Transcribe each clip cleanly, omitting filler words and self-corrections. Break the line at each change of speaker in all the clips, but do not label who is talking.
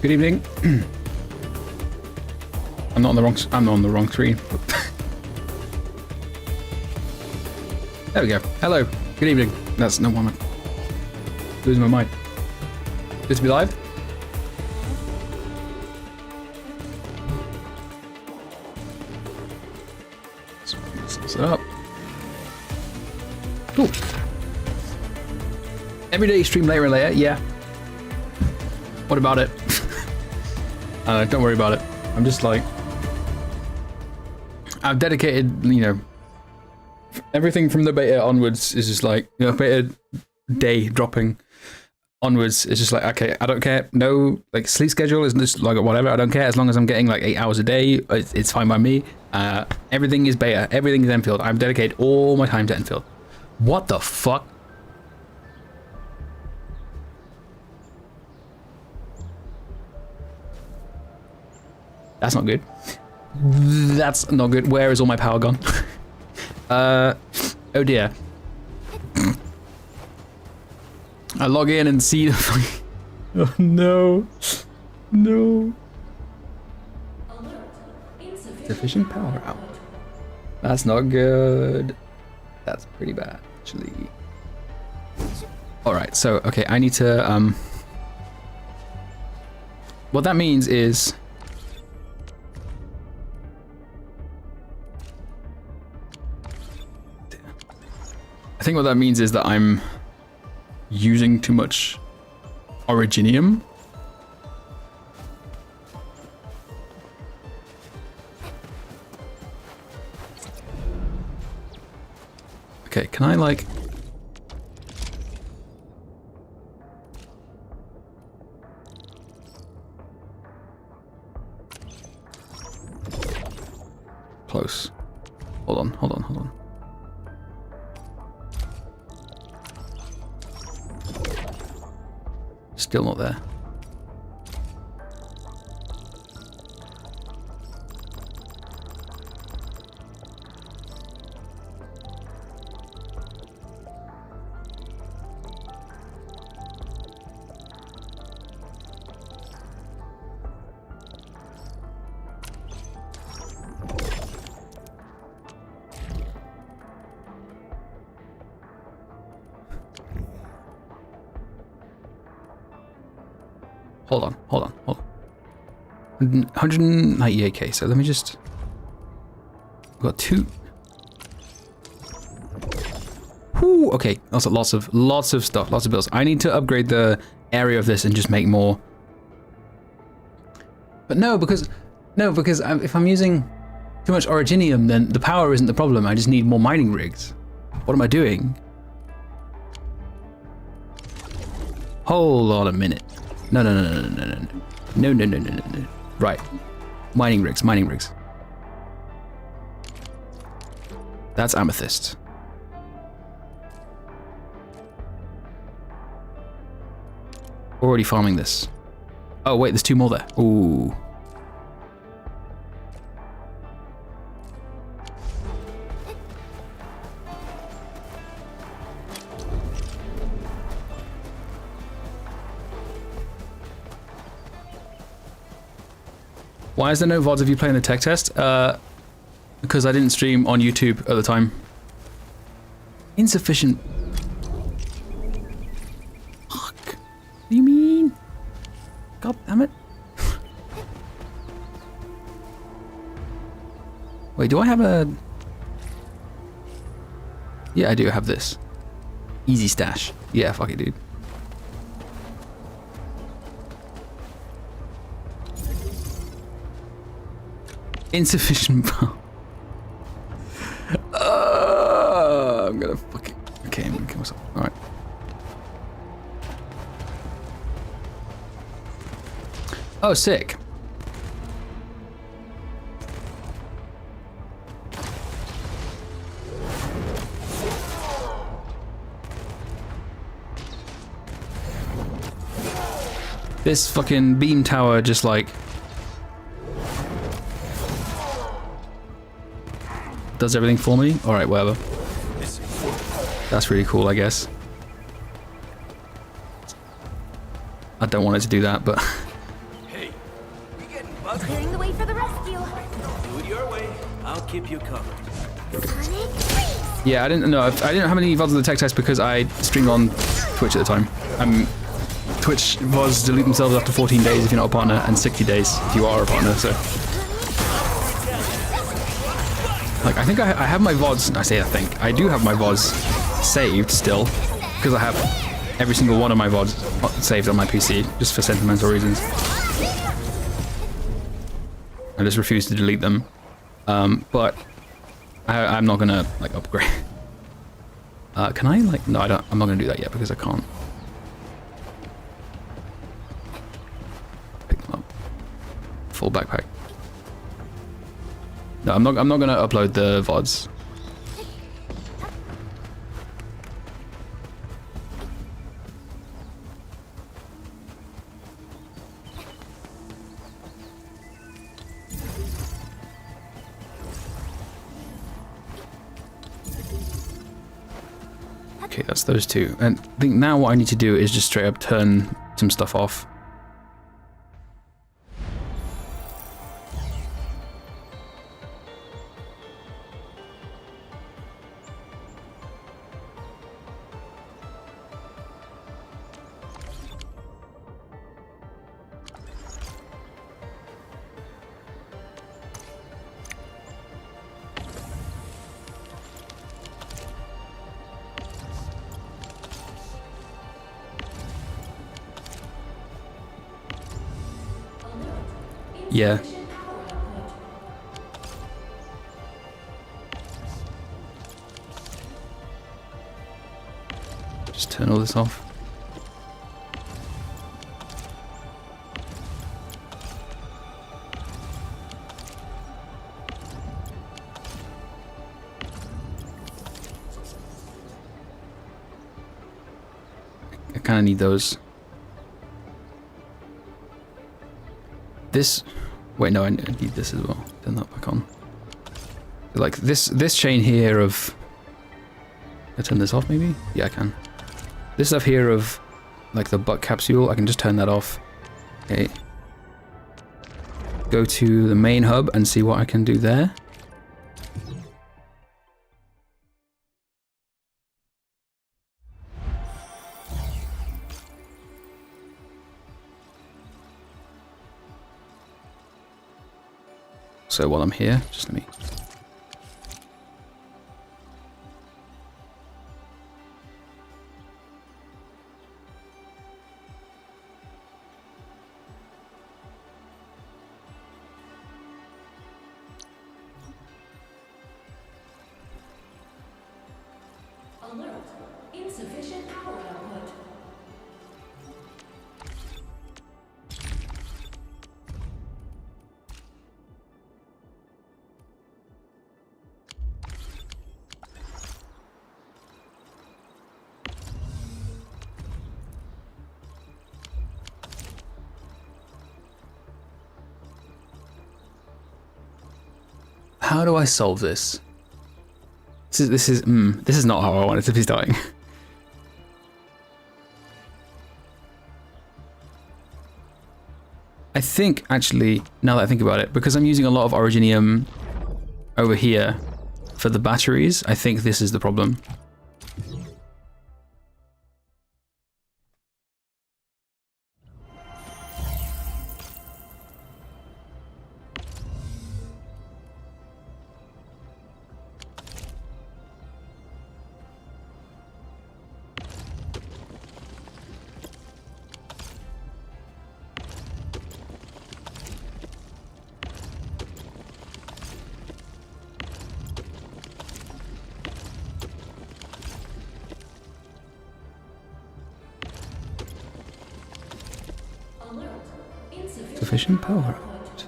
Good evening. I'm not on the wrong screen. There we go. Hello. Good evening. That's no one. Losing my mind. Good to be live. Let's set up. Cool. Everyday stream later and later. Yeah. What about it? Don't worry about it. I'm just like, I've dedicated, you know, everything from the beta onwards is just like, you know, beta day dropping onwards is just like, okay, I don't care. No, like sleep schedule is just like whatever. I don't care as long as I'm getting like 8 hours a day. It's fine by me. Everything is beta. Everything is Endfield. I've dedicated all my time to Endfield. What the fuck? That's not good. That's not good. Where is all my power gone? Oh dear. I log in and see the oh no. No. Sufficient power out. That's not good. That's pretty bad, actually. Alright, so, okay, I need to, what that means is... I think what that means is that I'm using too much originium. Okay, can I like... Close. Hold on, hold on, hold on. Still not there. Hold on, hold on, hold on. 198k, so let me just... We've got two... Whew, okay, also lots of stuff, lots of bills. I need to upgrade the area of this and just make more. But no, because if I'm using too much originium, then the power isn't the problem. I just need more mining rigs. What am I doing? Hold on a minute. No. Right. Mining rigs. That's amethyst. Already farming this. Oh wait, there's two more there. Ooh. Why is there no VODs of you playing the tech test? Because I didn't stream on YouTube at the time. Insufficient. Fuck. What do you mean? God damn it. Wait, do I have a... Yeah, I do have this. Easy stash. Yeah, fuck it, dude. Insufficient power. I'm gonna fucking... Okay, I'm gonna kill myself. Alright. Oh, sick. This fucking beam tower just like... does everything for me? Alright, whatever. That's really cool, I guess. I don't want it to do that, but... Yeah, I didn't know. I didn't have any VODs on the tech test because I streamed on Twitch at the time. Twitch VODs delete themselves after 14 days if you're not a partner, and 60 days if you are a partner. So, like, I think I have my VODs. I say I think I do have my VODs saved still because I have every single one of my VODs saved on my PC just for sentimental reasons. I just refuse to delete them. But I'm not gonna like upgrade. Can I like? No, I don't. I'm not gonna do that yet because I can't. Pick them up. Full backpack. No, I'm not gonna upload the VODs. Okay, that's those two. And I think now what I need to do is just straight up turn some stuff off. Yeah. Just turn all this off. I kind of need those. This, wait, no, I need this as well. Turn that back on. Like this chain here of, can I turn this off maybe? Yeah, I can. This stuff here of, like the butt capsule, I can just turn that off. Okay. Go to the main hub and see what I can do there. So while I'm here, just let me...
Alert! Insufficient power output.
How do I solve this? This is not how I want it to be starting. I think actually, now that I think about it, because I'm using a lot of Originium over here for the batteries, I think this is the problem. Sufficient power output.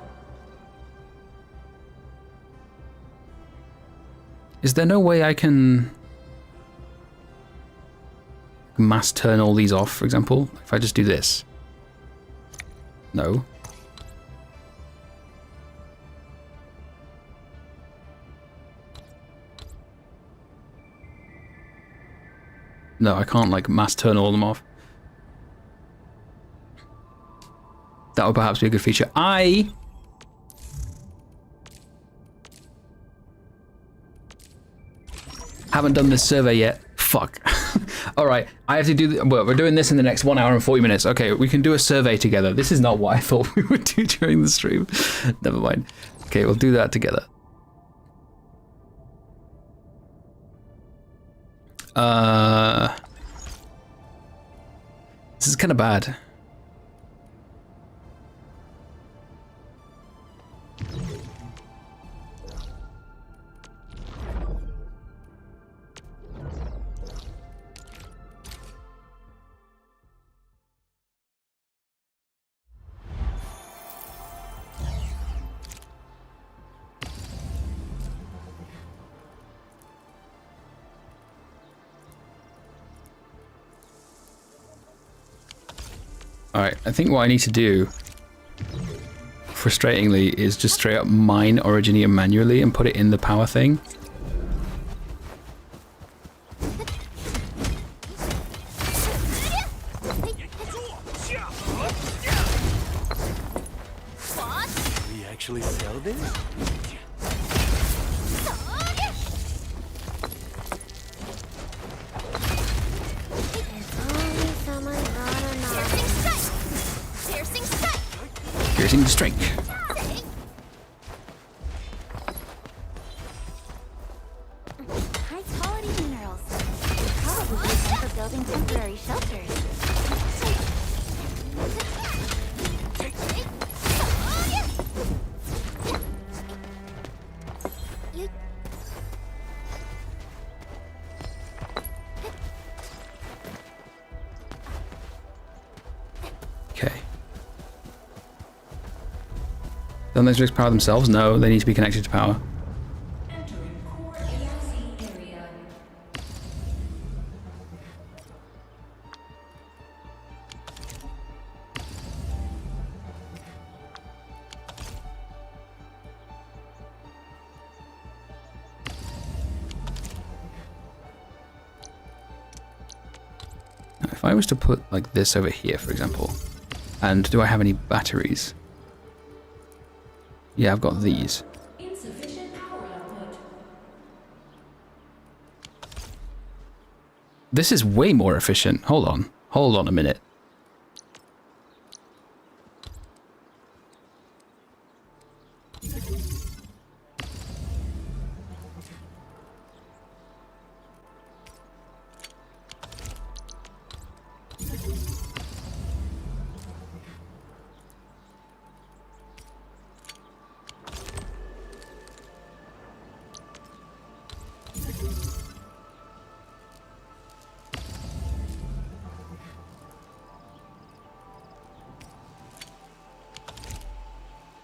Is there no way I can mass turn all these off, for example? If I just do this? No. No, I can't like mass turn all of them off. That would perhaps be a good feature. Haven't done this survey yet. Fuck. All right, I have to do. Well, we're doing this in the next 1 hour and 40 minutes. Okay, we can do a survey together. This is not what I thought we would do during the stream. Never mind. Okay, we'll do that together. This is kind of bad. Alright, I think what I need to do, frustratingly, is just straight up mine Originium manually and put it in the power thing.
We actually sell this?
Piercing strike.
High quality minerals. Probably used for building temporary shelters.
Okay. Don't those rigs power themselves? No, they need to be connected to power.
Entering core AIC area.
Now, if I was to put like this over here, for example, and do I have any batteries? Yeah, I've got these.
Insufficient power output.
This is way more efficient. Hold on a minute.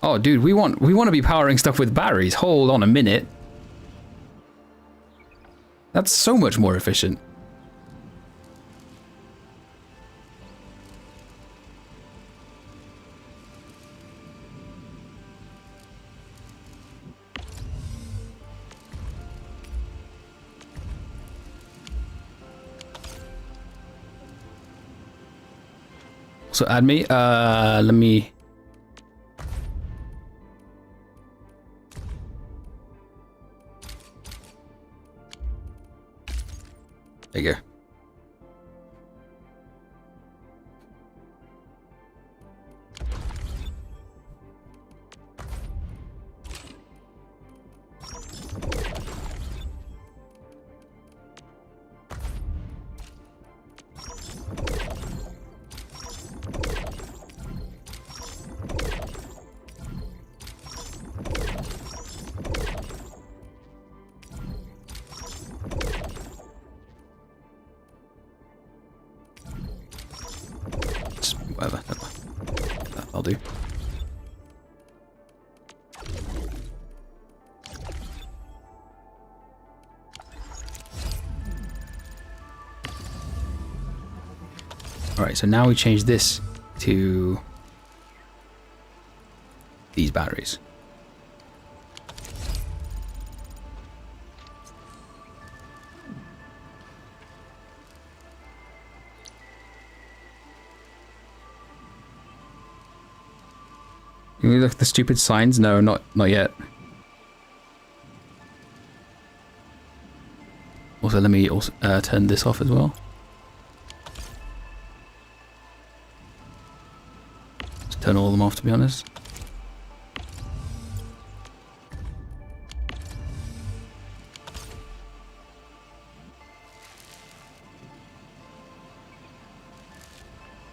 Oh, dude, we want to be powering stuff with batteries. Hold on a minute. That's so much more efficient. So add me. Let me. There you go. Whatever. That'll do. Alright, so now we change this to these batteries. Can we look at the stupid signs? No, not yet. Also, let me also turn this off as well. Just turn all of them off, to be honest.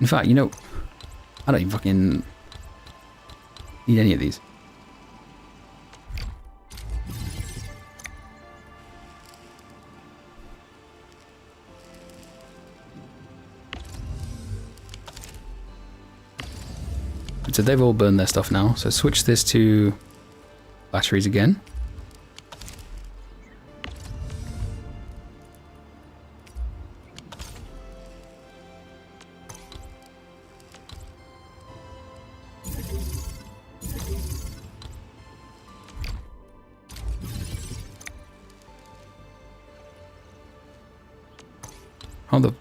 In fact, you know, I don't even fucking need any of these. So they've all burned their stuff now. So switch this to batteries again. How the...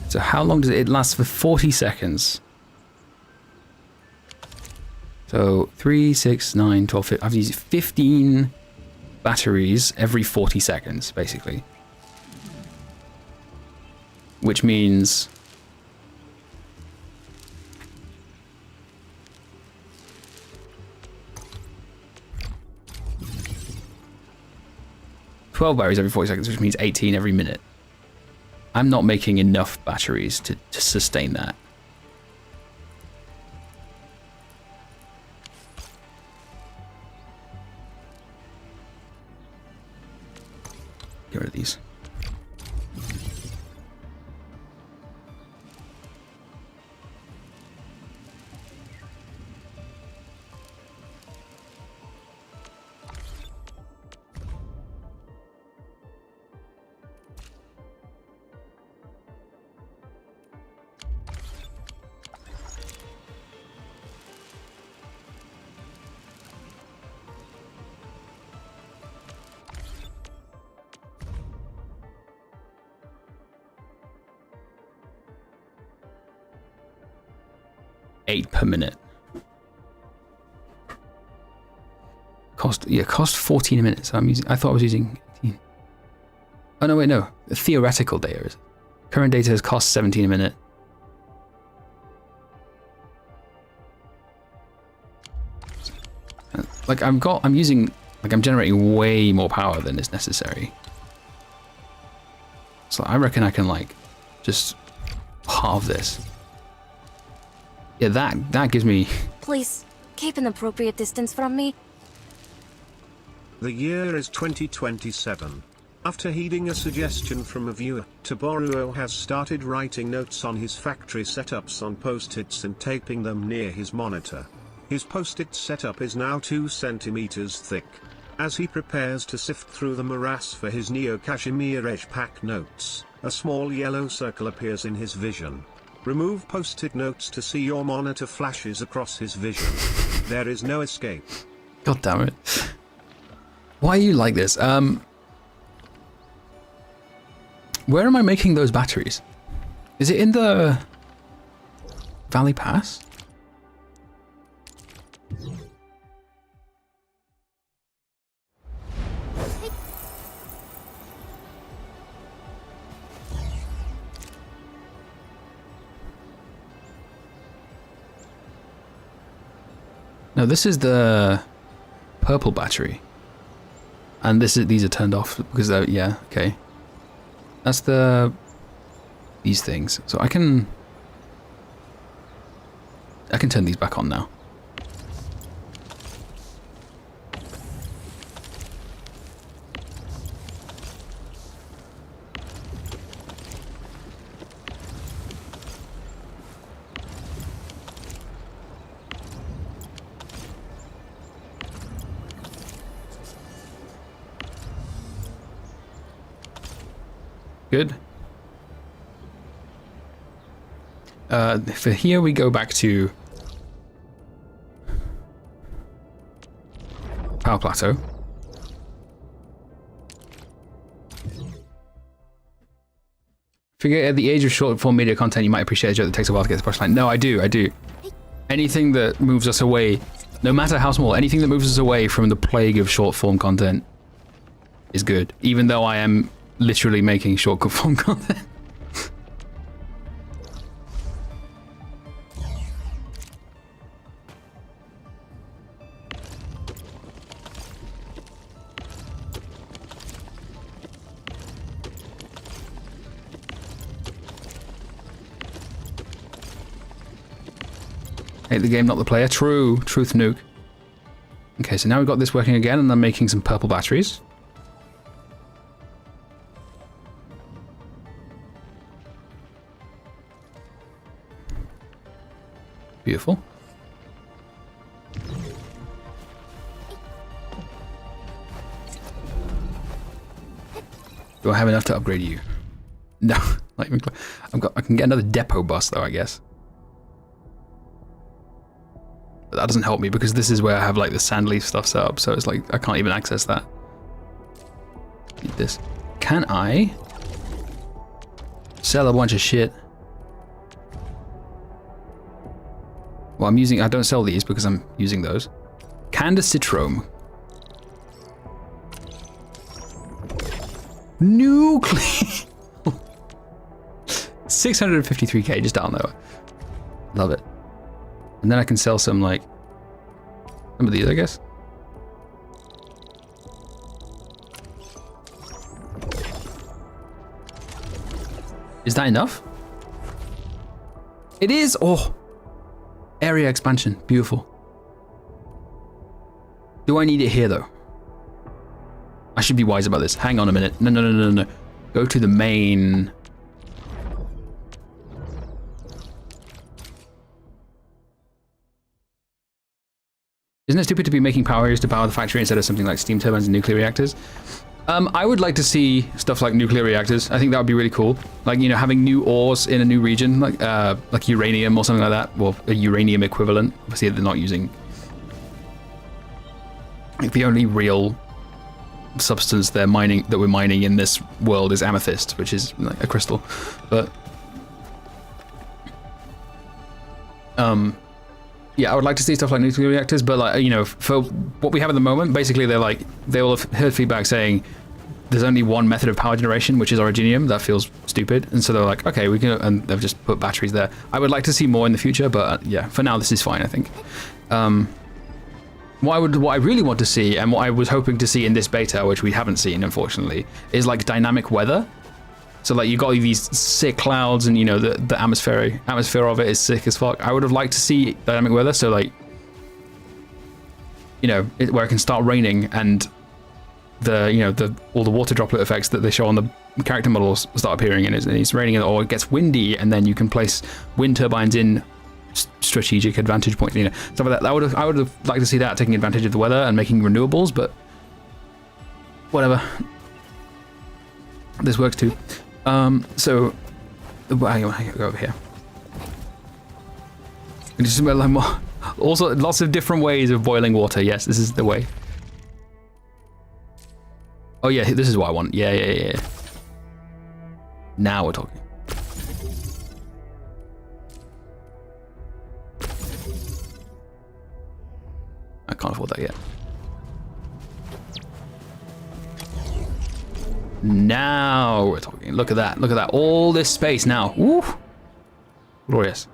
So how long does it last? For 40 seconds. So 3, 6, 9, 12, 15, I've used 15 batteries every 40 seconds, basically. Which means... 12 batteries every 40 seconds, which means 18 every minute. I'm not making enough batteries to sustain that. Get rid of these. $8 per minute. Cost 14 a minute. So I thought I was using 18. Oh no, wait, no. The theoretical data is. Current data has cost 17 a minute. Like I'm generating way more power than is necessary. So I reckon I can like just halve this. Yeah, that gives me...
Please, keep an appropriate distance from me.
The year is 2027. After heeding a suggestion from a viewer, Taboruo has started writing notes on his factory setups on post-its and taping them near his monitor. His post-it setup is now 2 centimeters thick. As he prepares to sift through the morass for his Neo Cashmere Edge Pack notes, a small yellow circle appears in his vision. Remove post-it notes to see your monitor flashes across his vision. There is no escape.
God damn it. Why are you like this? Where am I making those batteries? Is it in the Valley Pass? No, this is the purple battery, and these are turned off because yeah, okay. That's these things. So I can turn these back on now. Good. For here we go back to Power Plateau. Figure at the age of short form media content, you might appreciate a joke that takes a while to get to the punchline. No, I do. Anything that moves us away, no matter how small, anything that moves us away from the plague of short form content is good. Even though I am literally making short form content. Hate the game, not the player. True. Truth nuke. Okay, so now we've got this working again, and I'm making some purple batteries. Beautiful. Do I have enough to upgrade you? No. I can get another depot bus, though, I guess. But that doesn't help me because this is where I have like the sandleaf stuff set up, so it's like I can't even access that. Need this. Can I sell a bunch of shit? Well, I don't sell these because I'm using those. Candicitrome. Nuclear. 653k just down there. Love it. And then I can sell some of these, I guess. Is that enough? It is! Oh! Area expansion. Beautiful. Do I need it here, though? I should be wise about this. Hang on a minute. No. Go to the main... Isn't it stupid to be making power areas to power the factory instead of something like steam turbines and nuclear reactors? I would like to see stuff like nuclear reactors. I think that would be really cool. Like, you know, having new ores in a new region, like uranium or something like that, or a uranium equivalent. Obviously, they're not using... Like, the only real substance that we're mining in this world is amethyst, which is like a crystal. But... yeah, I would like to see stuff like nuclear reactors, but like, you know, for what we have at the moment, basically they will have heard feedback saying there's only one method of power generation, which is originium. That feels stupid, and so they're like, okay, we can, and they've just put batteries there. I would like to see more in the future, but yeah, for now this is fine, I think. What I really want to see, and what I was hoping to see in this beta, which we haven't seen unfortunately, is like dynamic weather. So like you got these sick clouds, and you know the atmosphere of it is sick as fuck. I would have liked to see dynamic weather, so like, you know, where it can start raining and all the water droplet effects that they show on the character models start appearing, and it's raining, or it gets windy, and then you can place wind turbines in strategic advantage points, you know, stuff like that. I would have liked to see that, taking advantage of the weather and making renewables, but whatever. This works too. So, hang on, go over here. Just like more, also lots of different ways of boiling water. Yes, this is the way. Oh yeah, this is what I want. Yeah. Now we're talking. I can't afford that yet. Now we're talking. Look at that. Look at that. All this space now. Woo! Glorious.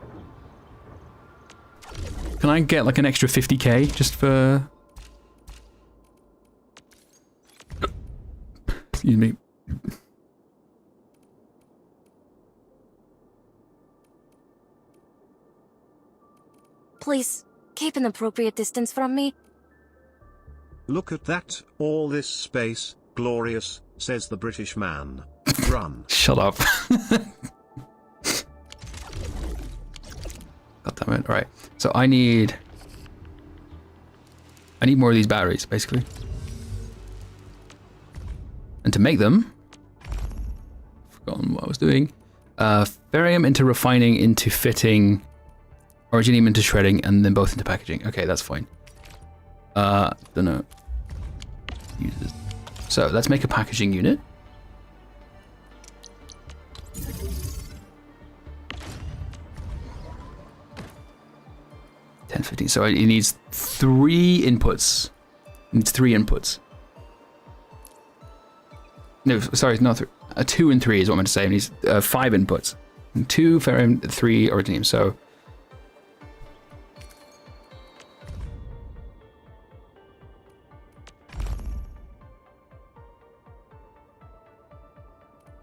Can I get like an extra 50k just for... Excuse me.
Please, keep an appropriate distance from me.
Look at that, all this space, glorious, says the British man. Run.
Shut up. God damn it. Alright. So I need more of these batteries, basically. And to make them, forgotten what I was doing. Ferrium into refining, into fitting, originium into shredding, and then both into packaging. Okay, that's fine. Don't know. So let's make a packaging unit. 10, 15. So it needs 3 inputs. It needs 3 inputs. No, sorry, not 3. 2 and 3 is what I'm going to say. It needs 5 inputs. 2 ferrum, 3 originium. So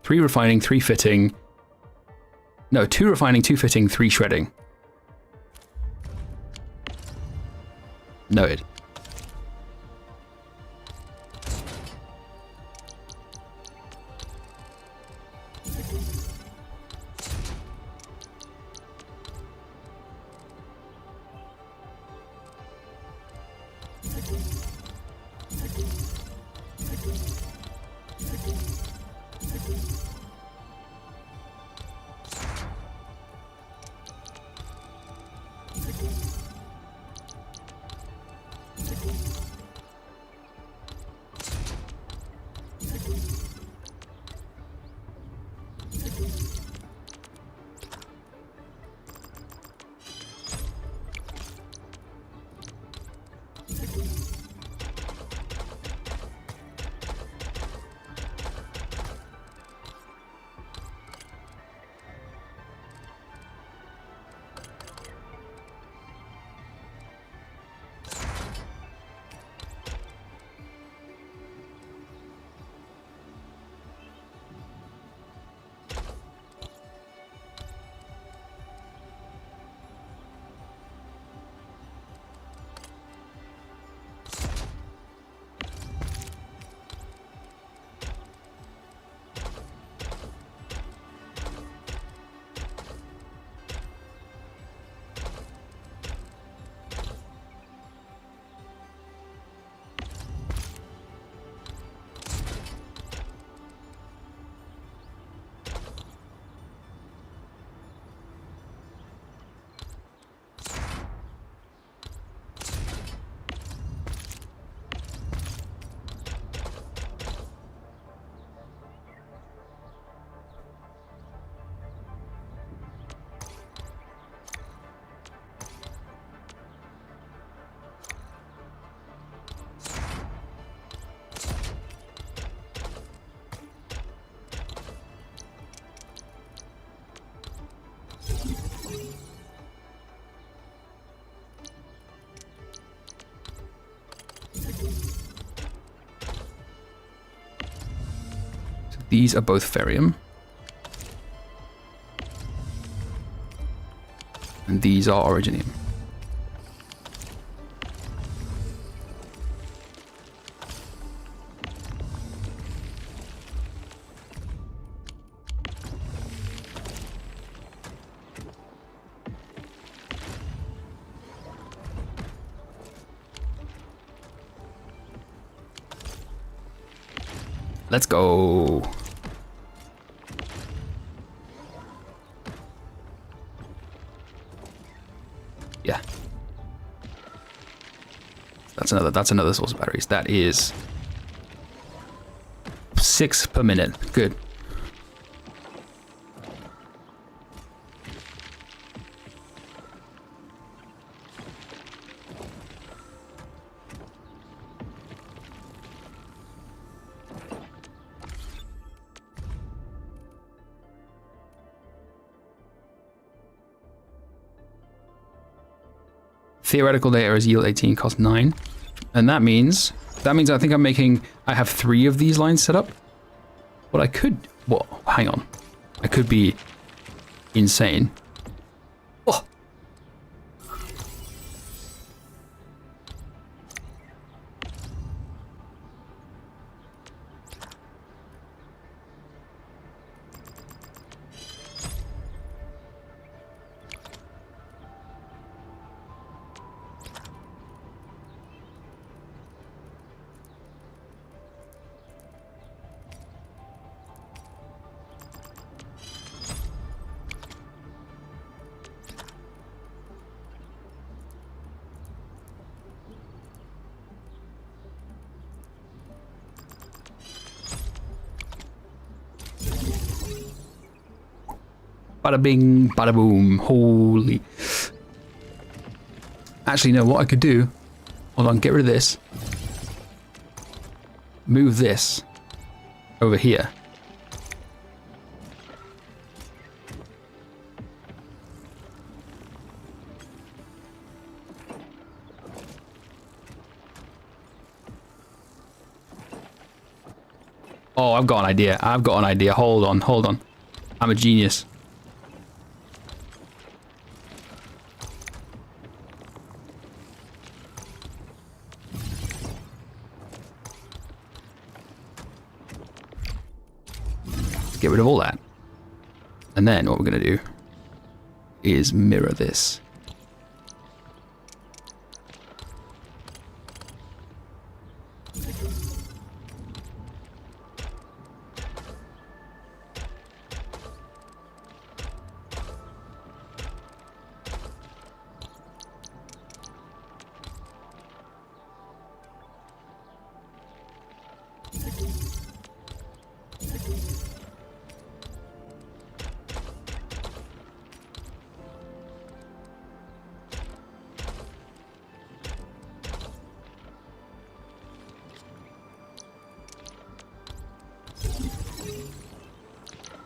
3 refining, 3 fitting. No, 2 refining, 2 fitting, 3 shredding. Noted. These are both ferrium. And these are originium. Let's go. Yeah. That's another source of batteries. That is 6 per minute. Good. Theoretical data is yield 18, cost 9. And that means I think I have 3 of these lines set up. Well, hang on. I could be insane. Oh. Bada bing, bada boom. Holy. Actually, no, what I could do... Hold on, get rid of this. Move this over here. Oh, I've got an idea. I've got an idea. Hold on, hold on. I'm a genius. Get rid of all that. And then what we're going to do is mirror this.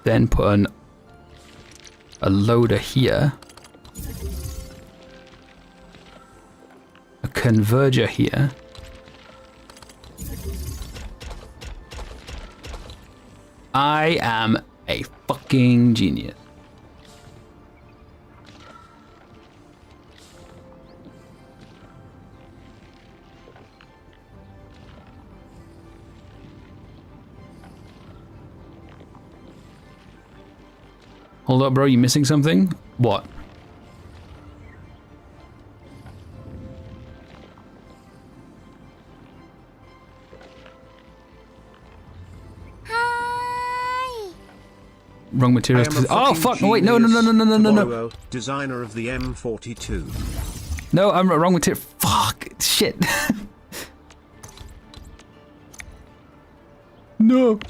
Then put a loader here. A converger here. I am a fucking genius. Hold up, bro, you missing something? What?
Hi.
Wrong materials.
I am a
Oh,
fucking
fuck, wait, no, no, no, no, no, no, no, no.
Tomorrow, designer of the M42.
No, I'm wrong material. Fuck, shit. No.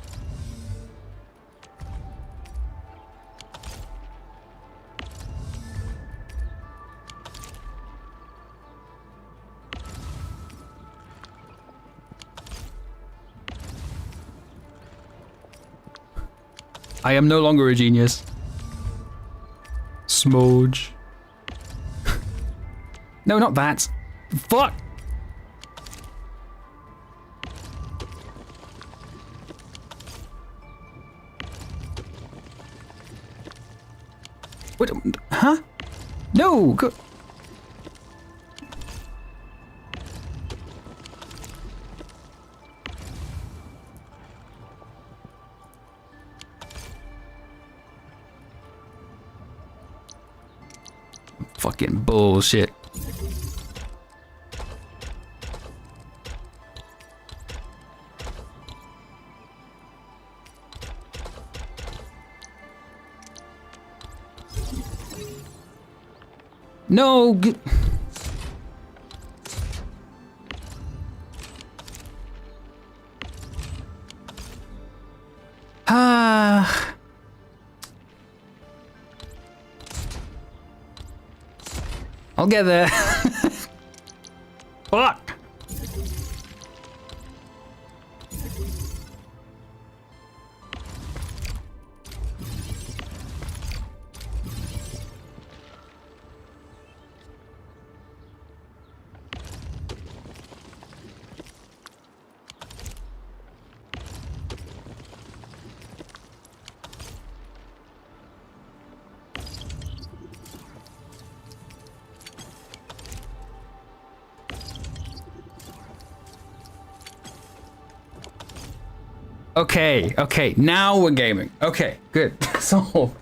I am no longer a genius. Smooge. No, not that. Fuck. What? Huh? No. Go. Fucking bullshit. No. Ah. I'll get there. Fuck. Okay, okay, now we're gaming. Okay, good. So.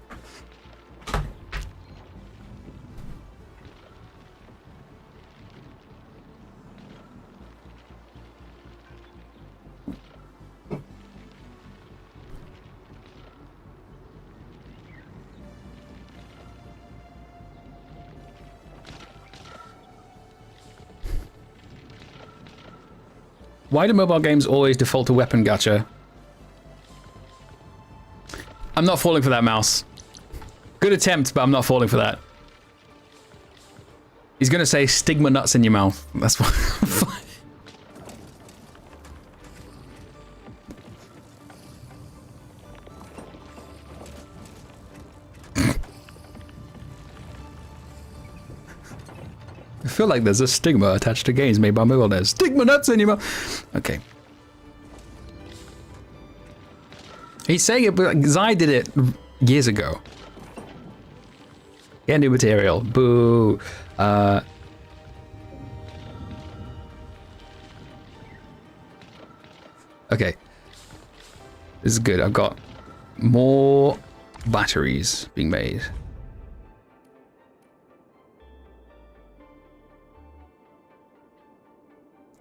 Why do mobile games always default to weapon gacha? I'm not falling for that, mouse. Good attempt, but I'm not falling for that. He's gonna say stigma nuts in your mouth. That's what. I feel like there's a stigma attached to games made by millionaires. Stigma nuts in your mouth. Okay. He's saying it, but Zai did it years ago. Get new material. Boo. Okay. This is good. I've got more batteries being made.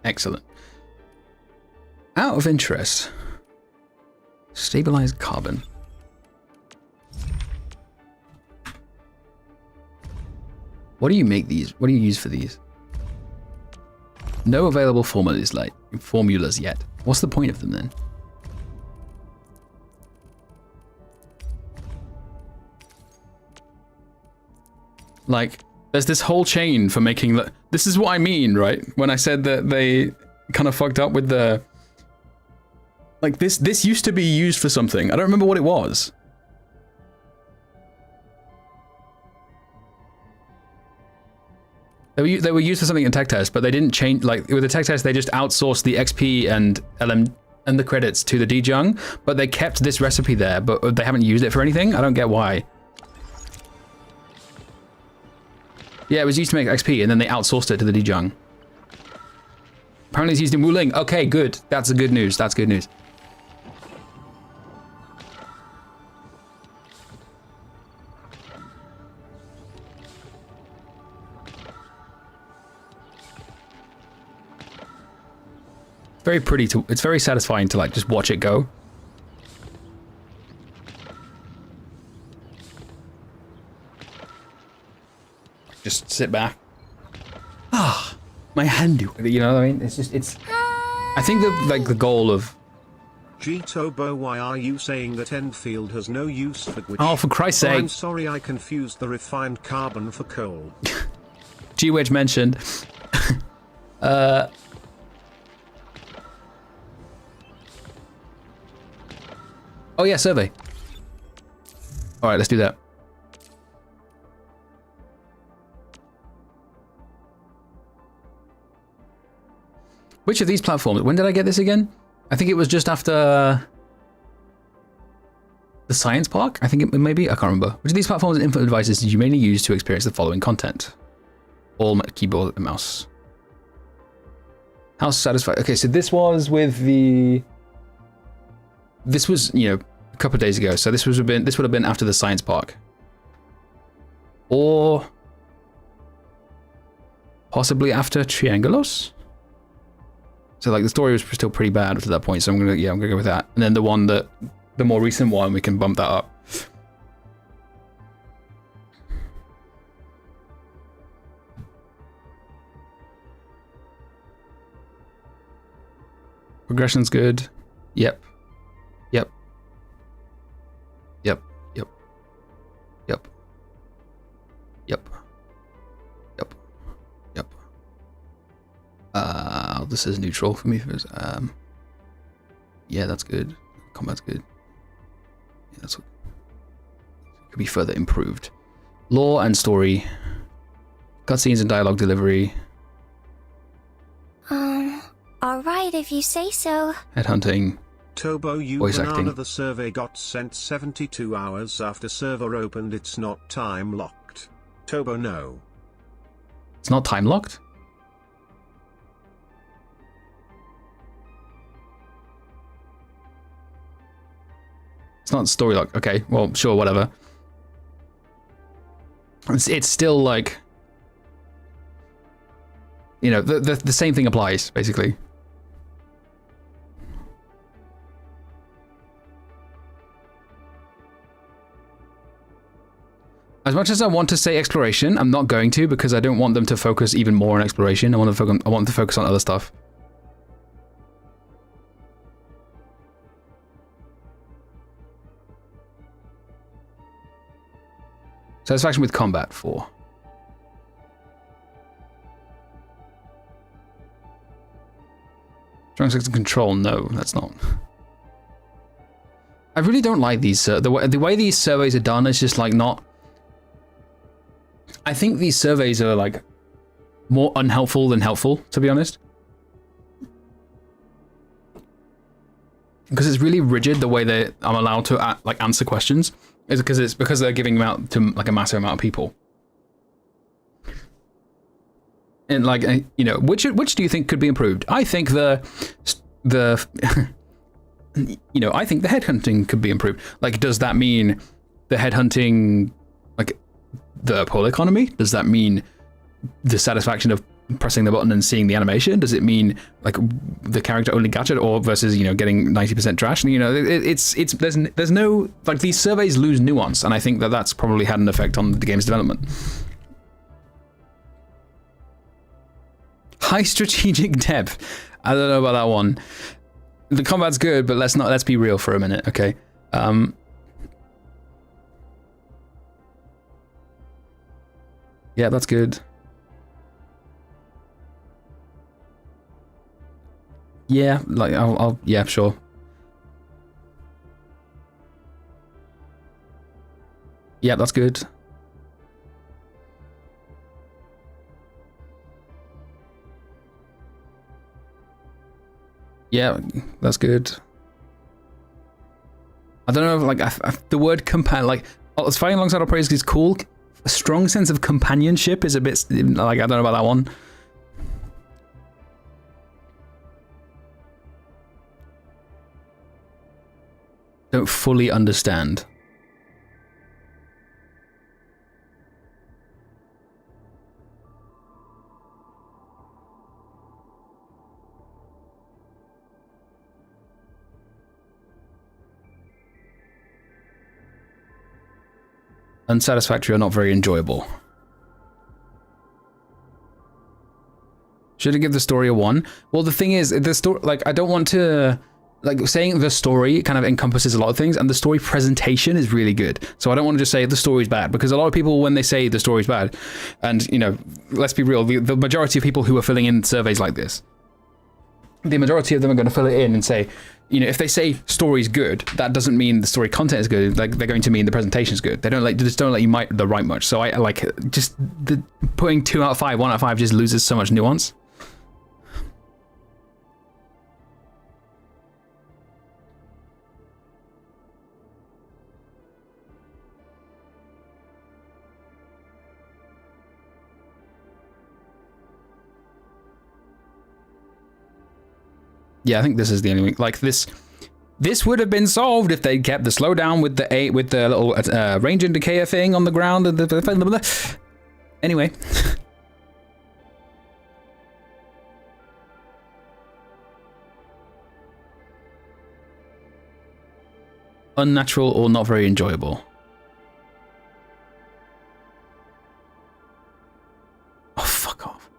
Excellent. Out of interest, stabilized carbon. What do you make these? What do you use for these? No available formulas yet. What's the point of them then? Like, there's this whole chain for making this is what I mean, right? When I said that they kind of fucked up with the like this used to be used for something. I don't remember what it was. They were used for something in tech test, but they didn't change. Like with the tech test, they just outsourced the XP and LM and the credits to the Dejung, but they kept this recipe there, but they haven't used it for anything. I don't get why. Yeah, it was used to make XP, and then they outsourced it to the Dejung. Apparently it's used in WULING. Okay, good. That's good news. That's good news. Very pretty to, it's very satisfying to like just watch it go. Just sit back. Ah, my handy. You know what I mean? It's just, it's. I think that like the goal of.
G-Tobo, why are you saying that Endfield has no use for which?
Oh, for Christ's sake!
I'm sorry, I confused the refined carbon for coal.
G-Wedge mentioned. Oh yeah, survey. All right, let's do that. Which of these platforms? When did I get this again? I think it was just after the science park. I think it maybe, I can't remember. Which of these platforms and input devices did you mainly use to experience the following content? All keyboard and mouse. How satisfied? Okay, so this was with the. This was, you know, a couple of days ago. So this would have been after the science park, or possibly after Triangulos. So like the story was still pretty bad up to that point. So I'm gonna go with that. And then the more recent one, we can bump that up. Progression's good. Yep. Yep. Yep. Yep. Yep. Yep. Yep. Yep. This is neutral for me. Yeah, that's good. Combat's good. Yeah, that's what could be further improved. Lore and story. Cutscenes and dialogue delivery.
Alright, if you say so.
Headhunting.
Tobo, you
Voice
banana,
acting.
the survey got sent 72 hours after server opened. It's not time locked. Tobo, no.
It's not time locked? It's not story locked. Okay, well, sure, whatever. It's still like, you know, the same thing applies, basically. As much as I want to say exploration, I'm not going to, because I don't want them to focus even more on exploration. I want them to focus on other stuff. Satisfaction with combat 4. Strong sense of control. No, that's not. I really don't like these. The way these surveys are done is just like not. I think these surveys are like more unhelpful than helpful, to be honest. Because it's really rigid the way that I'm allowed to like answer questions. Is because they're giving them out to like a massive amount of people. And like you know, which do you think could be improved? I think the you know, I think the headhunting could be improved. Like, does that mean the headhunting, like the poll economy? Does that mean the satisfaction of pressing the button and seeing the animation? Does it mean like the character only gadget, or versus, you know, getting 90% trash? And you know, there's no, like, these surveys lose nuance, and I think that that's probably had an effect on the game's development. High strategic depth. I don't know about that one. The combat's good, but let's be real for a minute, okay? Yeah, that's good. Yeah, like I'll yeah, sure. Yeah, that's good. Yeah, that's good. I don't know, like the word like fighting alongside our praise is cool. A strong sense of companionship is a bit like, I don't know about that one. Don't fully understand. Unsatisfactory or not very enjoyable. Should I give the story a 1? Well, the thing is, the story, like, I don't want to, like, saying the story kind of encompasses a lot of things, and the story presentation is really good. So I don't want to just say the story's bad, because a lot of people, when they say the story's bad, and, you know, let's be real, the majority of people who are filling in surveys like this, the majority of them are going to fill it in and say, you know, if they say story's good, that doesn't mean the story content is good. Like, they're going to mean the presentation's good. They just don't let you write much. So I like just putting 2 out of 5, 1 out of 5 just loses so much nuance. Yeah, I think this is the only, like, this would have been solved if they kept the slowdown with the little range indicator thing on the ground. Anyway. Unnatural or not very enjoyable. Oh, fuck off.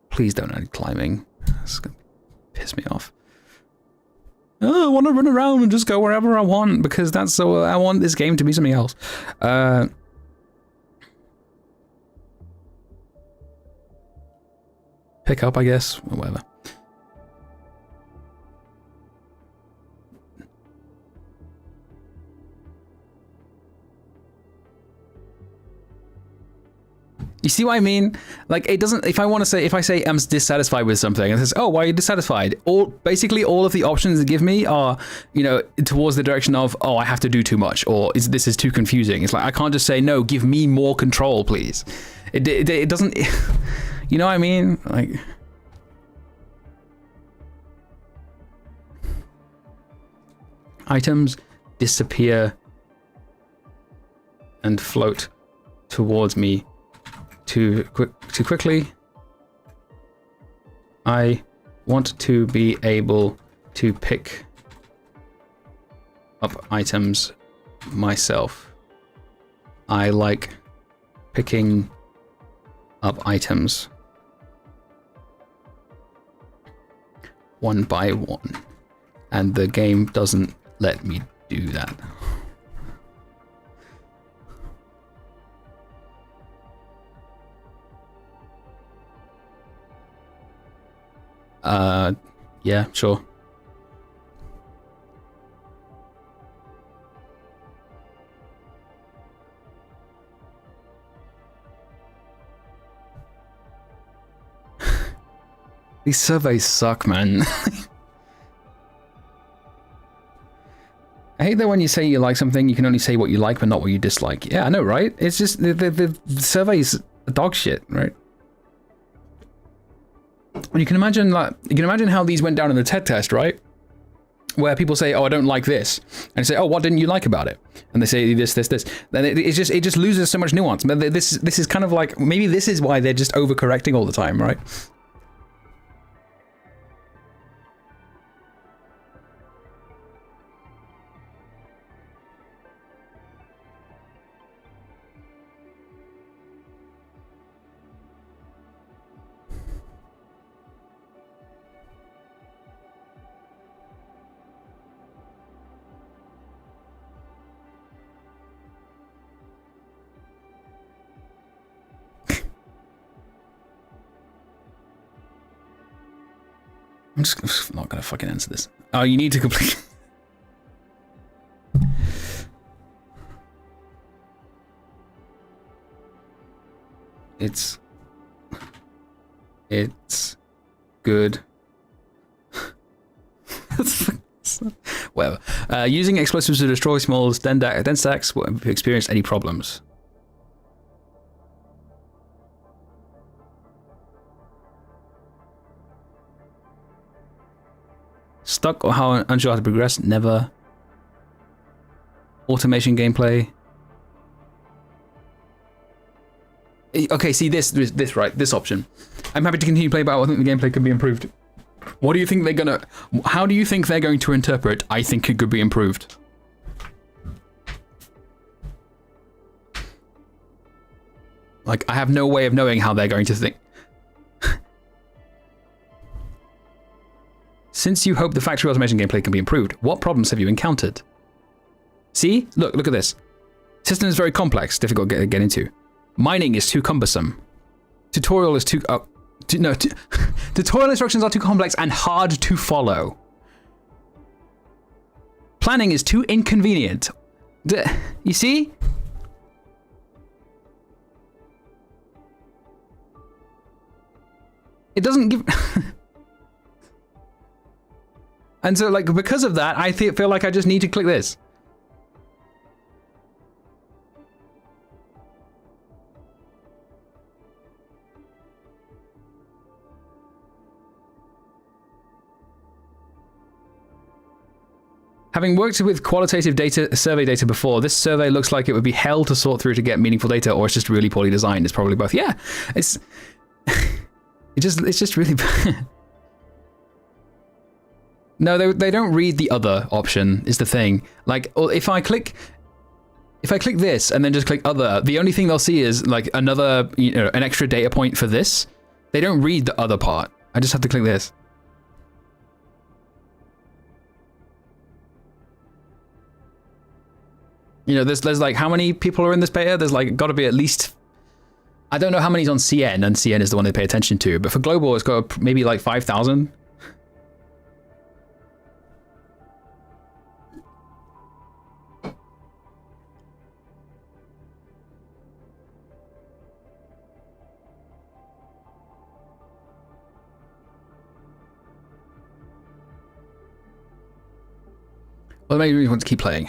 Please don't add climbing. It's gonna piss me off. Oh, I want to run around and just go wherever I want, because that's so. I want this game to be something else. Pick up, I guess, or whatever. You see what I mean? Like, it doesn't, if I say I'm dissatisfied with something, and it says, oh, why are you dissatisfied? Basically all of the options they give me are, you know, towards the direction of, oh, I have to do too much, or this is too confusing. It's like, I can't just say, no, give me more control, please. It doesn't, you know what I mean? Like, items disappear and float towards me too quickly. I want to be able to pick up items myself. I like picking up items one by one, and the game doesn't let me do that. Yeah, sure. These surveys suck, man. I hate that when you say you like something, you can only say what you like, but not what you dislike. Yeah, I know, right? It's just the surveys are dog shit, right? And you can imagine how these went down in the TED test, right? Where people say, "Oh, I don't like this," and say, "Oh, what didn't you like about it?" And they say this. Then it just loses so much nuance. But this is kind of like, maybe this is why they're just overcorrecting all the time, right? I'm just not gonna fucking answer this. Oh, you need to complete. It's good. Whatever. Using explosives to destroy small dense stacks. Have you experienced any problems? Stuck or how unsure how to progress? Never. Automation gameplay. Okay, see this right, this option. I'm happy to continue play, but I think the gameplay could be improved. What do you think they're gonna? How do you think they're going to interpret? I think it could be improved. Like, I have no way of knowing how they're going to think. Since you hope the factory automation gameplay can be improved, what problems have you encountered? See? Look at this. System is very complex, difficult to get into. Mining is too cumbersome. Tutorial is too... tutorial instructions are too complex and hard to follow. Planning is too inconvenient. You see? It doesn't give... And so, like, because of that, I feel like I just need to click this. Having worked with qualitative data, survey data before, this survey looks like it would be hell to sort through to get meaningful data, or it's just really poorly designed. It's probably both. Yeah, it's just really bad. No, they don't read the other option, is the thing. Like, if I click this and then just click other, the only thing they'll see is like another, an extra data point for this. They don't read the other part. I just have to click this. There's like, how many people are in this beta? There's like got to be at least, I don't know how many's on CN, and CN is the one they pay attention to, but for global, it's got maybe like 5,000. Well, maybe we want to keep playing.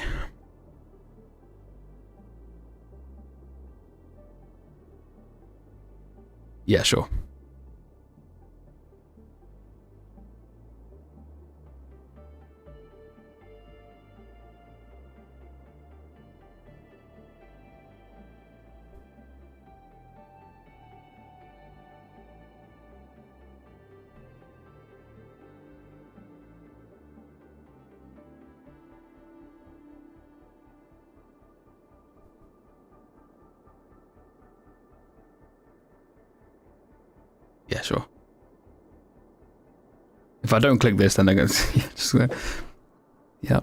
Yeah, sure. Yeah, sure. If I don't click this, then they're going to... Yeah.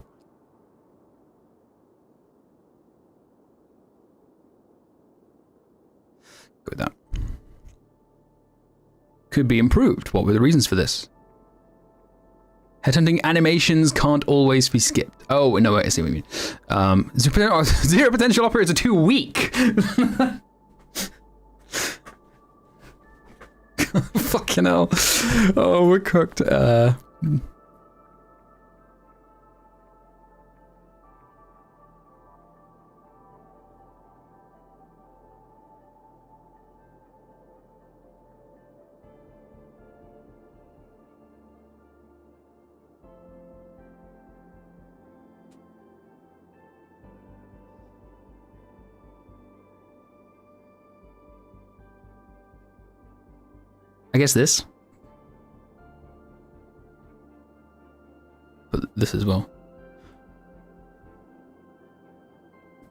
Go with that. Could be improved. What were the reasons for this? Headhunting animations can't always be skipped. Oh, no, I see what you mean. Zero potential operators are too weak. Fucking hell. Oh, we're cooked. I guess this. But this as well.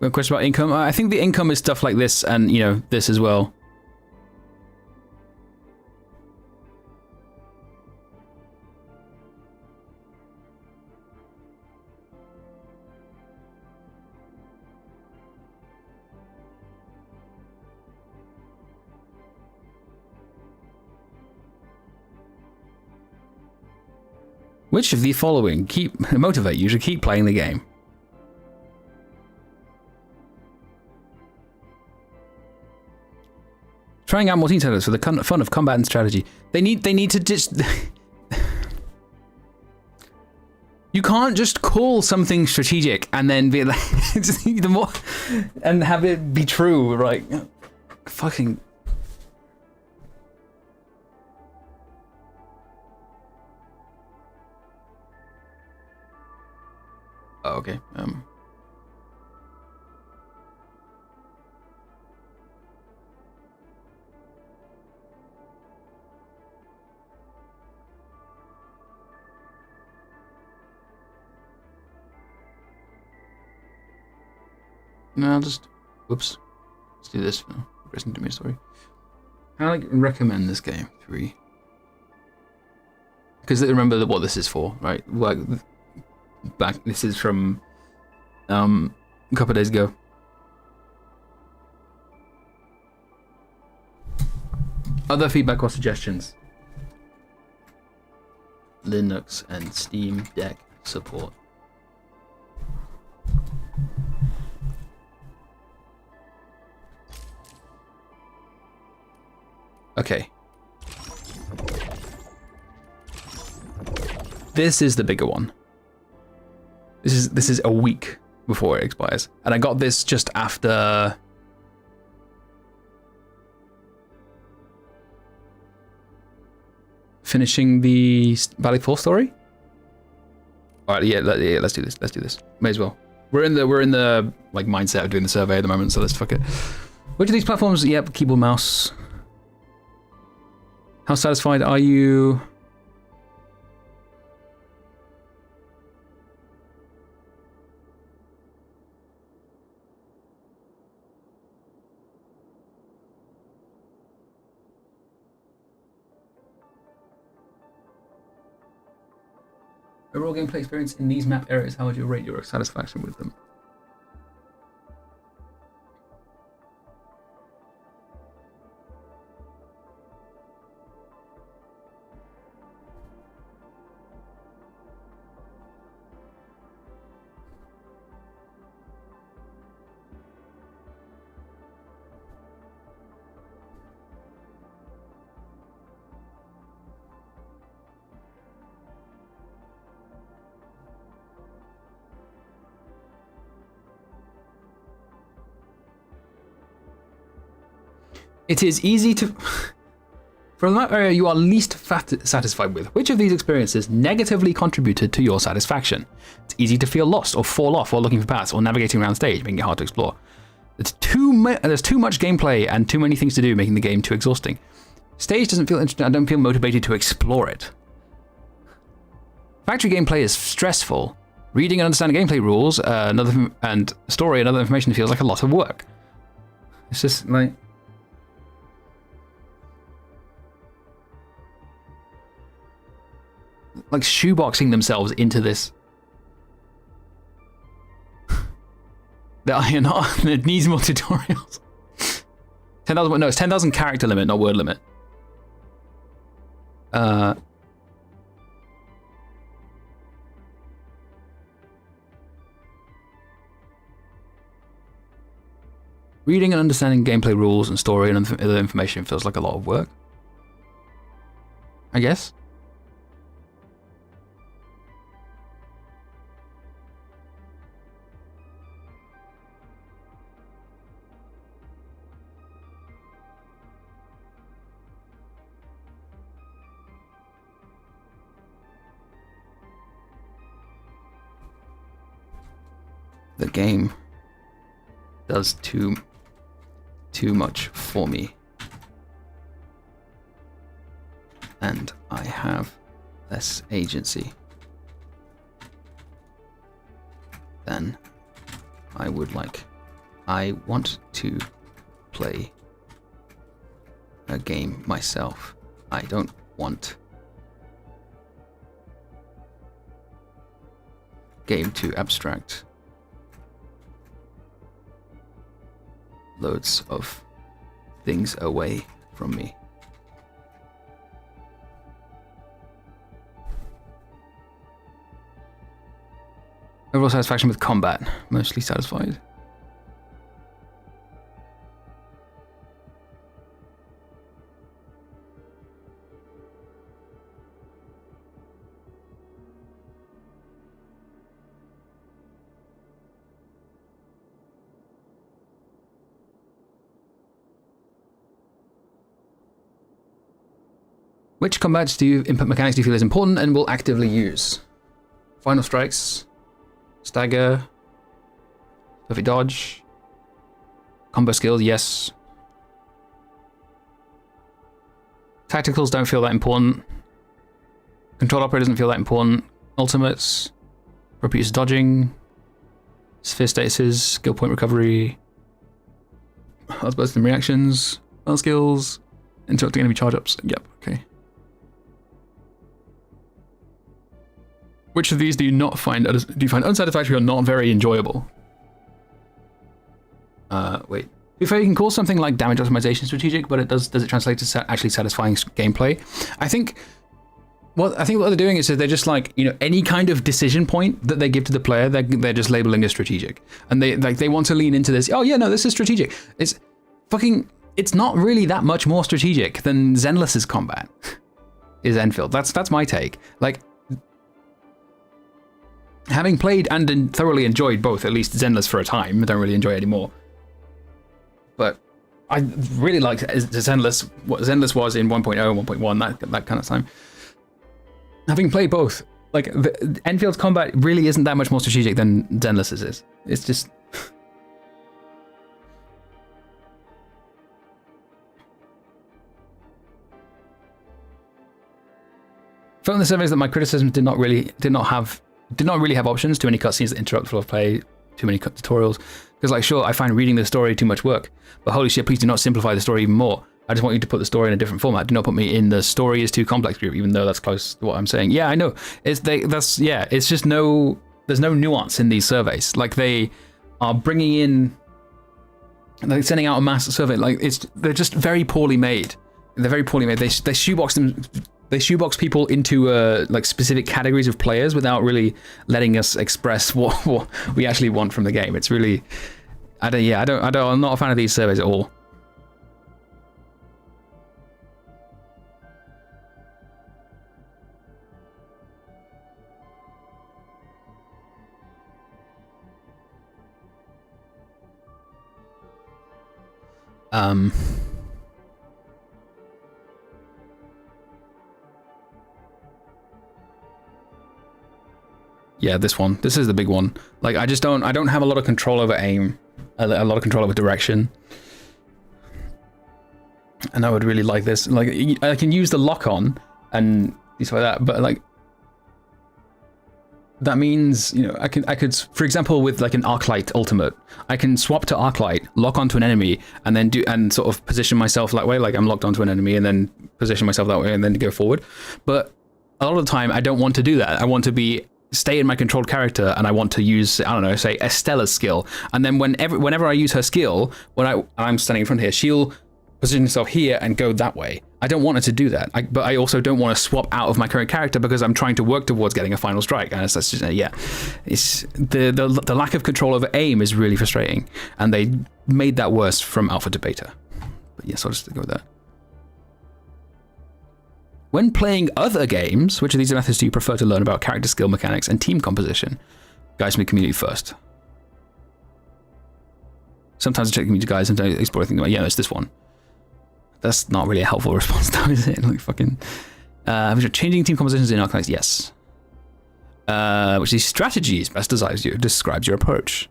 A question about income? I think the income is stuff like this and, you know, this as well. Which of the following motivate you to keep playing the game? Trying out more team setups for the fun of combat and strategy. They need to just... You can't just call something strategic and then be like... the more... and have it be true, right? Fucking... Oh, okay. No, I'll just... Whoops. Let's do this now. Listen to me, sorry. I recommend this game. 3. Because remember what this is for, right? Like... Back, this is from a couple of days ago. Other feedback or suggestions? Linux and Steam Deck support. Okay. This is the bigger one. This is a week before it expires, and I got this just after finishing the Valley 4 story. All right, yeah, let's do this. Let's do this. May as well. We're in the like mindset of doing the survey at the moment, so let's fuck it. Which of these platforms? Yep, keyboard, mouse. How satisfied are you? Overall gameplay experience in these map areas, how would you rate your satisfaction with them? It is easy to... From the map area you are least satisfied with, which of these experiences negatively contributed to your satisfaction? It's easy to feel lost or fall off while looking for paths or navigating around stage, making it hard to explore. There's too much gameplay and too many things to do, making the game too exhausting. Stage doesn't feel interesting, I don't feel motivated to explore it. Factory gameplay is stressful. Reading and understanding gameplay rules and story and other information feels like a lot of work. It's just like... like shoeboxing themselves into this. It needs more tutorials. 10,000. No, it's 10,000 character limit, not word limit. Reading and understanding gameplay rules and story and other information feels like a lot of work, I guess. The game does too much for me, and I have less agency than I would like. I want to play a game myself. I don't want game to abstract loads of things away from me. Overall satisfaction with combat. Mostly satisfied. Which combats input mechanics do you feel is important and will actively use? Final strikes, stagger, perfect dodge, combo skills, yes. Tacticals don't feel that important. Control operator doesn't feel that important. Ultimates, repeats dodging, sphere statuses, skill point recovery, outbursts and reactions, spell skills, interrupting enemy charge ups. Yep, okay. Which of these do you find unsatisfactory or not very enjoyable? Wait. To be fair, you can call something like damage optimization strategic, but does it translate to actually satisfying gameplay? I think what they're doing is that they're just like, any kind of decision point that they give to the player, they're just labeling as strategic, and they want to lean into this. Oh yeah, no, this is strategic. It's not really that much more strategic than Zenless's combat. Is Endfield. That's my take. Like, having played and thoroughly enjoyed both, at least Zenless for a time, I don't really enjoy it anymore. But I really liked Zenless, what Zenless was in 1.0 and 1.1, that kind of time. Having played both, like, the Enfield's combat really isn't that much more strategic than Zenless's is. It's just... Felt in the surveys that my criticisms did not really have options, too many cutscenes that interrupt flow of play, too many tutorials. Because, like, sure, I find reading the story too much work, but holy shit, please do not simplify the story even more. I just want you to put the story in a different format. Do not put me in the story is too complex group, even though that's close to what I'm saying. Yeah, I know. It's just there's no nuance in these surveys. Like, they are bringing in, like, sending out a mass survey. Like, they're just very poorly made. They're very poorly made. They shoebox them. They shoebox people into like specific categories of players without really letting us express what we actually want from the game. It's really, I'm not a fan of these surveys at all. Yeah, this one. This is the big one. Like, I don't have a lot of control over aim, a lot of control over direction. And I would really like this. Like, I can use the lock on and things like that, but like, that means, I could, for example, with like an Arknight ultimate, I can swap to Arknight, lock onto an enemy, and then sort of position myself that way, like I'm locked onto an enemy, and then position myself that way, and then go forward. But a lot of the time, I don't want to do that. I want to stay in my controlled character, and I want to use, I don't know, say Estella's skill, and then whenever I use her skill, when I'm standing in front here, she'll position yourself here and go that way. I don't want it to do that. But I also don't want to swap out of my current character because I'm trying to work towards getting a final strike. And that's just, yeah, it's the lack of control over aim is really frustrating. And they made that worse from alpha to beta. But yes, I'll just go with that. When playing other games, which of these methods do you prefer to learn about character skill mechanics and team composition? Guys from the community first. Sometimes I check community guys, sometimes I explore things like, yeah, it's this one. That's not really a helpful response though, is it? Like fucking changing team compositions in Arknights, yes. Which these strategies best describes your approach.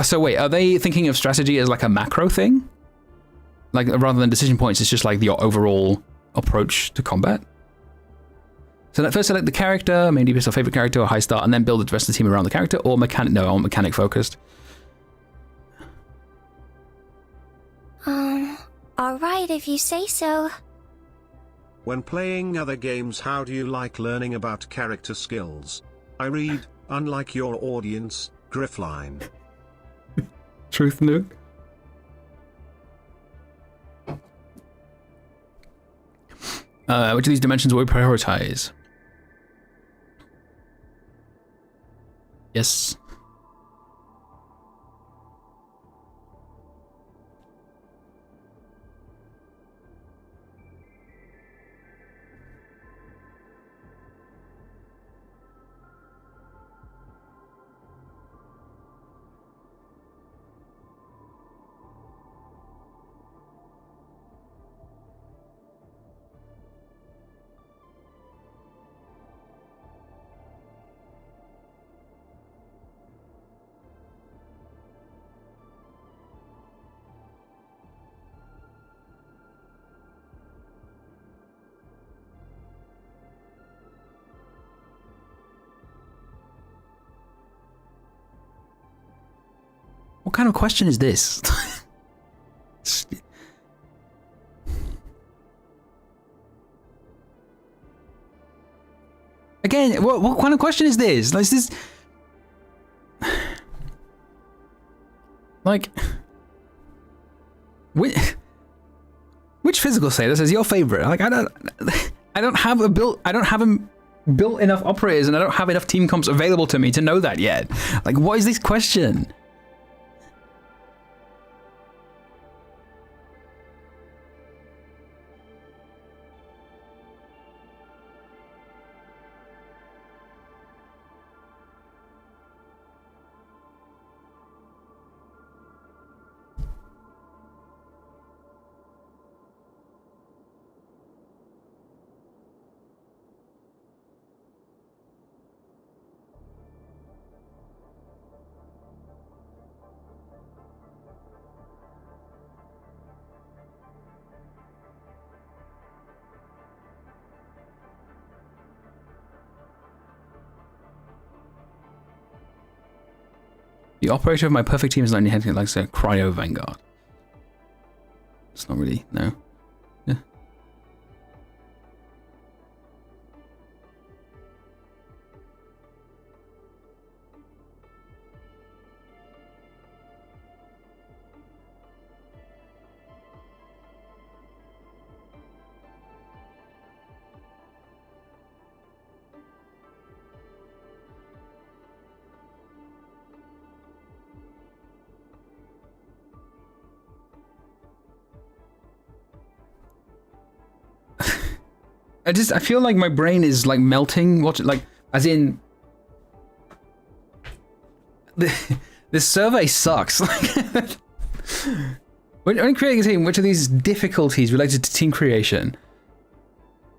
So wait, are they thinking of strategy as like a macro thing? Like rather than decision points, it's just like your overall approach to combat? So first select the character, maybe pick your favorite character or high start, and then build the rest of the team around the character, or mechanic. No, I want mechanic focused.
Alright, if you say so.
When playing other games, how do you like learning about character skills? I read, unlike your audience, Griffline.
Truth, Nuke. Which of these dimensions will we prioritize? Yes. What kind of question is this? Again, what kind of question is this? Like, is this... Like... Which physical status is your favorite? Like, I don't have a built enough operators, and I don't have enough team comps available to me to know that yet. Like, what is this question? The operator of my perfect team is not anything like, say, Cryo Vanguard. It's not really, no. Yeah. I feel like my brain is like melting. Like, as in, this survey sucks. When creating a team, which of these difficulties related to team creation?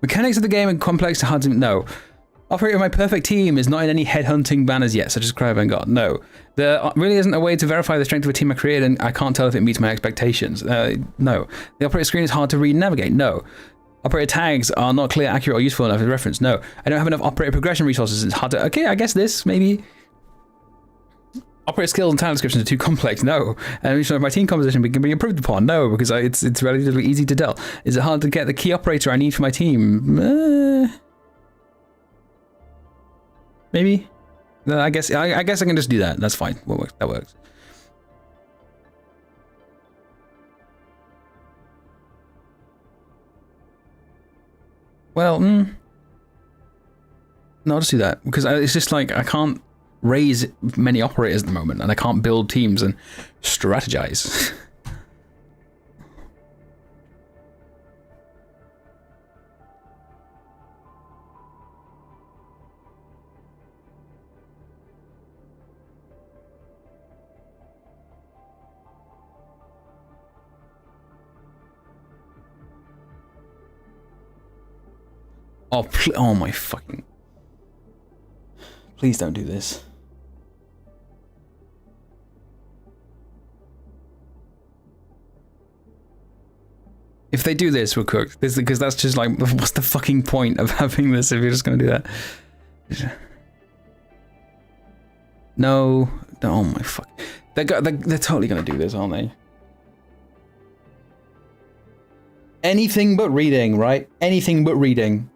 Mechanics of the game and complex to hard to no. Operator of my perfect team is not in any headhunting banners yet, such as Cryo Vanguard. No. There really isn't a way to verify the strength of a team I created, and I can't tell if it meets my expectations. No. The operator screen is hard to read and navigate. No. Operator tags are not clear, accurate, or useful enough as reference. No. I don't have enough operator progression resources. It's hard to... Okay, I guess this, maybe... Operator skills and talent descriptions are too complex. No. And my team composition can be improved upon. No, because it's relatively easy to tell. Is it hard to get the key operator I need for my team? Maybe. No, I guess I can just do that. That's fine. That works. Well, no, I'll just do that because it's just like I can't raise many operators at the moment, and I can't build teams and strategize. Oh my fucking... Please don't do this. If they do this, we're cooked. Because that's just like, what's the fucking point of having this if you're just gonna do that? No. Oh my fuck. They're totally gonna do this, aren't they? Anything but reading, right? Anything but reading.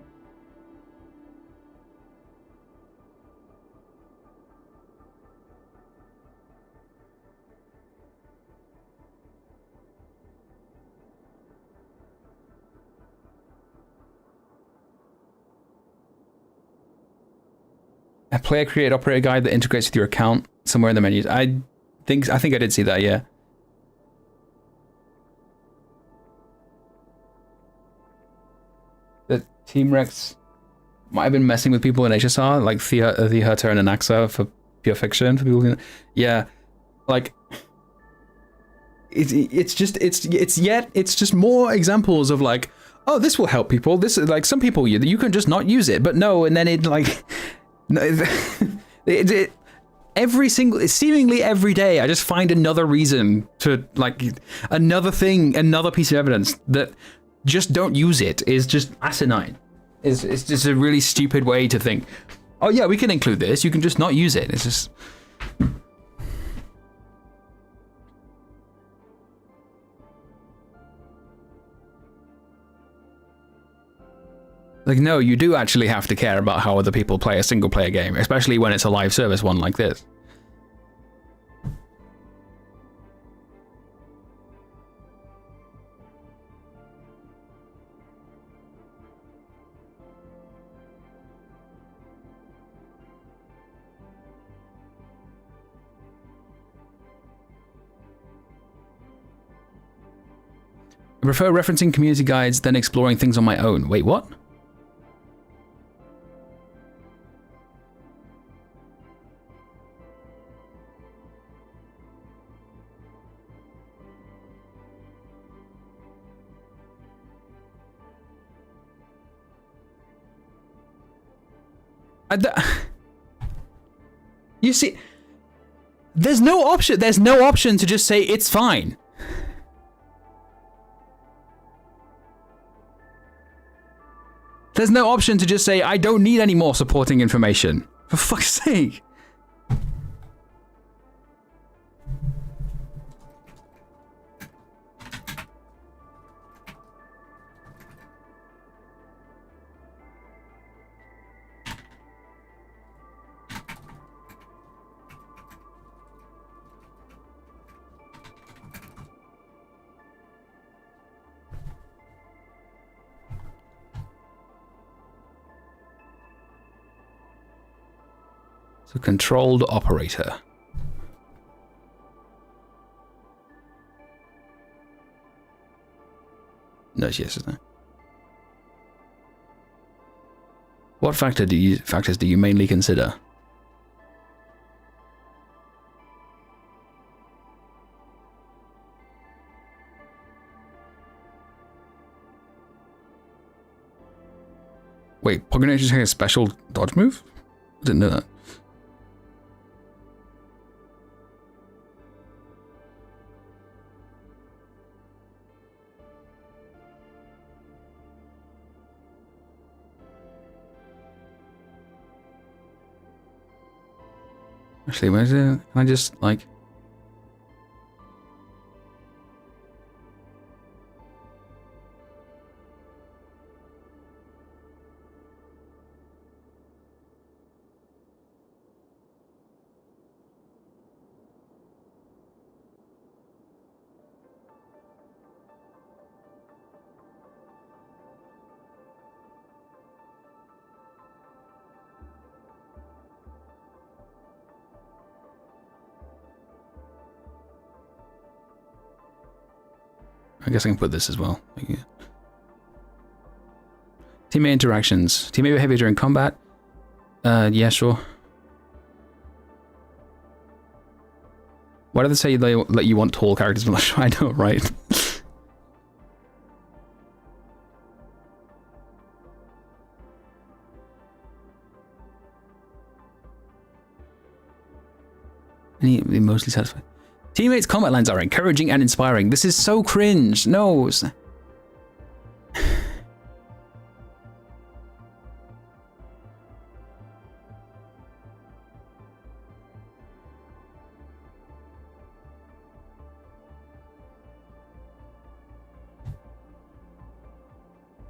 A player create operator guide that integrates with your account somewhere in the menus. I think I did see that, yeah. The Team Rex might have been messing with people in HSR, like the Herter and Anaxa for pure fiction for people who, yeah, like it's just more examples of like, oh, this will help people. This is like some people you can just not use it, but no, and then it like seemingly every day I just find another reason to like another piece of evidence that just don't use it is just asinine. It's just a really stupid way to think, oh yeah, we can include this, you can just not use it. It's just like, no, you do actually have to care about how other people play a single player game, especially when it's a live service one like this. I prefer referencing community guides than exploring things on my own. Wait, what? You see, there's no option to just say it's fine. There's no option to just say I don't need any more supporting information. For fuck's sake. So controlled operator. No, it's yes, isn't it? What factors do you mainly consider? Wait, Pognation has a special dodge move? I didn't know that. Actually, where's it? Can I just, like... I guess I can put this as well. Yeah. Teammate interactions. Teammate behavior during combat. Yeah, sure. Why do they say they let you want tall characters? I know, right? Mostly satisfied. Teammates' combat lines are encouraging and inspiring. This is so cringe. No.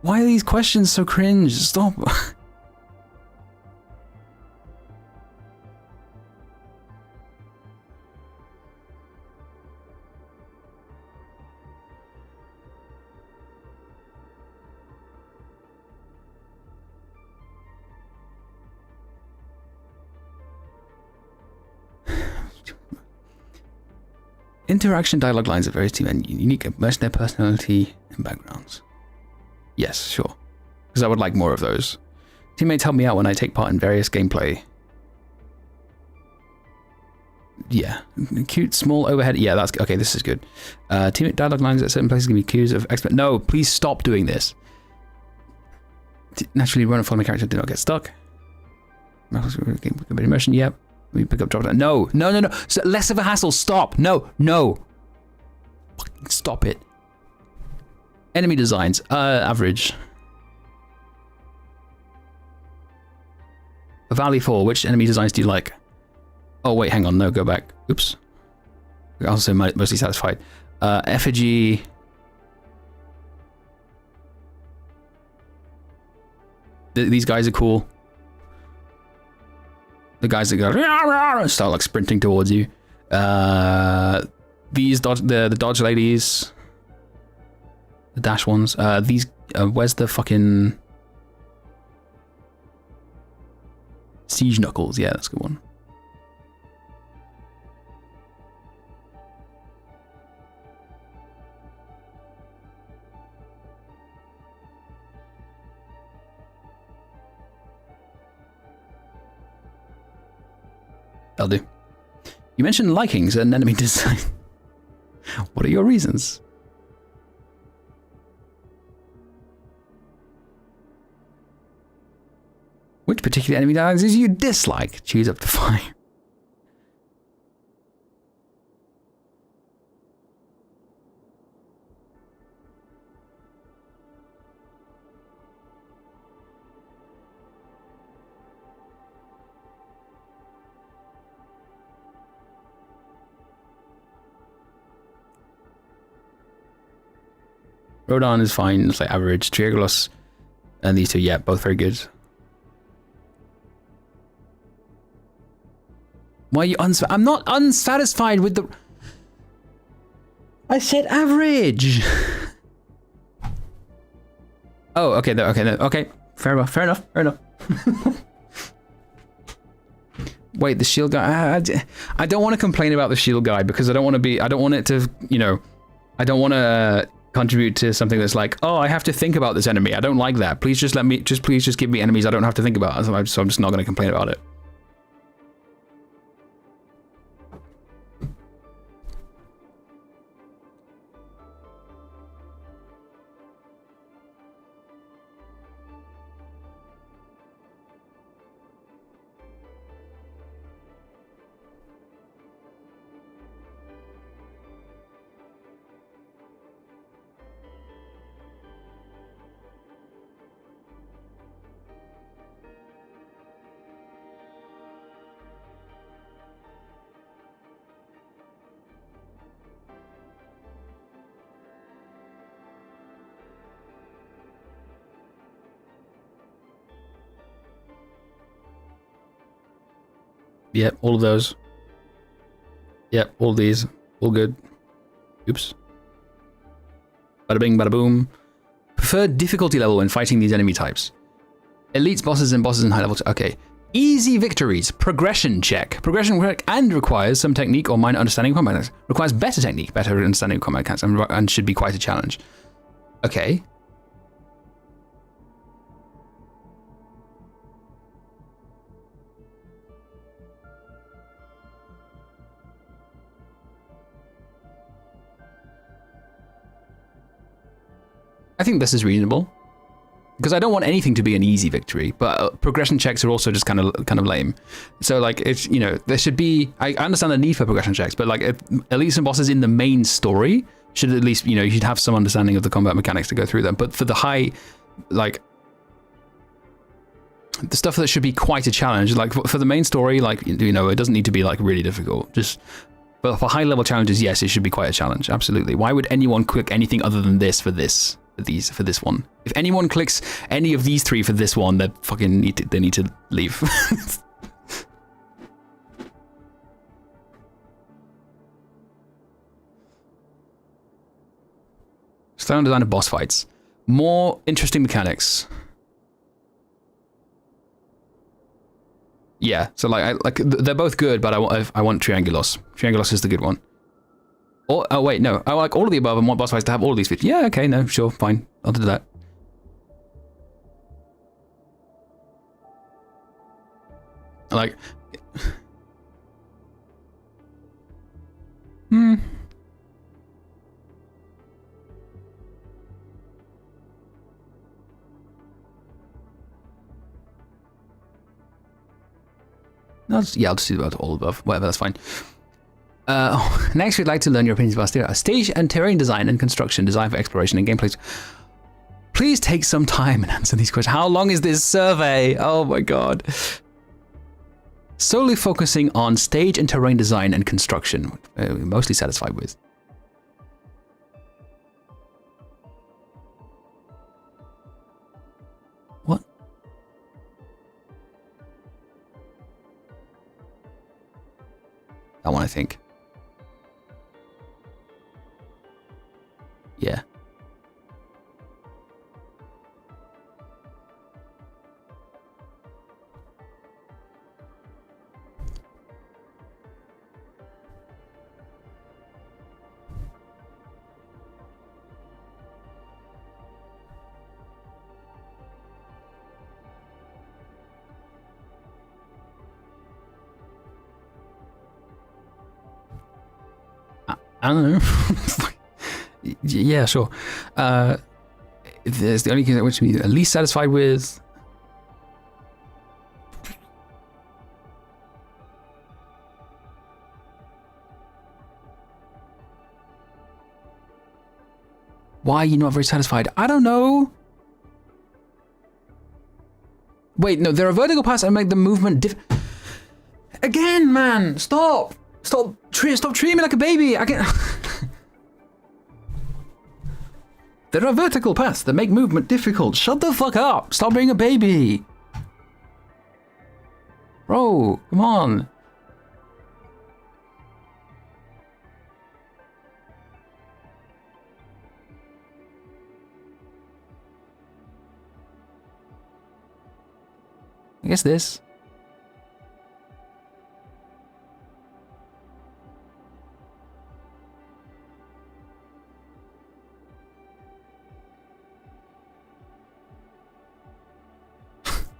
Why are these questions so cringe? Stop. Interaction dialogue lines are very team and unique, immerse their personality and backgrounds. Yes, sure. Because I would like more of those. Teammates help me out when I take part in various gameplay. Yeah. Cute, small overhead. Yeah, that's okay. This is good. Teammate dialogue lines at certain places give me cues of expert. No, please stop doing this. Naturally, run and follow my character. Do not get stuck. Immersion. Yep. We pick up drop down. No. So less of a hassle. Stop. No. Fucking stop it. Enemy designs. Average. For Valley 4, which enemy designs do you like? Oh, wait, hang on. No, go back. Oops. Also mostly satisfied. Effigy. These guys are cool. The guys that go start like sprinting towards you. These the dodge ladies, the dash ones. These where's the fucking siege knuckles? Yeah, that's a good one. That'll do. You mentioned likings and enemy design. What are your reasons? Which particular enemy designs you dislike? Choose up to 5. Rodon is fine, it's like average. Triagolos and these two, yeah, both very good. Why are you I'm not unsatisfied with the... I said average! Oh, okay, okay. Fair enough. Wait, the shield guy... I don't want to complain about the shield guy because I don't want it to, you know... I don't want to... contribute to something that's like, oh, I have to think about this enemy. I don't like that. Please just please just give me enemies I don't have to think about. So I'm just not going to complain about it. Yep, all of those. Yep, all these. All good. Oops. Bada bing, bada boom. Preferred difficulty level when fighting these enemy types. Elites, bosses, and bosses in high level. Okay. Easy victories. Progression check. Progression check and requires some technique or minor understanding of combat mechanics. Requires better technique, better understanding of combat mechanics, and should be quite a challenge. Okay. I think this is reasonable. Because I don't want anything to be an easy victory, but progression checks are also just kind of lame. So like it's, you know, there should be, I understand the need for progression checks, but like elites and bosses in the main story should at least, you know, you should have some understanding of the combat mechanics to go through them. But for the high, like the stuff that should be quite a challenge, like for the main story, like, you know, it doesn't need to be like really difficult. Just, but for high level challenges, yes, it should be quite a challenge. Absolutely. Why would anyone click anything other than this for this? For this one, if anyone clicks any of these three for this one, they fucking need to leave. Style design of boss fights, more interesting mechanics. Yeah, so like they're both good, but I want Triangulos. Triangulos is the good one. Or, oh wait, no, I like all of the above and want boss fights to have all of these features. Yeah, okay, no, sure, fine, I'll do that. Like, yeah, I'll just do about all above, whatever, that's fine. Next, we'd like to learn your opinions about stage and terrain design and construction, design for exploration and gameplay. Please take some time and answer these questions. How long is this survey? Oh my god. Solely focusing on stage and terrain design and construction. Mostly satisfied with. What? That one, I think. Yeah. I don't know. Yeah, sure. There's the only thing that which we at least satisfied with. Why are you not very satisfied? I don't know. Wait, no, there are vertical paths and make the movement Again, man, stop. Stop treating me like a baby. I can't. There are vertical paths that make movement difficult. Shut the fuck up. Stop being a baby. Bro, come on. I guess this.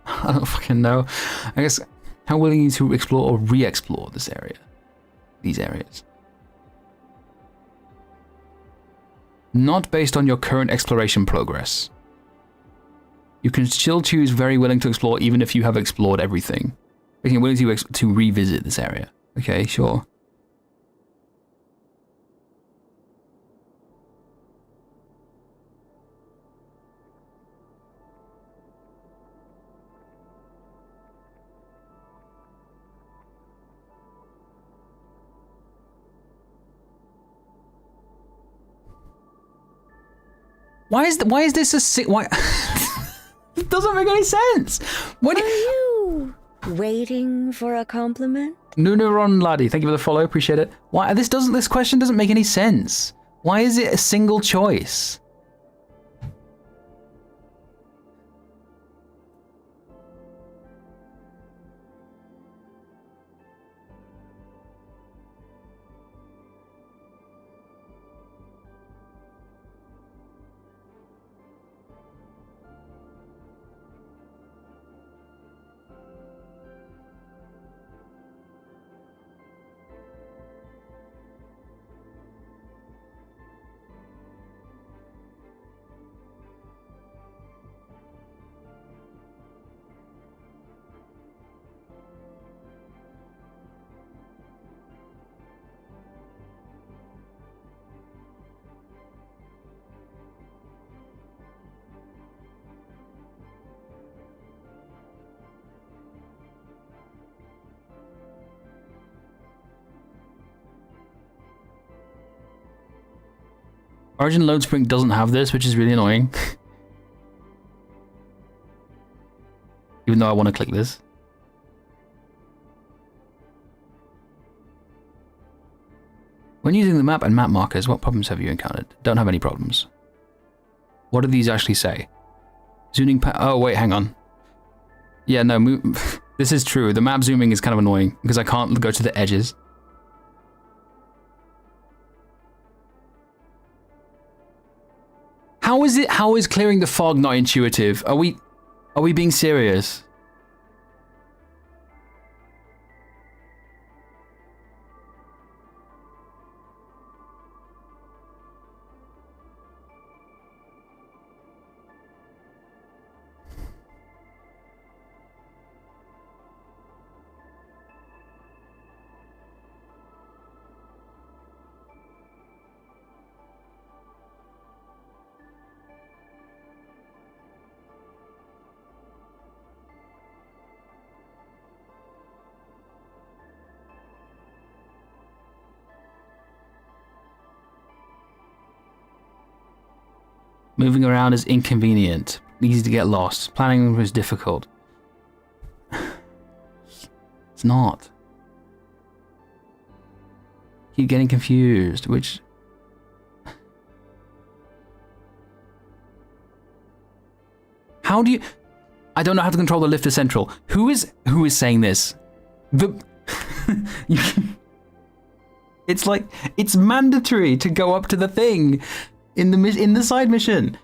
I don't fucking know. I guess, how willing are you to explore or re-explore this area? These areas. Not based on your current exploration progress. You can still choose very willing to explore even if you have explored everything. Making willing to revisit this area. Okay, sure. Why is this a sick? Why? It doesn't make any sense. What
are you waiting for a compliment?
Nuneron Laddie, thank you for the follow, appreciate it. Why this question doesn't make any sense. Why is it a single choice? Origin load spring doesn't have this, which is really annoying. Even though I want to click this. When using the map and map markers, what problems have you encountered? Don't have any problems. What do these actually say? Zooming oh wait, hang on. Yeah, no, this is true. The map zooming is kind of annoying because I can't go to the edges. How is clearing the fog not intuitive? Are we being serious? Moving around is inconvenient, easy to get lost. Planning is difficult. It's not. Keep getting confused, which... How do you... I don't know how to control the lift to central. Who is saying this? It's like, it's mandatory to go up to the thing in the side mission.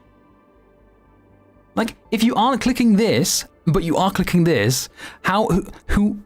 Like, if you aren't clicking this, but you are clicking this, who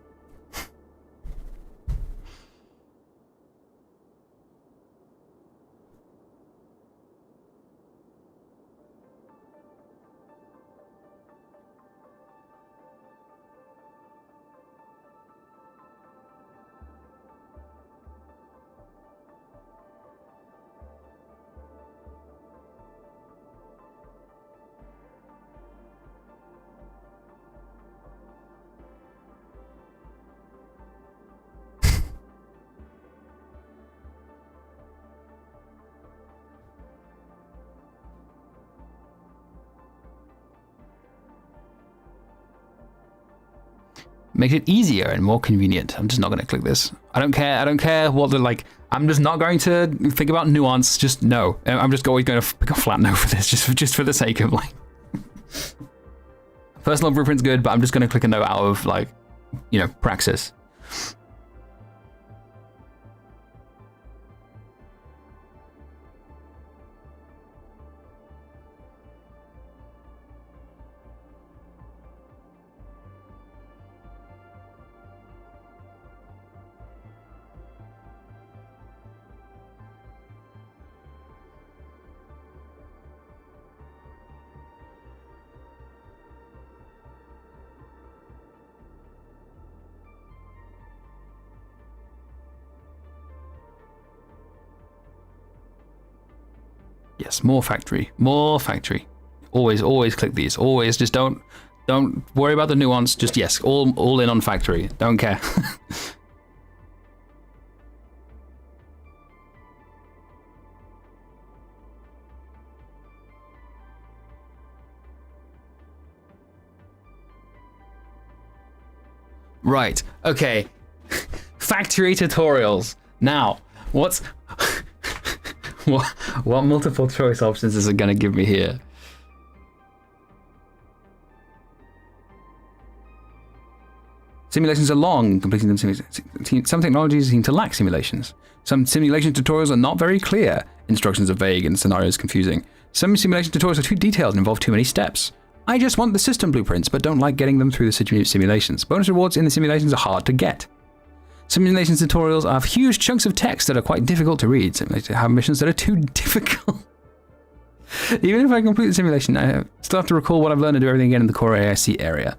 makes it easier and more convenient. I'm just not going to click this. I don't care what the, like, I'm just not going to think about nuance. Just no. I'm just always going to pick a flat no for this, just for the sake of, like... Personal blueprint's good, but I'm just going to click a no out of, like, you know, praxis. Yes, more factory, more factory. Always click these. Always, just don't worry about the nuance. Just yes, all in on factory. Don't care. Right. Okay. Factory tutorials. Now, what multiple choice options is it going to give me here? Simulations are long, completing them. Some technologies seem to lack simulations. Some simulation tutorials are not very clear. Instructions are vague and scenarios confusing. Some simulation tutorials are too detailed and involve too many steps. I just want the system blueprints, but don't like getting them through the simulations. Bonus rewards in the simulations are hard to get. Simulations tutorials have huge chunks of text that are quite difficult to read. Simulators have missions that are too difficult. Even if I complete the simulation, I still have to recall what I've learned and do everything again in the core AIC area.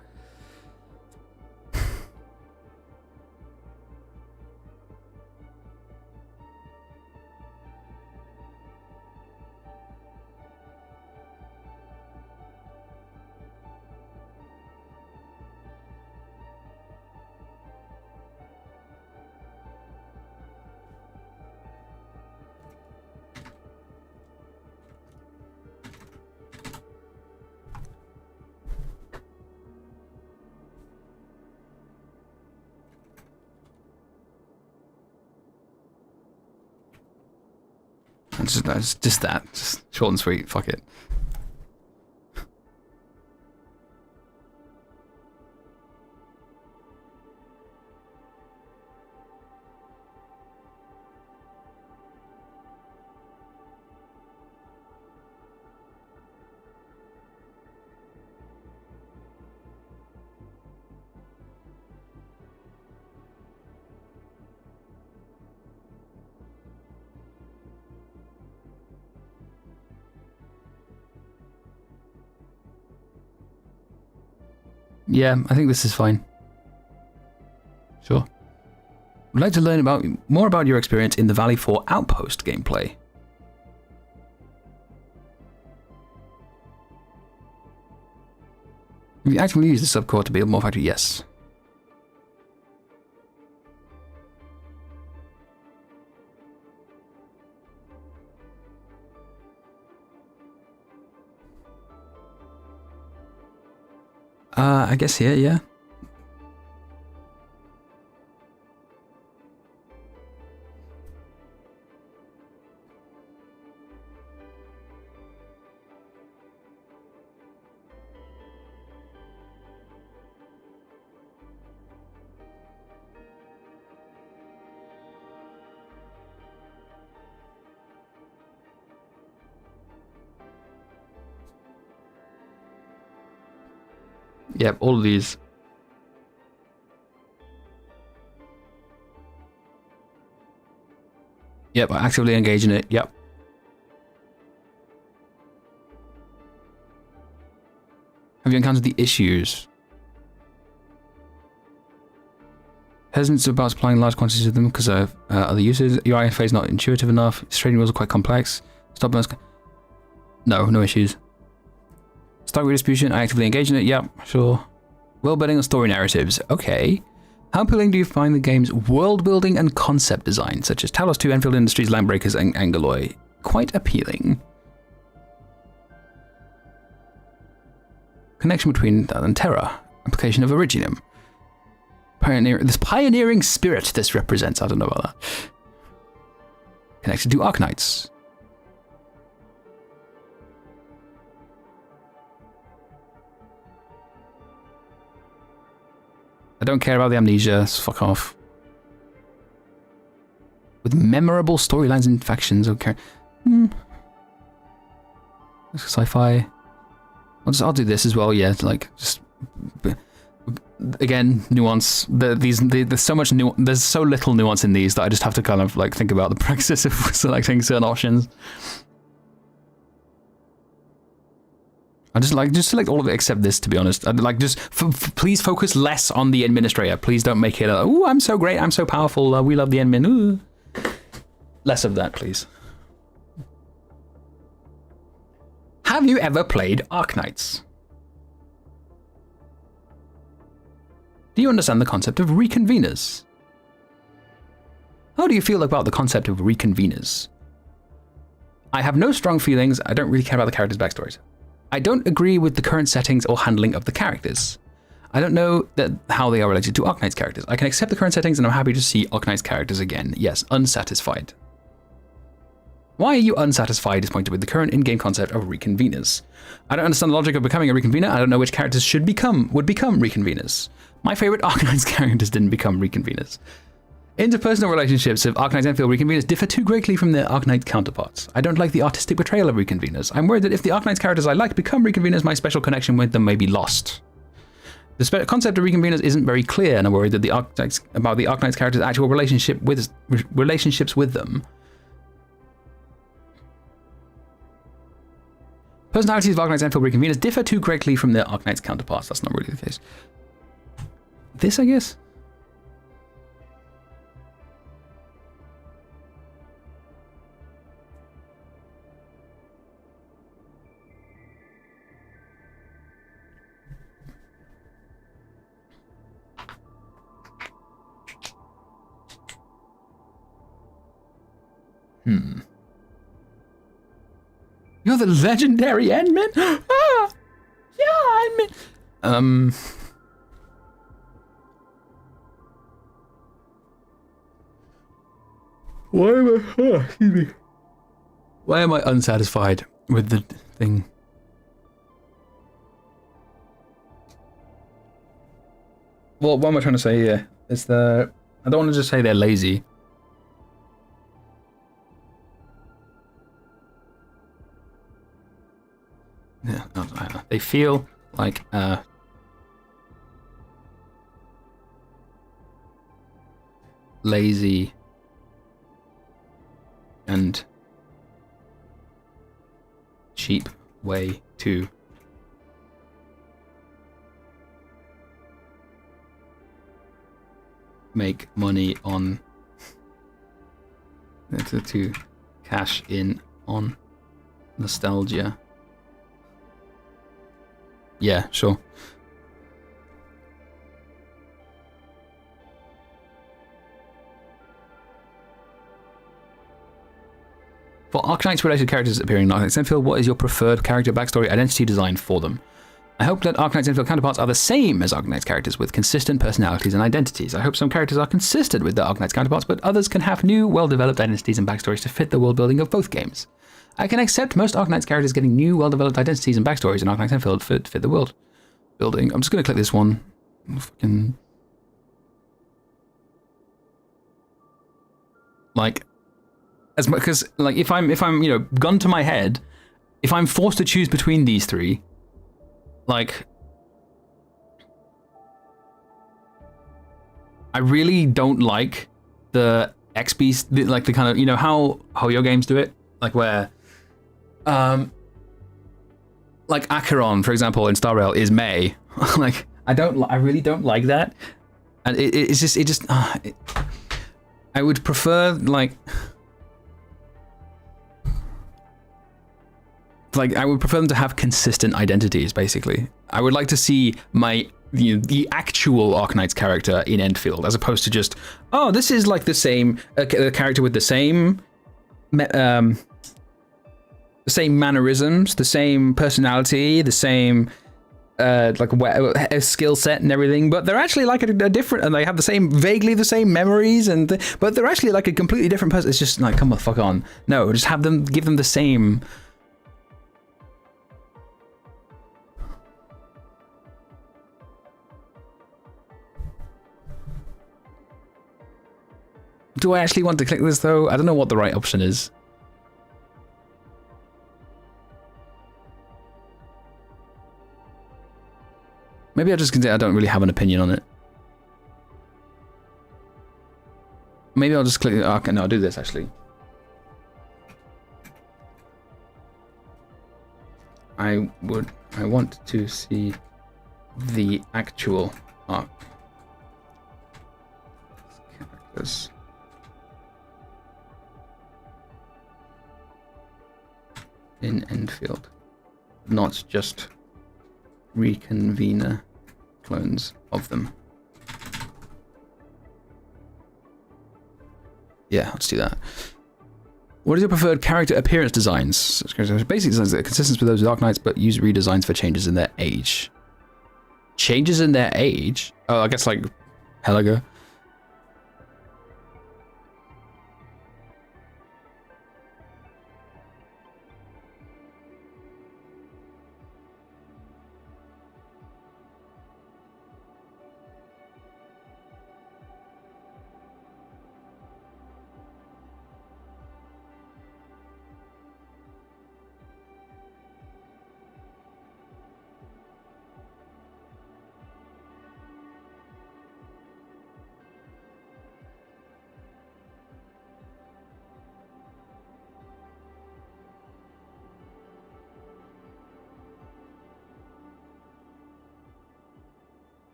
Just that. Just short and sweet. Fuck it. Yeah, I think this is fine. Sure. Would like to learn more about your experience in the Valley 4 Outpost gameplay. Have you actively used the subcore to build more factory? Yes. I guess here, yeah. Yep, all of these. Yep, I actively engage in it. Yep. Have you encountered the issues? Hesitance about supplying large quantities of them because of other uses. UI interface not intuitive enough. Trading rules are quite complex. Stop. No issues. Stock redistribution, I actively engage in it. Yep, sure. World building and story narratives. Okay. How appealing do you find the game's world building and concept design, such as Talos 2, Enfield Industries, Landbreakers, and Angaloy? Quite appealing. Connection between that and Terra. Application of Originium. This pioneering spirit this represents. I don't know about that. Connected to Arknights. I don't care about the amnesia, so fuck off. With memorable storylines and factions, okay. Sci-fi. I'll do this as well, yeah, like, just... Again, nuance. There's so much there's so little nuance in these that I just have to kind of, like, think about the praxis of selecting certain options. I just select all of it except this, to be honest. I'd like just please focus less on the administrator. Please don't make it oh, I'm so great, I'm so powerful, we love the admin. Ooh. Less of that, please. Have you ever played Arknights? Do you understand the concept of reconveners? How do you feel about the concept of reconveners? I have no strong feelings. I don't really care about the characters' backstories. I don't agree with the current settings or handling of the characters. I don't know how they are related to Arknights characters. I can accept the current settings and I'm happy to see Arknights characters again. Yes, unsatisfied. Why are you unsatisfied is pointed with the current in-game concept of reconveners. I don't understand the logic of becoming a reconvener. I don't know which characters would become reconveners. My favorite Arknights characters didn't become reconveners. Interpersonal relationships of Arknights and Enfield reconveners differ too greatly from their Arknight counterparts. I don't like the artistic portrayal of reconveners. I'm worried that if the Arknights characters I like become reconveners, my special connection with them may be lost. The concept of reconveners isn't very clear, and I'm worried that the Arknights characters' actual relationships with them. Personalities of Arknights and Enfield reconveners differ too greatly from their Arknights counterparts. That's not really the case. This, I guess? You're the legendary Endman? Ah! Yeah, Endman! Why am I... Oh, excuse me. Why am I unsatisfied with the thing? Well, what am I trying to say here? Is that I don't want to just say they're lazy. Yeah, they feel like lazy and cheap way to make money on to cash in on nostalgia. Yeah, sure. For Arknights related characters appearing in Arknights Endfield, what is your preferred character backstory identity design for them? I hope that Arknights Endfield counterparts are the same as Arknights characters with consistent personalities and identities. I hope some characters are consistent with their Arknights counterparts, but others can have new, well-developed identities and backstories to fit the world building of both games. I can accept most Arknights characters getting new, well-developed identities and backstories in Arknights Endfield to fit the world building. I'm just going to click this one. Fucking... Like... As much because, like, if I'm, you know, gun to my head, if I'm forced to choose between these three, like, I really don't like the XP, like the kind of, you know, how Hoyo games do it, like where, like Acheron, for example, in Star Rail is May. Like, I really don't like that, and I would prefer like I would prefer them to have consistent identities, basically. I would like to see the actual Arknights character in Endfield, as opposed to just, oh, this is like the same, a character with the same mannerisms, the same personality, the same skill set and everything, but they're actually like a different, and they have vaguely the same memories, but they're actually like a completely different person. It's just like, come on, fuck on. No, just give them the same. Do I actually want to click this though? I don't know what the right option is. Maybe I don't really have an opinion on it. Maybe I'll just click. Okay, no, I'll do this actually. I want to see the actual arc characters. In Endfield, not just reconvener clones of them. Yeah, let's do that. What is your preferred character appearance designs? Basic designs that are consistent with those of Arknights, but use redesigns for changes in their age. Changes in their age? Oh, I guess like Helga.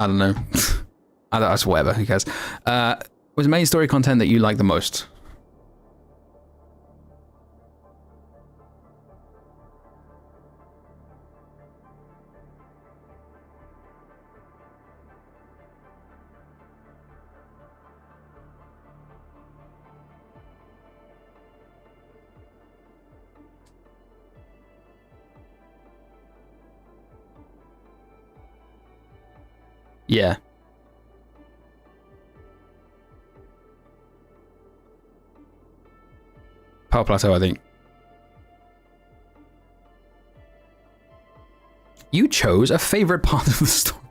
I don't know. That's whatever, who cares. Was main story content that you like the most? Yeah. power plateau, I think. You chose a favorite part of the story.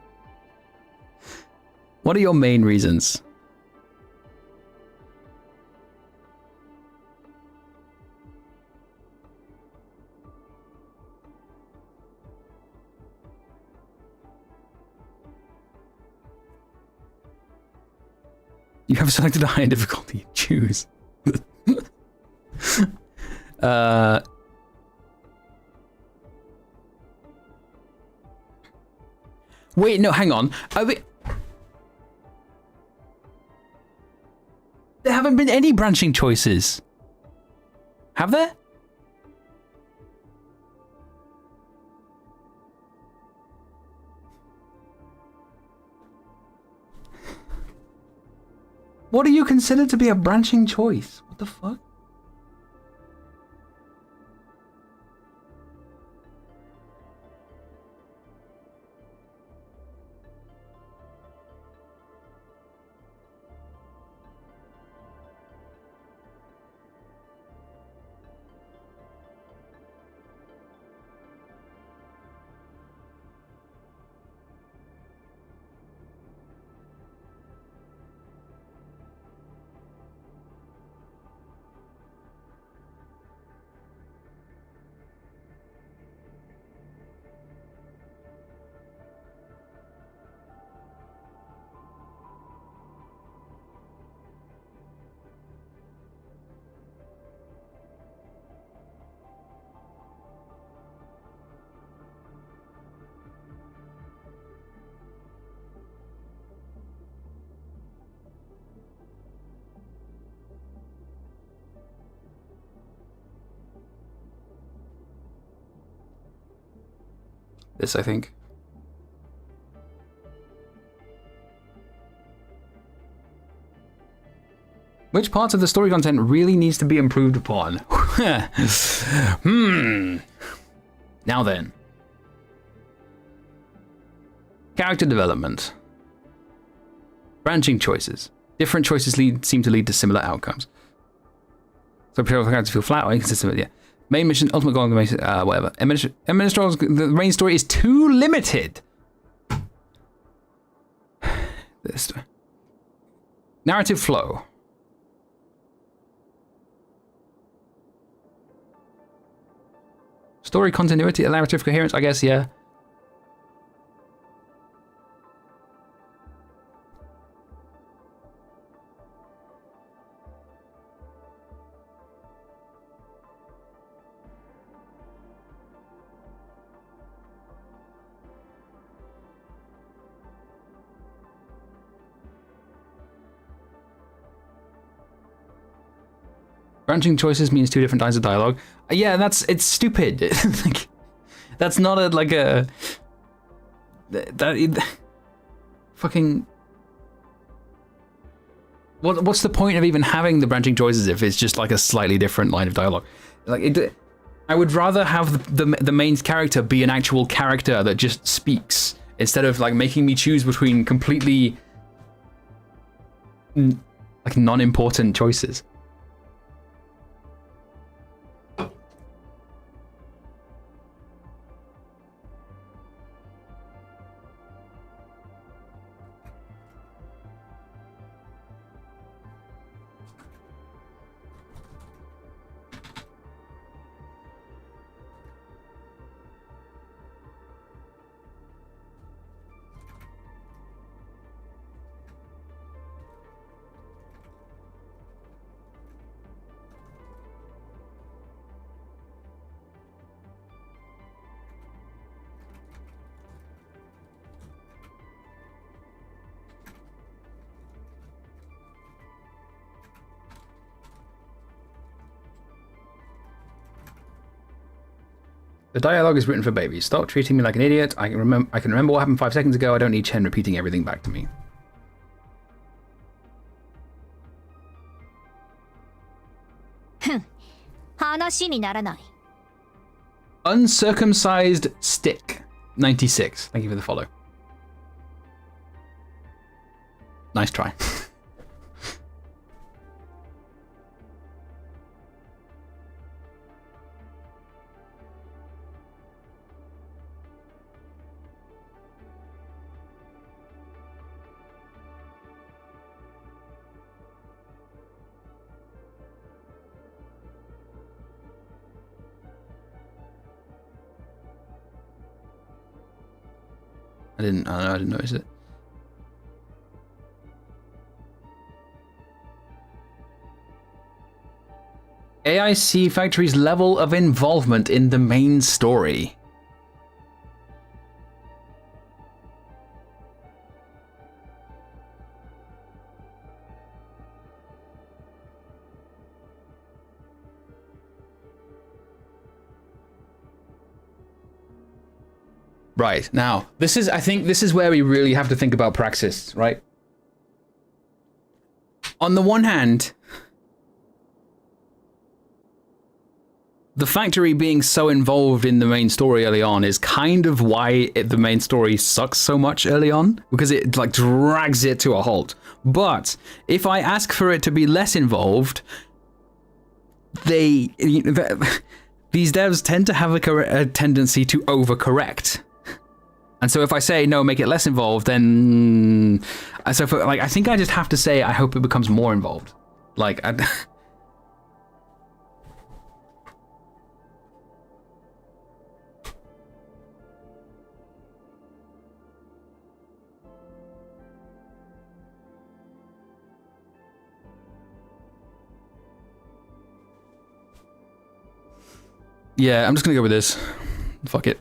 What are your main reasons? You have selected a higher difficulty. Choose. Wait, no, hang on. There haven't been any branching choices. Have there? What do you consider to be a branching choice? What the fuck? This, I think. Which parts of the story content really needs to be improved upon? Now then. Character development. Branching choices. Different choices seem to lead to similar outcomes. So characters feel flat or inconsistent, yeah. Main mission, ultimate goal, whatever. Administrator's, the main story is too limited. This narrative flow. Story continuity, narrative coherence, I guess, yeah. Branching choices means two different kinds of dialogue. Yeah, it's stupid. Like, that's not fucking. What's the point of even having the branching choices if it's just like a slightly different line of dialogue? Like I would rather have the main character be an actual character that just speaks instead of like making me choose between completely like non-important choices. The dialogue is written for babies. Stop treating me like an idiot. I can remember what happened 5 seconds ago. I don't need Chen repeating everything back to me. Uncircumcised stick. 96. Thank you for the follow. Nice try. I didn't notice it. AIC Factory's level of involvement in the main story. Right, now, I think this is where we really have to think about praxis, right? On the one hand, the factory being so involved in the main story early on is kind of why the main story sucks so much early on, because it like drags it to a halt. But if I ask for it to be less involved, these devs tend to have a tendency to overcorrect. And so if I say, no, make it less involved, then... So for, like, I think I just have to say, I hope it becomes more involved. Like, yeah, I'm just gonna go with this. Fuck it.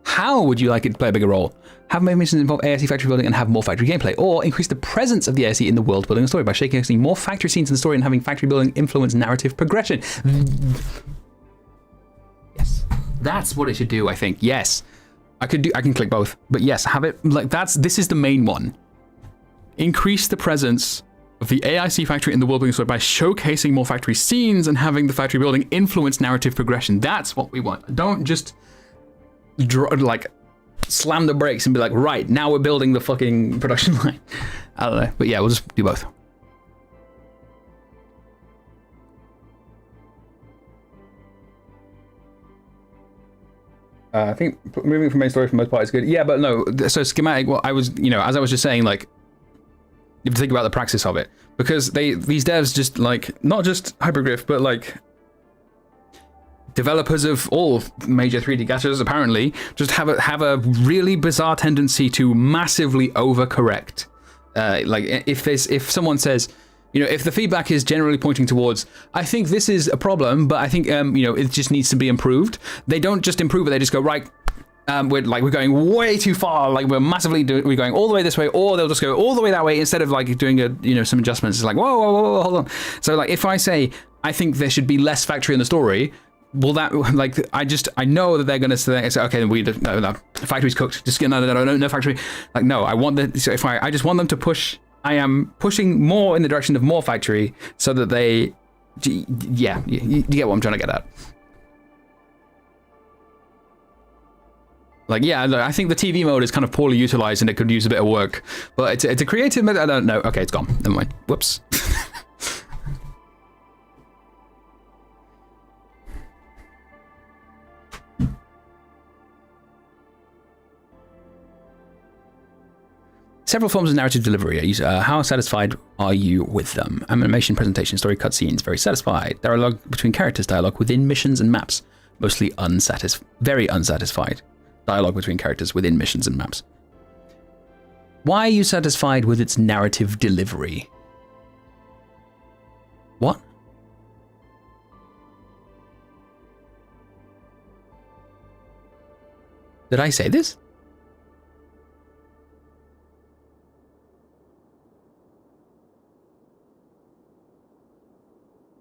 How would you like it to play a bigger role? Have more missions involve AIC factory building and have more factory gameplay, or increase the presence of the AIC in the world building story by showcasing more factory scenes in the story and having factory building influence narrative progression. Yes, that's what it should do. I think. Yes, I can click both, but yes, have it like this is the main one. Increase the presence of the AIC factory in the world building story by showcasing more factory scenes and having the factory building influence narrative progression. That's what we want. Don't just like slam the brakes and be like, right, now we're building the fucking production line. I don't know, but yeah, we'll just do both. I think moving from main story for most part is good. Yeah, but no, so schematic, well, I was, as I was just saying, like, you have to think about the praxis of it, because these devs just like, not just Hypergriff, but like developers of all major 3D gacha's apparently just have a really bizarre tendency to massively overcorrect. Like if someone says, if the feedback is generally pointing towards, I think this is a problem, but I think it just needs to be improved. They don't just improve it; they just go right. We're going way too far. Like we're going all the way this way, or they'll just go all the way that way instead of like doing some adjustments. It's like whoa, hold on. So like if I say I think there should be less factory in the story. Well, that like I know that they're gonna say okay, no, factory's cooked. Just no factory. Like no, I want the. So if I just want them to push. I am pushing more in the direction of more factory, so that they, yeah, you get what I'm trying to get at. Like yeah, I think the TV mode is kind of poorly utilized and it could use a bit of work. But it's a creative mode. I don't know. Okay, it's gone. Never mind. Whoops. Several forms of narrative delivery. How satisfied are you with them? Animation, presentation, story, cutscenes. Very satisfied. Dialogue between characters. Dialogue within missions and maps. Mostly very unsatisfied. Dialogue between characters within missions and maps. Why are you satisfied with its narrative delivery? What? Did I say this?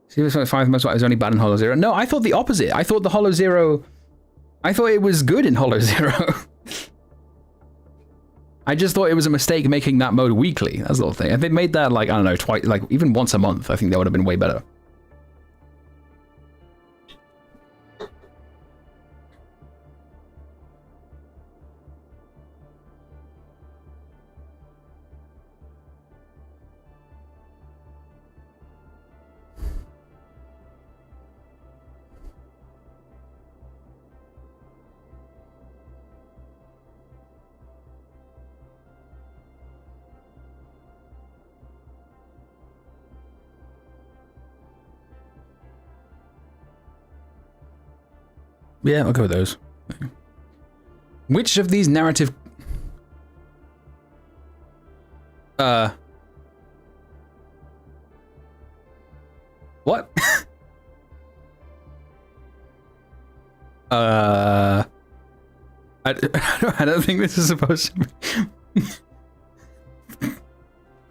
Seriously, 5 most is only bad in Hollow Zero. No, I thought the opposite. I thought the Hollow Zero. I thought it was good in Hollow Zero. I just thought it was a mistake making that mode weekly. That's the whole thing. If they made that like I don't know, twice, like even once a month, I think that would have been way better. Yeah, I'll go with those. Which of these narrative... What? I don't think this is supposed to be...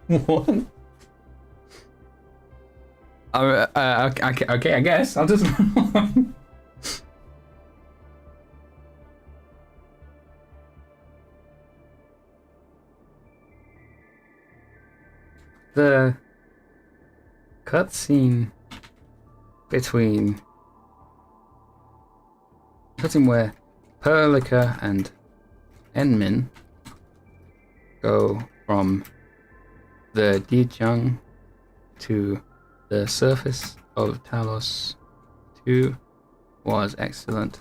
What? Okay, I guess. I'll just... The cutscene between... Cutscene where Perlica and Enmin go from the Dijang to the surface of Talos 2 was excellent.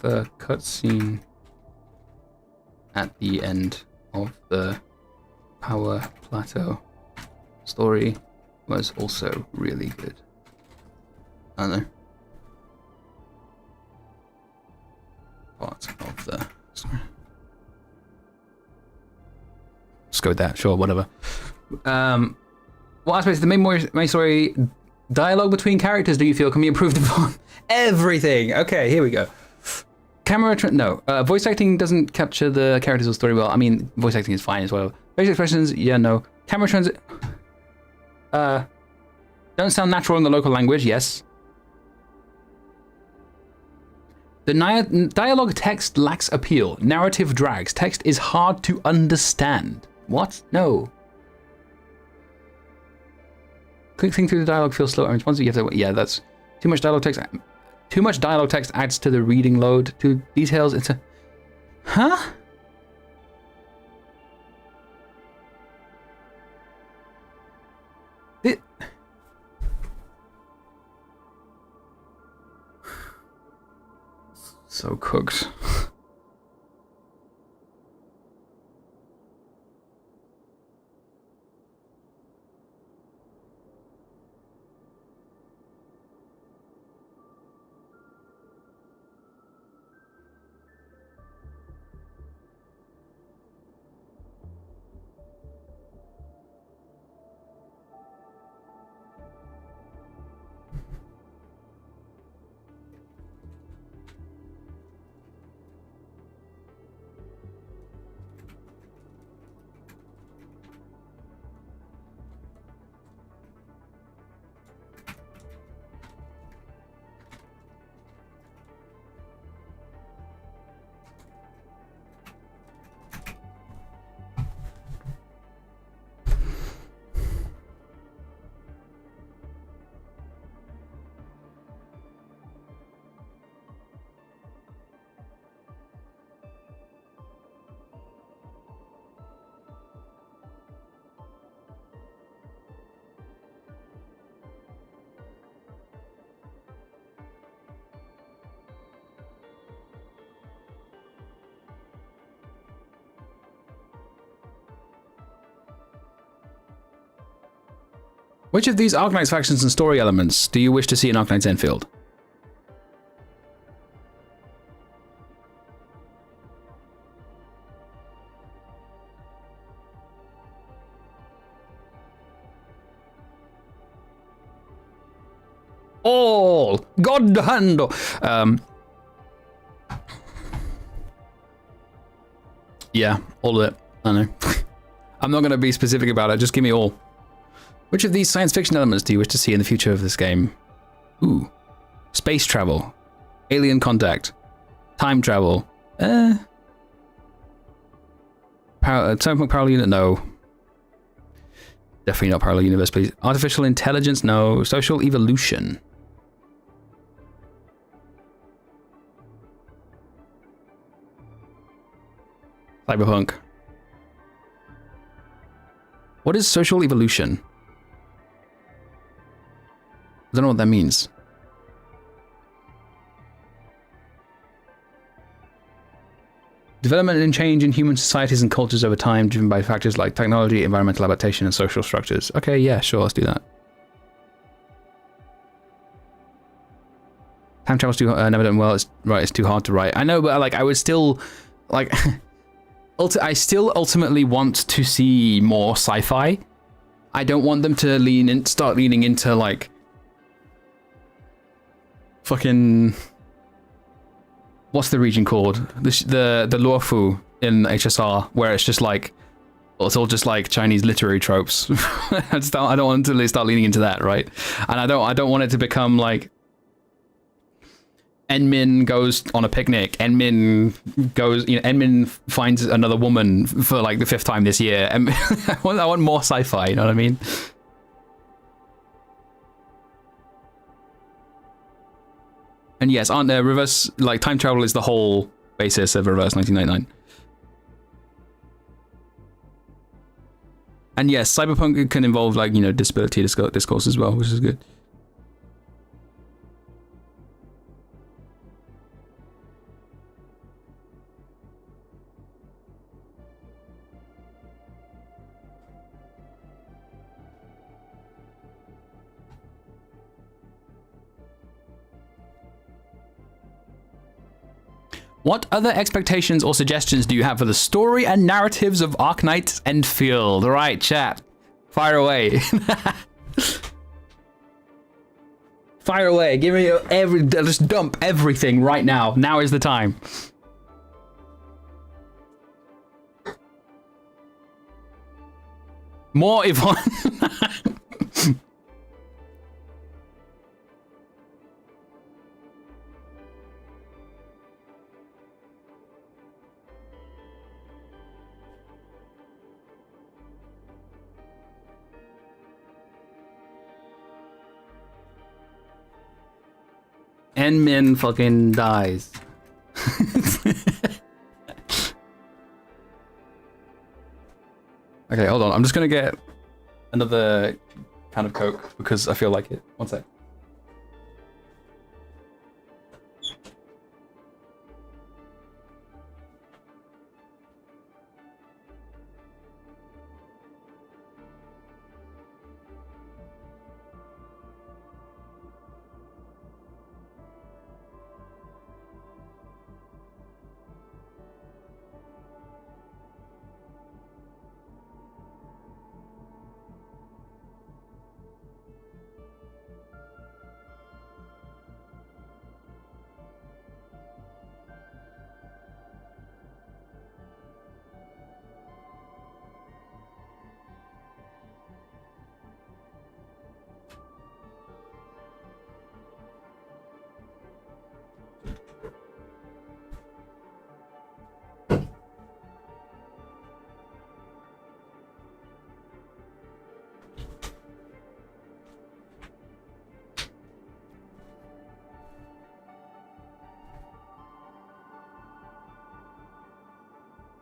The cutscene at the end of the Power Plateau story was also really good. I don't know. Part of the story. Let's go with that, sure, whatever. What aspects of the main story dialogue between characters do you feel can be improved upon? Everything! Okay, here we go. Voice acting doesn't capture the characters or story well. I mean, voice acting is fine as well. Facial expressions, yeah, no. Camera transit... don't sound natural in the local language, yes. The dialogue text lacks appeal. Narrative drags. Text is hard to understand. What? No. Clicking through the dialogue feels slow and responsive. You have to... Yeah, that's... Too much dialogue text... Too much dialogue text adds to the reading load. To details, it's a... Huh? So cooked. Which of these Arknights factions and story elements do you wish to see in Arknights Endfield? All! God handle! Yeah, all of it. I know. I'm not going to be specific about it, just give me all. Which of these science fiction elements do you wish to see in the future of this game? Ooh. Space travel. Alien contact. Time travel. Cyberpunk parallel unit, no. Definitely not parallel universe, please. Artificial intelligence, no. Social evolution. Cyberpunk. What is social evolution? I don't know what that means. Development and change in human societies and cultures over time, driven by factors like technology, environmental adaptation, and social structures. Okay, yeah, sure, let's do that. Time travel's too never done well. It's too hard to write. I know, but like I would still like. I still ultimately want to see more sci-fi. I don't want them to start leaning into like fucking what's the region called? The Luofu in HSR, where it's just like, well, it's all just like Chinese literary tropes. I don't want to start leaning into that, right? And I don't want it to become like Enmin goes on a picnic. Enmin finds another woman for like the 5th time this year. And I want more sci-fi. You know what I mean? And yes, aren't there reverse, like time travel is the whole basis of Reverse 1999. And yes, cyberpunk can involve like, disability discourse as well, which is good. What other expectations or suggestions do you have for the story and narratives of Arknights Endfield? All right, chat. Fire away. Fire away. Give me just dump everything right now. Now is the time. More Yvonne. Enmin fucking dies. Okay, hold on. I'm just gonna get another can of Coke because I feel like it. One sec.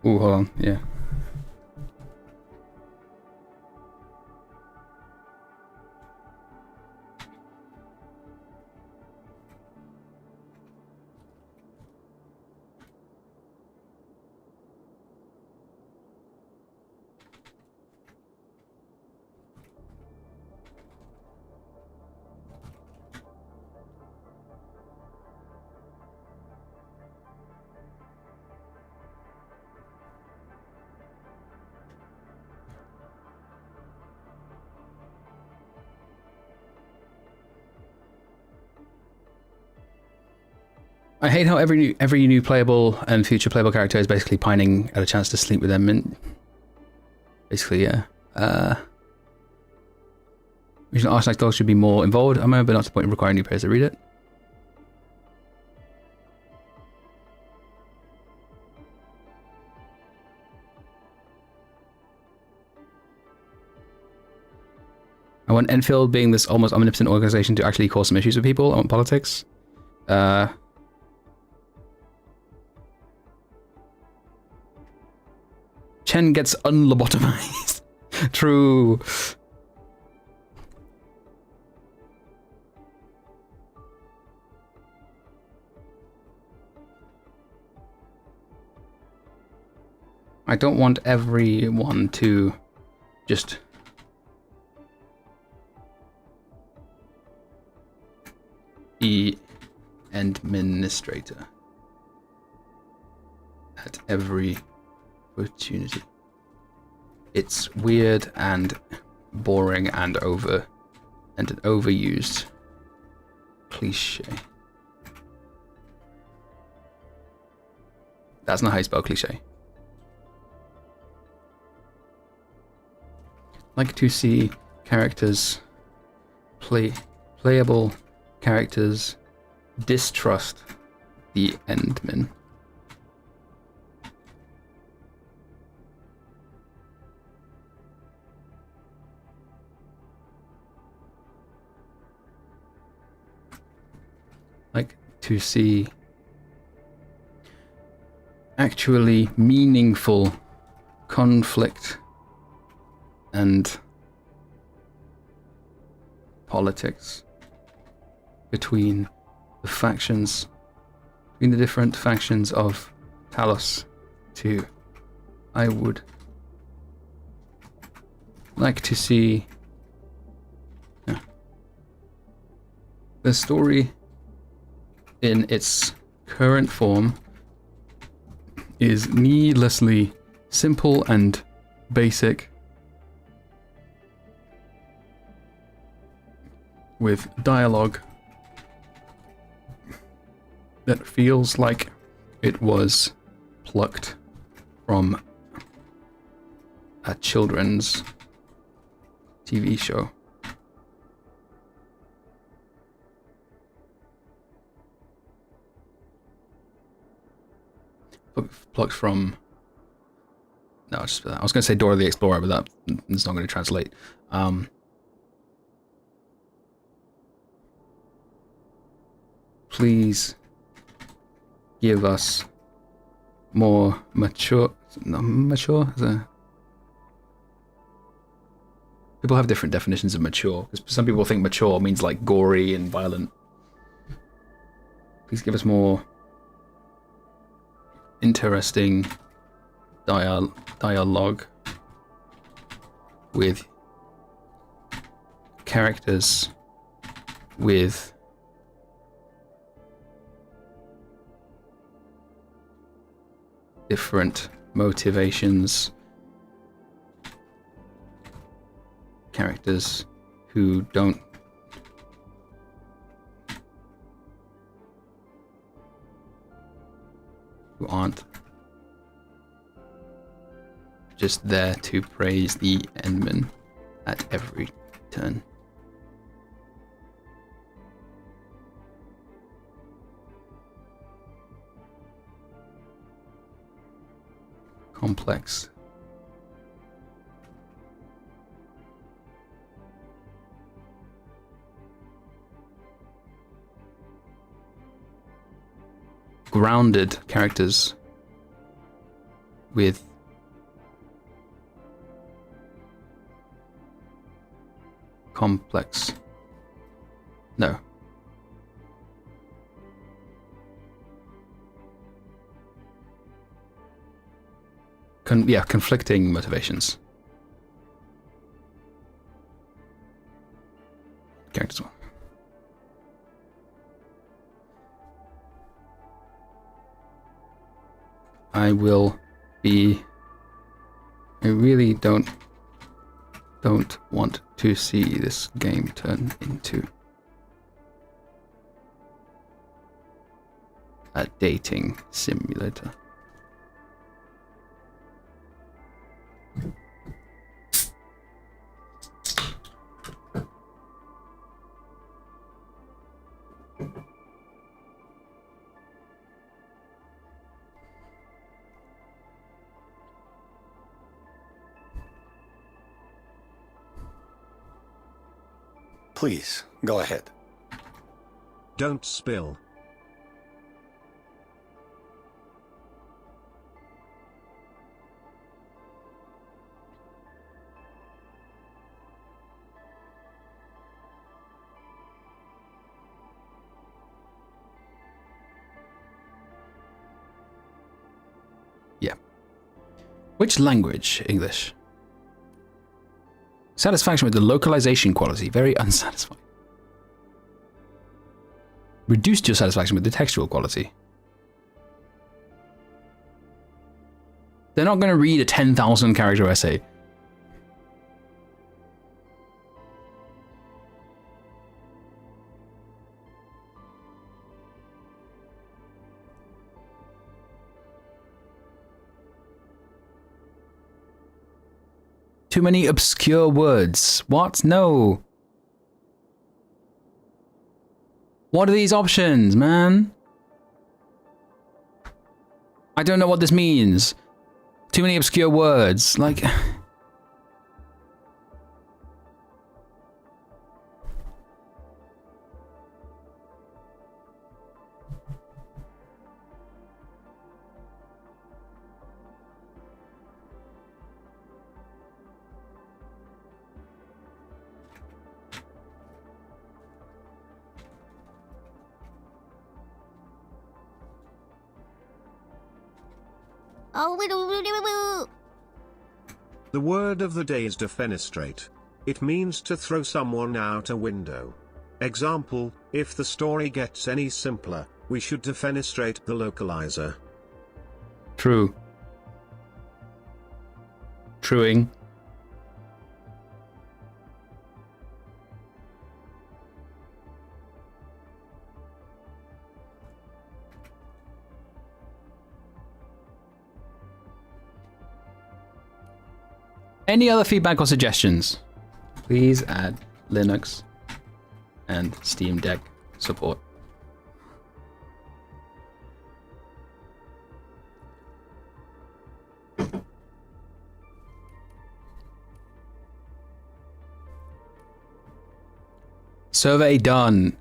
Ooh, hold on. Yeah. I hate how every new playable and future playable character is basically pining at a chance to sleep with them, and basically, yeah. Regional Arknights dogs should be more involved, I remember, but not to the point of requiring new players to read it. I want Enfield being this almost omnipotent organization to actually cause some issues with people. I want politics. Chen gets unlobotomized. True. I don't want everyone to just be administrator at every opportunity. It's weird and boring and an overused cliche. That's not how you spell cliche. Like to see characters, playable characters distrust the endman. Like to see actually meaningful conflict and politics between the factions, between the different factions of Talos too. I would like to see the story in its current form is needlessly simple and basic, with dialogue that feels like it was plucked from a children's TV show. Plucked from... No, I was going to say Dora the Explorer, but that's not going to translate. Please give us more mature... Mature? People have different definitions of mature, because some people think mature means like gory and violent. Please give us more interesting dialogue with characters with different motivations, characters who aren't just there to praise the endman at every turn. Complex. Grounded characters with complex. No. Conflicting motivations. Characters. I really don't want to see this game turn into a dating simulator.
Please, go ahead.
Don't spill.
Yeah. Which language? English. Satisfaction with the localization quality. Very unsatisfying. reduced your satisfaction with the textual quality. They're not going to read a 10,000 character essay. Too many obscure words. What? No. What are these options, man? I don't know what this means. Too many obscure words. Like...
Oh,
The word of the day is defenestrate. It means to throw someone out a window. Example, if the story gets any simpler, we should defenestrate the localizer.
True. Truing. Any other feedback or suggestions? Please add Linux and Steam Deck support. Survey done.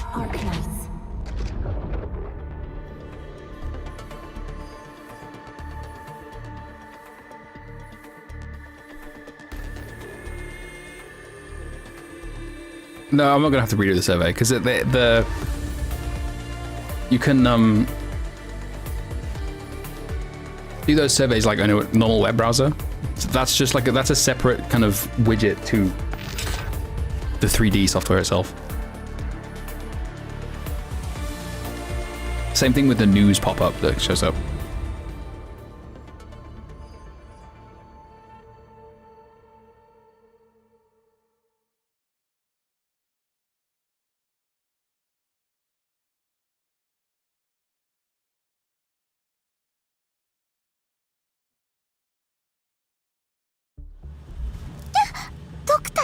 Arknights.
No, I'm not gonna have to redo the survey because the you can do those surveys like on a normal web browser. So that's just like that's a separate kind of widget to the 3D software itself. Same thing with the news pop-up that shows up.
Doctor!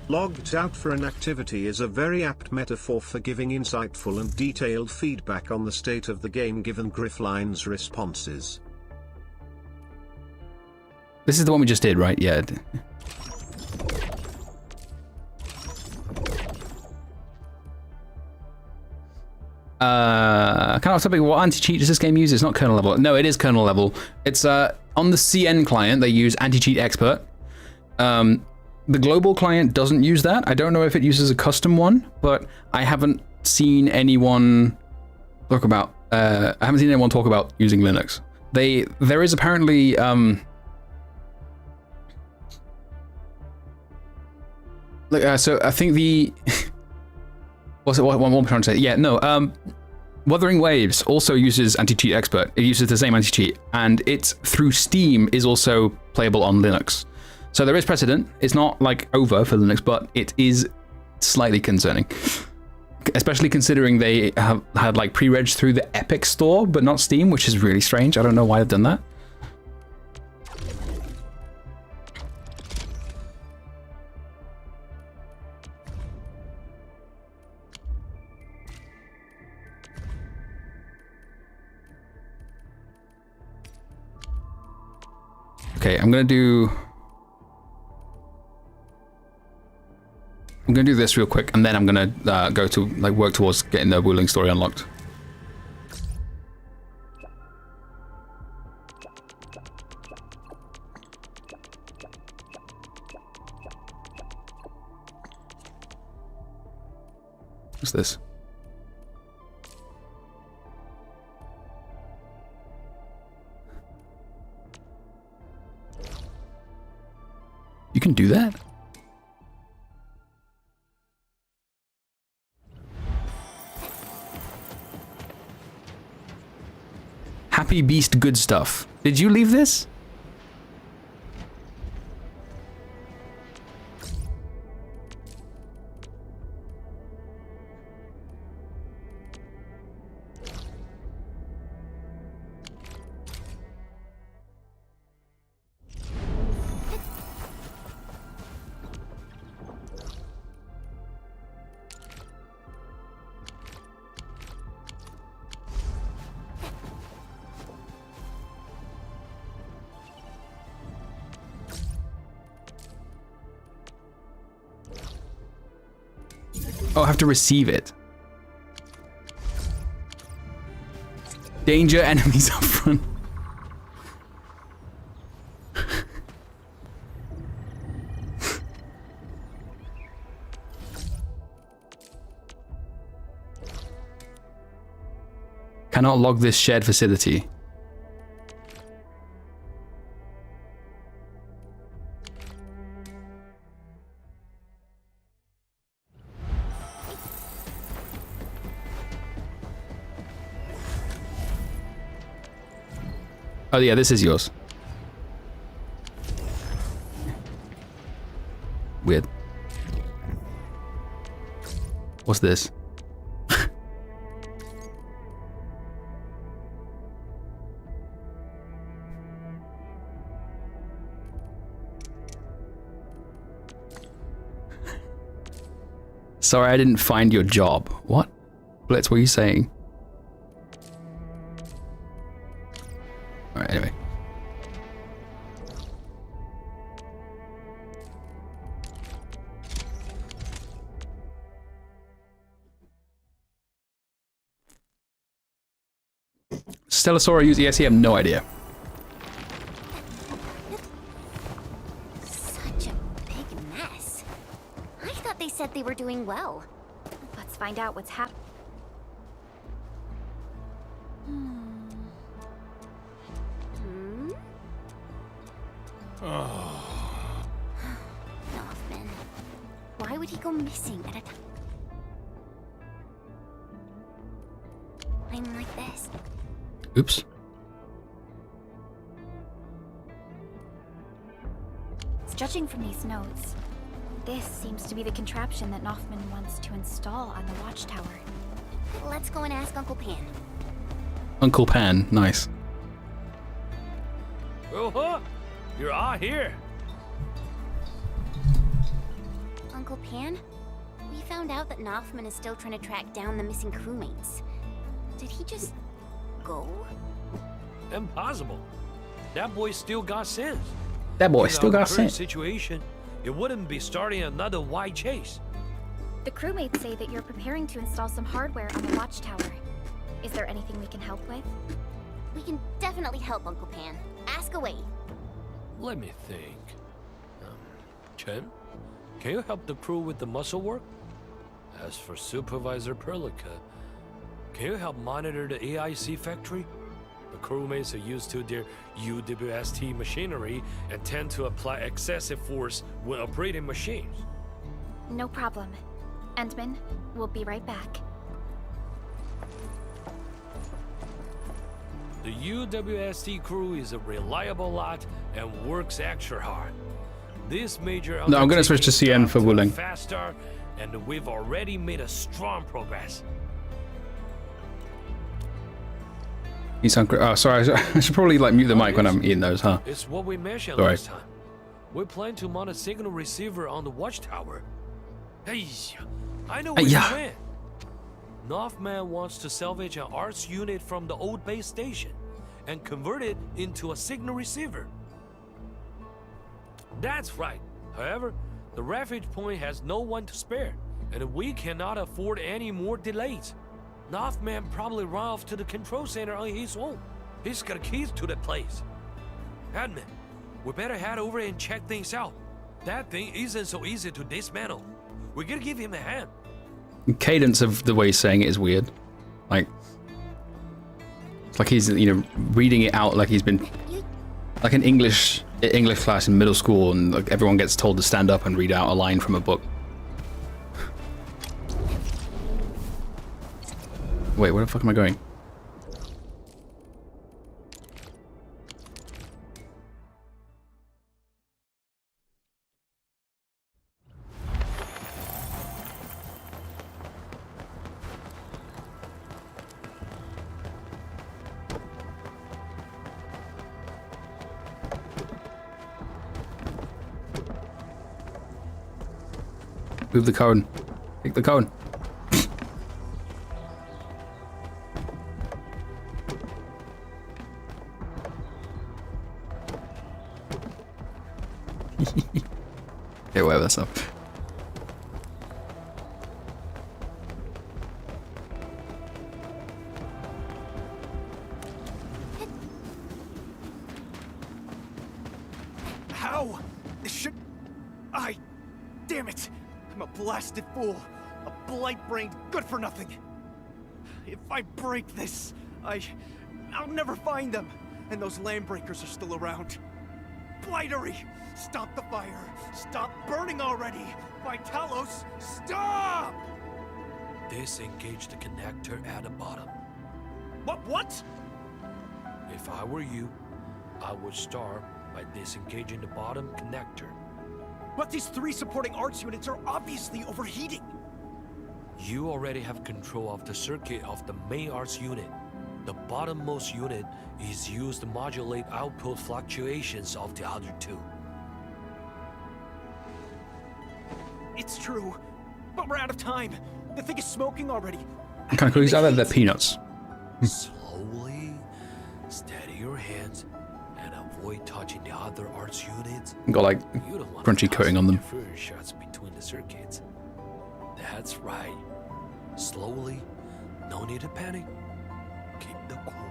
Logged out for an activity is a very apt metaphor for giving insightful and detailed feedback on the state of the game given Griffline's responses.
This is the one we just did, right? Yeah. Kind of topic, what anti-cheat does this game use? It's not kernel level. No, it is kernel level. It's on the CN client, they use anti-cheat expert. The global client doesn't use that. I don't know if it uses a custom one, but I haven't seen anyone talk about using Linux. There is apparently so I think the what I'm trying to say? Yeah, no. Wuthering Waves also uses anti-cheat expert. It uses the same anti-cheat, and it's through Steam is also playable on Linux. So there is precedent. It's not like over for Linux, but it is slightly concerning, especially considering they have had like pre-reg through the Epic Store, but not Steam, which is really strange. I don't know why they've done that. Okay, I'm gonna do this real quick, and then I'm gonna go to like work towards getting the WULING story unlocked. What's this? can do that? Happy Beast good stuff. Did you leave this? Oh, I have to receive it. Danger, enemies up front. Cannot log this shared facility. Oh yeah, this is yours. Weird. What's this? Sorry, I didn't find your job. What? Blitz, what are you saying? Alright, anyway. Stellasaura use ESC? I have no idea.
Such a big mess. I thought they said they were doing well. Let's find out what's happening. Hoffman. Why would he go missing at a time like this?
Oops.
Judging from these notes, this seems to be the contraption that Hoffman wants to install on the watchtower. Let's go and ask Uncle Pan.
Uncle Pan, nice.
Oh, you're all here.
Uncle Pan, we found out that Hoffman is still trying to track down the missing crewmates. Did he just go?
Impossible. That boy still got sense.
That boy
In
still
our
got
current
sent.
situation, it wouldn't be starting another wide chase.
The crewmates say that you're preparing to install some hardware on the watchtower. Is there anything we can help with? We can definitely help, Uncle Pan. Ask away.
Let me think. Chen, can you help the crew with the muscle work? As for Supervisor Perlica, can you help monitor the AIC factory? The crewmates are used to their UWST machinery and tend to apply excessive force when operating machines.
No problem. Endman, we'll be right back.
The UWST crew is a reliable lot and works extra hard. This major
No, I'm gonna switch to CN for WULING.
Faster, and we've already made a strong progress.
You sound great. Oh, sorry. I should probably like mute the mic when I'm eating those, huh?
It's what we mentioned
Sorry.
last time. We plan to mount a signal receiver on the watchtower. Hey, I know where
yeah.
you went. Northman wants to salvage an arts unit from the old base station and convert it into a signal receiver. That's right. However, the refuge point has no one to spare, and we cannot afford any more delays. Northman probably ran off to the control center on his own. He's got keys to the place. Admin, we better head over and check things out. That thing isn't so easy to dismantle. We gotta give him a hand.
The cadence of the way he's saying it is weird. Like, it's like he's, you know, reading it out like he's been, like an English English class in middle school, and like everyone gets told to stand up and read out a line from a book. Wait, where the fuck am I going? Move the cone. Take the cone. Okay, whatever, that's up.
How? Should I? Damn it! I'm a blasted fool. A blight-brained good-for-nothing. If I break this, I'll never find them. And those land breakers are still around. Blightery! Stop the fire! Stop burning already! Vitalos, stop!
Disengage the connector at the bottom.
What?
If I were you, I would start by disengaging the bottom connector.
But these 3 supporting arts units are obviously overheating.
You already have control of the circuit of the main arts unit. The bottommost unit is used to modulate output fluctuations of the other 2.
It's true, but we're out of time. The thing is smoking already.
Kind of cookies. I bet they're peanuts.
Slowly, steady your hands and avoid touching the other arts units.
Got like
You don't want
crunchy coating on them.
interference shots between the circuits. That's right. Slowly, no need to panic. Keep the cool.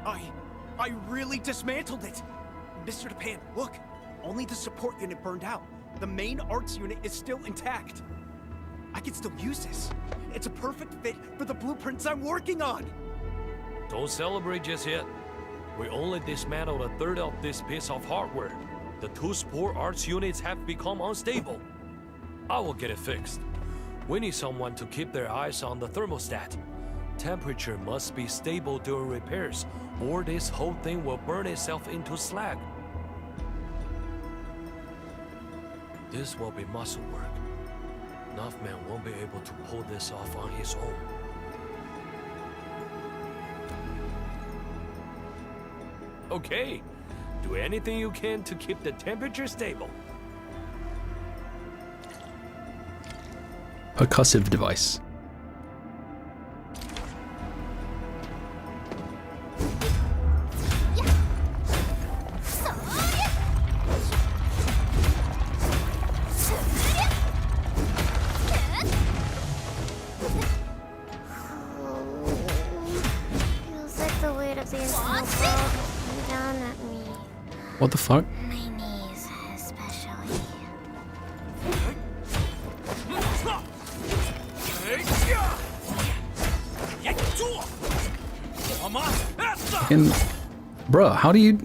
I really dismantled it. Mr. Japan, look. Only the support unit burned out. The main arts unit is still intact. I can still use this. It's a perfect fit for the blueprints I'm working on.
Don't celebrate just yet. We only dismantled a third of this piece of hardware. The 2 support arts units have become unstable. I will get it fixed. We need someone to keep their eyes on the thermostat. Temperature must be stable during repairs, or this whole thing will burn itself into slag. This will be muscle work. Nuffman won't be able to pull this off on his own. Okay, do anything you can to keep the temperature stable.
Percussive device.
Feels like the weight of the entire world coming down at me.
What the fuck?
My knees, especially.
Fucking... Bruh, how do you...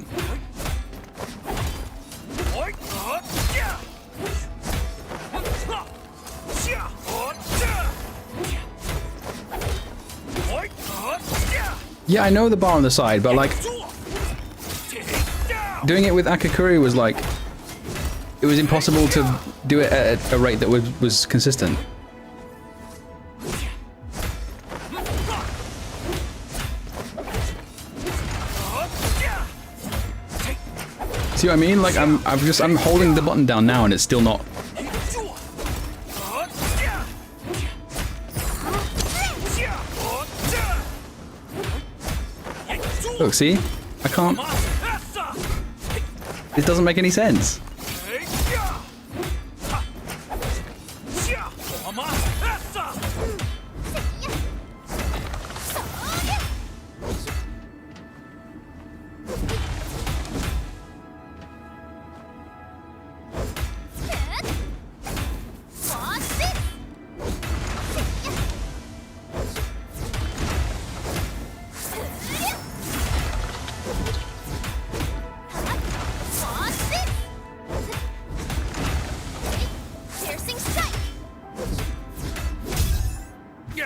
Yeah, I know the bar on the side, but like... Doing it with Akakuri was like... It was impossible to do it at a rate that was consistent. See what I mean? Like I'm holding the button down now and it's still not. Look, see? I can't. It doesn't make any sense.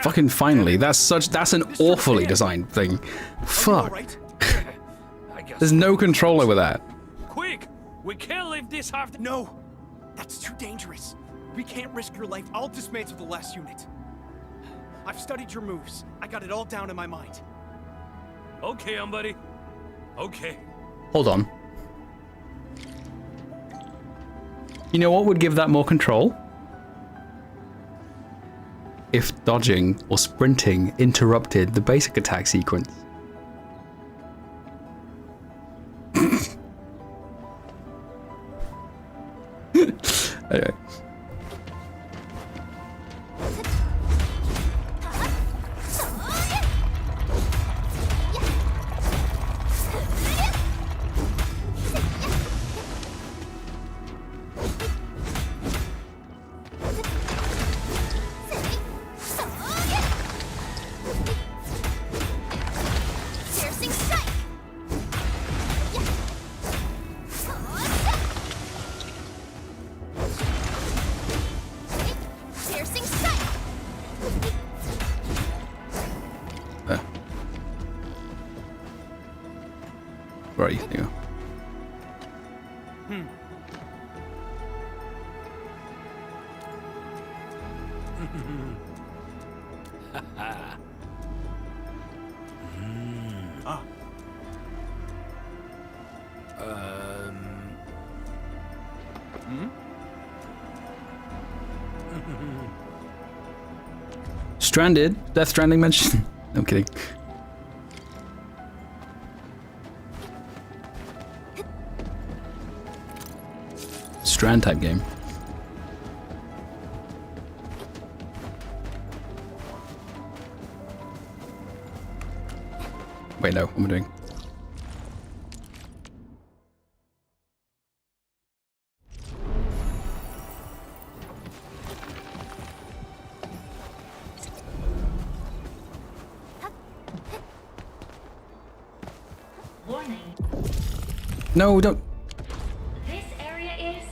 Fucking finally. That's an awfully designed thing. Fuck.
Right?
I guess.
There's no control over that.
Quick! We can't leave this half.
No, that's too dangerous. We can't risk your life. I'll dismantle the last unit. I've studied your moves. I got it all down in my mind.
Okay, buddy. Okay.
Hold on. You know what would give that more control? If dodging or sprinting interrupted the basic attack sequence. Anyway. Where are you? There you go. Stranded? Death Stranding mentioned? No, I'm kidding. Strand type game. Wait, no, what am I doing?
Warning.
No, don't.
This area is...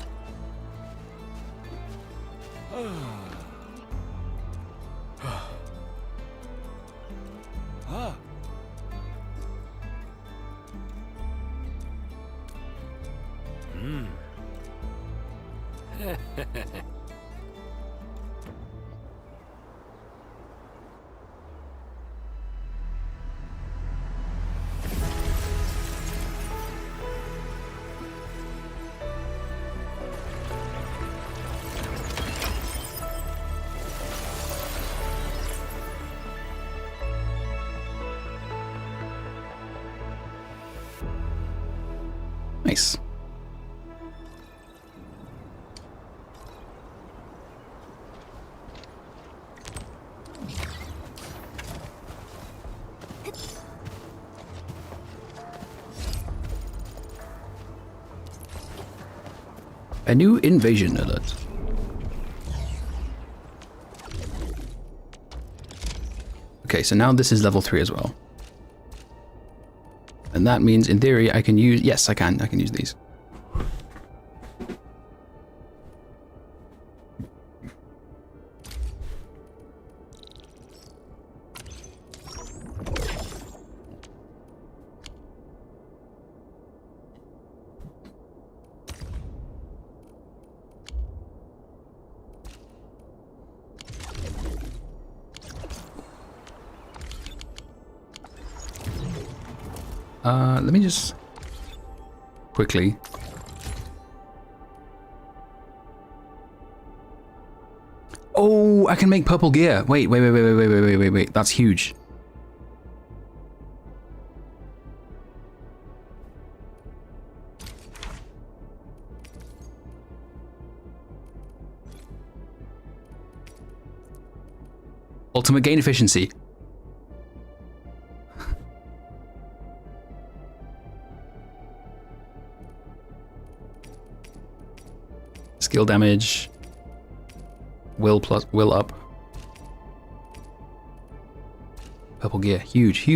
Nice. A new invasion alert. Okay, so now this is level 3 as well. And that means, in theory, I can use... Yes, I can use these. Let me just quickly. Oh, I can make purple gear. Wait. That's huge. Ultimate gain efficiency. Skill damage, will up. Purple gear, huge.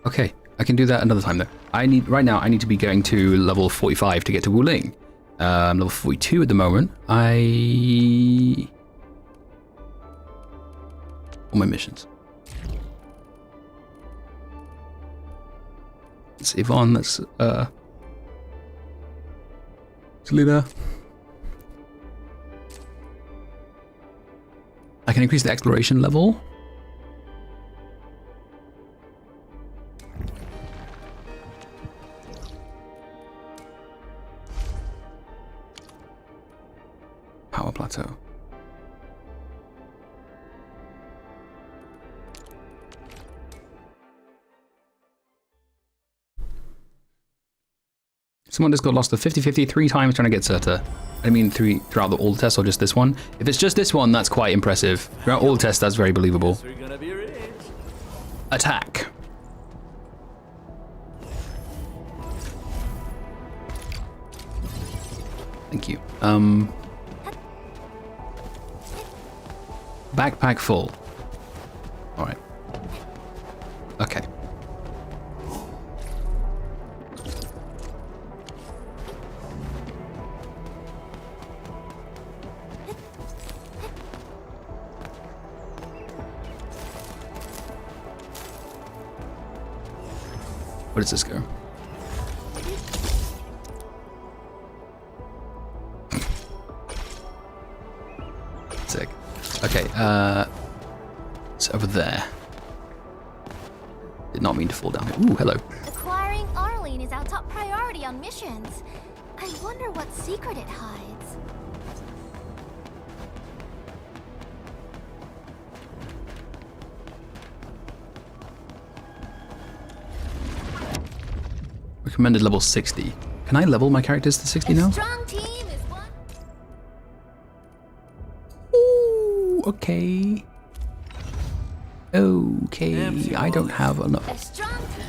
Okay, I can do that another time though. Right now I need to be going to level 45 to get to WULING. Level 42 at the moment. all my missions. Let's save on. Let's leader. I can increase the exploration level. Power plateau. Someone just got lost to 50-50 3 times trying to get Certa. I mean 3 throughout all the tests or just this one? If it's just this one, that's quite impressive. Throughout all the tests, that's very believable. Attack. Thank you. Backpack full. Alright. Okay. Where does this go? Sick. Okay, it's over there. Did not mean to fall down here. Ooh, hello.
Acquiring Arlene is our top priority on missions. I wonder what secret it hides.
Recommended level 60. Can I level my characters to 60 now?
Strong team is one.
Ooh, okay. Okay, I don't have enough.
A strong team.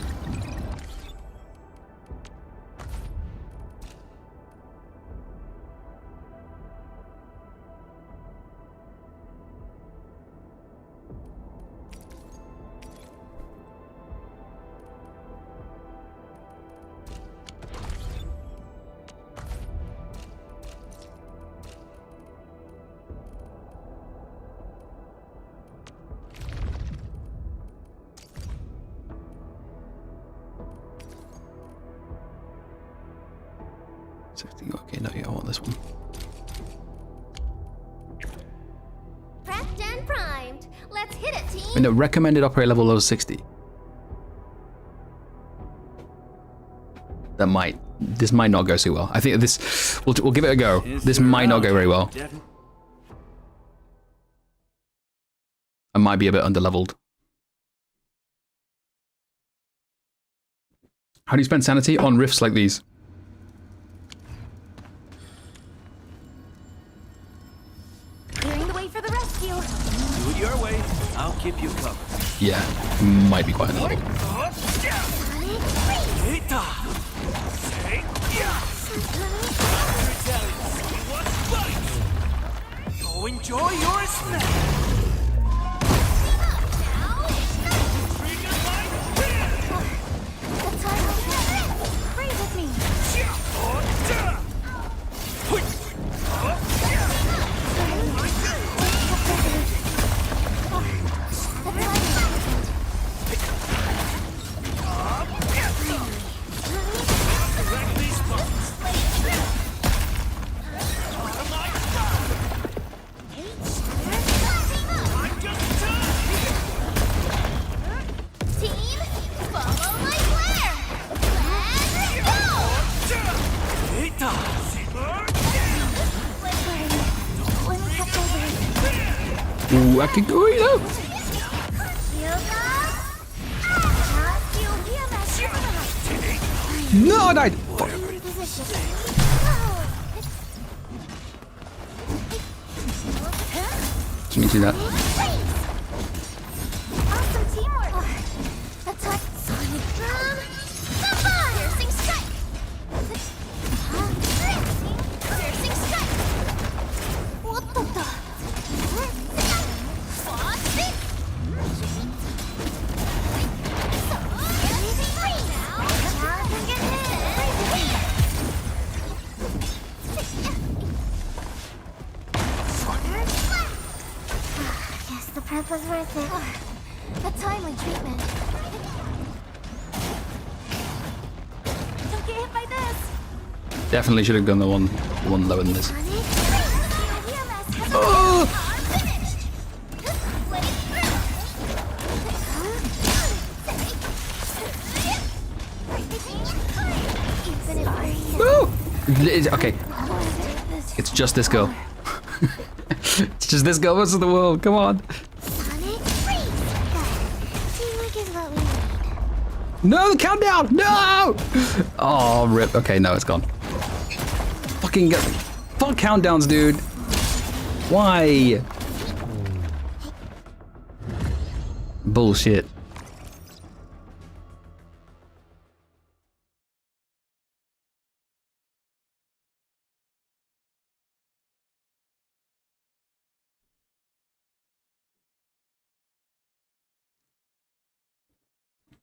Okay, no, yeah, I want this one.
Prepped and primed. Let's hit it, team.
Wait, no, recommended operator level was 60. This might not go so well. I think this, we'll give it a go. This might not go very well. I might be a bit underleveled. How do you spend sanity on rifts like these?
Clearing the way for the rescue.
Do it your way. I'll keep you covered.
Yeah, might be quite underleveled.
Go enjoy your snack.
Ooh, I can go, you know. No, I died. Fuck. Let me do that.
Awesome teamwork. Attack Sonic Drum. Piercing strike. Piercing strike. What the? prep was worth it. A timely treatment. Don't get hit by this.
Definitely should have done the one lower than this. Oh! Woo! Okay, it's just this girl. It's just this girl versus the world. Come on. No, the countdown! No! Oh, rip. Okay, no, it's gone. Fucking get. Fuck countdowns, dude. Why? Bullshit.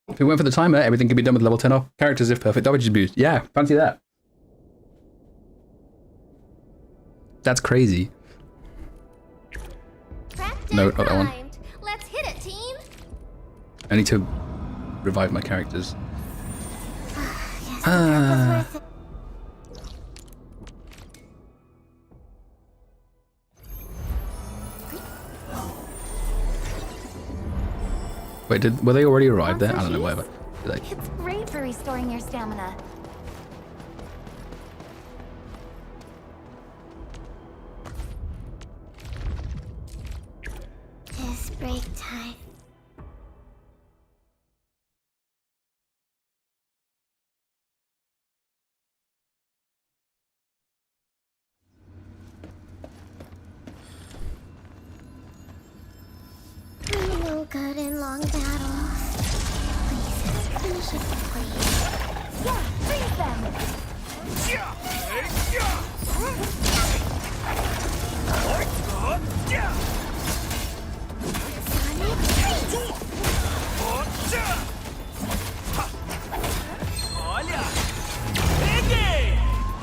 If we went for the timer, everything could be done with level 10 off. Characters if perfect dodge boost. Yeah, fancy that. That's crazy. No, not that one.
Let's hit it, team.
I need to revive my characters. Wait, were they already arrived there? I don't know, whatever.
It's great for restoring your stamina. It's break time. I'm no good in long battles. Please, finish it, please. Yeah, freeze them! Sonic freeze!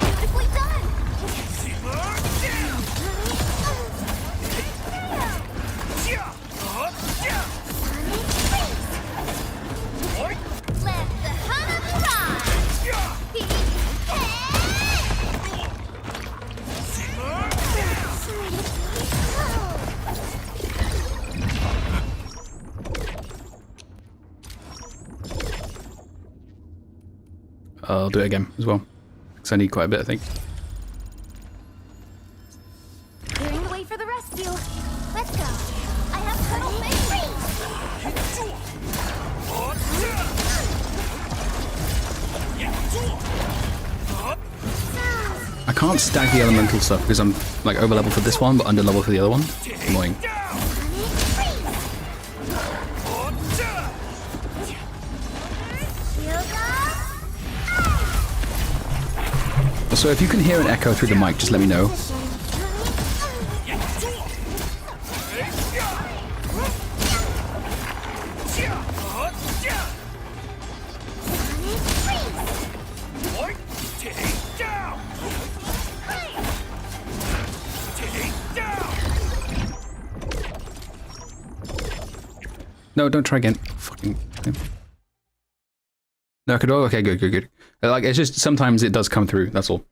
Beautifully done! Sonic freeze! Let the Hana ride!
I'll do it again as well. Because I need quite a bit, I think.
Clearing the way for the rescue. Let's go. I have Turtle Face
I can't stack the elemental stuff because I'm like over level for this one, but under level for the other one. Annoying. So if you can hear an echo through the mic, just let me know. No, don't try again. Fucking. No, I could. Oh, okay, good. Like, it's just sometimes it does come through. That's all.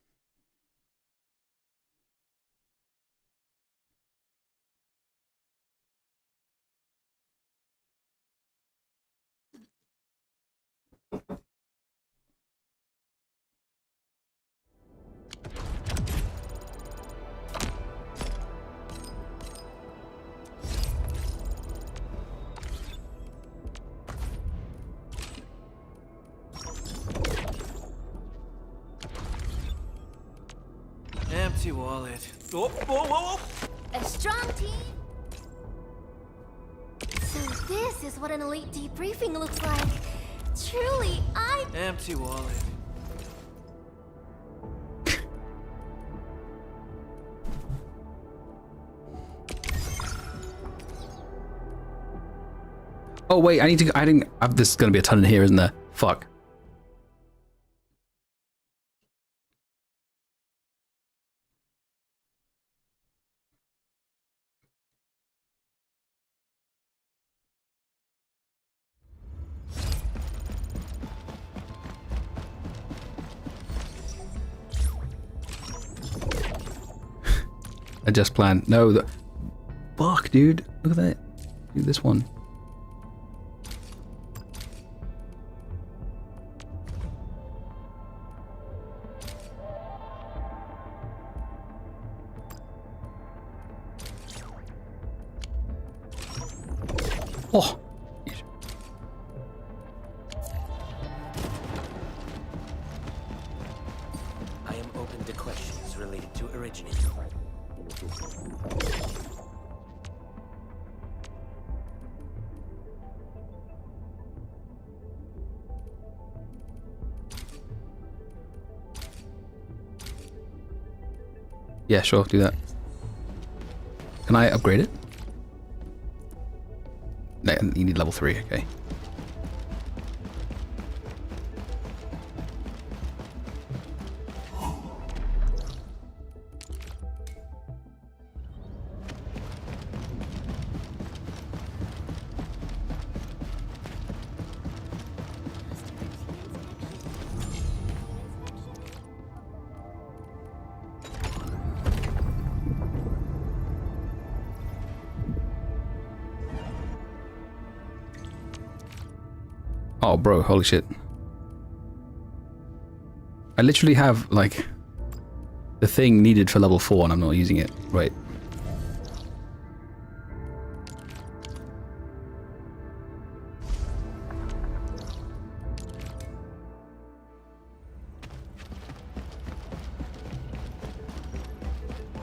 Empty wallet. Oh, whoa.
A strong team. So this is what an elite debriefing looks like. Truly,
Empty wallet.
Oh wait, I didn't. There's gonna be a ton in here, isn't there? Fuck. adjust plan. No, fuck, dude. Look at that. Do this one. Oh.
I am open to questions related to originating.
Yeah, sure, do that. Can I upgrade it? No, you need level 3, okay. Oh, bro, holy shit. I literally have, like, the thing needed for level 4 and I'm not using it. Right.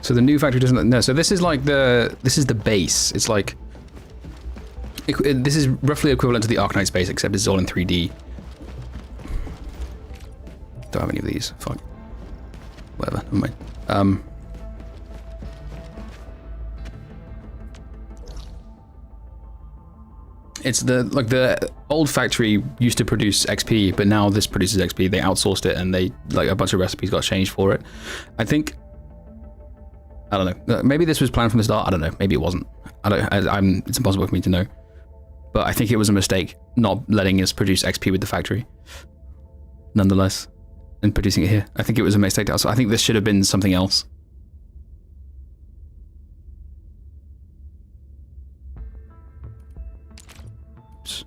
So the new factory doesn't... No, so this is like the... This is the base. It's like... This is roughly equivalent to the Arknights base, except it's all in 3D. Don't have any of these. Fuck. Whatever. Never mind. It's the old factory used to produce XP, but now this produces XP. They outsourced it, and they a bunch of recipes got changed for it. I think. I don't know. Maybe this was planned from the start. I don't know. Maybe it wasn't. It's impossible for me to know. But I think it was a mistake not letting us produce XP with the factory. Nonetheless, and producing it here. I think it was a mistake. So I think this should have been something else. Oops.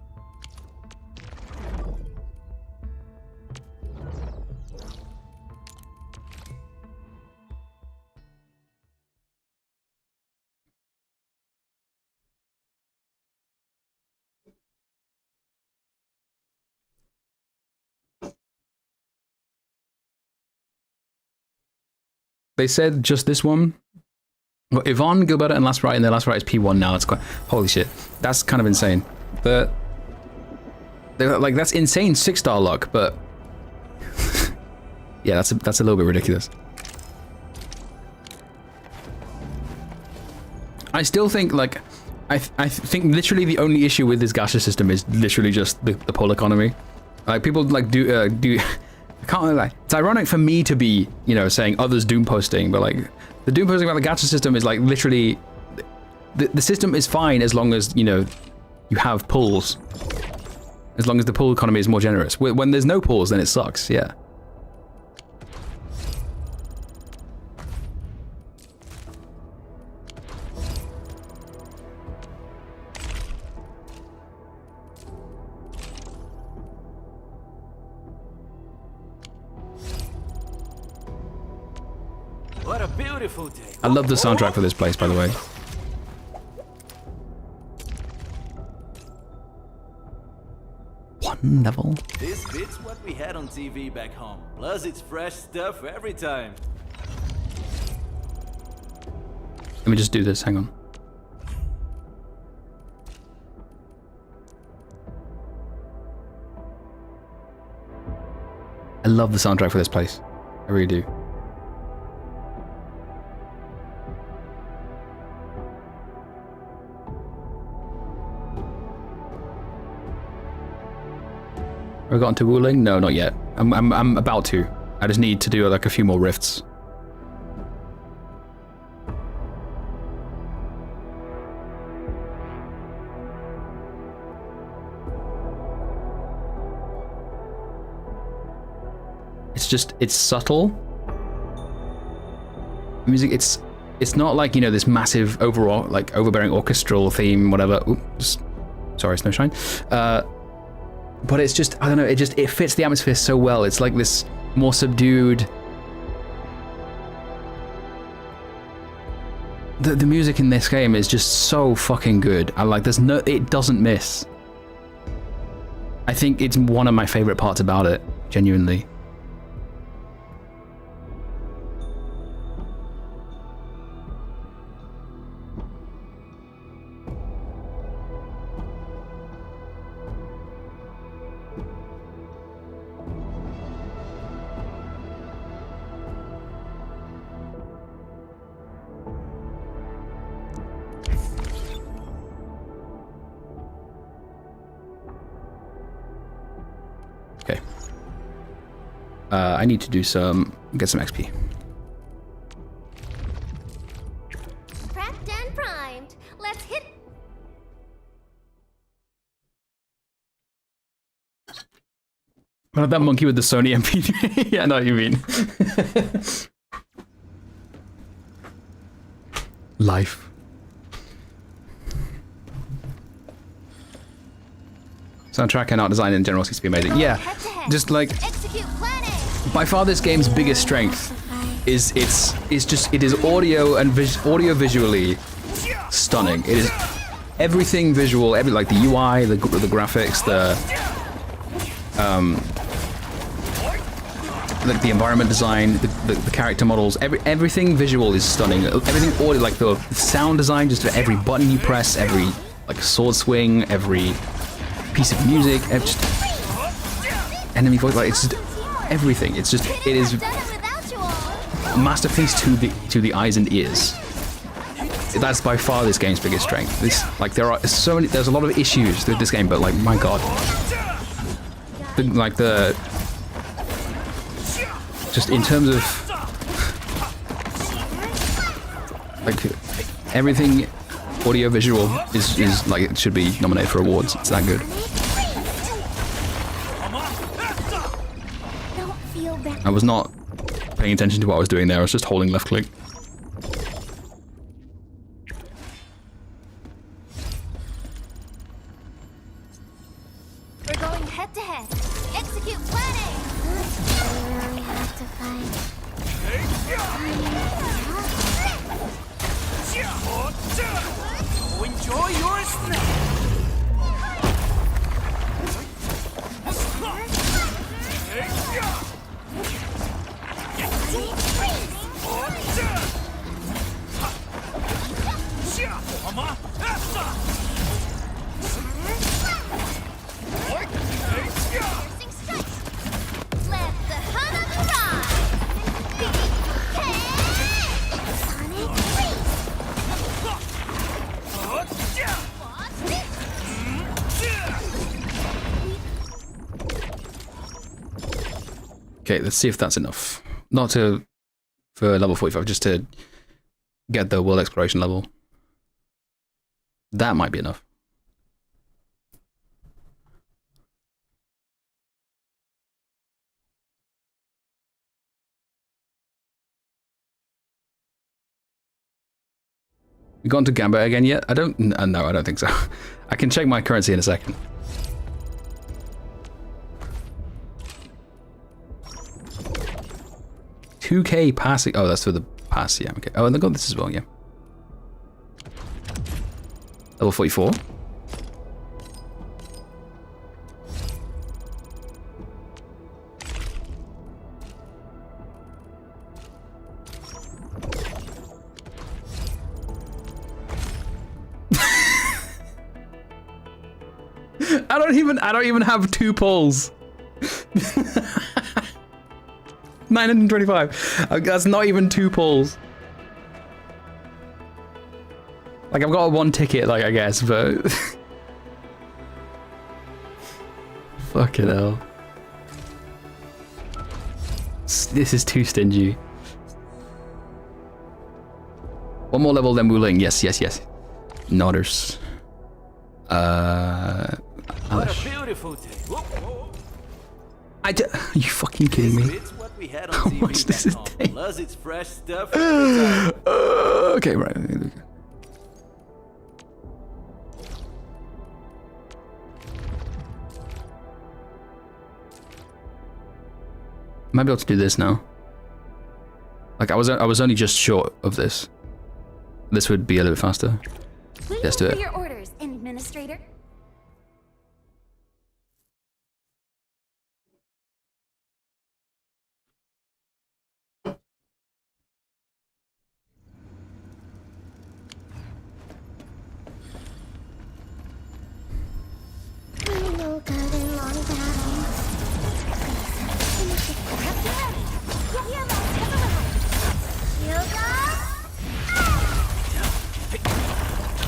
They said just this one. Well, Yvonne, Gilberta, and Last Right, and their Last Right is P1 now. It's quite... Holy shit. That's kind of insane. They're like, that's insane 6-star luck, but... yeah, that's a little bit ridiculous. I still think, like... I think literally the only issue with this gacha system is literally just the pull economy. Like, people, like, do... I can't really lie. It's ironic for me to be, you know, saying others doom posting, but like the doom posting about the gacha system is like literally the system is fine as long as, you know, you have pulls. As long as the pull economy is more generous. When there's no pulls, then it sucks. Yeah.
What a beautiful day.
I love the soundtrack for this place, by the way. One level.
This beats what we had on TV back home. Plus, it's fresh stuff every time.
Let me just do this. Hang on. I love the soundtrack for this place. I really do. Have we gotten to WULING? No, not yet. I'm about to. I just need to do like a few more rifts. It's just, it's subtle. Music, it's it's not like, you know, this massive overall, like, overbearing orchestral theme, whatever. Oops. Sorry, Snowshine. But it's just, I don't know, it fits the atmosphere so well. It's like this more subdued. The music in this game is just so fucking good. It doesn't miss. I think it's one of my favorite parts about it, genuinely. Okay. I need to do get some XP.
Prepped and primed. Let's hit.
That monkey with the Sony MP3. Yeah, I know what you mean. Life. Soundtrack and art design in general seems to be amazing. Yeah, just like by far this game's biggest strength is it is audio and audio visually stunning. It is everything visual, like the UI, the graphics, like the environment design, the character models, everything visual is stunning. Everything audio, like the sound design, just every button you press, every like sword swing, every piece of music, just enemy voice, like it's just everything. It is a masterpiece to the eyes and ears. That's by far this game's biggest strength. There's a lot of issues with this game, but like my god, just in terms of like everything audio visual is like it should be nominated for awards. It's that good. I was not paying attention to what I was doing there. I was just holding left click.
We're going head to head. Execute planning. I really have to fight.
Enjoy your snack.
Okay, let's see if that's enough. Not for level 45, just to get the world exploration level. That might be enough. You gone to Gambit again yet? I don't. No, I don't think so. I can check my currency in a second. $2K passing. Oh, that's for the pass. Yeah. Okay. Oh, and they got this as well. Yeah. Level 44. I don't even have 2 pulls. 925. That's not even 2 pulls. Like I've got 1 ticket, like I guess, but fucking hell. This is too stingy. 1 more level, then WULING. Yes. Nodders.
What a beautiful day.
Are you fucking kidding me?
It's what we we had on TV
Watch this
back home.
thing.
Plus, it's fresh stuff every time.
Okay, right. Might be able to do this now. Like I was only just short of this. This would be a little bit faster. Let's do
For
it.
your orders, Administrator.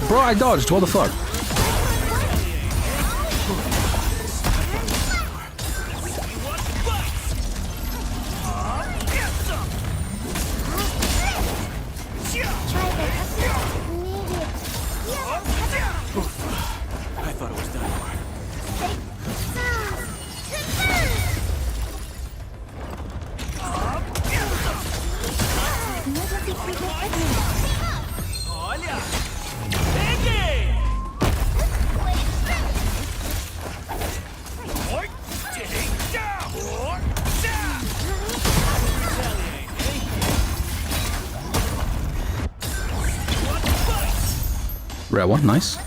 Bro, I dodged. What the fuck?
I thought it was done for.
Rare one, nice.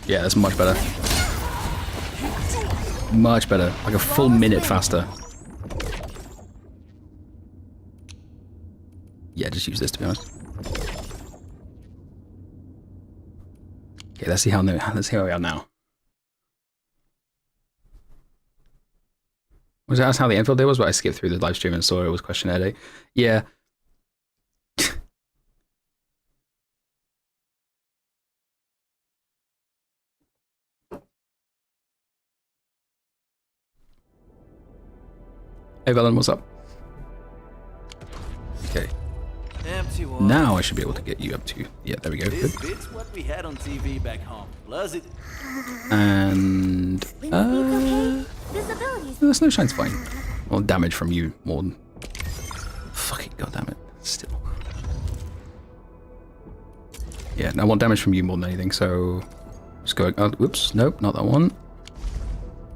Yeah, that's much better. Much better. Like a full minute faster. Yeah, just use this to be honest. Okay, let's see how we are now. That's how the Endfield day was, but I skipped through the live stream and saw it was questionnaire day. Yeah. Hey Velen, what's up? Okay.
Empty wall.
Now I should be able to get you up to... Yeah, there we go.
This
Good.
bit's what we had on TV back home. Plus, it.
And...
Visibility's
no, snow shine's fine. Well, damage from you more than... Fucking goddammit. Still. Yeah, I want damage from you more than anything, so... Just going... Oh, whoops. Nope, not that one.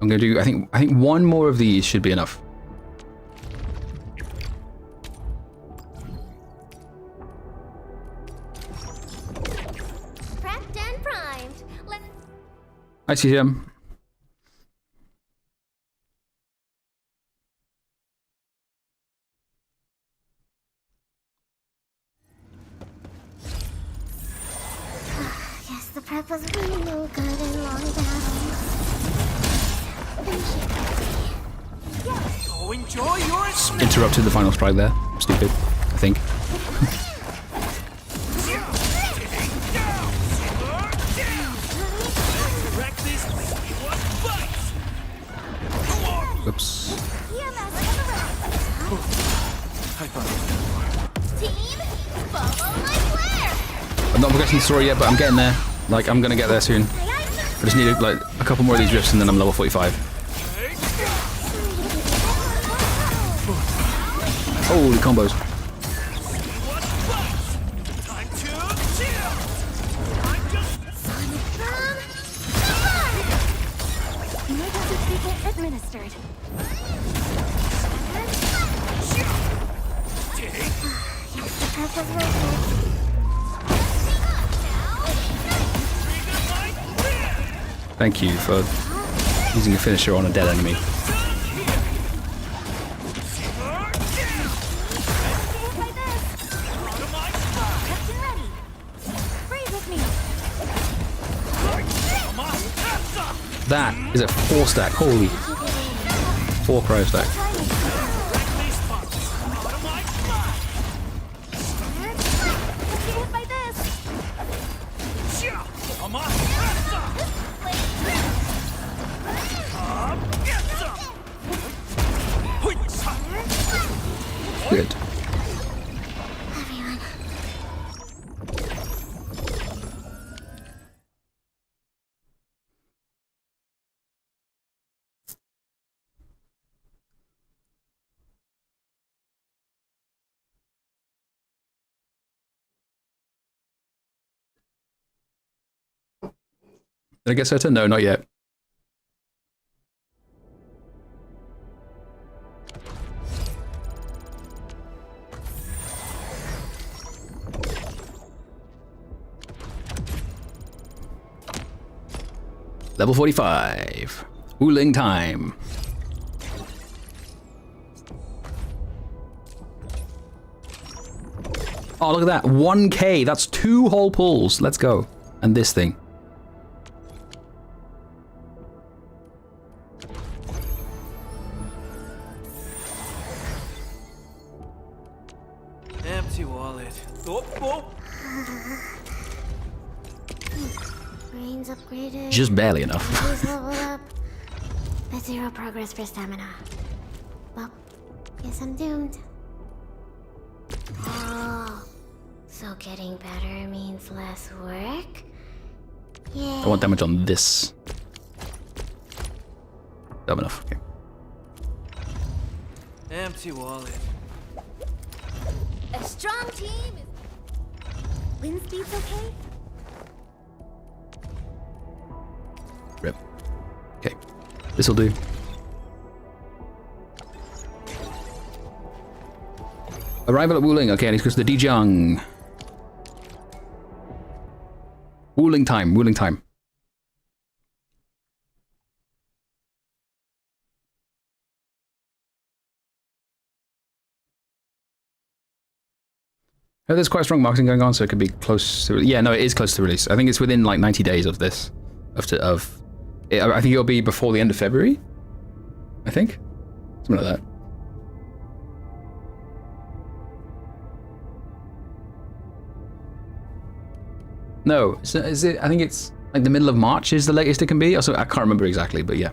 I'm gonna do... I think one more of these should be enough.
prepped and primed. Let's
I see him.
Yes, the prep was really no good and long down.
Oh, enjoy your
Interrupted the final strike there. Stupid, I think. Oops.
Team, follow my flare.
I'm not progressing the story yet, but I'm getting there. Like, I'm gonna get there soon. I just need like a couple more of these rifts and then I'm level 45. Holy combos.
Administered.
Thank you for using a finisher on a dead enemy. That is a 4 stack. Holy. 4 cryo stack. Good.
Everyone.
Did I get her turn? No, not yet. Level 45. WULING time. Oh, look at that. 1k. That's 2 whole pulls. Let's go. And this thing.
Empty wallet. Oh.
Brains upgraded.
Just barely enough.
Bodies leveled up. But 0 progress for stamina. Well, guess I'm doomed. Oh, so getting better means less work? Yeah.
I want damage on this. Dumb enough. Okay.
Empty wallet.
A strong team is... Wind speed's okay?
Rip. Okay. This'll do. Arrival at WULING. Okay, I need to go to the Dijang. WULING time. WULING time. Oh, there's quite strong marketing going on, so it could be close to... Yeah, no, it is close to release. I think it's within like 90 days of this. I think it'll be before the end of February. I think. Something like that. No, is it? I think it's like the middle of March is the latest it can be. Also, I can't remember exactly, but yeah.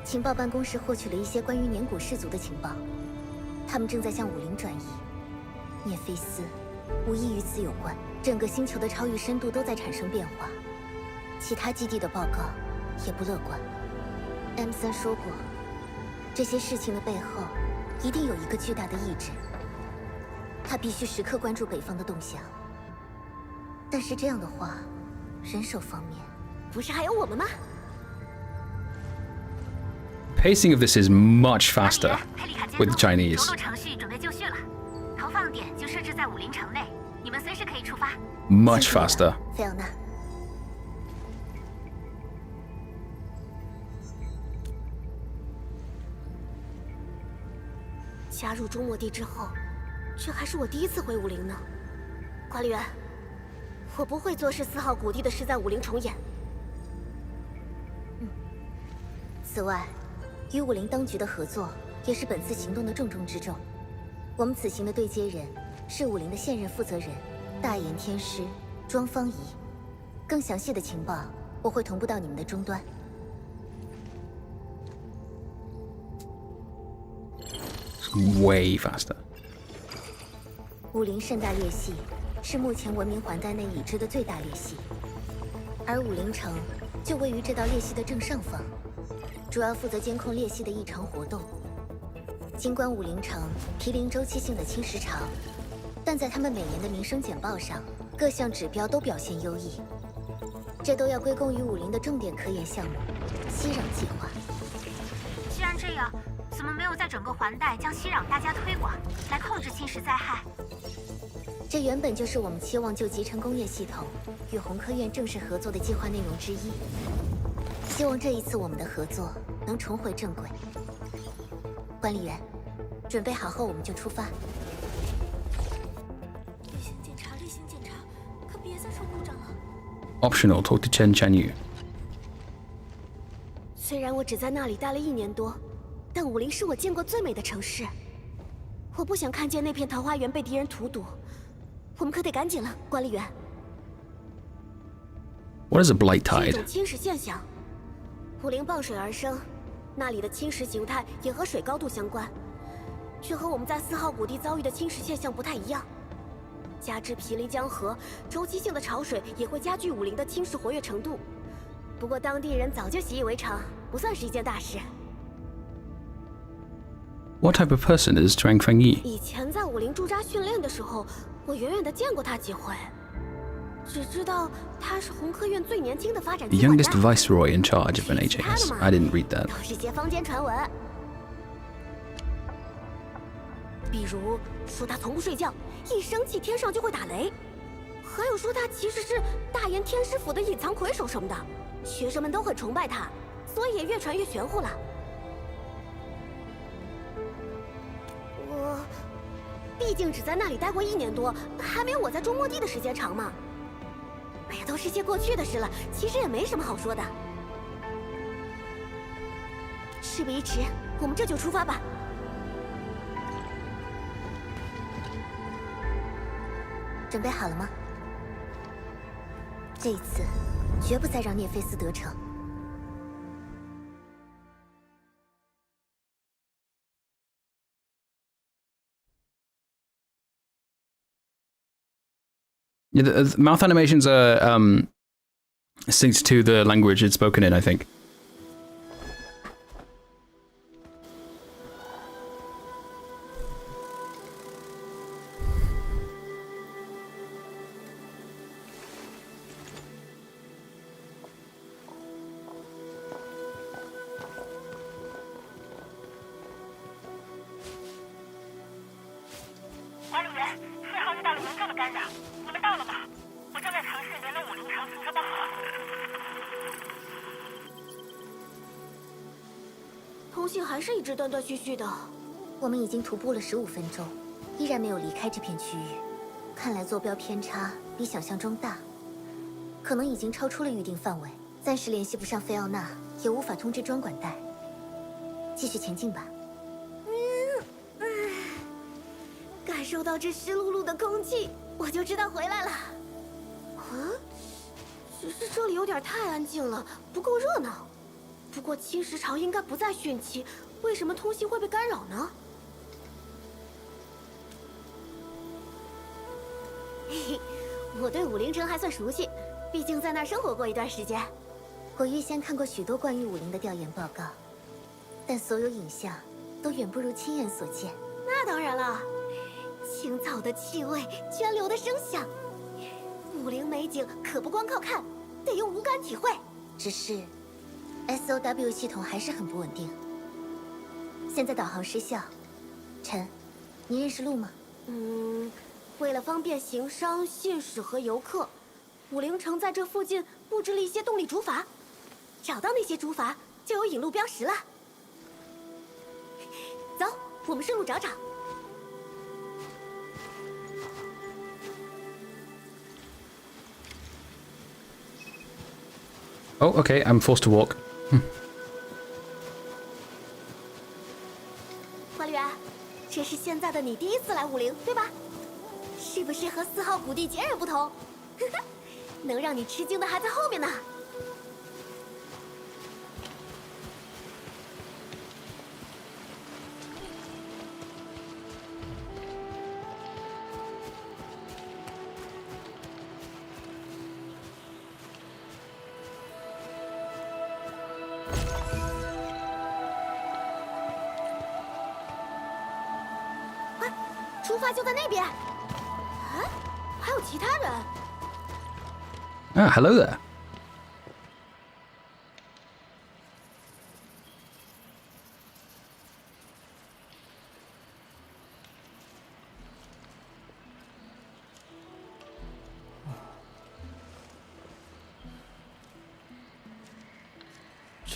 情报办公室获取了一些关于年谷氏族的情报，他们正在向武林转移。涅菲斯无疑与此有关，整个星球的超域深度都在产生变化，其他基地的报告也不乐观。M3说过，这些事情的背后一定有一个巨大的意志，他必须时刻关注北方的动向。但是这样的话，人手方面不是还有我们吗？
Pacing of this is much faster with the Chinese. Much faster.
菲奥娜，加入中末地之后，这还是我第一次回武陵呢。管理员，我不会坐视4号谷地的事在武陵重演。此外。 与武林当局的合作也是本次行动的重中之重。我们此行的对接人是武林的现任负责人大岩天师庄方仪。更详细的情报我会同步到你们的终端。
Way faster.
武林盛大裂隙是目前文明环带内已知的最大裂隙，而武陵城就位于这道裂隙的正上方。 主要负责监控裂隙的异常活动。尽管武陵城毗邻周期性的侵蚀场，但在他们每年的民生简报上，各项指标都表现优异。这都要归功于武陵的重点科研项目——息壤计划。
既然这样，怎么没有在整个环带将息壤大家推广，来控制侵蚀灾害？
这原本就是我们期望就集成工业系统与红科院正式合作的计划内容之一。 希望这一次我们的合作能重回正轨。管理员，准备好后我们就出发。
例行检查，例行检查，可别再出故障了。
Optional, talk to Chen Chanyu.
虽然我只在那里待了1年多，但武林是我见过最美的城市。我不想看见那片桃花源被敌人荼毒，我们可得赶紧了，管理员。
What is a blight
是一
tide?
种侵蚀现象，武陵傍水而生，那里的侵蚀形态也和水高度相关，却和我们在4号谷地遭遇的侵蚀现象不太一样。加之毗邻江河，周期性的潮水也会加剧武陵的侵蚀活跃程度。不过当地人早就习以为常，不算是一件大事。
What type of person is Zhuang Fengyi?
以前在武陵驻扎训练的时候，我远远的见过他几回，只知道他是红科院最年轻的发展
The
机管大
youngest viceroy in charge of an HAS. I didn't read that.
都是些坊间传闻，比如说他从不睡觉，一生气天上就会打雷，还有说他其实是大炎天师府的隐藏魁首什么的，学生们都很崇拜他，所以也越传越玄乎了。我毕竟只在那里待过1年多，还没有我在中末地的时间长嘛。哎呀，都是些过去的事了，其实也没什么好说的。事不宜迟，我们这就出发吧。准备好了吗？这一次，绝不再让涅菲斯得逞。
Yeah, the mouth animations are synced to the language it's spoken in, I think.
断断续续的，我们已经徒步了15分钟，依然没有离开这片区域。看来坐标偏差比想象中大，可能已经超出了预定范围。暂时联系不上菲奥娜，也无法通知专管带。继续前进吧。感受到这湿漉漉的空气，我就知道回来了。只是这里有点太安静了，不够热闹。不过侵蚀潮应该不在汛期。为什么通信会被干扰呢？嘿嘿，我对武陵城还算熟悉，毕竟在那儿生活过一段时间。我预先看过许多关于武陵的调研报告，但所有影像都远不如亲眼所见。那当然了，青草的气味，涓流的声响，武陵美景可不光靠看，得用五感体会。只是 SOW 系统还是很不稳定。现在导航失效，陈，你认识路吗？为了方便行商、信使和游客，武陵城在这附近布置了一些动力竹筏，找到那些竹筏就有引路标识了。走，我们顺路找找。
Oh, okay, I'm forced to walk.
管理员，这是现在的你第一次来武陵，对吧？是不是和4号谷地截然不同？能让你吃惊的还在后面呢。出发就在那边。啊，还有其他人。
Ah, hello there.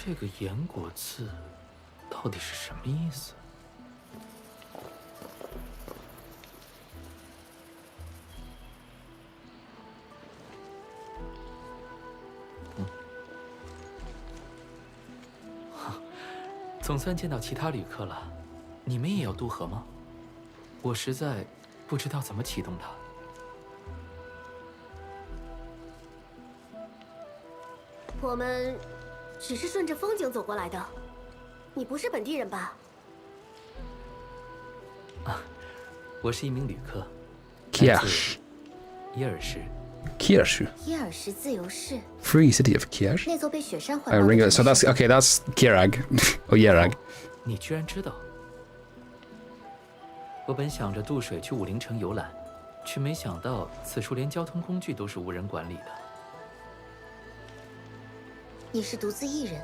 这个岩果字到底是什么意思？总算见到其他旅客了，你们也要渡河吗？我实在不知道怎么启动它。
我们只是顺着风景走过来的，你不是本地人吧？
啊，我是一名旅客。
Kiesh.
耶尔市。
Kiesh.
耶尔市自由市。
Free city of Kiesh.
那座被雪山环
Oh,
绕的
Ringo.
城
So
市。
that's okay. That's Kirag or Yerag.
你居然知道？我本想着渡水去武陵城游览，却没想到此处连交通工具都是无人管理的。
你是独自一人？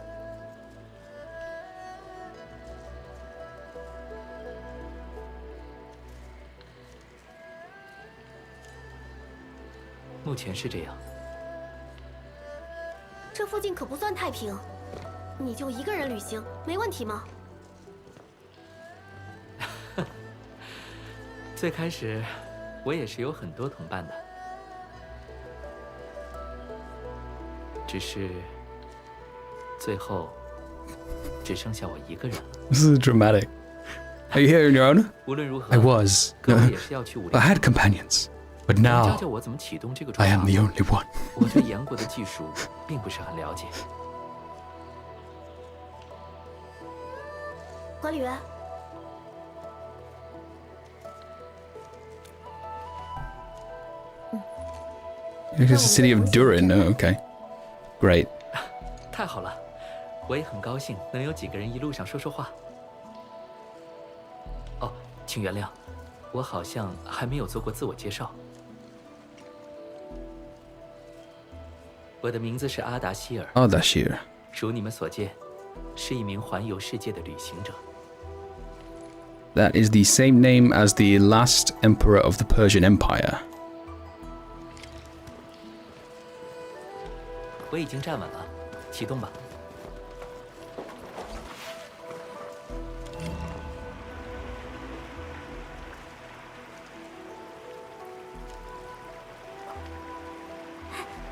目前是这样。
这附近可不算太平，你就一个人旅行，没问题吗？
最开始，我也是有很多同伴的，只是最后只剩下我一个人了。
This is dramatic. Are you here on your own?
无论如何
I was.
各位也是要去武陵
I
城
had companions, but
教
now
教我怎么启动这个
I
船
am the only one.
我对岩国的技术并不是很了解。
管理员，
It's the city of Durin. Oh, okay. Great.
太好了，我也很高兴能有几个人一路上说说话。哦，请原谅，我好像还没有做过自我介绍。我的名字是阿达希尔。
Ardashir.
如你们所见，是一名环游世界的旅行者。
That is the same name as the last emperor of the Persian Empire.
我已经站稳了，启动吧。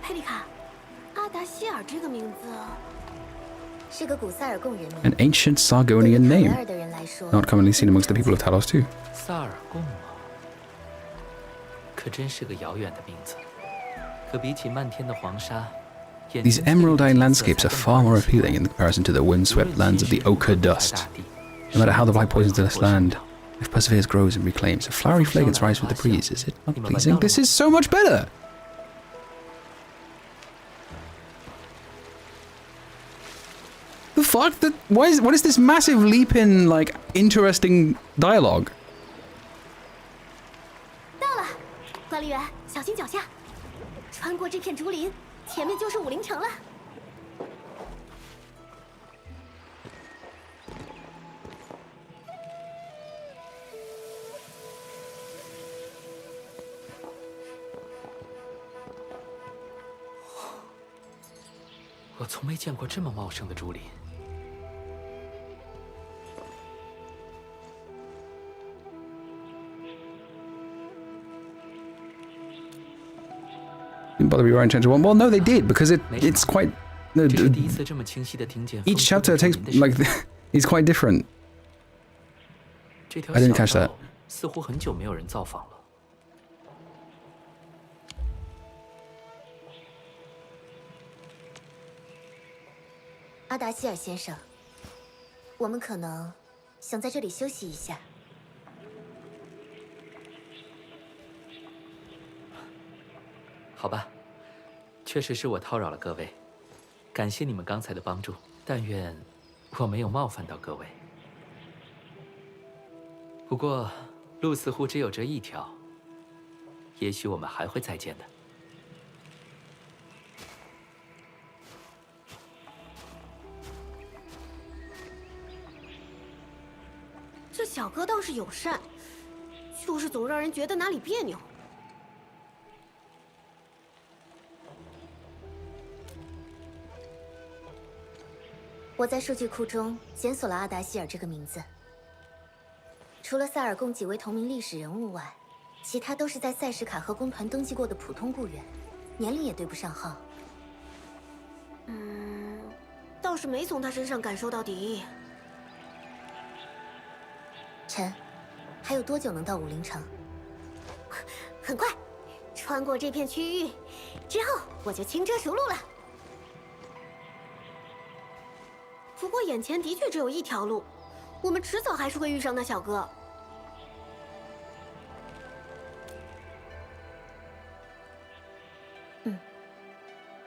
佩里卡，阿达希尔这个名字是个古塞尔贡人名。
An ancient Sargonian
对于
name,
塔维尔的人来说，
not commonly seen amongst the people of Talos too.
萨尔贡啊，可真是个遥远的名字。可比起漫天的黄沙，眼
These
前
emeraldine
色彩
landscapes are
更
far
好
more
一些
appealing in comparison to the windswept lands of the ochre dust. No matter how the light poisons this land, if perseveres, grows, and reclaims, a flowery fragrance rises with the breeze. Is it not pleasing? This is so much better! The fuck? What is this massive leap in, like, interesting dialogue?
到了，管理员，小心脚下。穿过这片竹林，前面就是武陵城了。
我从没见过这么茂盛的竹林。
Didn't bother rewriting chapter 1. Well, no, they did, because it's quite...
这是第一次这么清晰地听见
Each chapter takes, like, is quite different.
这条
I didn't catch
小
that.
道似乎很久没有人造访了。
阿达希尔先生，我们可能想在这里休息一下。
好吧，确实是我叨扰了各位，感谢你们刚才的帮助，但愿我没有冒犯到各位。不过，路似乎只有这一条，也许我们还会再见的。
这小哥倒是友善，就是总让人觉得哪里别扭。我在数据库中检索了阿达希尔这个名字，除了塞尔贡几位同名历史人物外，其他都是在赛什卡和工团登记过的普通雇员，年龄也对不上号。
倒是没从他身上感受到敌意。
陈，还有多久能到武陵城？
很快，穿过这片区域之后，我就轻车熟路了。不过眼前的确只有一条路，我们迟早还是会遇上那小哥。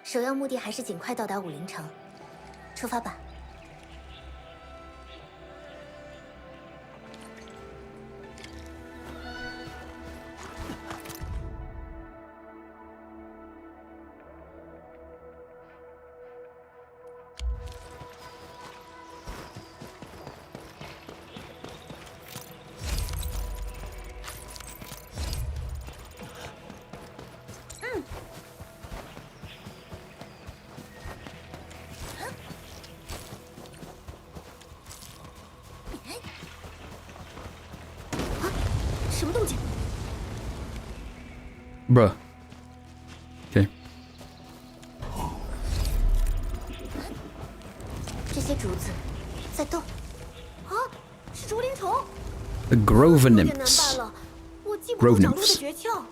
首要目的还是尽快到达武陵城。出发吧。
什么动静
？Bruh. Okay.
这些竹子在动。
啊，是竹林虫。
The Grover
有点难办
nymphs.
了，我记不住长路的诀窍。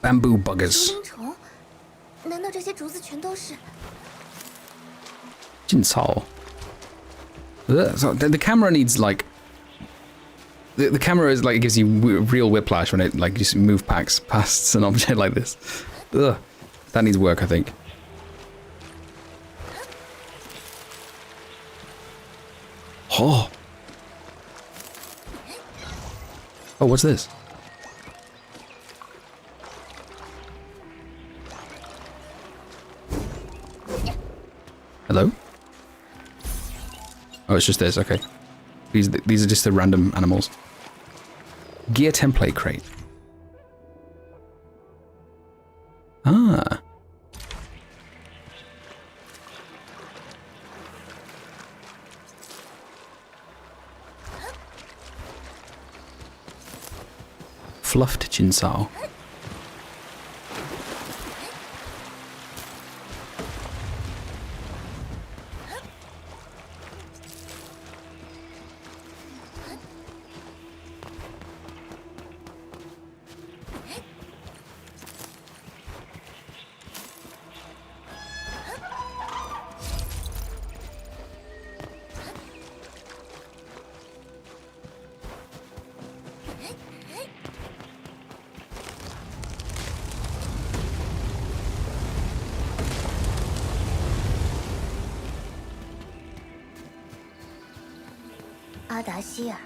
Bamboo buggers.
竹林虫？难道这些竹子全都是？
劲草。So the camera needs like. The camera is like, it gives you real whiplash when it like just move past an object like this. Ugh. That needs work, I think. Oh. Oh, what's this? Hello? Oh, it's just this, okay. These are just the random animals. Gear template crate. Ah. Fluffed chinsao.
阿达希尔，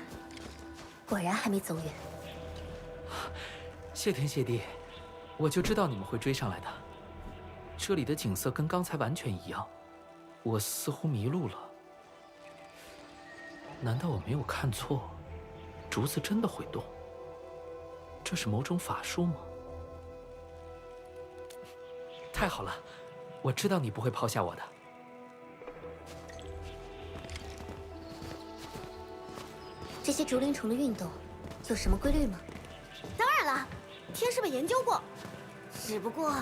果然还没走远。
谢天谢地，我就知道你们会追上来的。这里的景色跟刚才完全一样，我似乎迷路了。难道我没有看错？竹子真的会动？这是某种法术吗？太好了，我知道你不会抛下我的。
这些竹林虫的运动有什么规律吗？
当然了，天师们研究过，只不过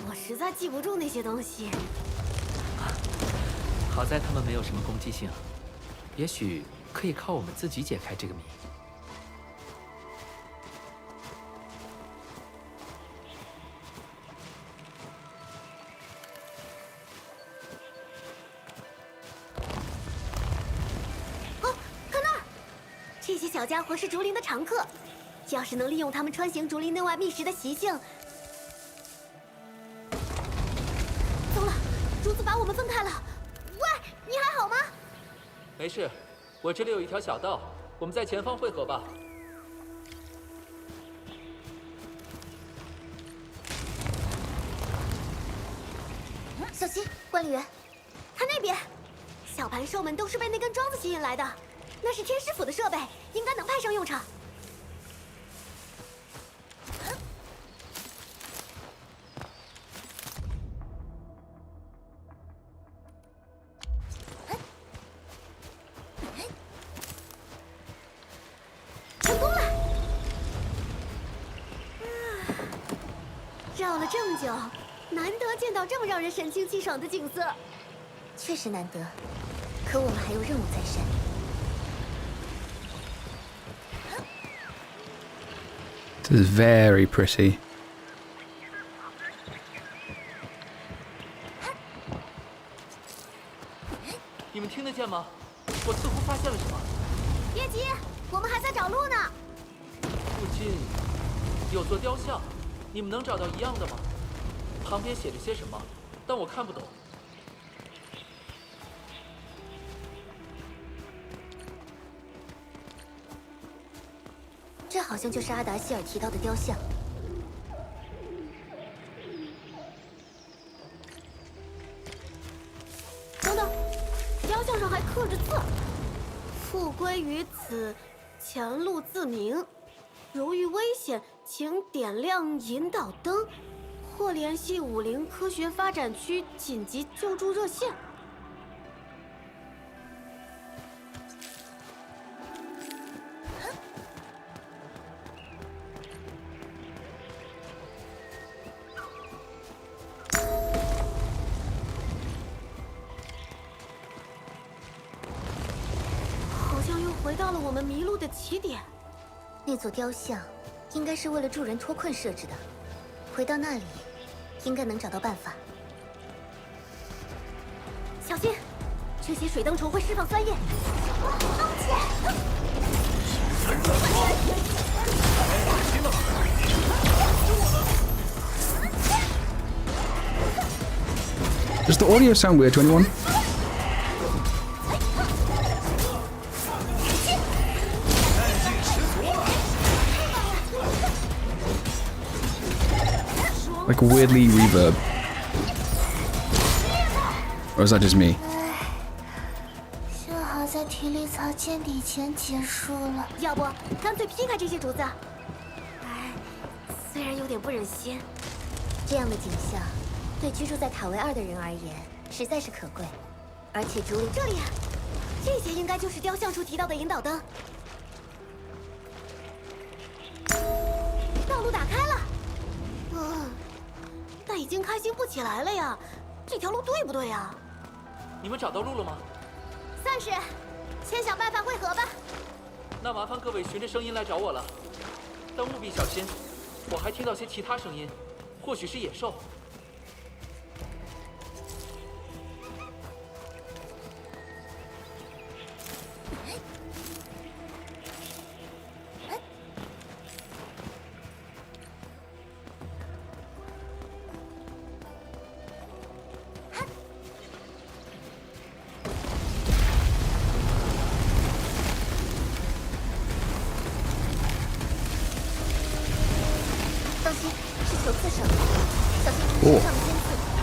我实在记不住那些东西。
好在他们没有什么攻击性，也许可以靠我们自己解开这个谜。
这些小家伙是竹林的常客，要是能利用他们穿行竹林内外觅食的习性。糟了，竹子把我们分开了。喂，你还好吗？
没事，我这里有一条小道，我们在前方汇合吧。
小心，管理员！
看那边，小盘兽们都是被那根桩子吸引来的。那是天师府的设备，应该能派上用场。了这么久，难得见到这么让人神清气爽的景色。
确实难得，可我们还有任务在身。
This is very pretty.
你们听得见吗？我似乎发现了什么。
别急，我们还在找路呢。
附近有座雕像，你们能找到一样的吗？旁边写着些什么，但我看不懂。
这好像就是阿达希尔提到的雕像。
等等，雕像上还刻着字：“复归于此，前路自明。如遇危险，请点亮引导灯，或联系50科学发展区紧急救助热线。”回到了我们迷路的起点。
那座雕像应该是为了助人脱困设置的，回到那里应该能找到办法。
小心，这些水灯虫会释放酸液。
Does the audio sound weird to anyone? Like weirdly reverb. Or is that just me?
幸好在体力槽见底前结束了，要不干脆劈开这些竹子。哎，虽然有点不忍心，
这样的景象对居住在塔维2的人而言实在是可贵，而且竹林
这里，这些应该就是雕像处提到的引导灯。道路打开了。但已经开心不起来了呀，这条路对不对呀？
你们找到路了吗？
算是，先想办法汇合吧。
那麻烦各位循着声音来找我了，但务必小心，我还听到些其他声音，或许是野兽。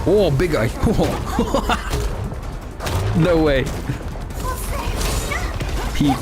Oh, big guy. No way. Peak.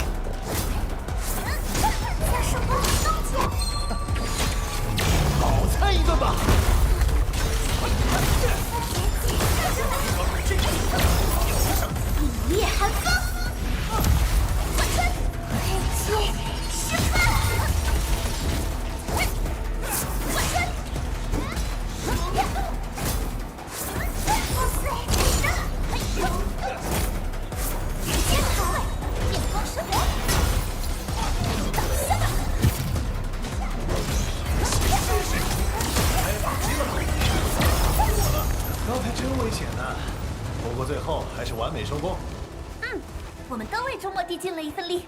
我们都为周末递进了一份力。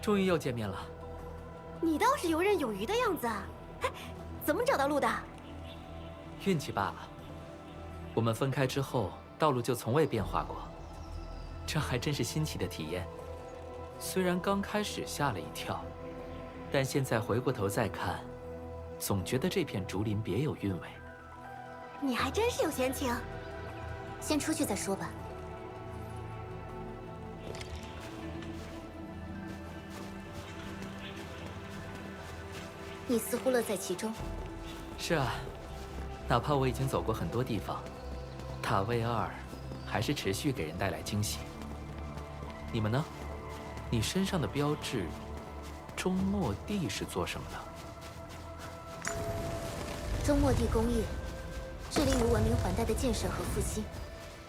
终于又见面了。
你倒是游刃有余的样子啊！哎，怎么找到路的？
运气罢了。我们分开之后，道路就从未变化过，这还真是新奇的体验。虽然刚开始吓了一跳，但现在回过头再看，总觉得这片竹林别有韵味。
你还真是有闲情。
先出去再说吧。你似乎乐在其中。
是啊，哪怕我已经走过很多地方，塔卫2还是持续给人带来惊喜。你们呢？你身上的标志，中末地是做什么的？
中末地工业致力于文明环带的建设和复兴。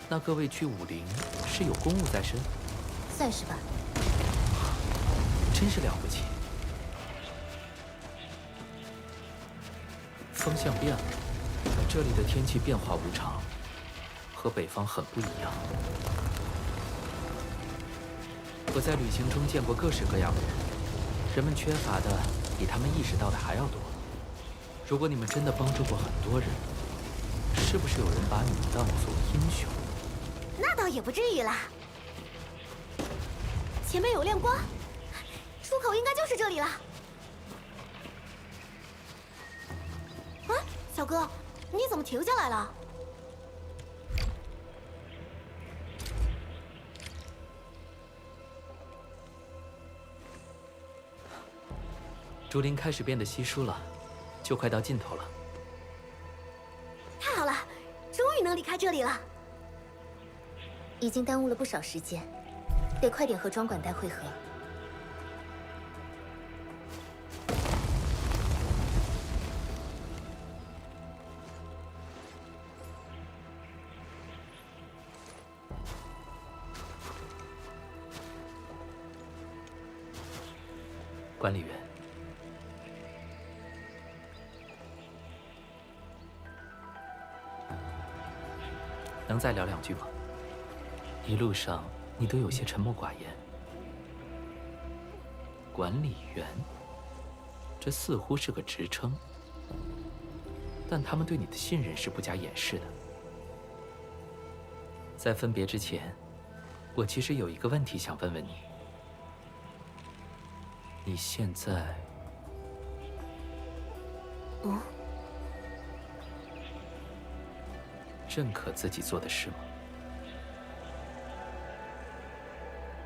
那各位去武陵是有公务在身？
算是吧。
真是了不起。风向变了，这里的天气变化无常，和北方很不一样。我在旅行中见过各式各样的人，人们缺乏的比他们意识到的还要多。如果你们真的帮助过很多人，是不是有人把你们当作英雄？
那倒也不至于啦。前面有亮光，出口应该就是这里了。啊，小哥，你怎么停下来了？
竹林开始变得稀疏了，就快到尽头了。
太好了，终于能离开这里了。
已经耽误了不少时间，得快点和庄管带会合。
管理员，能再聊两句吗？一路上你都有些沉默寡言。管理员，这似乎是个职称，但他们对你的信任是不加掩饰的。在分别之前，我其实有一个问题想问问你。你现在，认可自己做的事吗？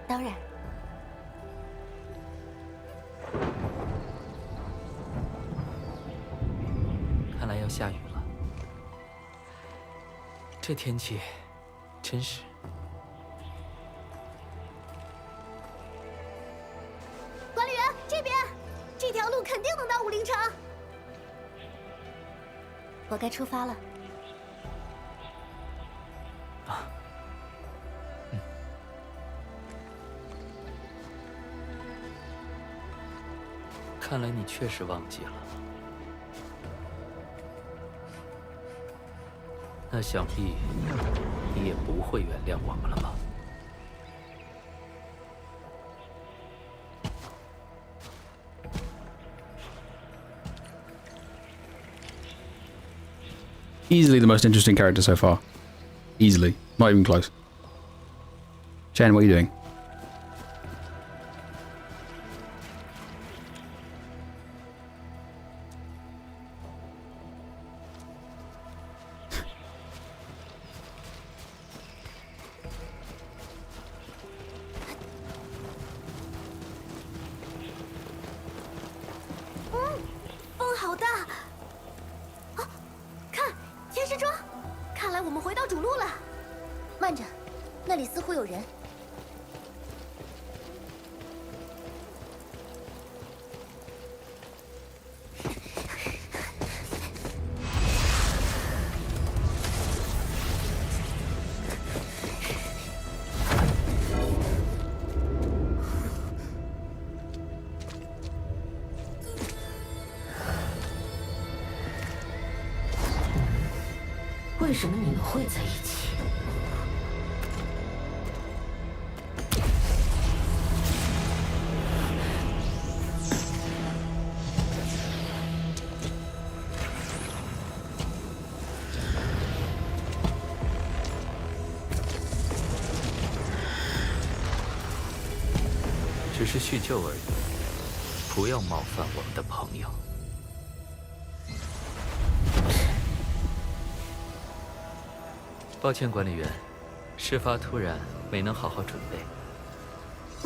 当然。
看来要下雨了，这天气真是……
管理员，这边，这条路肯定能到武陵城。
我该出发了。
看来你确实忘记了。那想必你也不会原谅我们了吧
？Easily the most interesting character so far. Easily. Not even close. Chen, what are you doing?
为什么你们会在一起？
只是叙旧而已，不要冒犯我们的朋友。抱歉，管理员，事发突然，没能好好准备。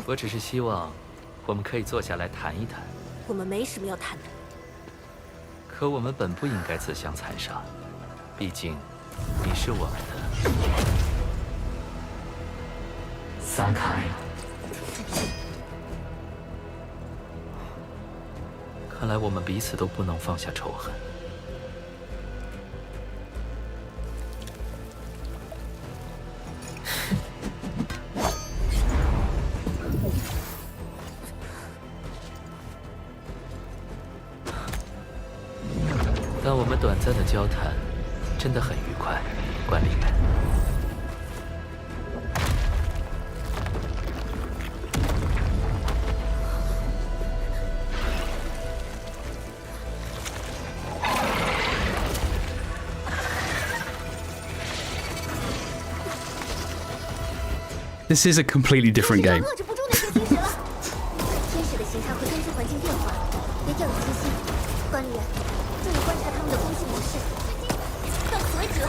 我只是希望，我们可以坐下来谈一谈。
我们没什么要谈的。
可我们本不应该自相残杀，毕竟，你是我们的
散开。
看来我们彼此都不能放下仇恨。但我们短暂的交谈真的很愉快，管理员。
This is a completely different game.
遏制不住那些天使了。天使的形态会根据环境变化，别掉以轻心。管理员，注意观察他们的攻击模式。到此为止。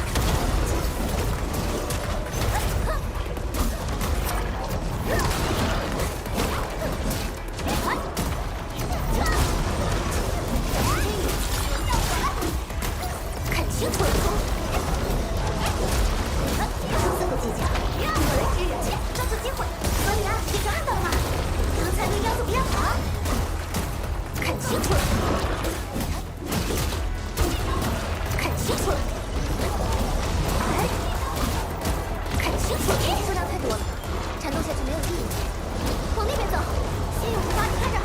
看清楚了。这个技巧，我来支援，抓住机会。管理员，你抓到了吗？刚才那样子不要跑。看清楚了。看清楚了。看清楚了。数量太多了，缠斗下去没有意义。往那边走，先有步伐，你看着。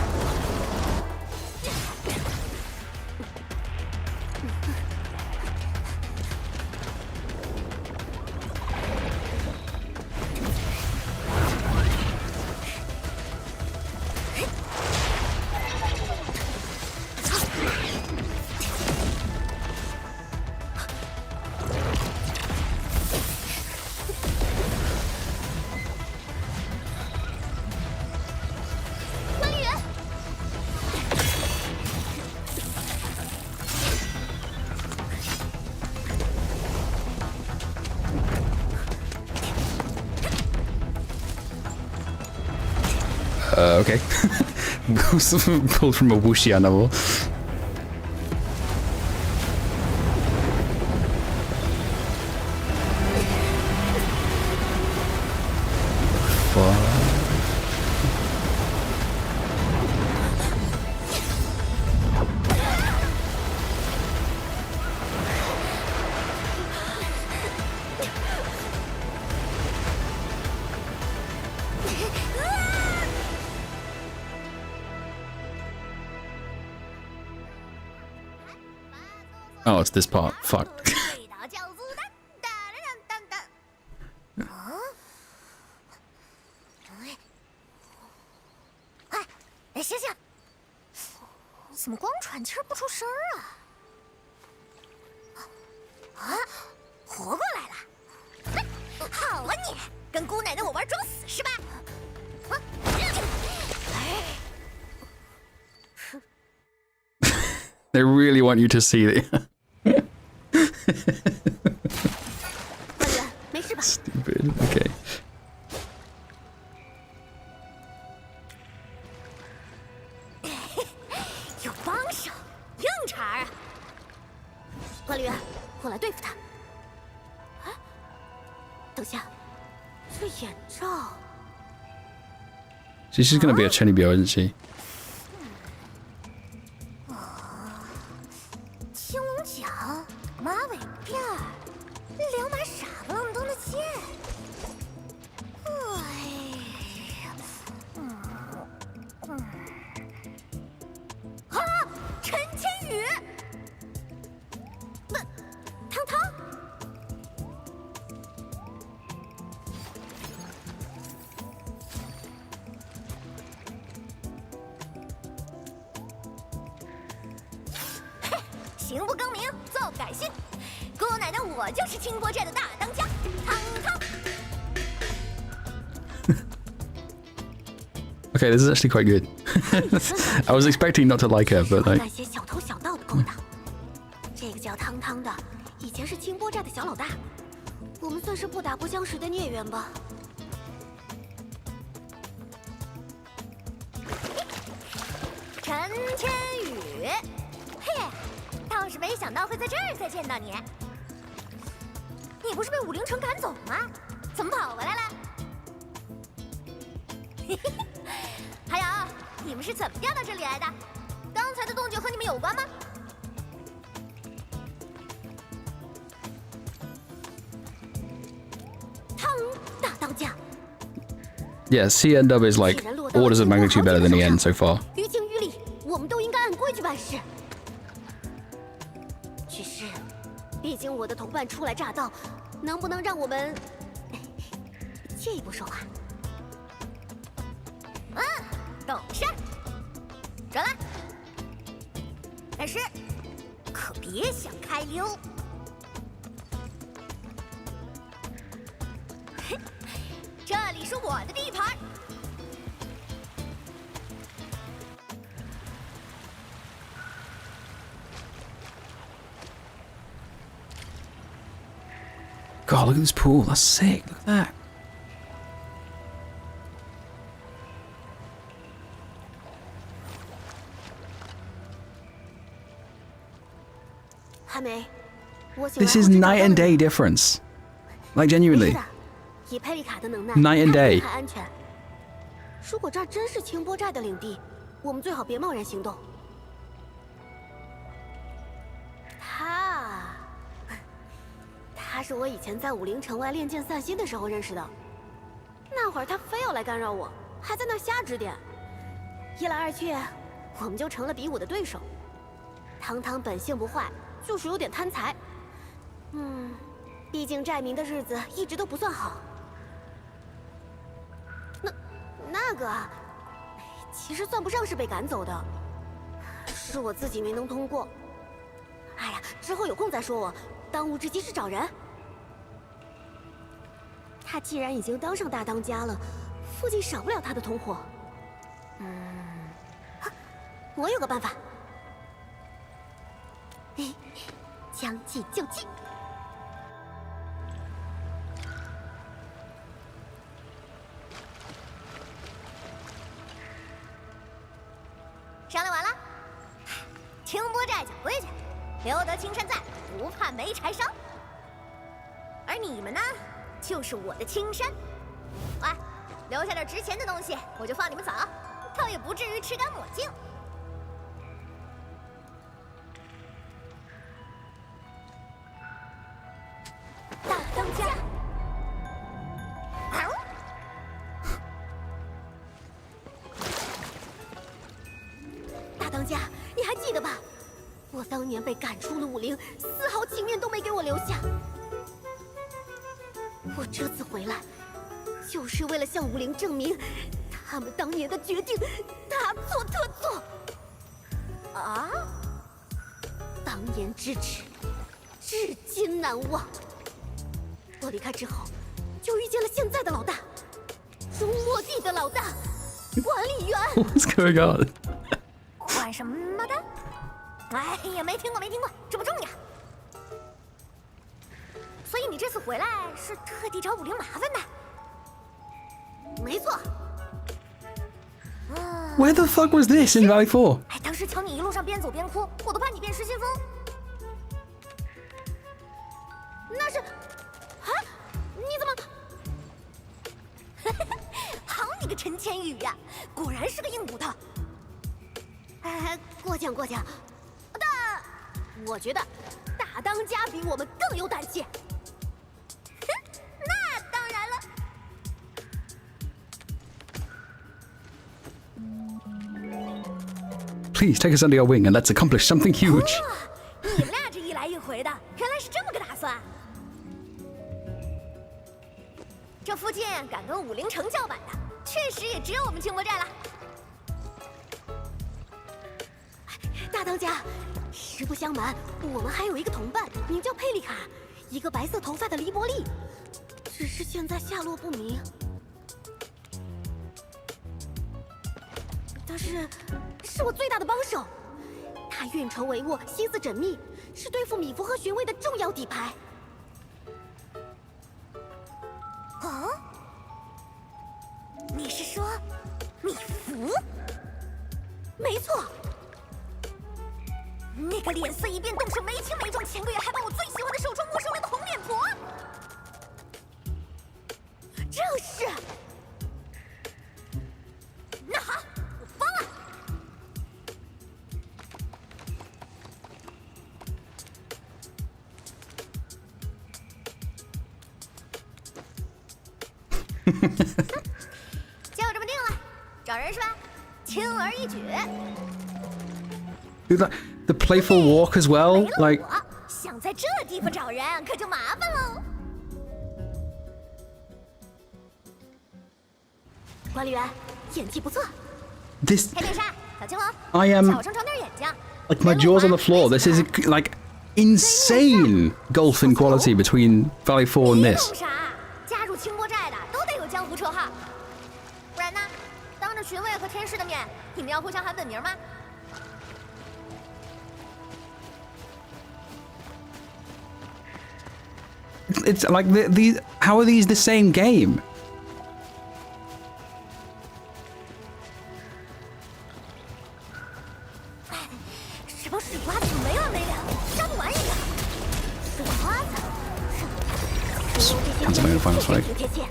Okay. Pulled from a wuxia novel. Oh, it's this part. Fuck.
哎，醒醒！怎么光喘气儿不出声儿啊？啊，活过来了！好啊你，跟姑奶奶我玩装死是吧？啊！
They really want you to see it. Stupid. Okay.
有帮手，硬茬儿啊！管理员，我来对付他。啊，等下，这眼罩。
She's just gonna be a Chenibyo, isn't she?
青龙角，马尾辫儿，两把傻不愣登的剑。哎呀，啊！陈千羽，不，汤汤。行不更名，奏不改姓。姑奶奶，我就是清波寨的大当家，汤汤。
Okay, this is actually quite good. I was expecting not to like her, but like.
那些小偷小盗的勾当。这个叫汤汤的，以前是清波寨的小老大，我们算是不打不相识的孽缘吧。陈千羽，嘿，倒是没想到会在这儿再见到你。你不是被武陵城赶走了吗？怎么跑回来了？嘿嘿嘿，还有，你们是怎么调到这里来的？刚才的动静和你们有关吗？汤大当家。
Yeah, C and W is like orders of magnitude better than the N so far.
于情于理，我们都应该按规矩办事。只是，毕竟我的同伴初来乍到，能不能让我们借一步说话？懂事，转来。但是，可别想开溜。这里是我的地盘。
God, look at this pool. That's sick. Look at that.
还没，我喜欢
This is night and day difference. Like genuinely.
以佩丽卡的能耐
Night and day
太安全。如果这儿真是清波寨的领地，我们最好别贸然行动。他是我以前在武陵城外练剑散心的时候认识的。那会儿他非要来干扰我，还在那瞎指点。一来二去，我们就成了比武的对手。堂堂本性不坏，就是有点贪财。毕竟寨民的日子一直都不算好。那个，其实算不上是被赶走的，是我自己没能通过。哎呀，之后有空再说我，当务之急是找人。他既然已经当上大当家了，附近少不了他的同伙。我有个办法，将计就计。商量完了，清波寨讲规矩，留得青山在，不怕没柴烧。而你们呢，就是我的青山。喂，留下点值钱的东西，我就放你们走，倒也不至于吃干抹净。大当家。大当家，你还记得吧？我当年被赶出了武陵，丝毫情面都没给我留下。我这次回来，就是为了向武陵证明，他们当年的决定大错特错。啊！当年之耻，至今难忘。我离开之后，就遇见了现在的老大，中末地的老大，管理员。
What's going on?
管什么的？哎呀，没听过，这不重要。所以你这次回来是特地找武陵麻烦的？没错。
Where the fuck was this in Valley 4?
哎，当时瞧你一路上边走边哭，我都怕你变失心疯。那是，啊？你怎么？好你个陈千羽呀，果然是个硬骨头。过奖。但我觉得大当家比我们更有胆气。那当然了。
Please take us under your wing and let's accomplish something huge.
你们俩这一来一回的，原来是这么个打算。这附近敢跟武陵城叫板的，确实也只有我们清波寨了。大当家，实不相瞒，我们还有一个同伴，名叫佩丽卡，一个白色头发的黎伯利，只是现在下落不明。但是我最大的帮手，他运筹帷幄，心思缜密，是对付米芾和荀巍的重要底牌。哦，你是说米芾？没错。那个脸色一变，动手没轻没重，前个月还把我最喜欢的手镯没收了的红脸婆，正是。那好，我疯了。
就这么定了，找人是吧？轻而易举。
Dude, the playful walk as well, like.
想在这地方找人可就麻烦喽。管理员，演技不错。
This.
黑面纱，小青龙，
I am.
小声长点眼睛。
Like my jaw's on the floor. This is like insane golfing quality between Valley 4 and this.
啥？加入清波寨的都得有江湖绰号，不然呢？当着巡卫和天师的面，你们要互相喊本名吗？
It's like these. How are these the same game?
这帮水瓜子没完没了，杀不完一个。水瓜子，
看怎么样放出来。
贴切。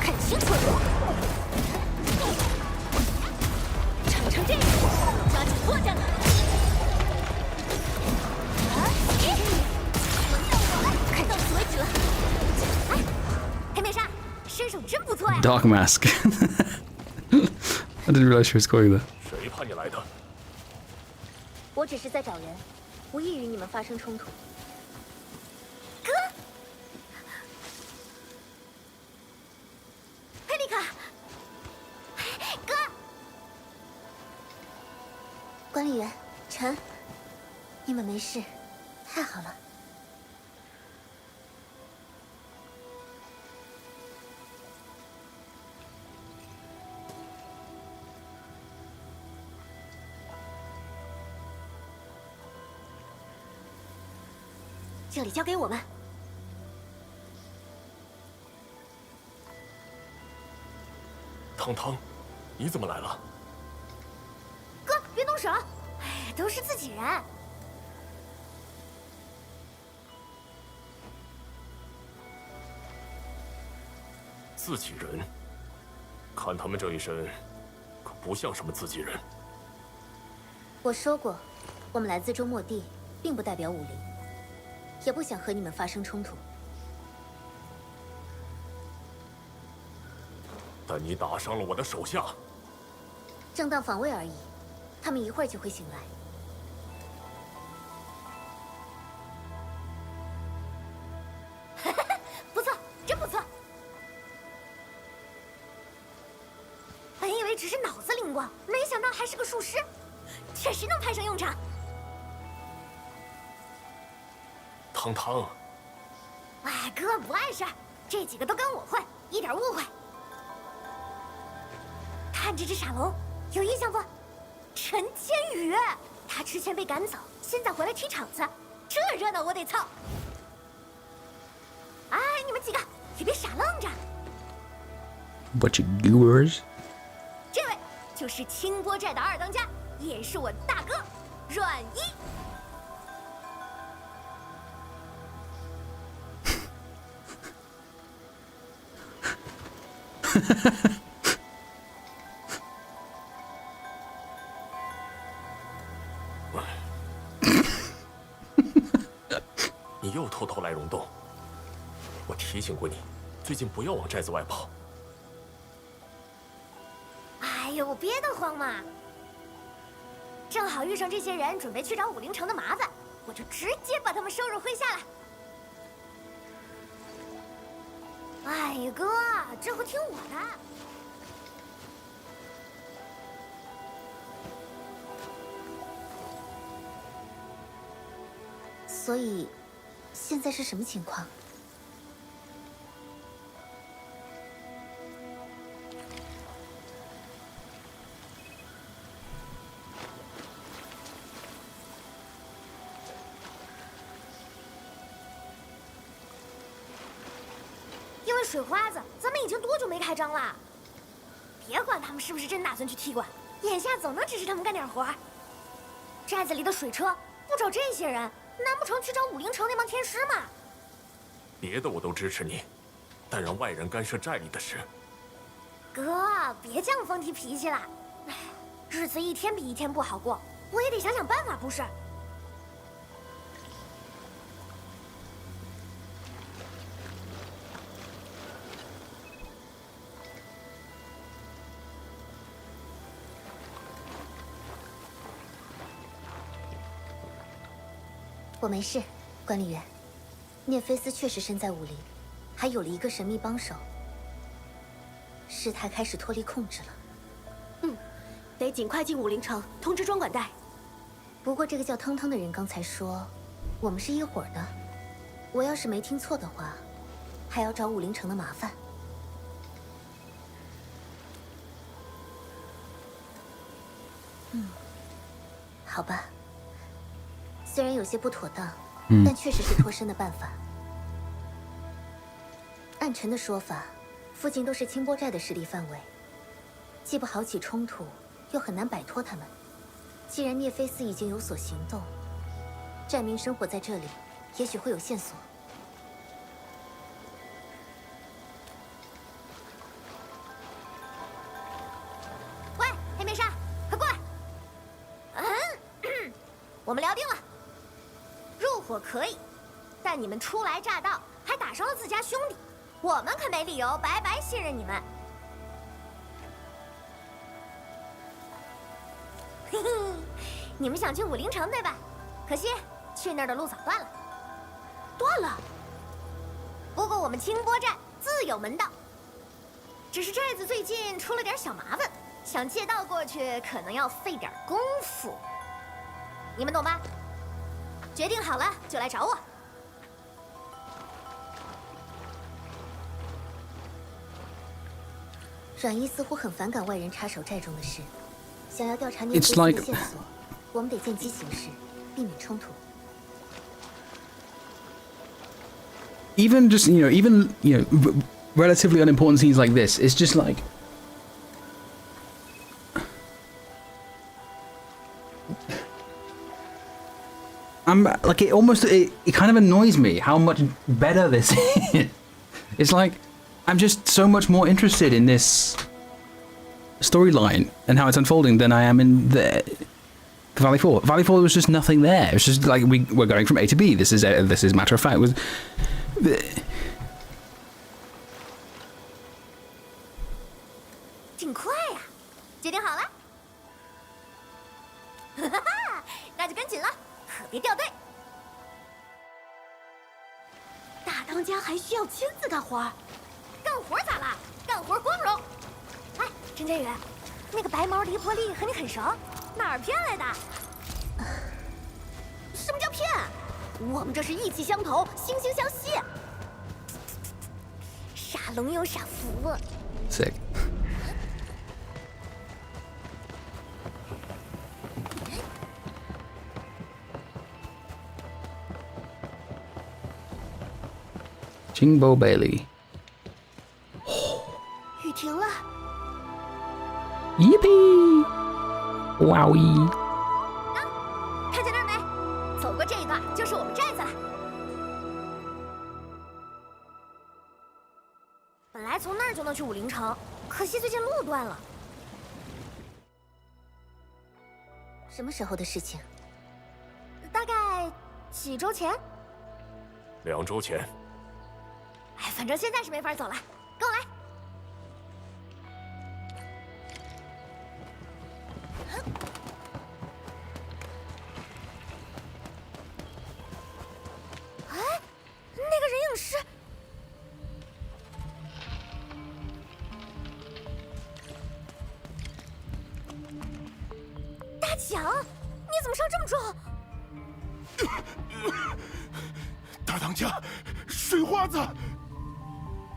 看清楚了。 成这样，抓紧破绽了！看到此为止了。哎，黑面纱，身手真不错呀。
Dark mask. I didn't realize she was going there.
谁派你来的？
我只是在找人，无意与你们发生冲突。
哥，佩利卡，哥。
管理员，陈，你们没事，太好了。
这里交给我们。
汤汤，你怎么来了？
哥，别动手！哎，都是自己人。
自己人？看他们这一身，可不像什么自己人。
我说过，我们来自周末地，并不代表武林，也不想和你们发生冲突。
但你打伤了我的手下。
正当防卫而已。 他们一会儿就会醒来。
不错，真不错。本以为只是脑子灵光，没想到还是个术师，确实能派上用场。
汤汤，
哎，哥不碍事，这几个都跟我混，一点误会。看这只傻龙，有印象不？ 陈千羽，他之前被赶走，现在回来踢场子，这热闹我得凑。哎，你们几个也别傻愣着。
Bunch of goers.
这位就是清波寨的二当家，也是我大哥阮一。
你又偷偷来溶洞，我提醒过你，最近不要往寨子外跑。
哎呦，别得慌嘛！正好遇上这些人准备去找武陵城的麻烦，我就直接把他们收入麾下了。哎呀，哥，这回听我的。
所以，现在是什么情况？
因为水花子，咱们已经多久没开张了？别管他们是不是真打算去踢馆，眼下总能指示他们干点活。寨子里的水车不找这些人，难不成去找武陵城那帮天师吗？
别的我都支持你，但让外人干涉寨里的事。
哥，别犟风提脾气了。日子一天比一天不好过，我也得想想办法，不是？
我没事，管理员。涅菲斯确实身在武林，还有了一个神秘帮手。事态开始脱离控制了。
得尽快进武陵城，通知专管带。
不过这个叫腾腾的人刚才说，我们是一伙的。我要是没听错的话，还要找武陵城的麻烦。好吧。虽然有些不妥当，但确实是脱身的办法。按陈的说法，附近都是清波寨的势力范围，既不好起冲突，又很难摆脱他们。既然涅菲斯已经有所行动，寨民生活在这里，也许会有线索。
喂，黑面纱，快过来！我们聊定了，入伙可以，但你们初来乍到，还打伤了自家兄弟，我们可没理由白白信任你们。嘿嘿，你们想去武陵城对吧？可惜去那儿的路早断了。断了。不过我们清波寨自有门道，只是寨子最近出了点小麻烦，想借道过去可能要费点功夫。你们懂吧？决定好了就来找我。
阮姨似乎很反感外人插手寨中的事，想要调查涅菲斯的线索，我们得见机行事，避免冲突。
Even just relatively unimportant scenes like this, it's just like I'm like it kind of annoys me how much better this is. It's like I'm just so much more interested in this storyline and how it's unfolding than I am in the Valley 4. Valley 4 was just nothing there. It's just like we're going from A to B. This is matter of fact. Was
挺快呀，决定好了。哈哈哈，那就跟紧了，可别掉队。大当家还需要亲自干活，干活咋啦？干活光荣。哎，陈真宇，那个白毛黎婆丽和你很熟，哪儿骗来的？什么叫骗？我们这是意气相投，惺惺相惜。傻龙有傻福啊。
Sick. Jingbo Bailey.
雨停了。
Yippee! Wowie!
看见那儿没？走过这一段就是我们寨子了。本来从那儿就能去武陵城，可惜最近路断了。
什么时候的事情？
大概几周前。
2周前。
哎，反正现在是没法走了，跟我来。哎，那个人影是……大强，你怎么伤这么重？
大当家，水花子。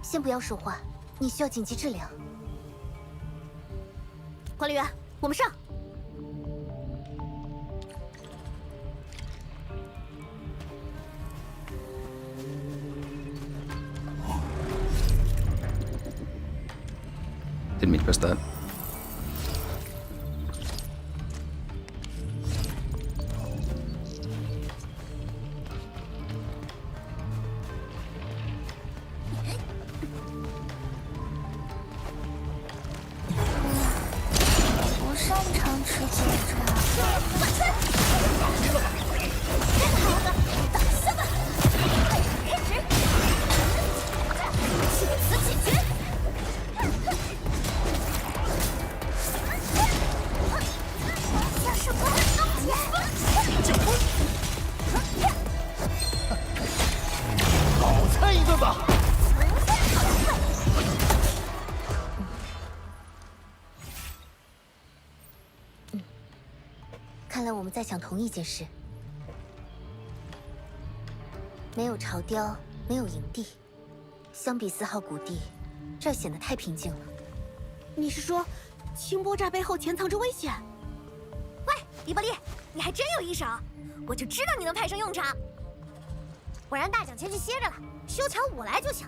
先不要说话，你需要紧急治疗。
管理员，我们上。
Didn't mean to press that.
看来我们在想同一件事。没有巢雕，没有营地，相比4号谷地，这儿显得太平静了。
你是说，清波栅背后潜藏着危险？
喂，黎伯利，你还真有一手，我就知道你能派上用场。我让大奖先去歇着了，修桥我来就行。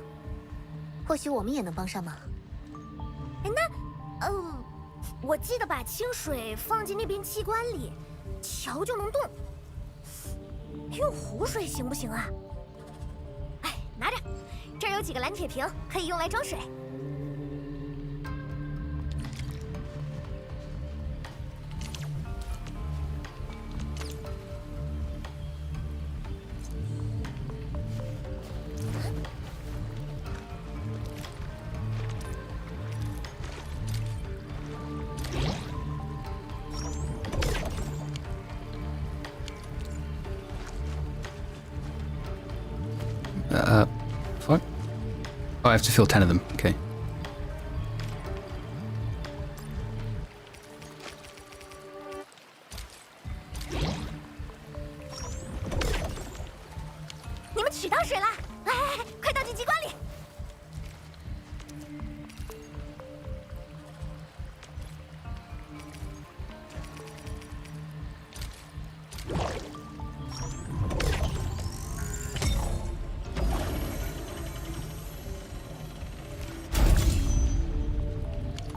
或许我们也能帮上忙。
哎，那，我记得把清水放进那边气罐里，桥就能动。用湖水行不行啊？哎，拿着，这儿有几个蓝铁瓶，可以用来装水。
Fuck. Oh, I have to fill 10 of them. Okay.
你们取到水了，来，快倒进机关里。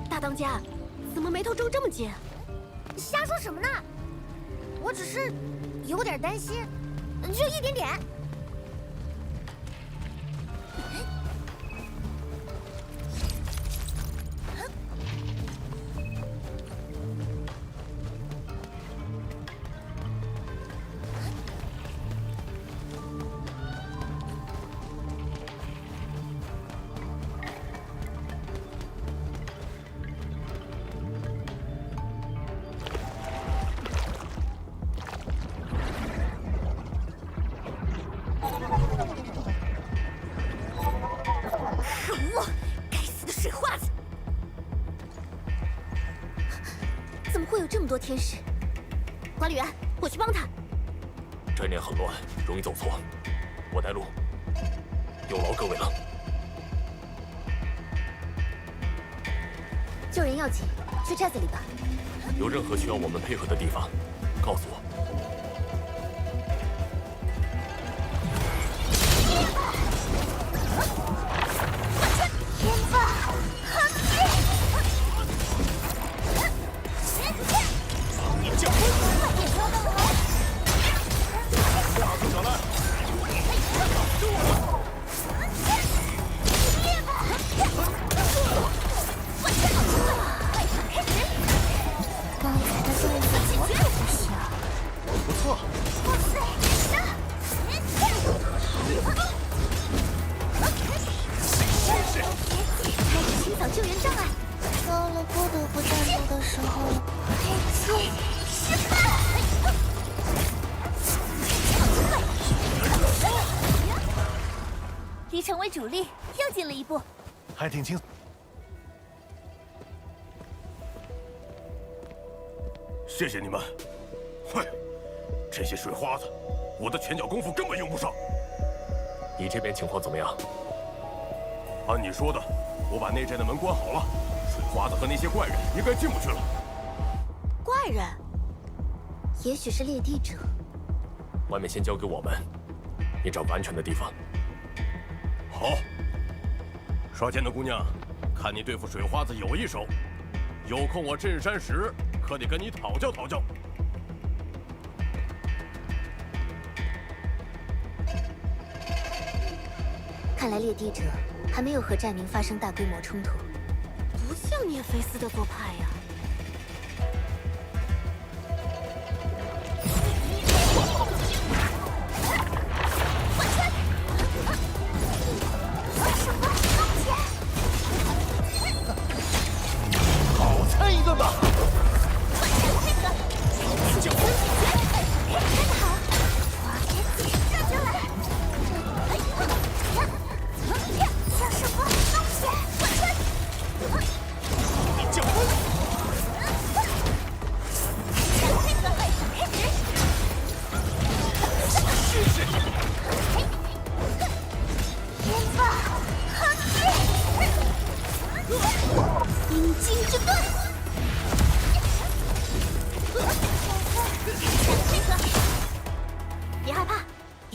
大当家，怎么眉头皱这么紧？
瞎说什么呢？我只是有点担心，就一点点。可恶！该死的水花子！
怎么会有这么多天使？
管理员，我去帮他。
这念很乱，容易走错，我带路，有劳各位了。
救人要紧，去寨子里吧。
有任何需要我们配合的地方，告诉我。
离成为主力又近了一步，
还挺轻。
谢谢你们。哼，这些水花子，我的拳脚功夫根本用不上。你这边情况怎么样？按你说的，我把内阵的门关好了，水花子和那些怪人应该进不去了。
怪人？
也许是猎地者。
外面先交给我们，你找个安全的地方。好，刷剑的姑娘，看你对付水花子有一手，有空我镇山时可得跟你讨教讨教。
看来猎地者还没有和寨民发生大规模冲突，
不像涅菲斯的做派呀。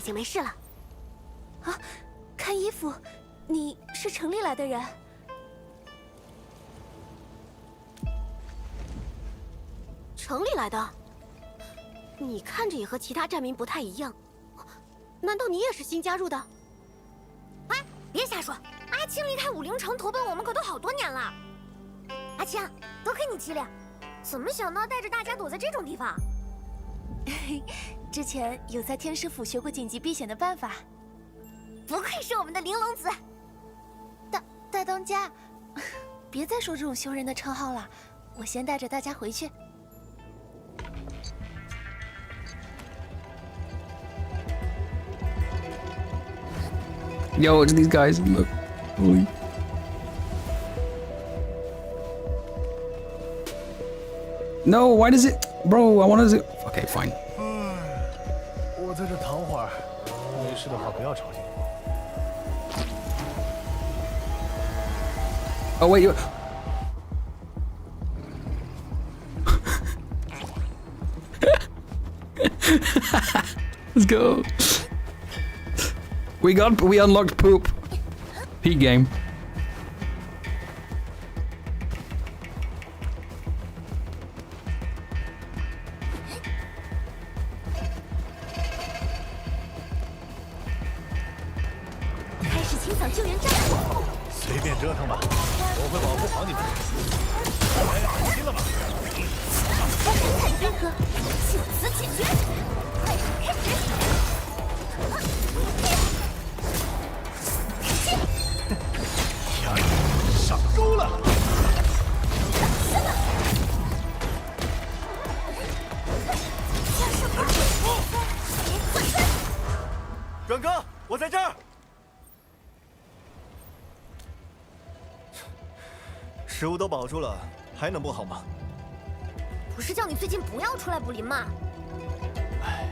经没事了。
啊，看衣服，你是城里来的人？城里来的？你看着也和其他站民不太一样，难道你也是新加入的？
哎，别瞎说！阿青离开武陵城投奔我们可都好多年了。阿青，多亏你机灵，怎么想到带着大家躲在这种地方？
之前有在天师府学过紧急避险的办法。
不愧是我们的玲珑子。
大当家，别再说这种羞人的称号了，我先带着大家回去。
Yo, it's these guys. Look. Holy. No, why does it? Bro, I want to. Okay, fine.
我在这躺会儿，没事的话不要吵醒我。
Oh, wait, you. Let's go. We unlocked poop. P game.
随便折腾吧，我会保护好你们。哎呀，放心了吧。
任何，就此解决。快点开始。
呀，上钩了！
阮哥，我在这儿。食物都保住了，还能不好吗？
不是叫你最近不要出来捕林吗？
唉，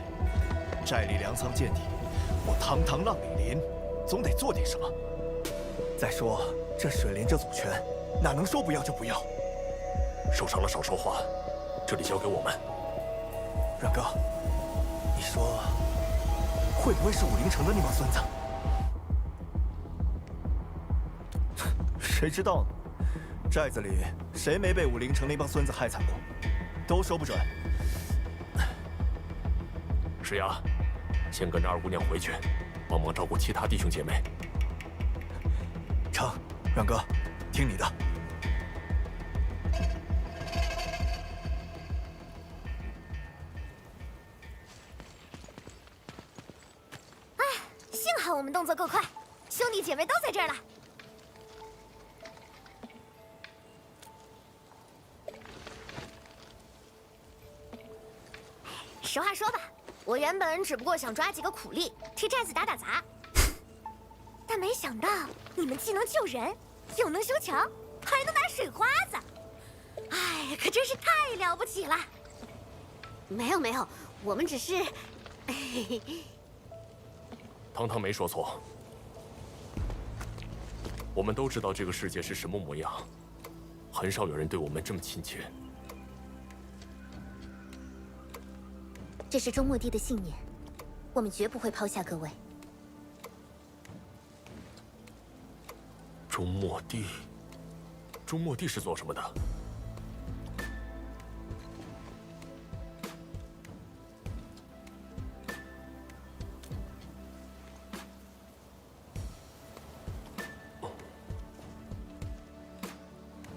寨里粮仓见底，我堂堂浪里林，总得做点什么。再说这水林这祖权，哪能说不要就不要？
受伤了少说话，这里交给我们。
阮哥，你说会不会是武陵城的那帮孙子？谁知道呢？寨子里谁没被武陵城那帮孙子害惨过？都说不准。
石崖，先跟着二姑娘回去，帮忙照顾其他弟兄姐妹。
成，阮哥，听你的。
哎，幸好我们动作够快，兄弟姐妹都在这儿了。实话说吧，我原本只不过想抓几个苦力，替寨子打打杂，但没想到你们既能救人，又能修桥，还能打水花子，哎，可真是太了不起了。
没有，我们只是……
堂堂没说错，我们都知道这个世界是什么模样，很少有人对我们这么亲切。
这是周末帝的信念，我们绝不会抛下各位。
周末帝，周末帝是做什么的？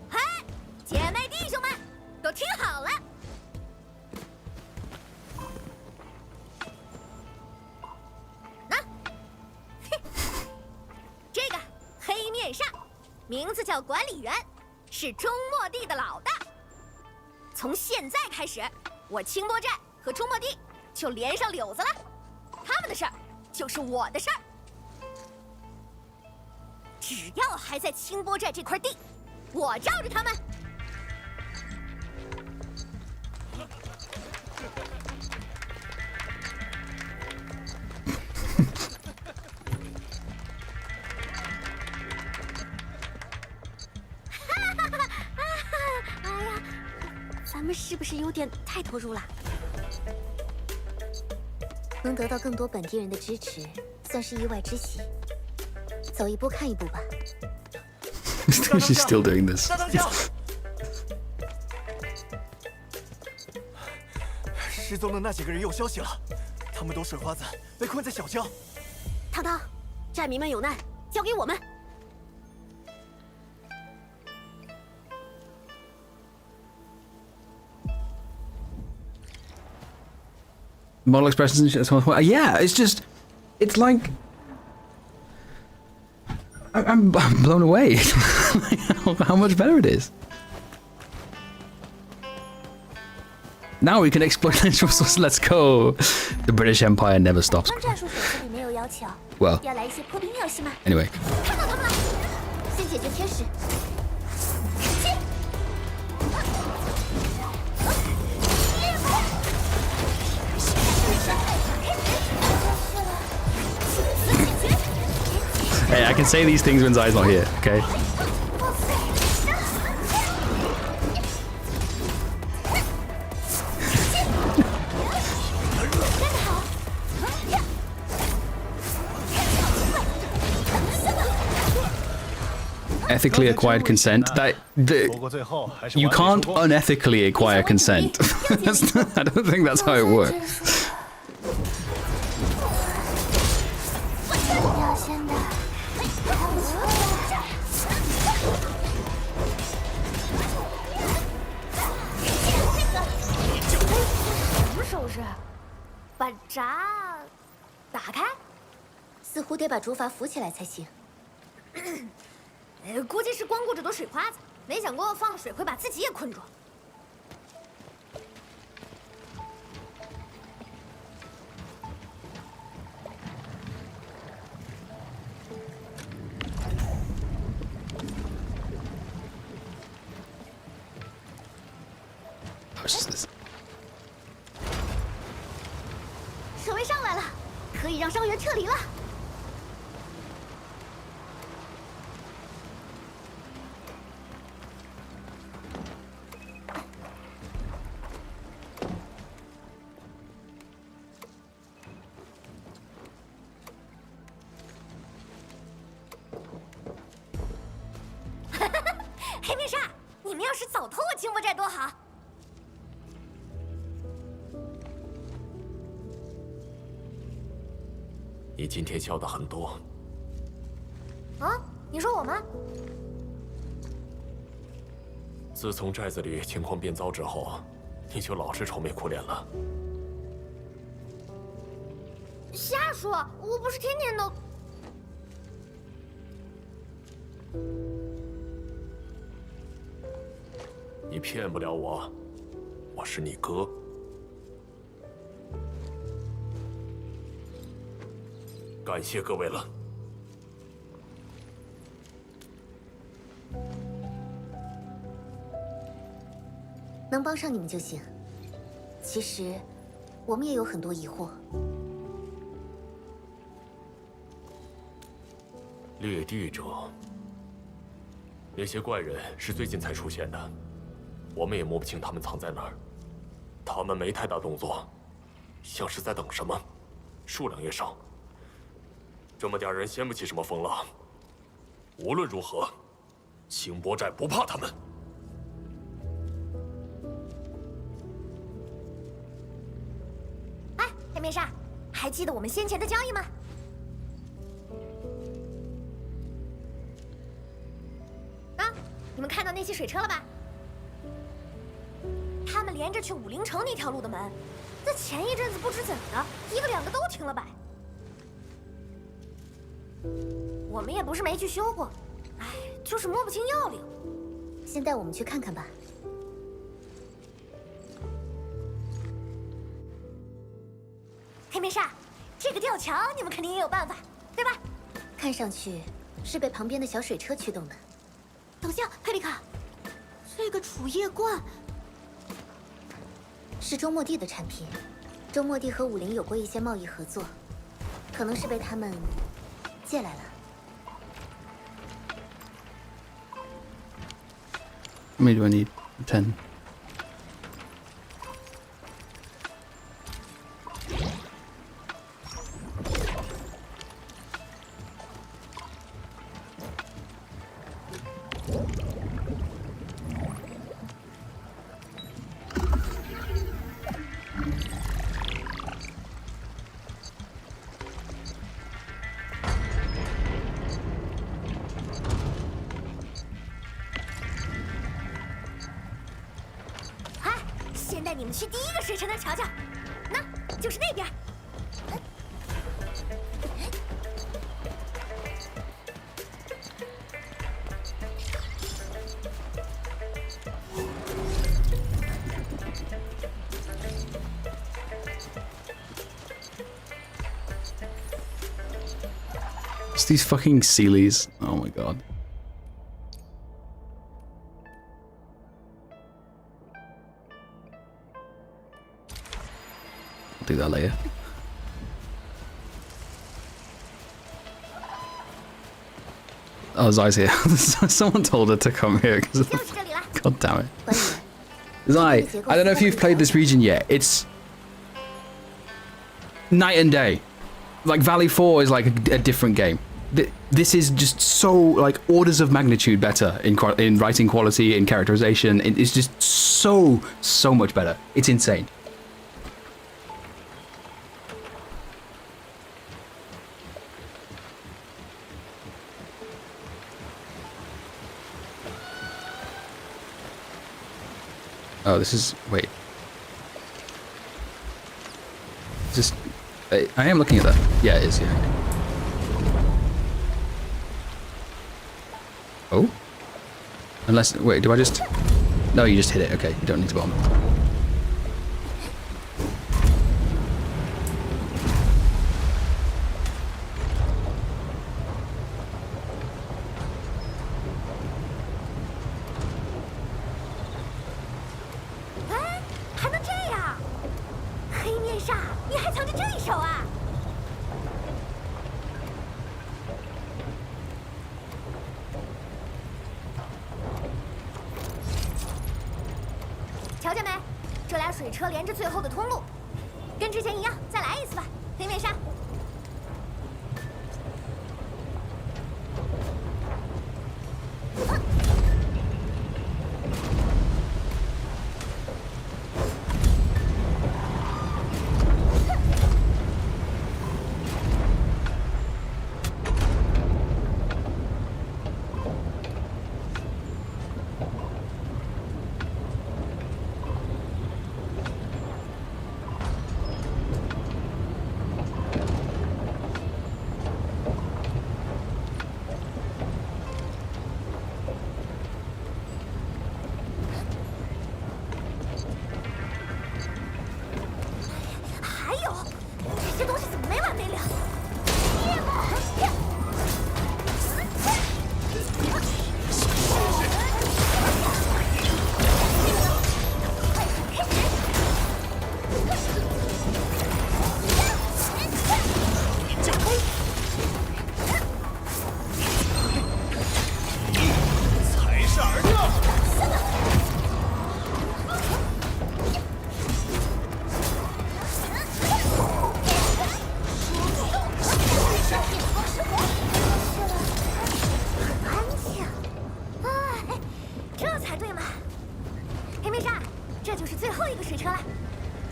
嗨，姐妹弟兄们，都听好了。名字叫管理员，是中末地的老大。从现在开始，我清波寨和中末地就连上柳子了，他们的事儿就是我的事儿。只要还在清波寨这块地，我罩着他们。咱们是不是有点太投入了？
能得到更多本地人的支持，算是意外之喜。走一步看一步吧。
She's still doing this.
失踪的那几个人有消息了，他们都水花子，被困在小江。
汤汤，战民们有难，交给我们。
Model expressions and shit. Yeah, it's just, it's like, I'm blown away. How much better it is. Now we can exploit natural sources. Let's go. The British Empire never stops. Well, anyway. Hey, I can say these things when Zai's not here, okay? Ethically acquired consent. You can't unethically acquire consent. I don't think that's how it works.
打开，似乎得把竹筏扶起来才行。估计是光顾着躲水花子，没想过放了水会把自己也困住。守卫上来了，可以让伤员撤离了。黑面纱，你们要是早偷我轻薄寨多好！
你今天笑得很多。
啊？你说我吗？
自从寨子里情况变糟之后，你就老是愁眉苦脸了。
瞎说，我不是天天都……
你骗不了我，我是你哥。 感谢各位了。
能帮上你们就行。其实，我们也有很多疑惑。
掠地者，那些怪人是最近才出现的，我们也摸不清他们藏在哪儿。他们没太大动作，像是在等什么，数量也少。 这么点人掀不起什么风浪。无论如何，清波寨不怕他们。
哎，黑面纱，还记得我们先前的交易吗？啊，你们看到那些水车了吧？他们连着去武陵城那条路的门，那前一阵子不知怎的，一个两个都停了摆。 我们也不是没去修过，哎，就是摸不清要领。
先带我们去看看吧。
黑面纱，这个吊桥你们肯定也有办法，对吧？
看上去是被旁边的小水车驱动的。
等下，佩里卡，这个储液罐
是周末地的产品。周末地和武陵有过一些贸易合作，可能是被他们借来了。
How many do I need? 10.
先带你们去第一个水城那儿瞧瞧，那就是那边。
It's these fucking Sealies. Oh my god. I'll do that later. Oh, Zai's here. Someone told her to come here. God damn it. Zai, I don't know if you've played this region yet. It's night and day. Like Valley 4 is like a different game. This is just so like orders of magnitude better in writing quality, in characterization. It's just so much better. It's insane. Oh, this is wait. Just I am looking at that. Yeah, it is. Yeah. Oh? Unless, wait, do I just... No, you just hit it. Okay, you don't need to bomb.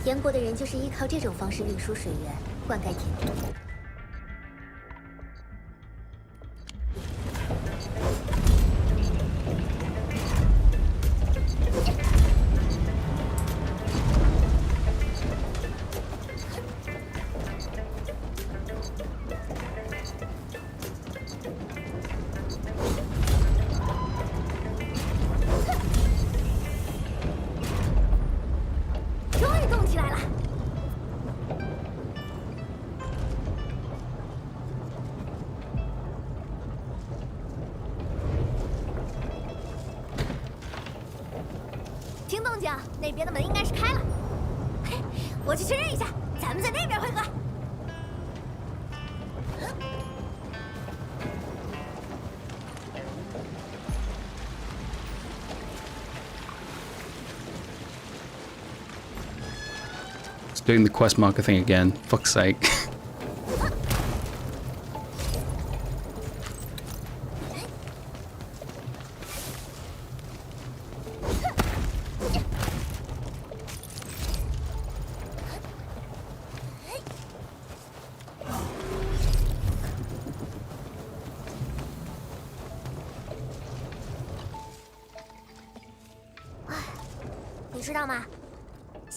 燕国的人就是依靠这种方式运输水源，灌溉田地。
听动静，那边的门应该是开了。嘿，我去确认一下，咱们在那边汇合。
It's doing the quest marker thing again. Fuck's sake.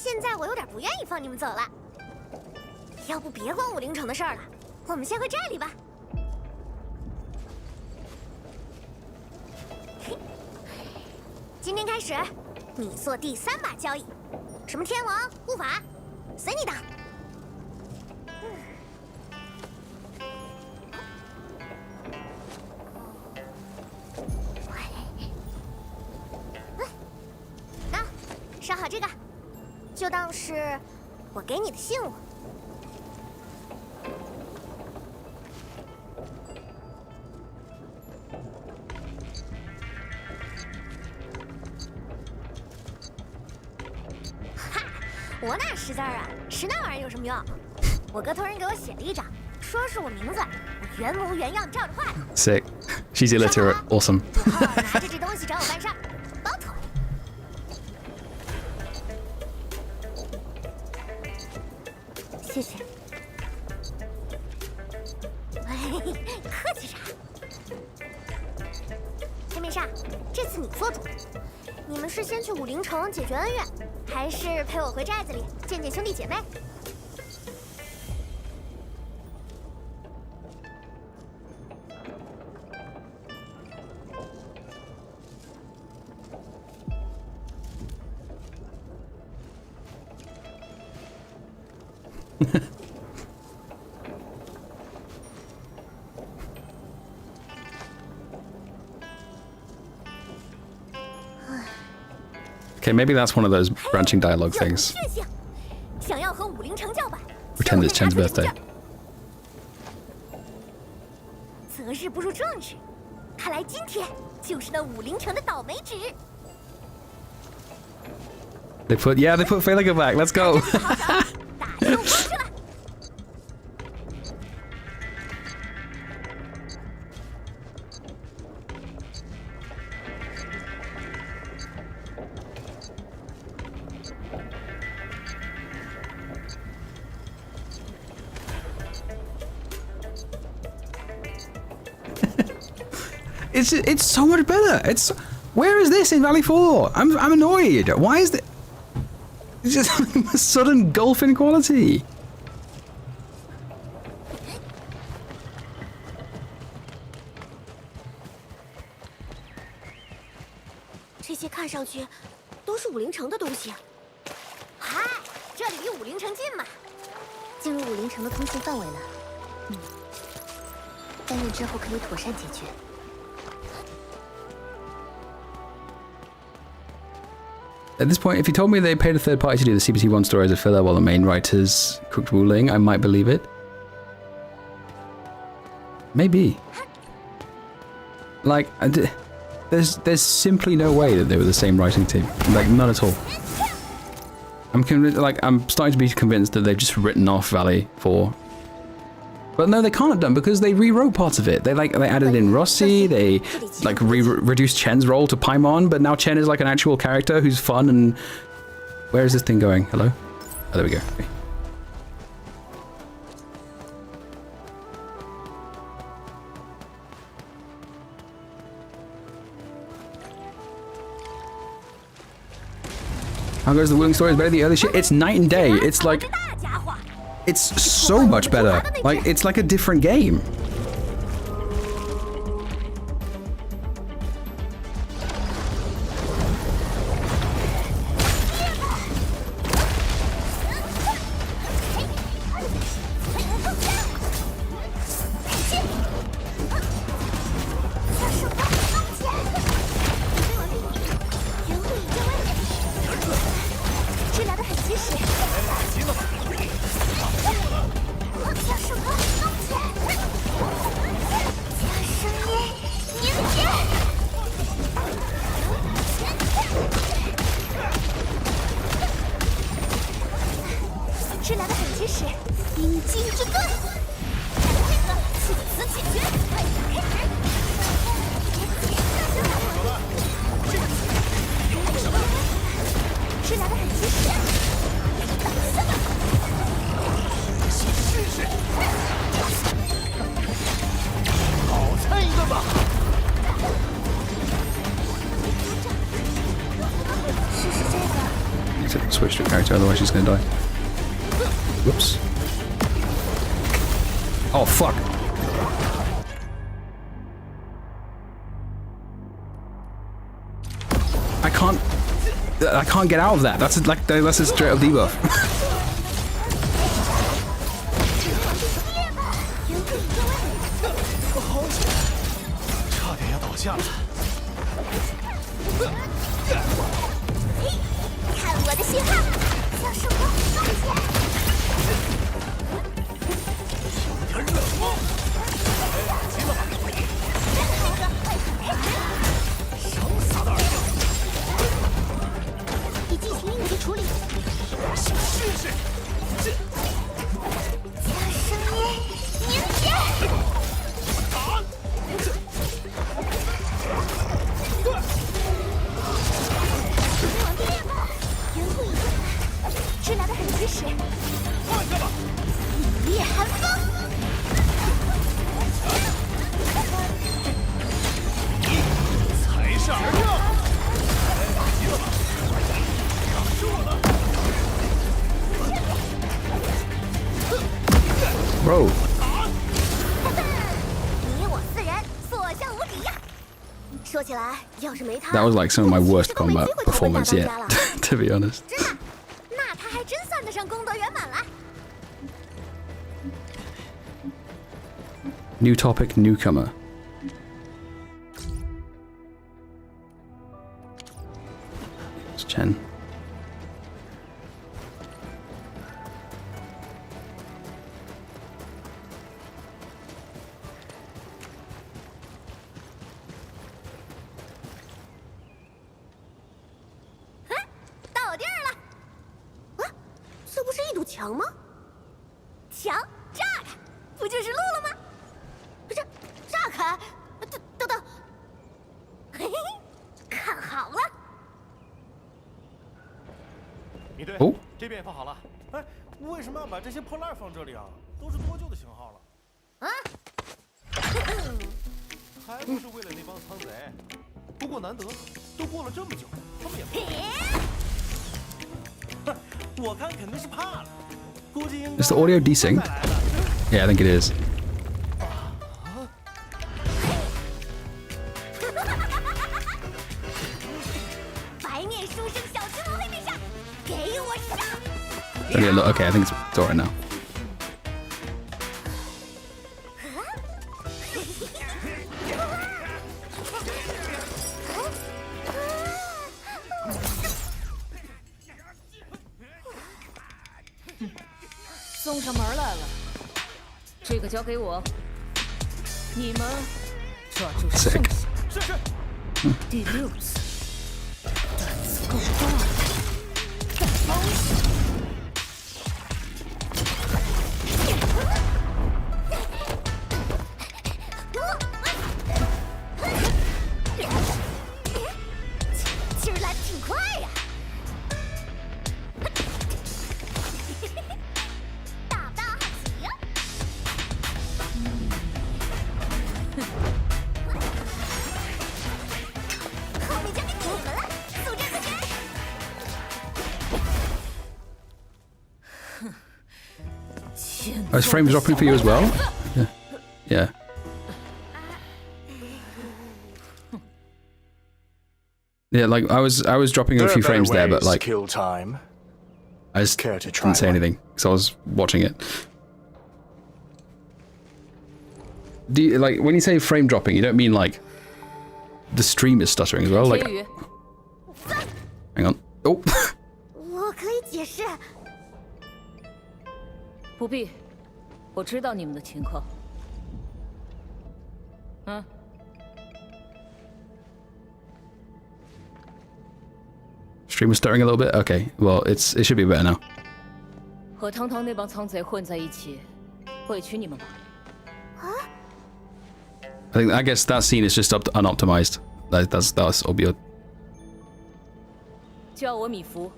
现在我有点不愿意放你们走了。要不别管武陵城的事儿了，我们先回寨里吧。今天开始，你做第3把交易，什么天王、护法，随你的。那，烧好这个，就当是我给你的信物。我哪识字啊？识那玩意儿有什么用？我哥托人给我写了一张，说是我名字，我原模原样照着画的。
Sick. She's illiterate. Awesome.
拿着这东西找我办事儿，包妥。谢谢。客气啥？黑面煞，这次你做主。你们是先去武陵城解决恩怨，还是陪我回寨子里见见兄弟姐妹？Okay,
maybe that's one of those branching dialogue things.
想要和武陵城叫板，
Pretend it's Chen's birthday.
择日不如撞日，看来今天就是那武陵城的倒霉日。
They put Feliga back. Let's go. It's so much better. Where is this in Valley 4? I'm annoyed. Why is it? It's just a sudden gulf in quality.
这些看上去都是武陵城的东西。嗨，这里离武陵城近嘛？
进入武陵城的通信范围了。但愿之后可以妥善解决。
At this point, if you told me they paid a third party to do the CBC1 story as a filler while the main writers cooked WULING, I might believe it. Maybe. Like, there's simply no way that they were the same writing team. Like, none at all. I'm starting to be convinced that they've just written off Valley 4. But no, they can't have done because they rewrote parts of it. They added in Rossi, they reduced Chen's role to Paimon, but now Chen is like an actual character who's fun and... Where is this thing going? Hello? Oh, there we go. Okay. How goes the WULING story? Is better than the early shit? It's night and day. It's like... It's so much better. Like, it's like a different game. to switch to character, otherwise she's gonna die. Whoops. Oh fuck. I can't get out of that. That's a straight up debuff.
差点要倒下了。
看我的信号，向圣光放箭。
有点冷哦。急了吧？潇洒的二将。
已进行应急处理。
想试试？
将声音凝结。
打！
往地面吧，援护已经来，治疗的很及时。
换个吧。
凛冽寒风。
才是二将。急了吧？挡住了。
Bro.
你我四人，所向无敌呀！说起来，要是没他
That was like some of my worst combat performance yet, to be honest.
真的，那他还真算得上功德圆满了。
New topic, newcomer. It's Chen.
墙吗？墙炸开，不就是路了吗？炸开！等等，嘿嘿，看好了。
米队，
哦，
这边也放好了。哎，为什么要把这些破烂放这里啊？都是多旧的型号了。
啊？
还不是为了那帮仓贼。不过难得，都过了这么久，他们也不。我看肯定是怕了。
Is the audio desynced? Yeah, I think it is.
白面书生小青龙会面上，给我上！
Okay, I think it's alright now.
送上门来了，这个交给我。你们抓住剩下。
是。
第6次，胆子够大的，带包袱。
今儿来的挺快呀！
Oh, is frames dropping for you as well? Yeah. Yeah. Yeah, like I was dropping a few frames there, but like
kill time.
I just didn't say anything because I was watching it. Do you, like when you say frame dropping, you don't mean like the stream is stuttering as well? Like, hang on. Oh.
我可以解释。
不必，我知道你们的情况。嗯。
Stream was stuttering a little bit. Okay, well, it should be better now.
和堂堂那帮仓贼混在一起，委屈你们吗？
啊
I guess that scene is just unoptimized. That's obvious.
叫我米芾。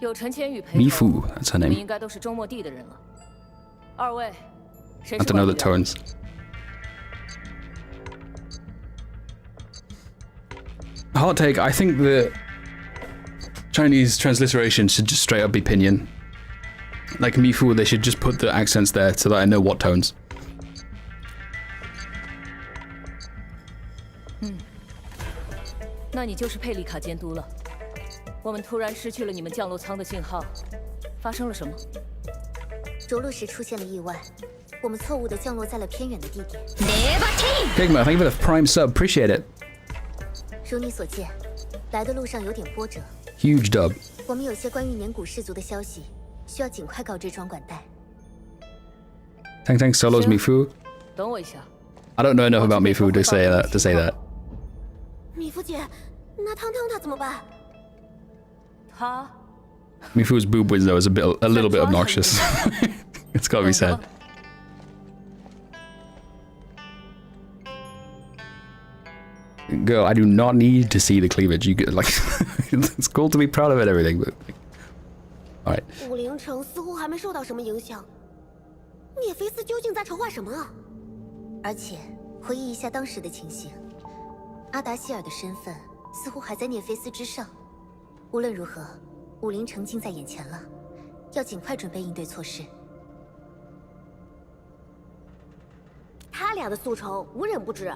有陈千羽陪同，
Mifu, that's her
你们
name.
应该都是周末地的人了。二位，谁
I
是
don't know
管
the
理员？
tones. Hot take. I think that Chinese transliteration should just straight up be pinyin. Like Mifu, they should just put the accents there so that I know what tones.
那你就是佩里卡监督了。我们突然失去了你们降落舱的信号，发生了什么？
着陆时出现了意外，我们错误地降落在了偏远的地点。
Pigma, thank you for the prime sub, appreciate it.
如你所见，来的路上有点波折。
Huge dub.
我们有些关于年谷氏族的消息，需要尽快告知专管带。
Thanks, Solos Mifu.
等我一下。
I don't know enough about Mifu to say that.
米芙姐，那汤汤他怎么办？
他
Mifu's boob window is a little bit obnoxious. It's gotta be said. Girl, I do not need to see the cleavage. You get like, it's cool to be proud of it, everything, but all right.
武陵城似乎还没受到什么影响。涅菲斯究竟在筹划什么啊？
而且回忆一下当时的情形，阿达希尔的身份似乎还在涅菲斯之上。无论如何，武陵城近在眼前了，要尽快准备应对措施。
他俩的宿仇无人不知，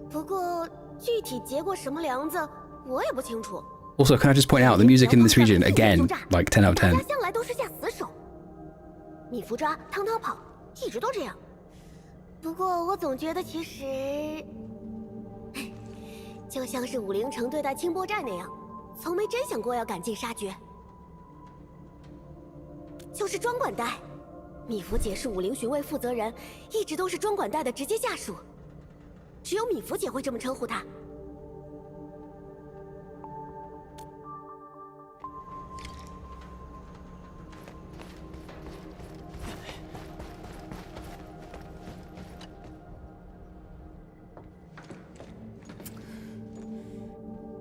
不过具体结过什么梁子，我也不清楚。
Also, can I just point out the music in this region again, like 10 out of 10.
大家向来都是下死手，米芙抓，汤汤跑，一直都这样。不过我总觉得其实，就像是武陵城对待清波寨那样，从没真想过要赶尽杀绝。就是专管带，米芙姐是武陵巡卫负责人，一直都是专管带的直接下属，只有米芙姐会这么称呼她。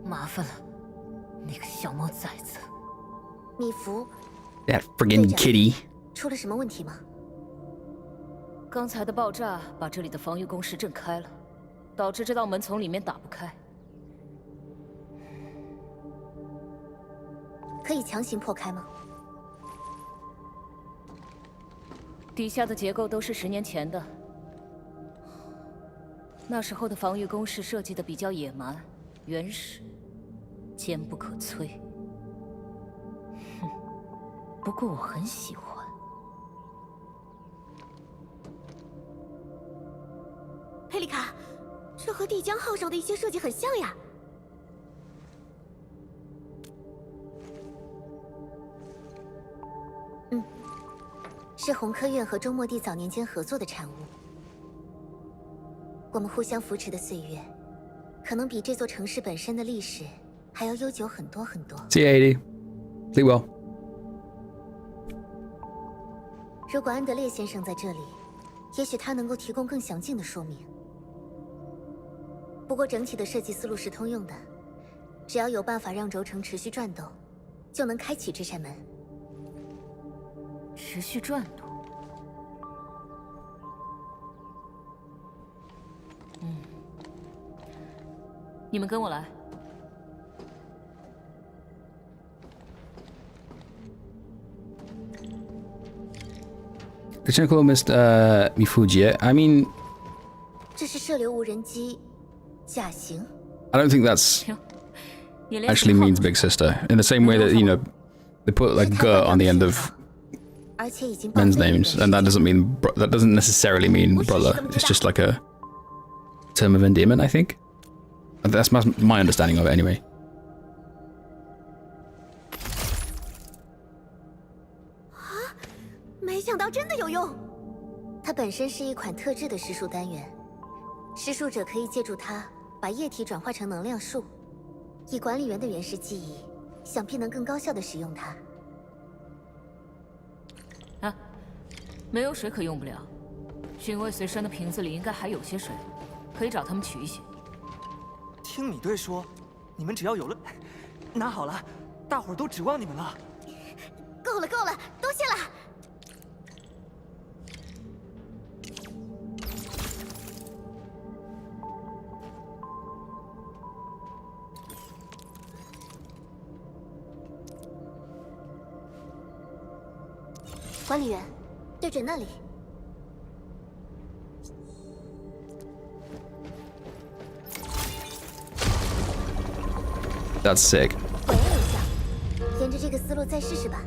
麻烦了，那个小猫崽子。
米芙。
That friggin' kitty.
出了什么问题吗？
刚才的爆炸把这里的防御工事震开了，导致这道门从里面打不开。
可以强行破开吗？
底下的结构都是10年前的，那时候的防御工事设计的比较野蛮、原始、坚不可摧。不过我很喜欢。
佩里卡，这和帝江号上的一些设计很像呀。
是红科院和周末地早年间合作的产物。我们互相扶持的岁月，可能比这座城市本身的历史还要悠久很多很多。
C80, sleep well.
如果安德烈先生在这里，也许他能够提供更详尽的说明。不过整体的设计思路是通用的，只要有办法让轴承持续转动，就能开启这扇门。
持续转动。你们跟我来。
Technical Mr. Mifuji. I mean,
这是射流无人机甲型。
I don't think that's actually means big sister. In the same way that, you know, they put like "g" on the end of men's names, and that doesn't necessarily mean brother. It's just like a term of endearment, I think. That's my understanding of it, anyway.
没想到真的有用。
它本身是一款特制的施术单元，施术者可以借助它把液体转化成能量束。以管理员的原始记忆，想必能更高效地使用它。
啊，没有水可用不了。巡卫随身的瓶子里应该还有些水，可以找他们取一些。
听米队说，你们只要有了，拿好了，大伙儿都指望你们了。
够了，够了，多谢了。
管理员，对准那里。
That's sick.
果然有效，沿着这个思路再试试吧。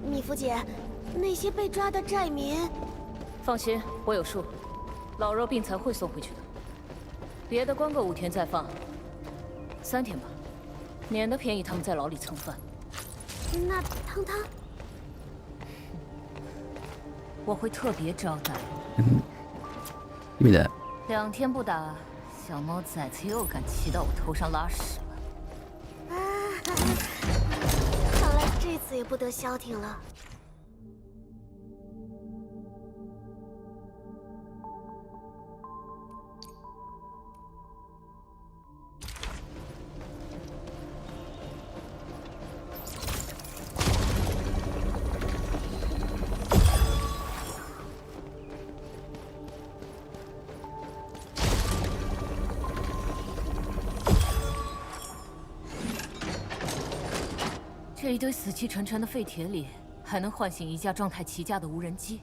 米芙姐，那些被抓的寨民，
放心，我有数，老弱病残会送回去的。别的关个5天再放，3天吧，免得便宜他们在牢里蹭饭。
那汤汤，
我会特别招待。
Give me that.
2天不打，小猫崽子又敢骑到我头上拉屎了。
看来这次也不得消停了。
这一堆死气沉沉的废铁里，还能唤醒一架状态奇佳的无人机，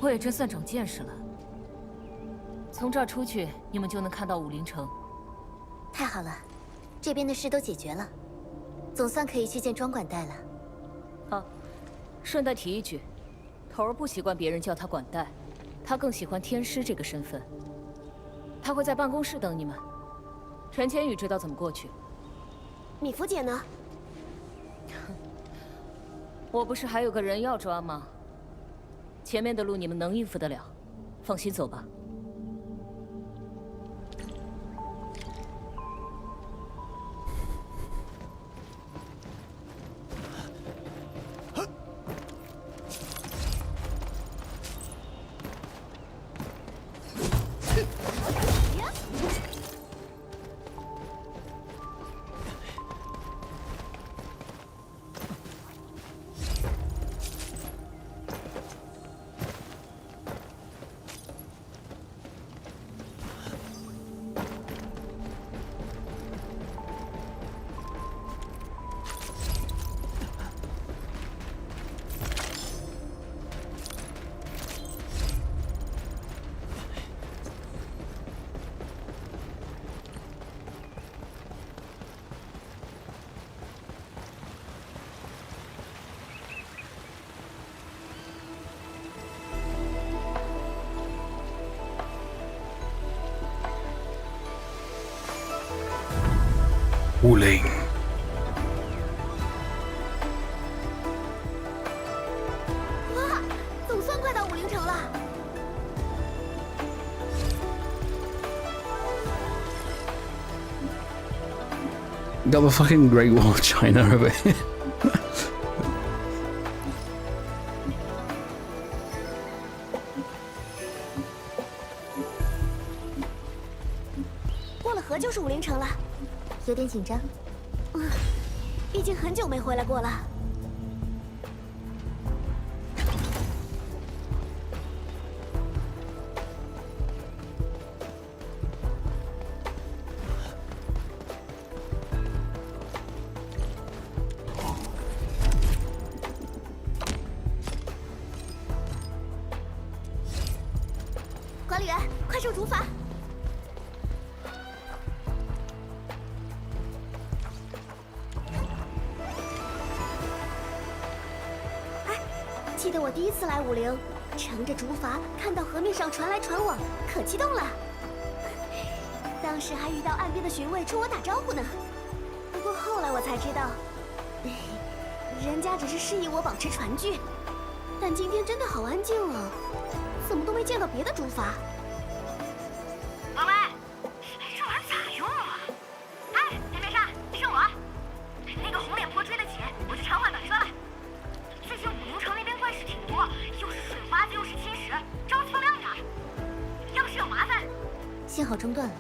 我也真算长见识了。从这儿出去，你们就能看到武陵城。
太好了，这边的事都解决了，总算可以去见庄管带了。
啊，顺带提一句，头儿不习惯别人叫他管带，他更喜欢天师这个身份。他会在办公室等你们。陈千羽知道怎么过去。
米芙姐呢？
我不是还有个人要抓吗？前面的路你们能应付得了，放心走吧。
WULING.
哇，总算快到武陵城了。
Got the fucking Great Wall of China over here.
过了河就是武陵城了。
有点紧张。
毕竟很久没回来过了。管理员，快受竹筏！记得我第一次来武陵，乘着竹筏看到河面上传来船往，可激动了。当时还遇到岸边的巡卫冲我打招呼呢。不过后来我才知道，人家只是示意我保持船距。但今天真的好安静啊，怎么都没见到别的竹筏。
喂喂，这玩意儿咋用啊？哎，别别杀，是我。那个红脸婆追得紧，我去传唤短车来。最近武陵城那边怪事挺多，又是水花子又是侵蚀，着急放亮点。要是有麻烦，
幸好中断了，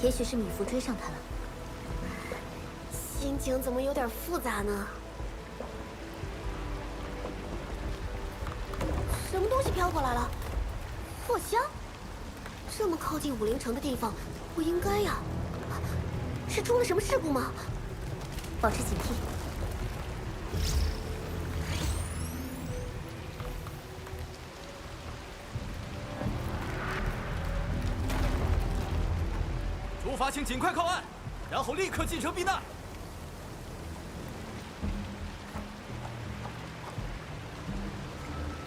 也许是米芾追上他了。
心情怎么有点复杂呢？什么东西飘过来了？货箱？这么靠近武陵城的地方，不应该呀。是出了什么事故吗？
保持警惕。
出发请尽快靠岸，然后立刻进城避难。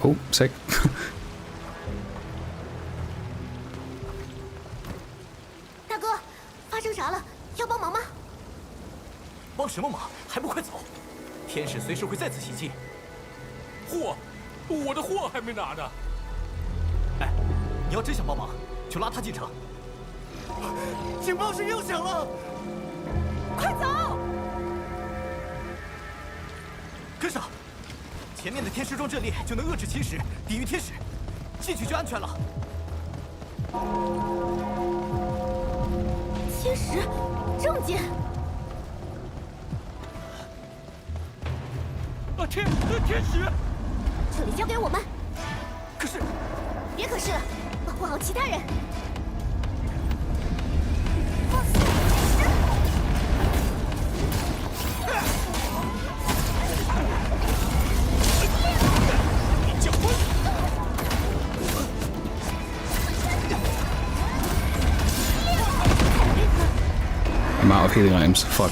Oh, sick.
大哥，发生啥了？要帮忙吗？
帮什么忙？还不快走！天使随时会再次袭击。
货，我的货还没拿呢。
哎，你要真想帮忙，就拉他进城。警报声又响了，
快走！
跟上！前面的天使桩阵列就能遏制侵蚀，抵御天使，进去就安全了。
天使，这么近！
天使！
这里交给我们。
可是，
别可是了，保护好其他人。
I'm out of healing items. Fuck.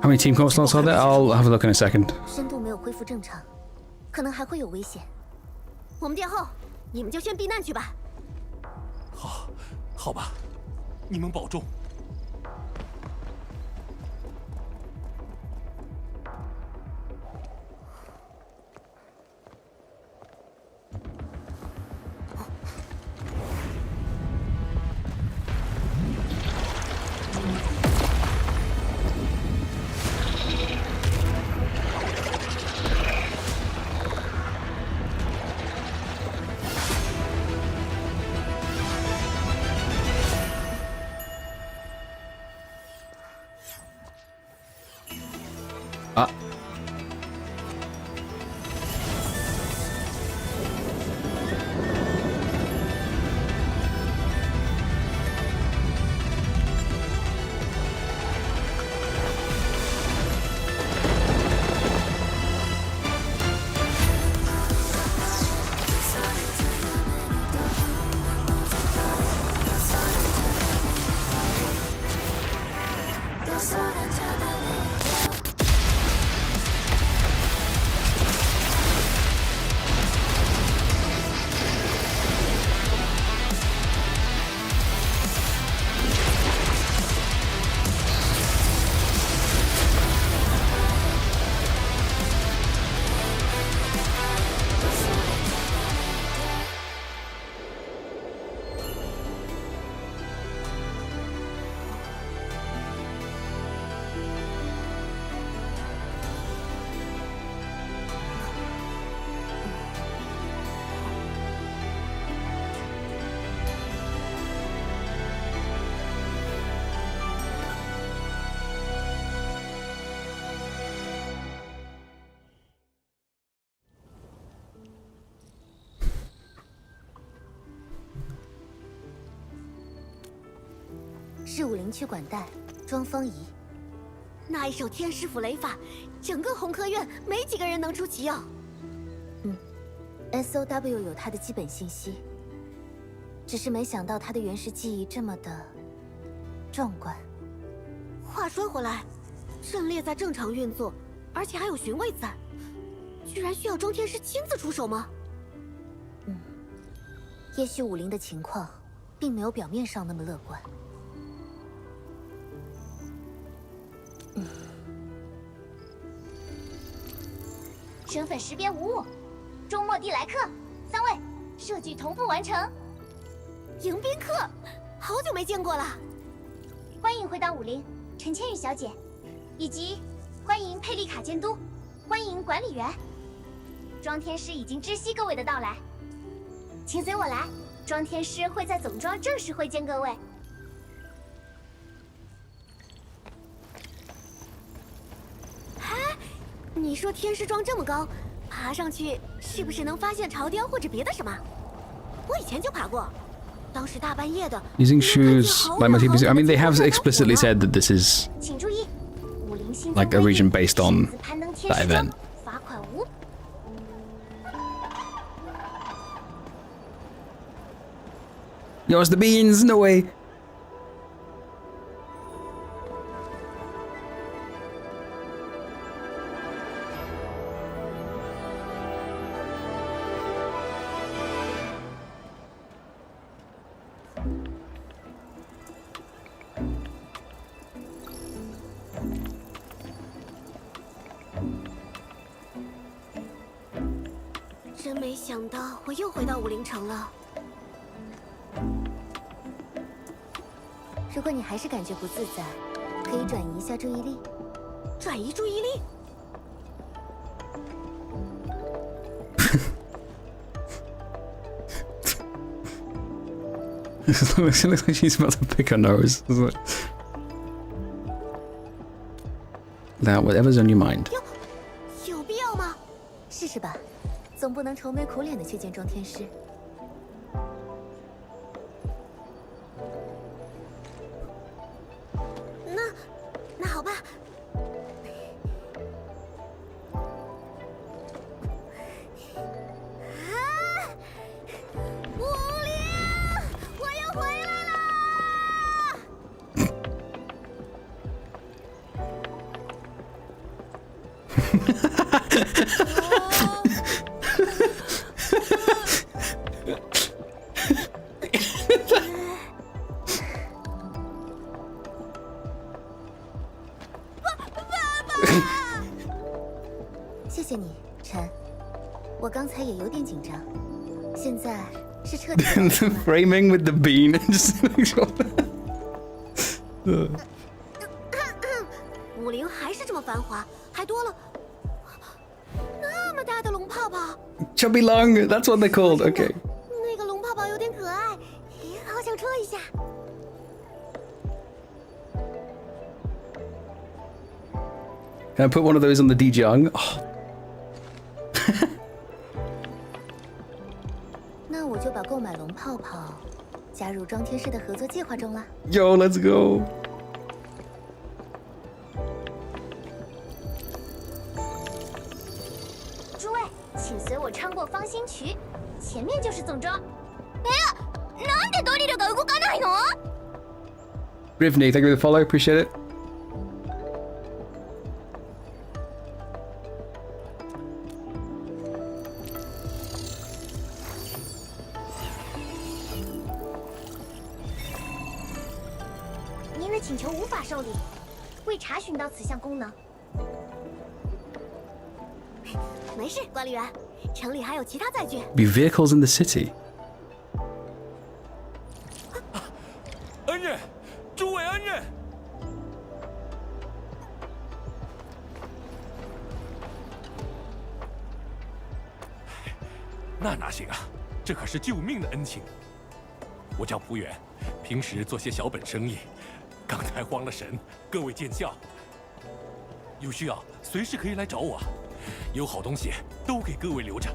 How many team comp slots are there? I'll have a look in a second.
深度没有恢复正常，可能还会有危险。
我们殿后，你们就先避难去吧。
好吧，你们保重。
Ah.
是武陵区管带，庄方仪。
那一手天师府雷法，整个红科院没几个人能出其右。
SOW 有他的基本信息，只是没想到他的原始记忆这么的壮观。
话说回来，阵列在正常运作，而且还有巡卫在，居然需要庄天师亲自出手吗？
也许武林的情况并没有表面上那么乐观。
身份识别无误，周末地来客，3位，设计同步完成。
迎宾客，好久没见过了。
欢迎回到武林，陈千羽小姐，以及欢迎佩丽卡监督，欢迎管理员。庄天师已经知悉各位的到来，请随我来。庄天师会在总庄正式会见各位。
你说天师庄这么高，爬上去是不是能发现潮雕或者别的什么？我以前就爬过，当时大半夜的。
Using shoes like my TPC. I mean, they have explicitly said that this is
请注意，武林新
like a region based on that event.
罚款5。
Yo, it's the beans. No way.
真没想到我又回到武林城了。
如果你还是感觉不自在，可以转移一下注意力。
转移注意力？
It looks like she's about to pick her nose. Now, whatever's on your mind.
有必要吗？
试试吧，总不能愁眉苦脸的去见庄天师。
那好吧。武林，我又回来啦！
谢谢你，陈。我刚才也有点紧张，现在是彻底。
The framing with the bean. Just
武林还是这么繁华，还多了那么大的龙泡泡。
Chubby lung. That's what they're called. Okay.
那个龙泡泡有点可爱，好想戳一下。
Can I put one of those on the DJing? Oh.
那我就把购买龙泡泡加入庄天师的合作计划中了。
Yo, let's go.
诸位，请随我穿过芳心渠，前面就是总庄。なんでドリルが動かないの？
Rivni, thank you for the follow. Appreciate it.
您的请求无法受理，未查询到此项功能。
没事，管理员，城里还有其他载具。
Be vehicles in the city.
恩人，诸位恩人。那哪行啊，这可是救命的恩情。我叫朴远，平时做些小本生意，刚才慌了神，各位见笑。有需要随时可以来找我，有好东西都给各位留着。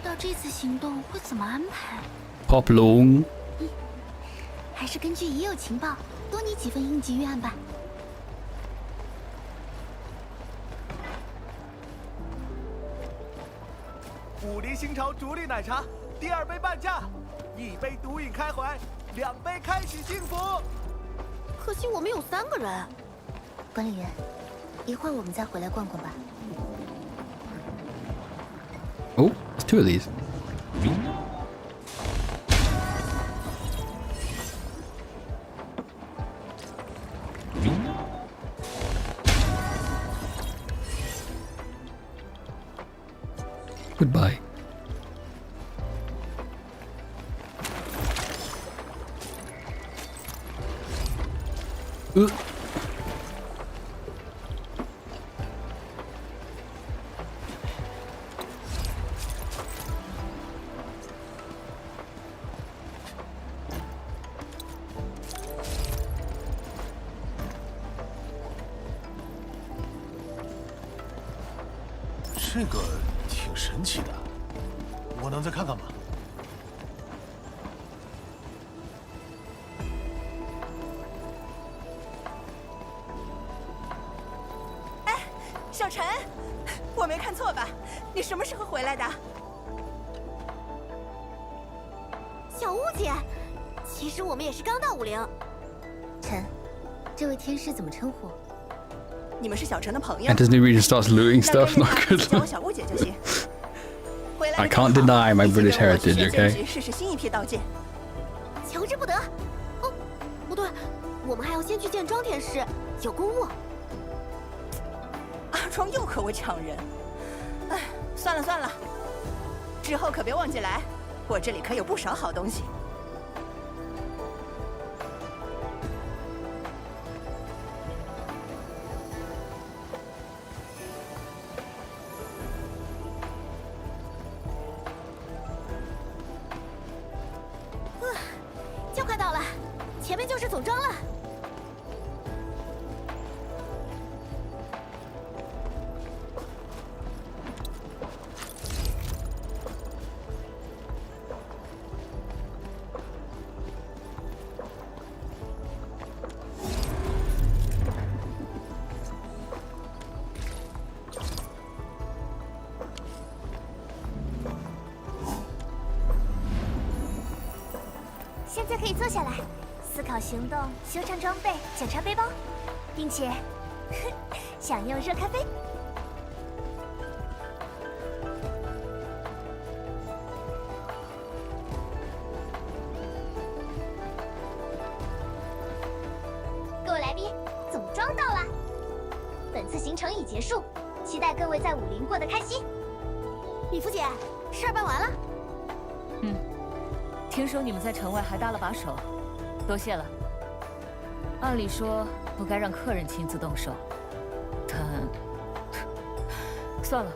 道这次行动会怎么安排。
Pop 龙。
还是根据已有情报，多拟几份应急预案吧。
武林新潮竹力奶茶第2杯半价，1杯毒瘾开怀，2杯开启幸福。
可惜我们有3个人。
管理员，一会儿我们再回来逛逛吧。
Oh, it's 2 of these. Goodbye. Ugh.
这个挺神奇的，我能再看看吗？
哎，小陈，我没看错吧？你什么时候回来的？
小雾姐，其实我们也是刚到武陵。
陈，这位天师怎么称呼？
你们是小陈的朋友。
And Disney really starts looting stuff. Not good.
叫我小雾姐就行。
I can't deny my British heritage. Okay.
试试新一批刀剑。
求之不得。哦，不对，我们还要先去见庄天师，有公务。
阿庄又和我抢人。哎，算了算了，之后可别忘记来，我这里可有不少好东西。
就快到了，前面就是总庄了。现在可以坐下来，思考行动，修trang装备，检查背包，并且享用热咖啡。各位来宾，总庄到了，本次行程已结束，期待各位在武林过得开心。李福姐，事儿办完了。
嗯。 听说你们在城外还搭了把手，多谢了。按理说不该让客人亲自动手，但算了，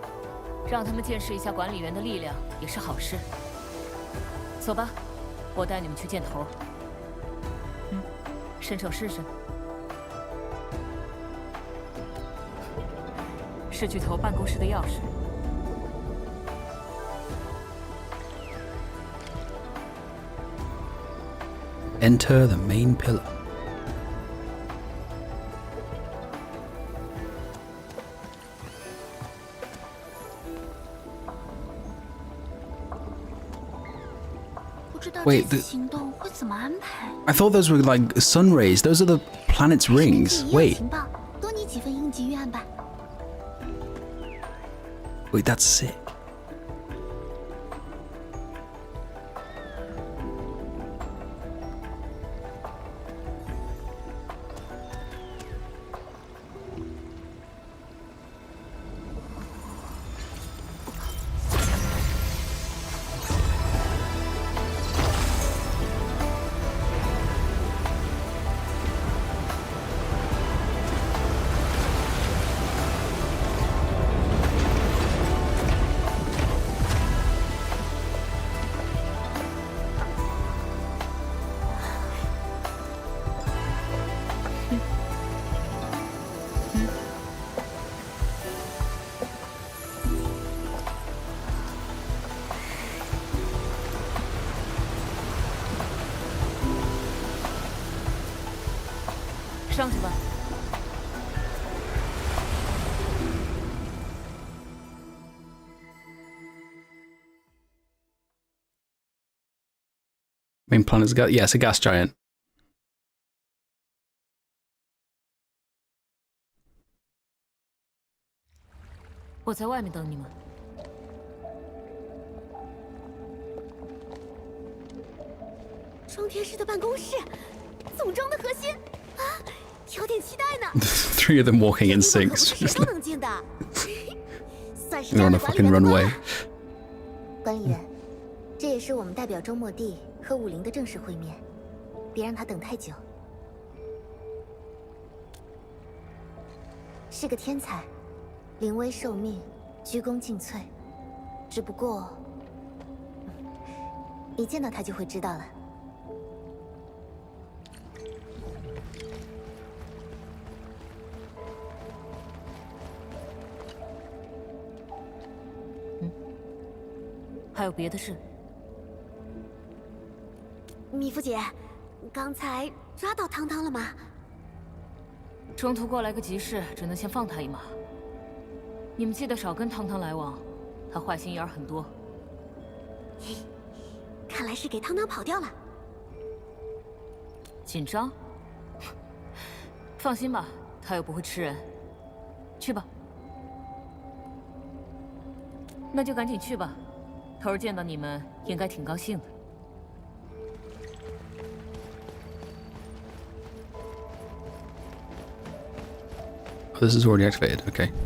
让他们见识一下管理员的力量也是好事。走吧，我带你们去见头。嗯，伸手试试。是巨头办公室的钥匙。
Enter the main pillar. Wait, I thought those were like sun rays. Those are the planet's rings. Wait. Wait, that's sick.
上去吧。
Main plan is yeah, it's a gas giant.
我在外面等你们。
双天师的办公室，总装的核心啊，有点期待呢。
Three of them walking in sync.
谁都能进的，算是
They're on a
家的管理
fucking
员了
runway.
管理员，这也是我们代表周末地和武林的正式会面，别让他等太久。是个天才，临危受命，鞠躬尽瘁。只不过，一见到他就会知道了。
还有别的事？
米芙姐，刚才抓到汤汤了吗？
中途过来个急事，只能先放他一马。你们记得少跟汤汤来往，他坏心眼很多。
看来是给汤汤跑掉了。
紧张？放心吧，他又不会吃人。去吧。那就赶紧去吧。头儿见到你们应该挺高兴的。
Oh, this is already activated. Okay.
"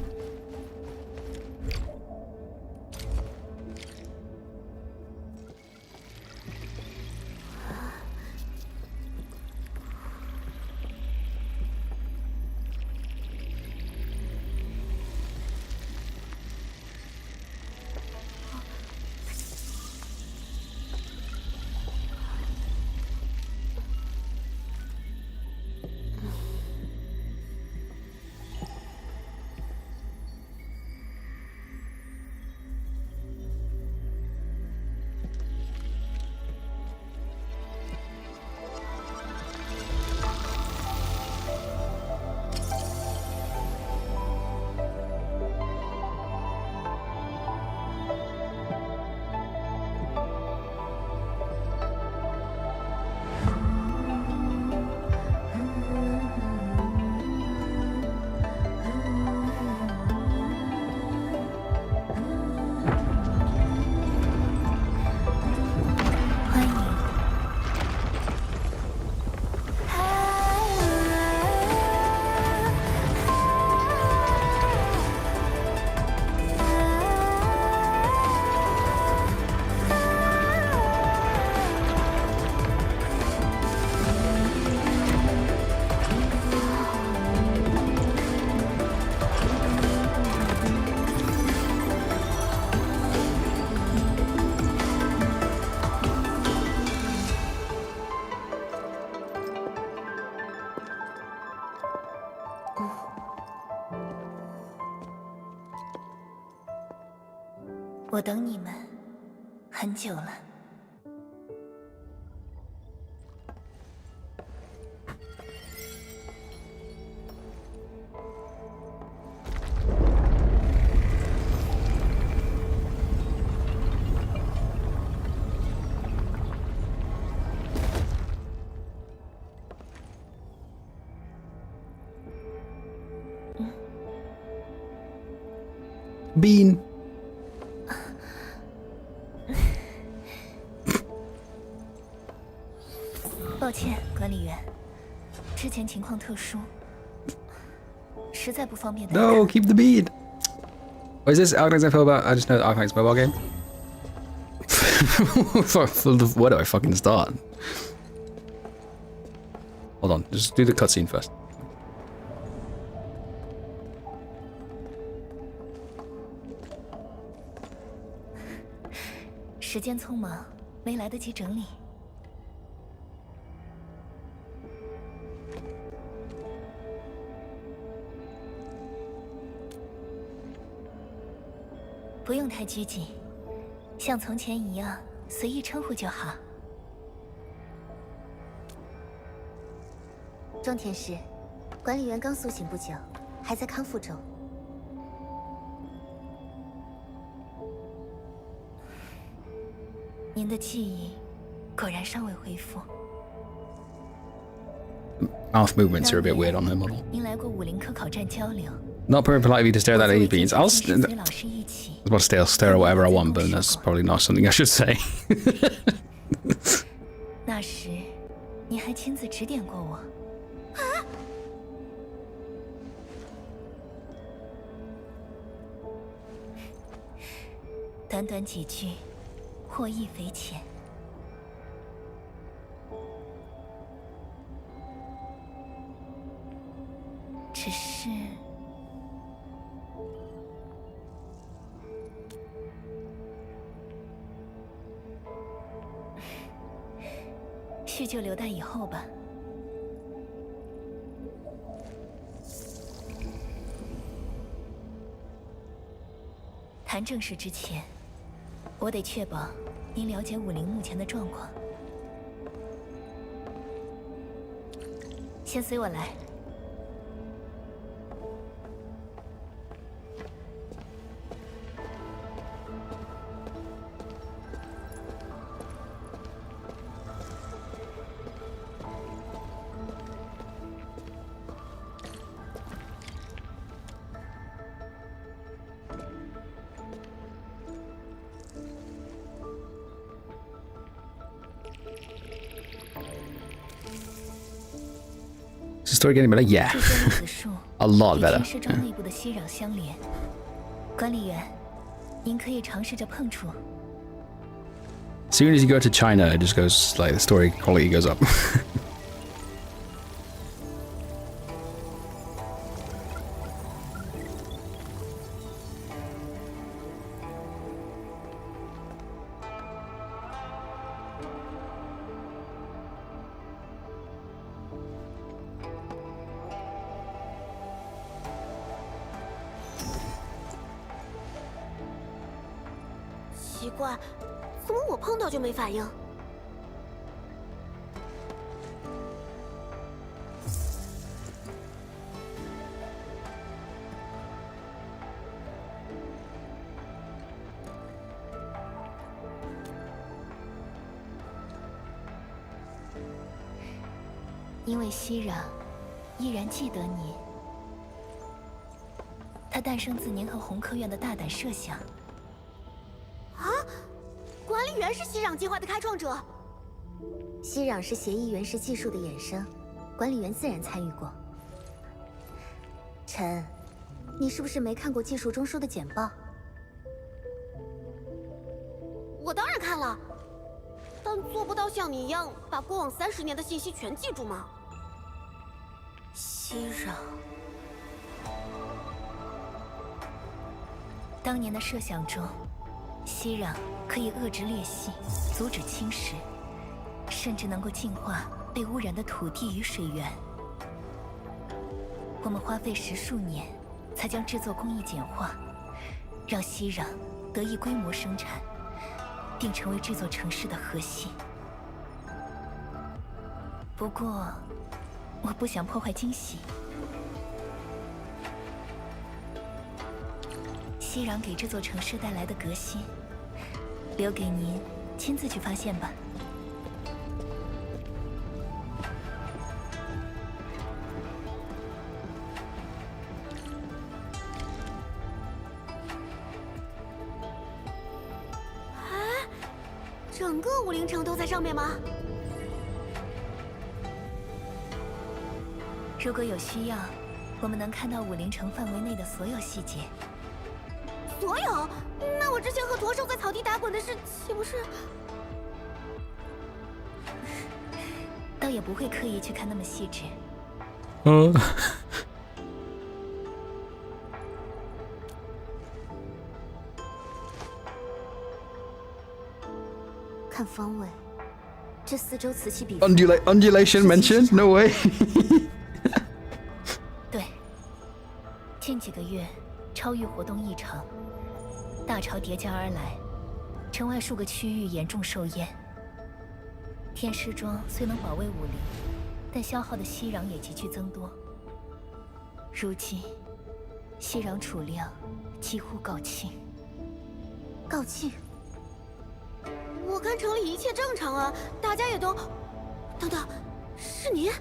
我等你们很久了。
Bean.
抱歉，管理员，之前情况特殊，实在不方便。
No, keep the bead. What is this Arknights info about? I just know the Arknights mobile game. Where do I fucking start? Hold on, just do the cutscene first.
时间匆忙，没来得及整理。不用太拘谨，像从前一样随意称呼就好。庄天师，管理员刚苏醒不久，还在康复中。您的记忆果然尚未恢复。
Mouth movements are a bit weird on her model.
您来过武林科考站交流。
Not very polite of you to stare at that beans. I was about to say I'll stare at whatever I want, but that's probably not something I should say.
那时，您还亲自指点过我。啊！短短几句，获益匪浅。 只是，叙旧留待以后吧。谈正事之前，我得确保您了解武林目前的状况。先随我来。
Is the story getting better? Yeah. A lot better.
与社庄内部的熙攘相连。管理员，您可以尝试着碰触。
As soon as you go to China, it just goes like the story quality goes up.
奇怪，怎么我碰到就没反应？
因为熙攘依然记得你，它诞生自您和红科院的大胆设想。
啊！管理员是熙攘计划的开创者。
熙攘是协议原始技术的衍生，管理员自然参与过。陈，你是不是没看过技术中枢的简报？
我当然看了，但做不到像你一样把过往30年的信息全记住吗？
熙攘，当年的设想中。 熙攘可以遏制裂隙，阻止侵蚀，甚至能够净化被污染的土地与水源。我们花费10数年，才将制作工艺简化，让熙攘得以规模生产，并成为这座城市的核心。不过，我不想破坏惊喜。熙攘给这座城市带来的革新，留给您亲自去发现吧。
哎，整个武陵城都在上面吗？
如果有需要，我们能看到武陵城范围内的所有细节。
所有？那我之前和驼兽在草地打滚的事，岂不是？
倒也不会刻意去看那么细致。看方位，这4周此起彼伏。
Undulation mentioned? No way.
对，近几个月超域活动异常。 大潮叠加而来，城外数个区域严重受淹。天师庄虽能保卫武陵，但消耗的熙攘也急剧增多。如今，熙攘储量几乎告罄。告罄？
我看城里一切正常啊，大家也都……等等，是您？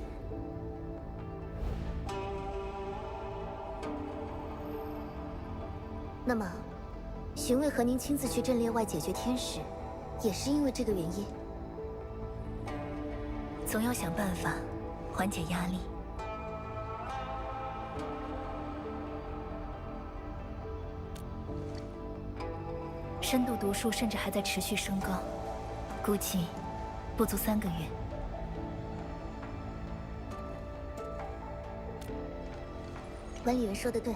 那么，荀尉和您亲自去阵列外解决天使，也是因为这个原因？总要想办法缓解压力。深度毒素甚至还在持续升高，估计不足3个月。管理员说的对，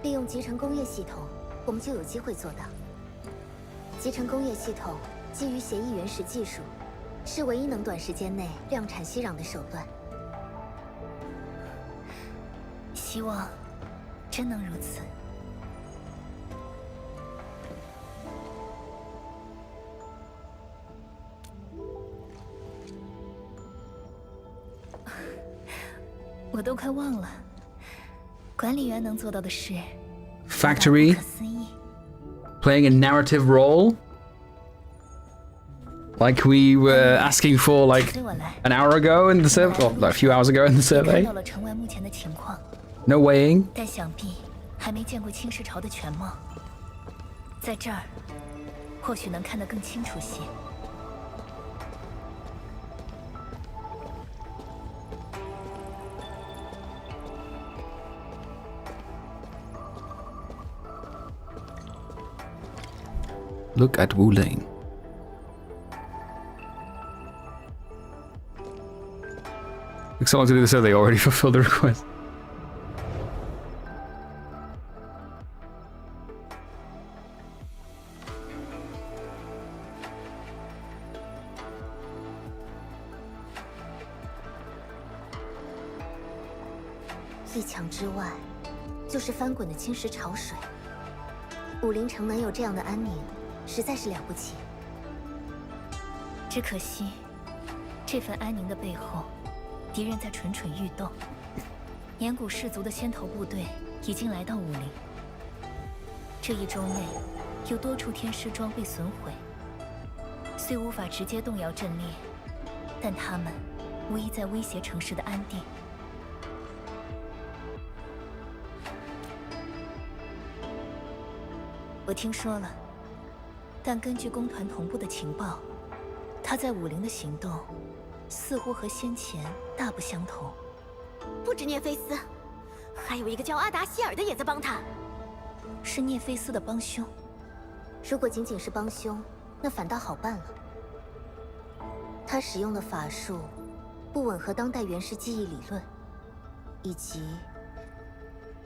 利用集成工业系统，我们就有机会做到。集成工业系统基于协议原始技术，是唯一能短时间内量产熙攘的手段。希望真能如此。我都快忘了，管理员能做到的事。
Factory, playing a narrative role, like we were asking for like an hour ago in the survey, or like a few hours ago in the survey.
看到了城外目前的情况，
No weighing.
但想必还没见过青石朝的全貌。在这儿，或许能看得更清楚些。
Look at WULING. Took so long to do the survey, they already fulfilled the request.
一墙之外，就是翻滚的青石潮水。武陵城能有这样的安宁，实在是了不起。只可惜，这份安宁的背后，敌人在蠢蠢欲动。年古氏族的先头部队已经来到武陵，这1周内，有多处天师庄被损毁。虽无法直接动摇阵列，但他们无疑在威胁城市的安定。我听说了，但根据工团同步的情报，他在武陵的行动似乎和先前大不相同。
不止涅菲斯，还有一个叫阿达希尔的也在帮他。
是涅菲斯的帮凶？如果仅仅是帮凶，那反倒好办了。他使用的法术不吻合当代原始记忆理论，以及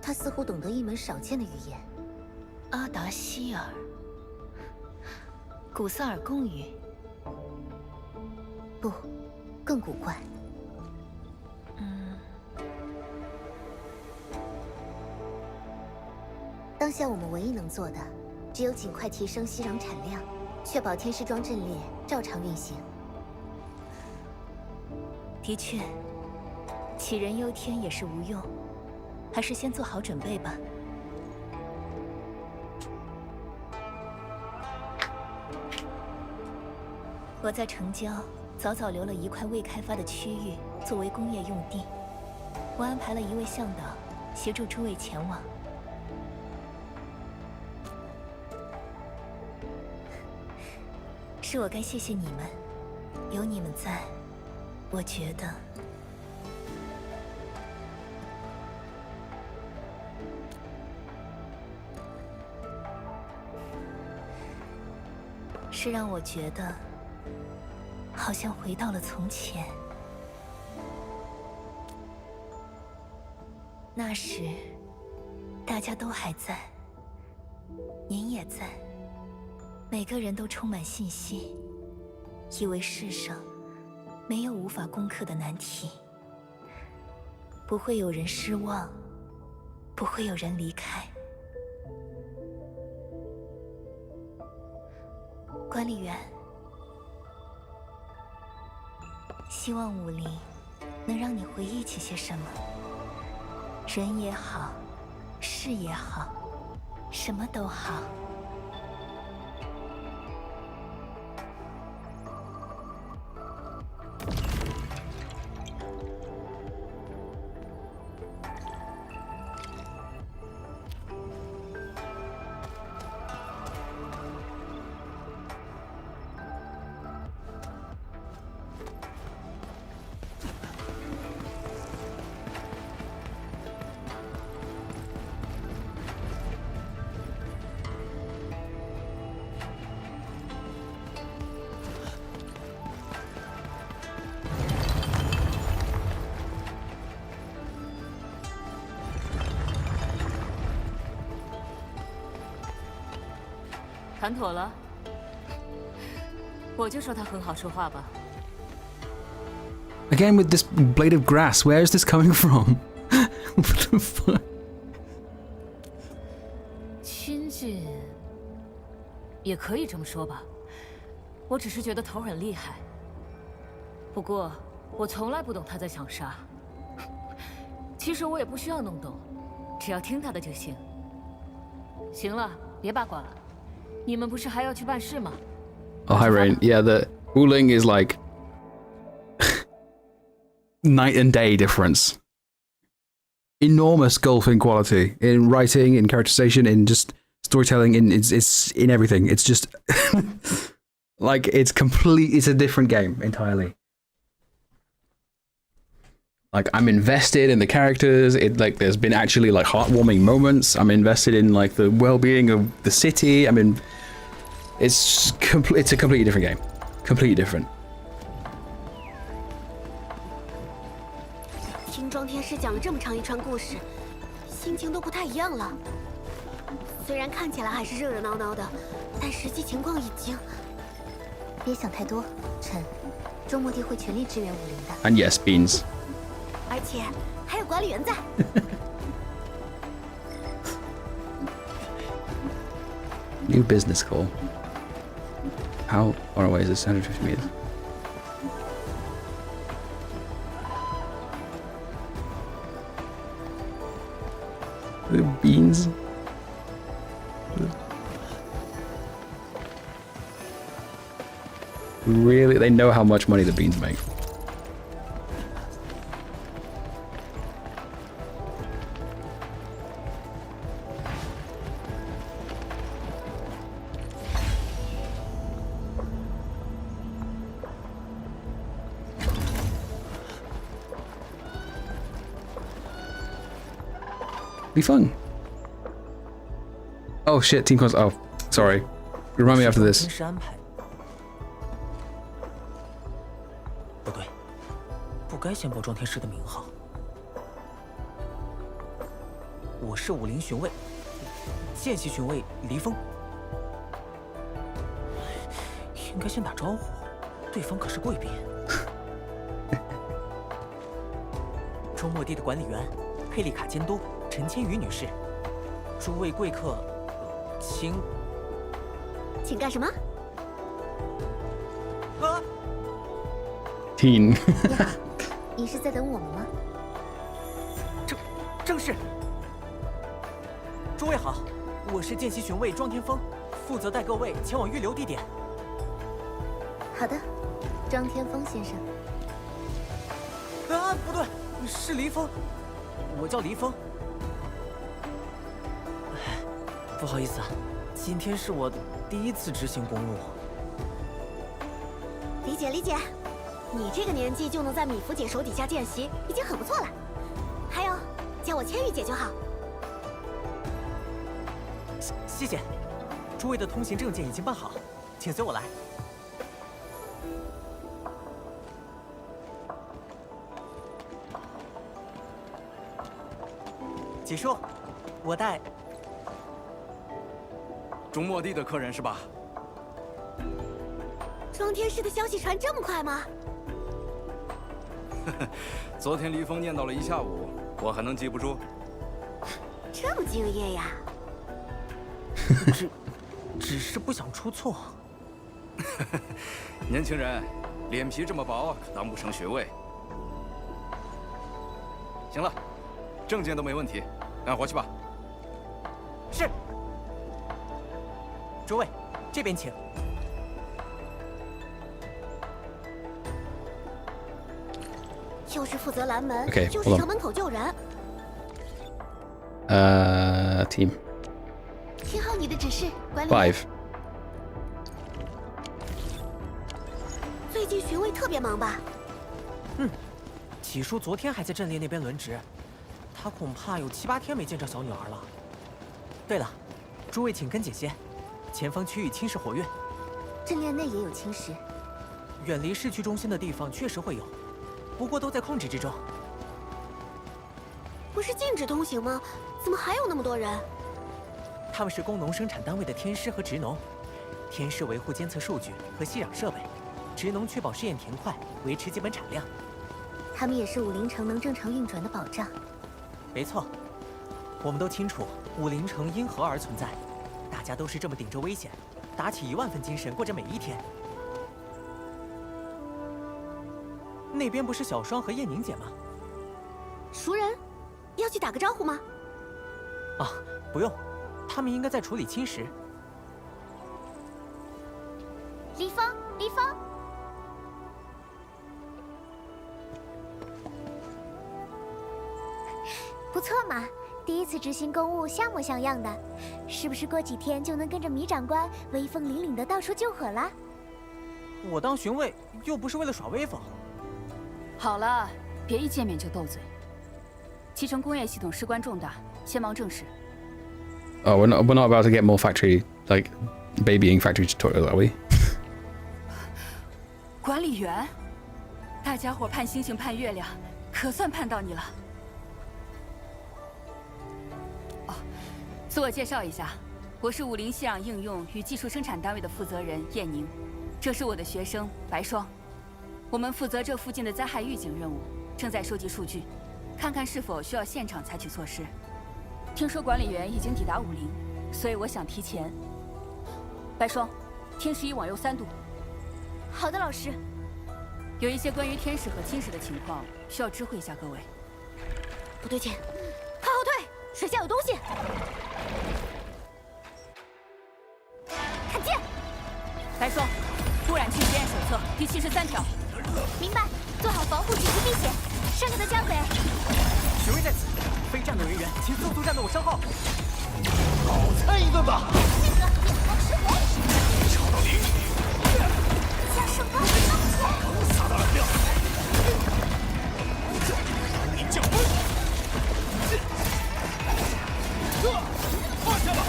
他似乎懂得一门少见的语言。阿达希尔，古萨尔贡语？不，更古怪。当下我们唯一能做的，只有尽快提升熙攘产量，确保天师庄阵列照常运行。的确，杞人忧天也是无用，还是先做好准备吧。我在城郊早早留了一块未开发的区域作为工业用地，我安排了一位向导协助诸位前往。是我该谢谢你们，有你们在，我觉得是让我觉得好像回到了从前。那时大家都还在，您也在，每个人都充满信心，以为世上没有无法攻克的难题，不会有人失望，不会有人离开。管理员，希望武陵能让你回忆起些什么，人也好，事也好，什么都好。
谈妥了，我就说他很好说话吧。
Again with this blade of grass, where is this coming from? What the fuck?
亲近，也可以这么说吧。我只是觉得头很厉害。不过我从来不懂他在想啥。其实我也不需要弄懂，只要听他的就行。行了，别八卦了。你们不是还要去办事吗？
Oh, hi, Rain. Yeah, the WULING is like night and day difference. Enormous gulf in quality, in writing, in characterization, in just storytelling, it's in everything. It's just like it's a different game entirely. Like I'm invested in the characters. Like there's been actually like heartwarming moments. I'm invested in like the well-being of the city. I mean, it's a completely different game. Completely different.
听庄天师讲了这么长一串故事，心情都不太一样了。虽然看起来还是热热闹闹的，但实际情况已经……
别想太多，臣。周末帝会全力支援武林的。
And yes, Beans.
而且还有管理员在。
New business call. How far away is this? 150 meters. The beans. Really? They know how much money the beans make. Be fun. Oh shit, team cons. Oh, sorry. Remind me after this.
不对，不该先报庄天师的名号。我是武林巡卫，见习巡卫黎峰。应该先打招呼，对方可是贵宾。周末地的管理员，佩丽卡监督。 陈千羽女士，诸位贵客，请
干什么？
啊
！Teen，
你好，你是在等我们吗？
正是。诸位好，我是见习巡卫庄天风，负责带各位前往预留地点。
好的，庄天风先生。
啊，不对，是黎峰，我叫黎峰。 不好意思啊，今天是我第一次执行公务。
理解理解，你这个年纪就能在米芾姐手底下见习，已经很不错了。还有，叫我千羽姐就好。
谢谢，诸位的通行证件已经办好，请随我来。解说，我带。
中末地的客人是吧？
庄天师的消息传这么快吗？
昨天黎峰念叨了一下午，我还能记不住？
这么敬业呀？
只是不想出错。
年轻人，脸皮这么薄，可当不成学位。行了，证件都没问题，干活去吧。
是。诸位，这边请。
要是负责拦门
Okay,
就是
hold on.
城门口救人。
Team
听好你的指示，管理员。
5.
最近巡卫特别忙吧？
启叔昨天还在阵列那边轮值，他恐怕有7、8天没见着小女儿了。对了，诸位请跟紧些，前方区域侵蚀活跃，
阵列内也有侵蚀，
远离市区中心的地方确实会有，不过都在控制之中。
不是禁止通行吗？怎么还有那么多人？
他们是工农生产单位的天师和职农，天师维护监测数据和吸壤设备，职农确保试验田块，维持基本产量。
他们也是武林城能正常运转的保障。
没错，我们都清楚武林城因何而存在，大家都是这么顶着危险，打起1万分精神过着每一天。那边不是小双和叶宁姐吗？
熟人，要去打个招呼吗？
啊，不用，他们应该在处理侵蚀。
李峰，李峰。 不错嘛，第一次执行公务像模像样的，是不是过几天就能跟着米长官威风凛凛的到处救火了？
我当巡卫又不是为了耍威风。
好了，别一见面就斗嘴。集成工业系统事关重大，先忙正事。
Oh, we're not about to get more factory like babying factory tutorials, are we?
管理员，大家伙盼星星盼月亮，可算盼到你了。 自我介绍一下，我是武林吸壤应用与技术生产单位的负责人叶宁，这是我的学生白霜。我们负责这附近的灾害预警任务，正在收集数据，看看是否需要现场采取措施。听说管理员已经抵达武林，所以我想提前。白霜，天时1往右3度。
好的，老师。
有一些关于天使和侵蚀的情况，需要知会一下各位。
不对劲，靠后退，水下有东西。
看见，
白霜，污染区实验手册第73条。
明白，做好防护紧急避险，剩下的交给。
巡卫在此，非战斗人员请速速站到我身后。
好餐一顿吧。
那个眼光失火，
找到你。
将圣光放起。
撒到燃料。你降温。放下吧。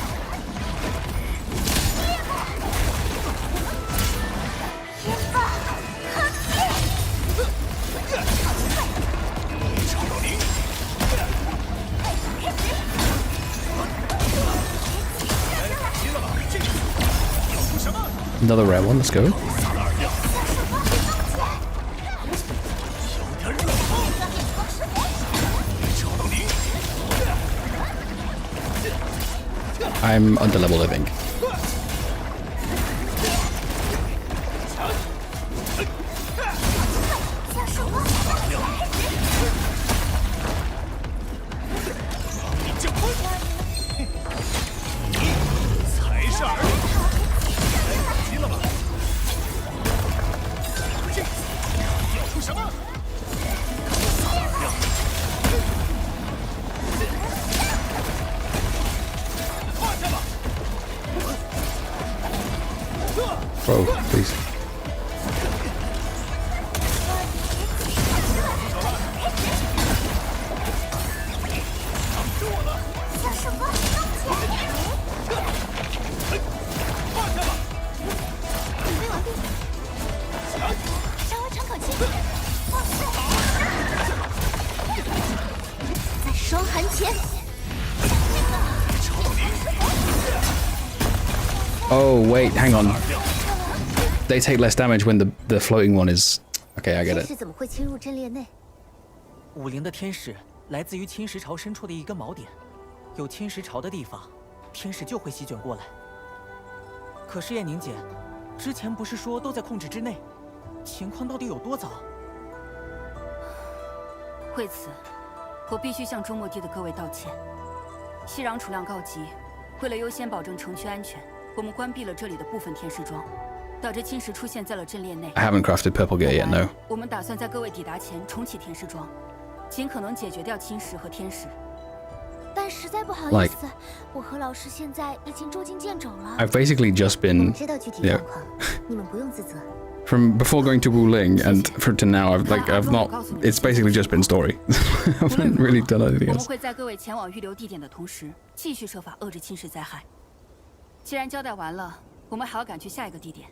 Another rare one, let's go. I'm underleveled, I think. Bro, please. Oh wait, hang on. They take less damage when the floating one is. Okay, I get it.
是怎么会侵入阵列内？
武灵的天使来自于侵蚀潮深处的一根锚点，有侵蚀潮的地方，天使就会席卷过来。可是燕宁姐，之前不是说都在控制之内，情况到底有多糟？
惠子，
我必须向周末地的各位道歉。息壤储量告急，为了优先保证城区安全，我们关闭了这里的部分天使庄，导致侵蚀出现在了阵列内。
I haven't crafted purple gear yet, no.
我们打算在各位抵达前重启天使庄，尽可能解决掉侵蚀和天使。
但实在不好意思，我和老师现在已经捉襟见肘了。
I've basically just been,
知道具体
yeah,
状况，你们不用自责。
from before going to WULING and from to now, I've not. It's basically just been story. I haven't really done anything
我们
else.
会在各位前往预留地点的同时，继续设法遏制侵蚀灾害。既然交代完了，我们还要赶去下一个地点。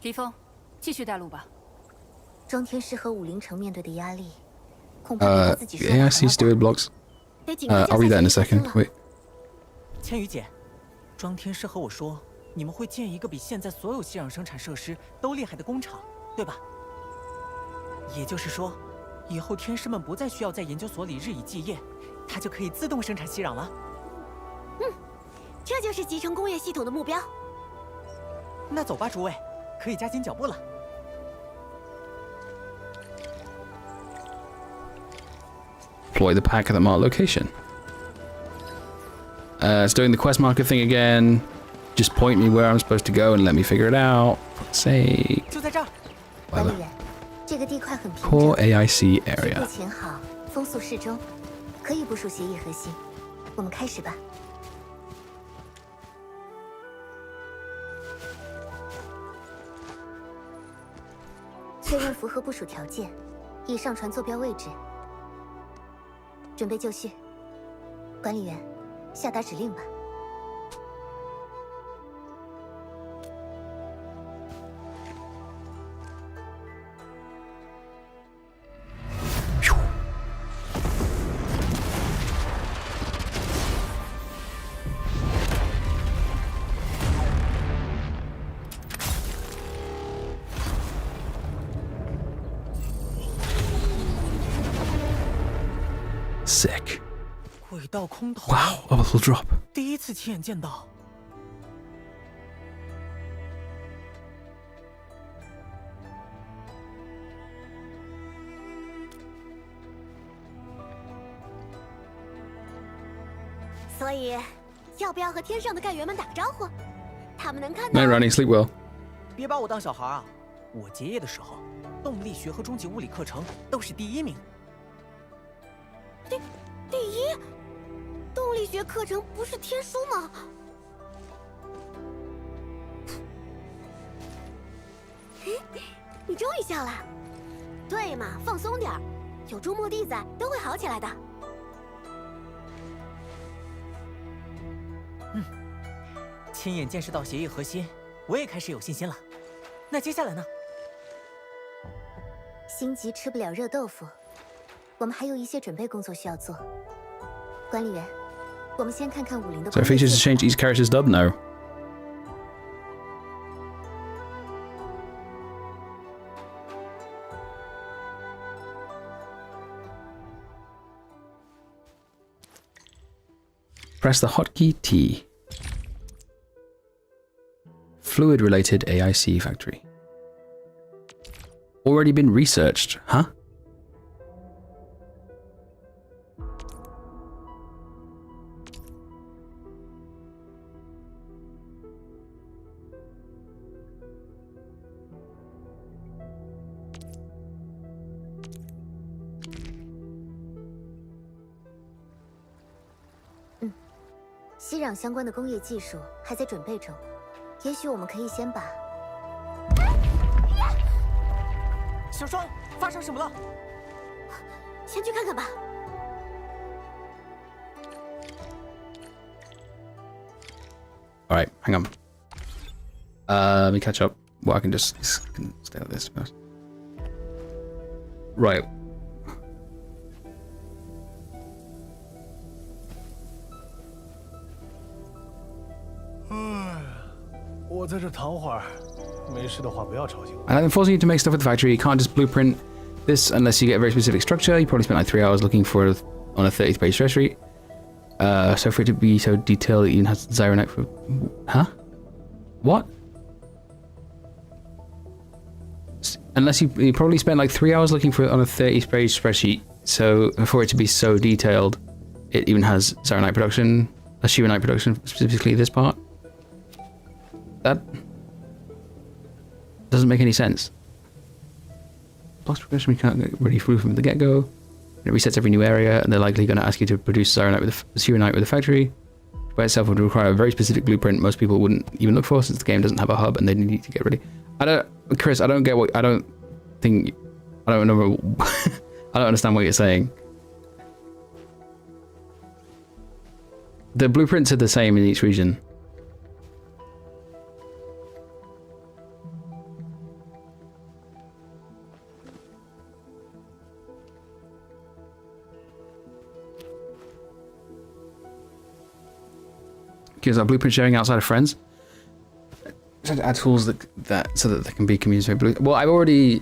李峰，继续带路吧。
庄天师和武林城面对的压力，恐怕比他自己说的还要
AIC steward blocks. I'll read that in a second. Wait.
千羽姐，庄天师和我说，你们会建一个比现在所有息壤生产设施都厉害的工厂，对吧？也就是说，以后天师们不再需要在研究所里日以继夜，它就可以自动生产息壤了。
这就是集成工业系统的目标。
那走吧，诸位，可以加紧脚步了。
Deploy the pack at the marked location. It's doing the quest marker thing again. Just point me where I'm supposed to go and let me figure it out. For fuck's sake.
就在这儿。
管理员，这个地块很平整。
Core AIC area.
路前好，风速适中，可以部署协议核心。我们开始吧。确认符合部署条件，已上传坐标位置。准备就绪。管理员，下达指令吧。
Sick.
轨道空投。
Wow, orbital drop.
第一次亲眼见到。
所以，要不要和天上的干员们打个招呼？他们能看到。
Night Ronnie, sleep well.
别把我当小孩啊！我结业的时候，动力学和终极物理课程都是第1名。
第一，动力学课程不是天书吗？你终于笑了。对嘛，放松点儿，有周末地在，都会好起来的。
亲眼见识到协议核心，我也开始有信心了。那接下来呢？
心急吃不了热豆腐，我们还有一些准备工作需要做。管理员，我们先看看武林的。
So features to change each character's dub? No. Press the hotkey T. Fluid-related AIC factory. Already been researched, huh?
“息壤相关的工业技术还在准备中，也许我们可以先把……
小双，发生什么了？
先去看看吧。
All right, hang on. Let me catch up. Well, I can just stay like this first. Right.
我在这躺会儿，没事的话不要吵醒我。
And I'm forcing you to make stuff at the factory. You can't just blueprint this unless you get a very specific structure. You probably spent like 3 hours looking for it on a 30th page spreadsheet. So for it to be so detailed, it even has Zyronite for... Huh? What? Unless you probably spent like 3 hours looking for it on a 30th page spreadsheet so for it to be so detailed, it even has Saranite production, Shiranite production, specifically this part. That doesn't make any sense. Blocks progression we can't get ready through from the get-go. It resets every new area, and they're likely going to ask you to produce Shiranite with the factory. By itself would require a very specific blueprint most people wouldn't even look for, since the game doesn't have a hub and they need to get ready. Chris, I don't get what, I don't know, I don't understand what you're saying. The blueprints are the same in each region. Because our blueprint sharing outside of friends. Try to add tools that so that they can be communicated. Well, I already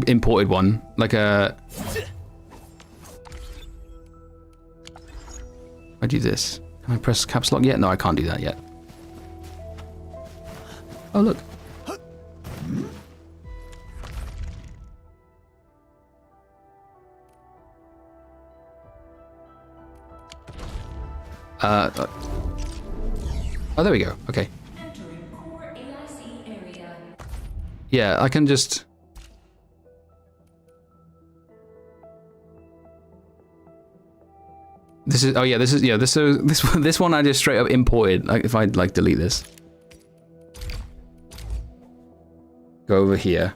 imported one, like a. I do this. Can I press caps lock yet? No, I can't do that yet. Oh look. Oh, there we go. Okay. Yeah, I can just. This is. Oh yeah, this is. Yeah, this one I just straight up imported. Like if I like delete this. Go over here.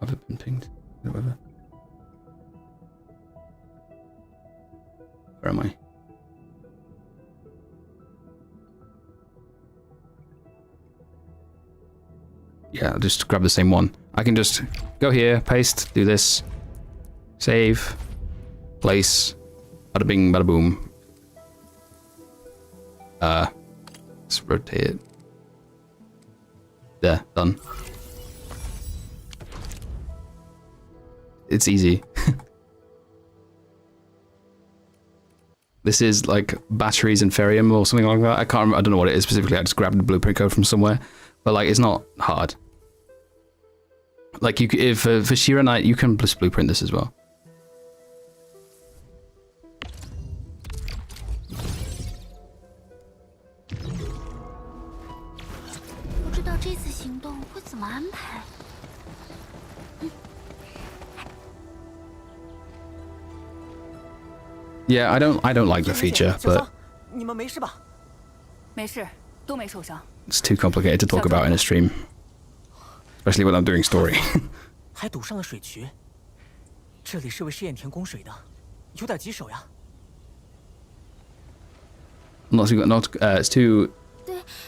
Other pinged. Whatever. Where am I? Yeah, I'll just grab the same one. I can just go here, paste, do this, save, place, bada bing, bada boom. Let's rotate it. There, done. It's easy. This is like batteries and ferrium or something like that. I can't remember, I don't know what it is specifically. I just grabbed the blueprint code from somewhere, but like it's not hard. Like you, if for Shiranite, you can just blueprint this as well. Yeah, I don't like the feature, but it's too complicated to talk about in a stream, especially when I'm doing story.
还堵上了水渠，这里是为试验田供水的，有点棘手呀。
It's too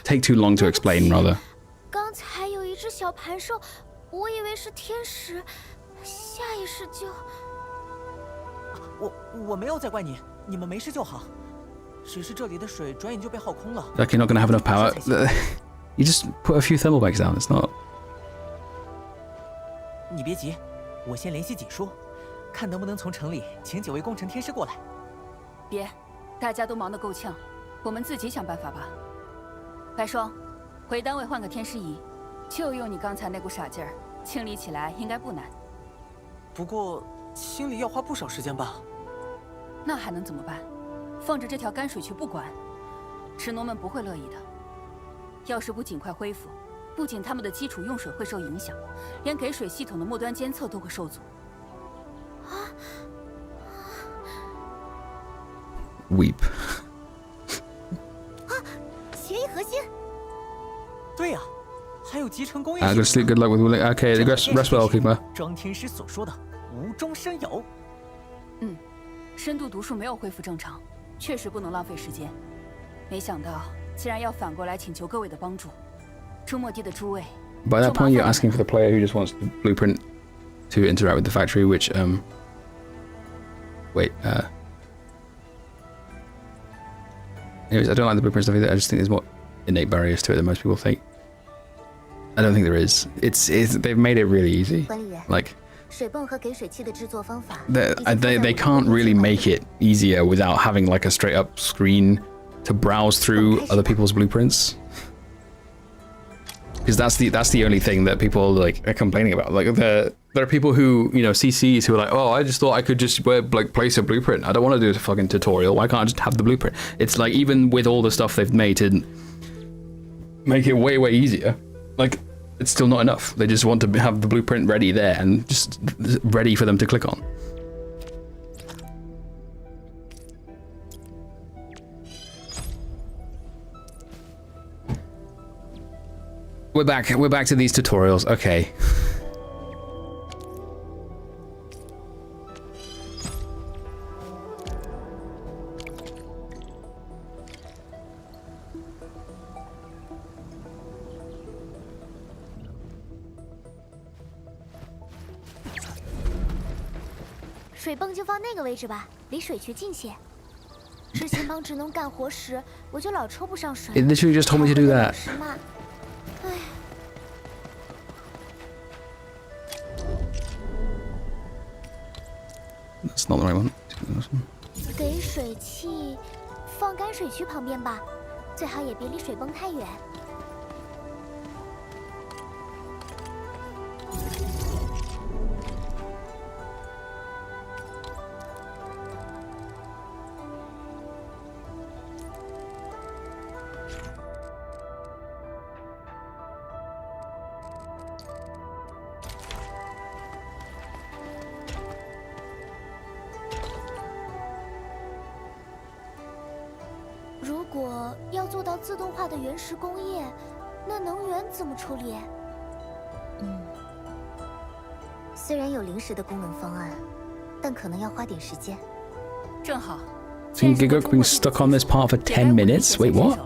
take too long to explain rather.
刚才有一只小盘兽，我以为是天使，下意识就。
我没有在怪你，你们没事就好。只是这里的水转眼就被耗空了。
Like you're not gonna have enough power. You just put a few thermal bags down. It's not.
你别急，我先联系几叔，看能不能从城里请几位工程天师过来。
别，大家都忙得够呛，我们自己想办法吧。白霜，回单位换个天师仪，就用你刚才那股傻劲儿，清理起来应该不难。
不过清理要花不少时间吧？
那还能怎么办？放着这条干水渠不管，职农们不会乐意的。要是不尽快恢复，不仅他们的基础用水会受影响，连给水系统的末端监测都会受阻。
Weep。
协议核心。
对呀，还有集成工业。
Good sleep, good luck with WULING. Okay, rest well, Kigma.
庄天师所说的无中生有。
嗯。 深度读数没有恢复正常，确实不能浪费时间。没想到竟然要反过来请求各位的帮助。朱墨地的诸位。
By that point, you're asking for the player who just wants the blueprint to interact with the factory, which wait. Anyways, I don't like the blueprint stuff either. I just think there's more innate barriers to it than most people think. I don't think there is. It's they've made it really easy. Like. They can't really make it easier without having like a straight up screen to browse through other people's blueprints. because that's the only thing that people like are complaining about. Like there are people who, you know, CCs who are like, oh, I just thought I could just like place a blueprint. I don't want to do a fucking tutorial. Why can't I just have the blueprint? It's like, even with all the stuff they've made to make it way easier, like it's still not enough. They just want to have the blueprint ready there and just ready for them to click on. We're back to these tutorials. Okay.
水泵就放那个位置吧，离水渠近些。执勤帮职能干活时，我就老抽不上水。
It literally just told me to do that.
哎。
That's not the right one.
给水器放干水渠旁边吧，最好也别离水泵太远。如果要做到自动化的原始工业，那能源怎么处理？
虽然有临时的功能方案，但可能要花点时间。
正好。
So Gigok being stuck on this part for 10 minutes? Wait, what?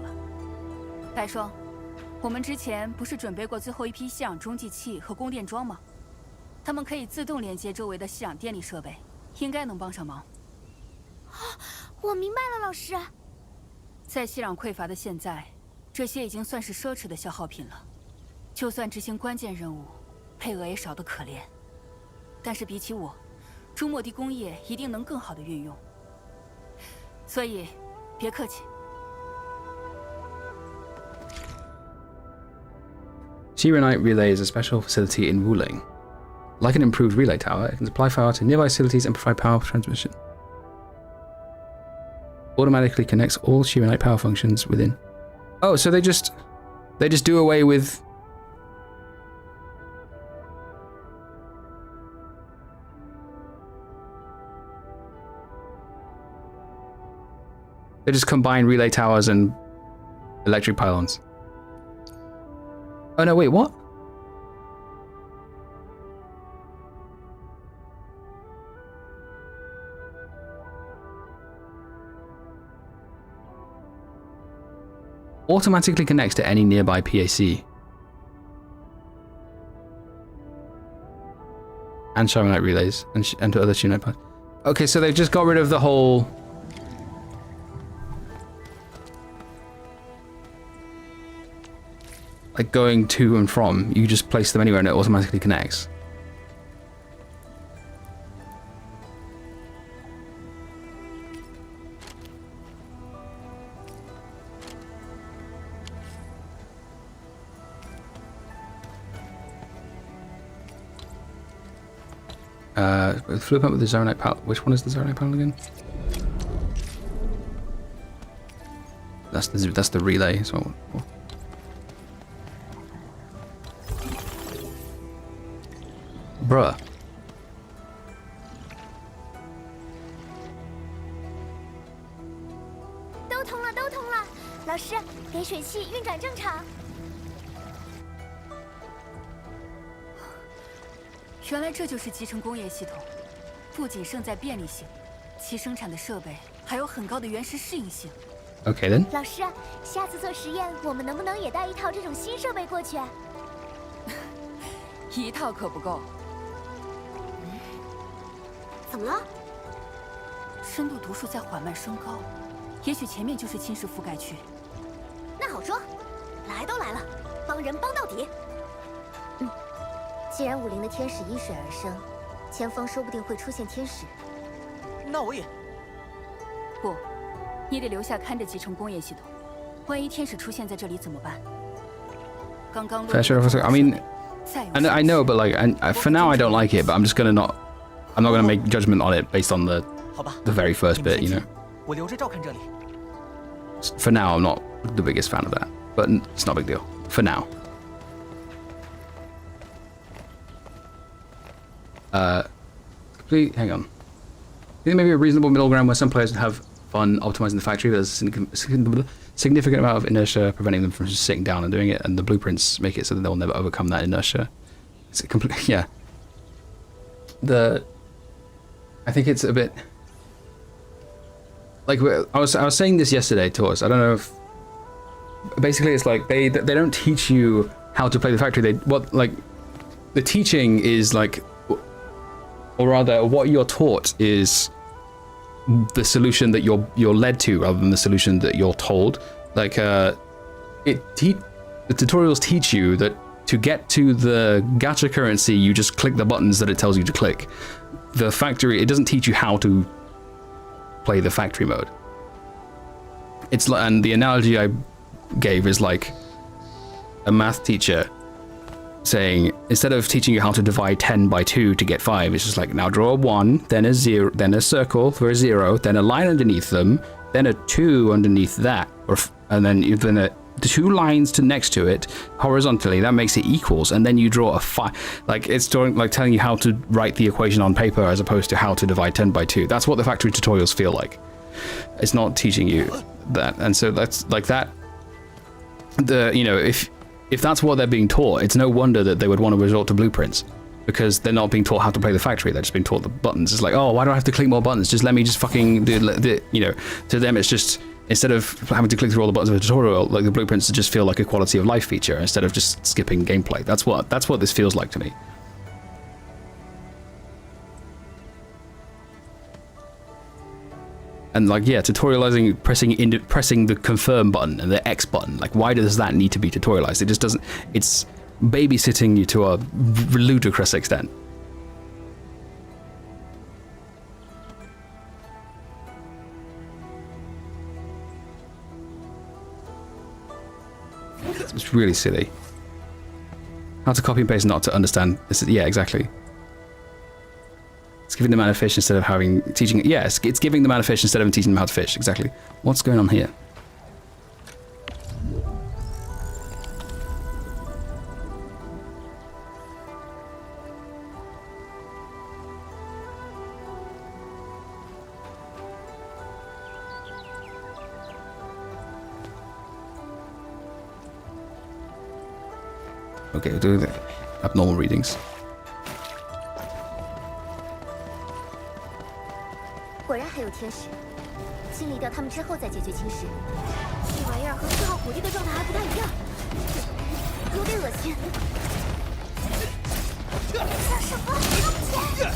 白霜，我们之前不是准备过最后一批吸氧中继器和供电桩吗？它们可以自动连接周围的吸氧电力设备，应该能帮上忙。
我明白了，老师。
在吸氧匮乏的现在，这些已经算是奢侈的消耗品了。就算执行关键任务，配额也少得可怜。但是比起我，朱墨地工业一定能更好的运用。所以，别客气。
Shiranite Relay is a special facility in WULING. Like an improved relay tower, it can supply power to nearby facilities and provide power transmission. Automatically connects all Shiranite power functions within. Oh, so they just do away with. They just combine relay towers and electric pylons. Oh no, wait, what? Automatically connects to any nearby PAC. And Shiranite relays and to other Shiranite parts. Okay, so they've just got rid of the whole. Like going to and from, you just place them anywhere and it automatically connects. Flip up with the Zoronite panel. Which one is the Zoronite panel again? That's the relay. So. Bruh.
都通了，都通了。老师，给水器运转正常。
原来这就是集成工业系统，不仅胜在便利性，其生产的设备还有很高的原始适应性。
Okay then.
老师，下次做实验，我们能不能也带一套这种新设备过去？
一套可不够。
怎么了？
深度读数在缓慢升高，也许前面就是侵蚀覆盖区。
那好说，来都来了，帮人帮到底。
既然武林的天使因水而生，前方说不定会出现天使。
那我也。
不，你得留下看着集成工业系统，万一天使出现在这里怎么办？
Fair share of. I mean, and I know, but like, and for now I don't like it, but I'm just gonna not. I'm not gonna make judgment on it based on the very first bit, you know. For now, I'm not the biggest fan of that, but it's not a big deal. For now. Hang on. I think maybe a reasonable middle ground where some players have fun optimizing the factory, but there's a significant amount of inertia preventing them from just sitting down and doing it, and the blueprints make it so that they'll never overcome that inertia. It's a complete, yeah. I think it's a bit like I was saying this yesterday to us. I don't know if basically it's like they don't teach you how to play the factory. The teaching is like, or rather, what you're taught is the solution that you're led to, rather than the solution that you're told. Like the tutorials teach you that to get to the gacha currency, you just click the buttons that it tells you to click. The factory, it doesn't teach you how to play the factory mode. It's like, and the analogy I gave is like a math teacher saying, instead of teaching you how to divide 10 by 2 to get 5, it's just like, now draw a 1, then a 0, then a circle for a 0, then a line underneath them, then a 2 underneath that, and then the 2 lines next to it horizontally. That makes it equals, and then you draw a 5. Like, it's like telling you how to write the equation on paper as opposed to how to divide 10 by 2. That's what the factory tutorials feel like. It's not teaching you that, and so that's like that. If that's what they're being taught, it's no wonder that they would want to resort to blueprints, because they're not being taught how to play the factory. They're just being taught the buttons. It's like, oh, why do I have to click more buttons? Just let me just fucking do it. To them, it's just, instead of having to click through all the buttons of a tutorial, like the blueprints just feel like a quality of life feature instead of just skipping gameplay. That's what this feels like to me. And like, yeah, tutorializing, pressing the confirm button and the X button. Like, why does that need to be tutorialized? It just doesn't. It's babysitting you to a ludicrous extent. It's really silly. How to copy and paste, not to understand. Yeah, exactly. It's giving them how to fish instead of teaching. Yeah, it's giving them how to fish instead of teaching them how to fish. Exactly. What's going on here? Okay, we'll do the abnormal readings.
果然还有天使，清理掉他们之后再解决侵蚀。
这玩意儿和4号虎地的状态还不太一样，有点恶心。像是风姐，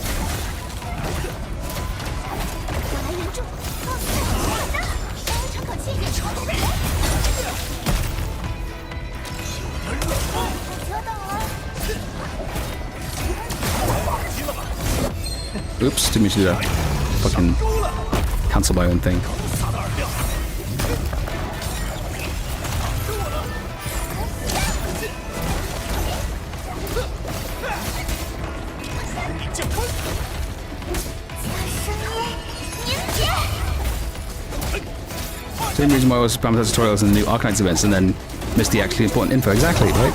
我来援助，放肆，好的，稍微喘口气，冲动点。我久等了。
Oops, didn't mean to do that. Fucking cancel my own thing. Same reason why I was spamming tutorials in the new Arknights events and then missed the actually important info. Exactly, right?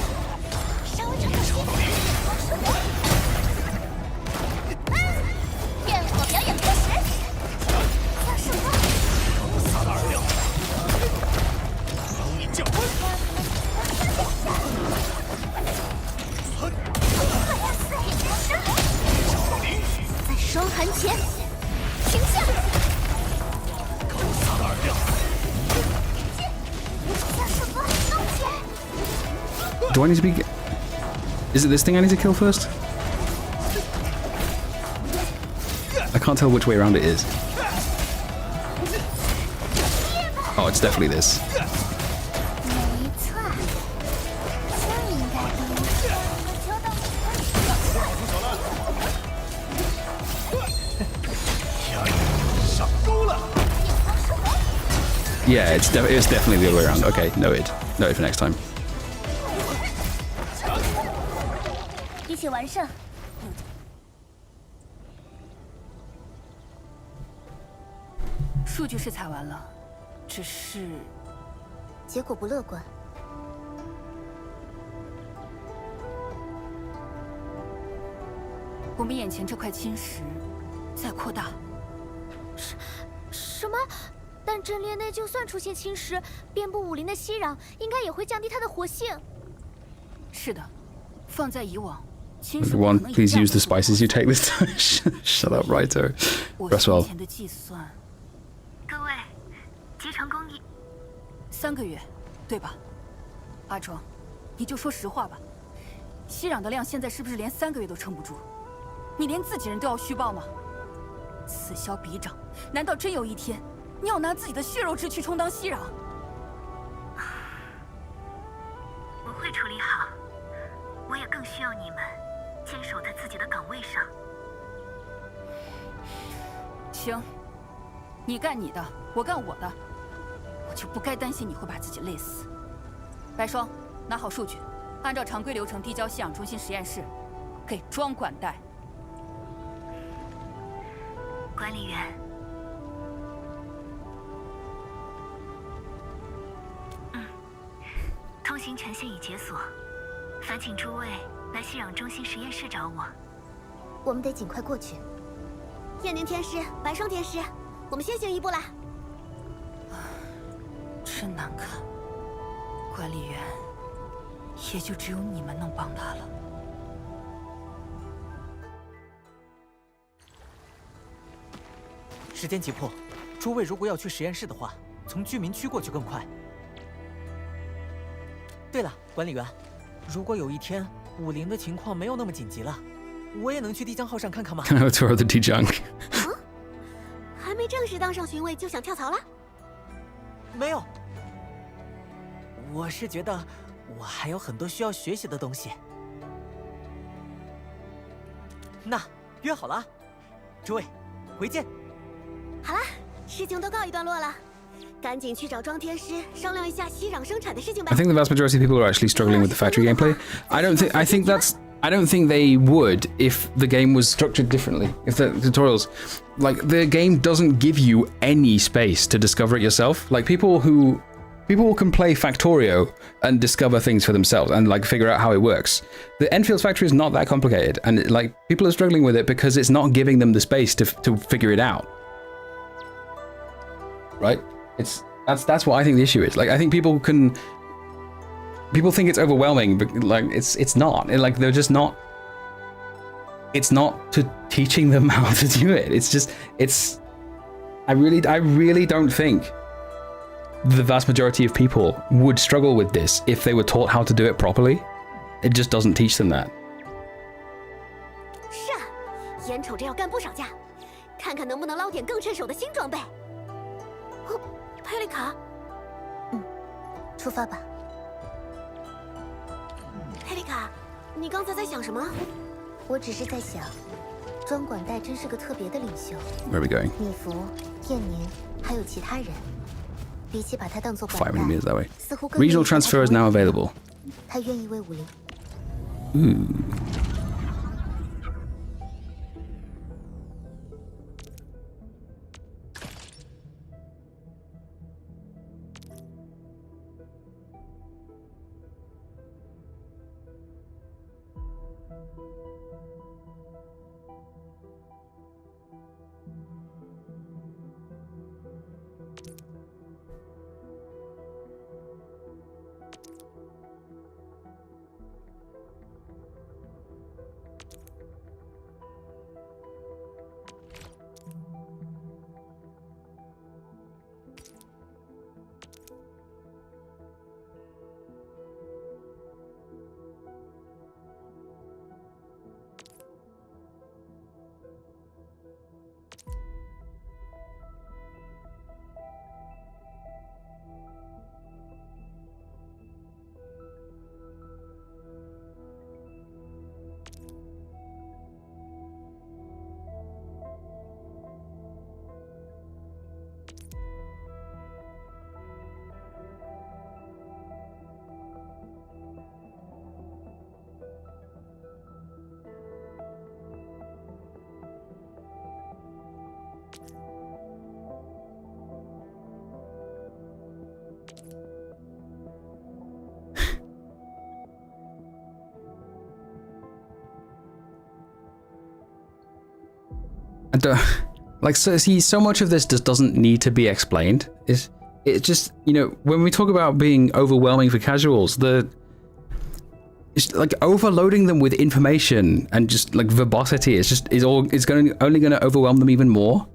Do I need to be... Is it this thing I need to kill first? I can't tell which way around it is. Oh, it's definitely this. Yeah, it's definitely the other way around. Okay, noted. Noted for next time.
且完善。
数据是采完了，只是
结果不乐观。
我们眼前这块侵蚀在扩大。
什么？但阵列内就算出现侵蚀，遍布武林的息壤应该也会降低它的活性。
是的，放在以往，侵蚀
Everyone, please use the spices you take this time. Shut up, Raito. Rest well.
前的计算，
各位，集成工艺
3个月，对吧？阿庄，你就说实话吧，息壤的量现在是不是连3个月都撑不住？你连自己人都要虚报吗？此消彼长，难道真有一天，你要拿自己的血肉之躯充当息壤？
我会处理好，我也更需要你们坚守在自己的岗位上。
行，你干你的，我干我的，我就不该担心你会把自己累死。白霜，拿好数据，按照常规流程递交信仰中心实验室，给庄管带。
管理员，通行权限已解锁，烦请诸位来息壤中心实验室找我。
我们得尽快过去。
燕宁天师，白霜天师，我们先行一步啦。
真难看，管理员，也就只有你们能帮他了。时间急迫，诸位如果要去实验室的话，从居民区过去更快。对了，管理员，如果有一天武林的情况没有那么紧急了，我也能去帝江号上看看吗？
Can I tour the Dijang?
还没正式当上巡卫就想跳槽了？
没有，我是觉得我还有很多需要学习的东西。那约好了啊，诸位，回见。
好啦，事情都告一段落了，赶紧去找庄天师商量一下息壤生产的事情吧。
I think the vast majority of people are actually struggling with the factory gameplay. I don't think they would if the game was structured differently. If the tutorials, like, the game doesn't give you any space to discover it yourself. Like, people can play Factorio and discover things for themselves and like figure out how it works. The Endfield's factory is not that complicated, and like people are struggling with it because it's not giving them the space to figure it out. Right? That's what I think the issue is. Like, I think people think it's overwhelming, but like it's not. Like, they're just not. It's not to teaching them how to do it. I really don't think the vast majority of people would struggle with this if they were taught how to do it properly. It just doesn't teach them that.
是啊，眼瞅着要干不少架，看看能不能捞点更趁手的新装备。哦，佩丽卡，
出发吧。
佩丽卡，你刚才在想什么？
我只是在想，庄管带真是个特别的领袖。
Where are we going?
米芾、燕宁，还有其他人，比起把他当做管
5 meters that way.
似乎更
Regional transfer is now available.
他愿意为武林。
Ooh. I don't like. So see, so much of this just doesn't need to be explained. It just, you know, when we talk about being overwhelming for casuals, it's like overloading them with information and just like verbosity it's only going to overwhelm them even more.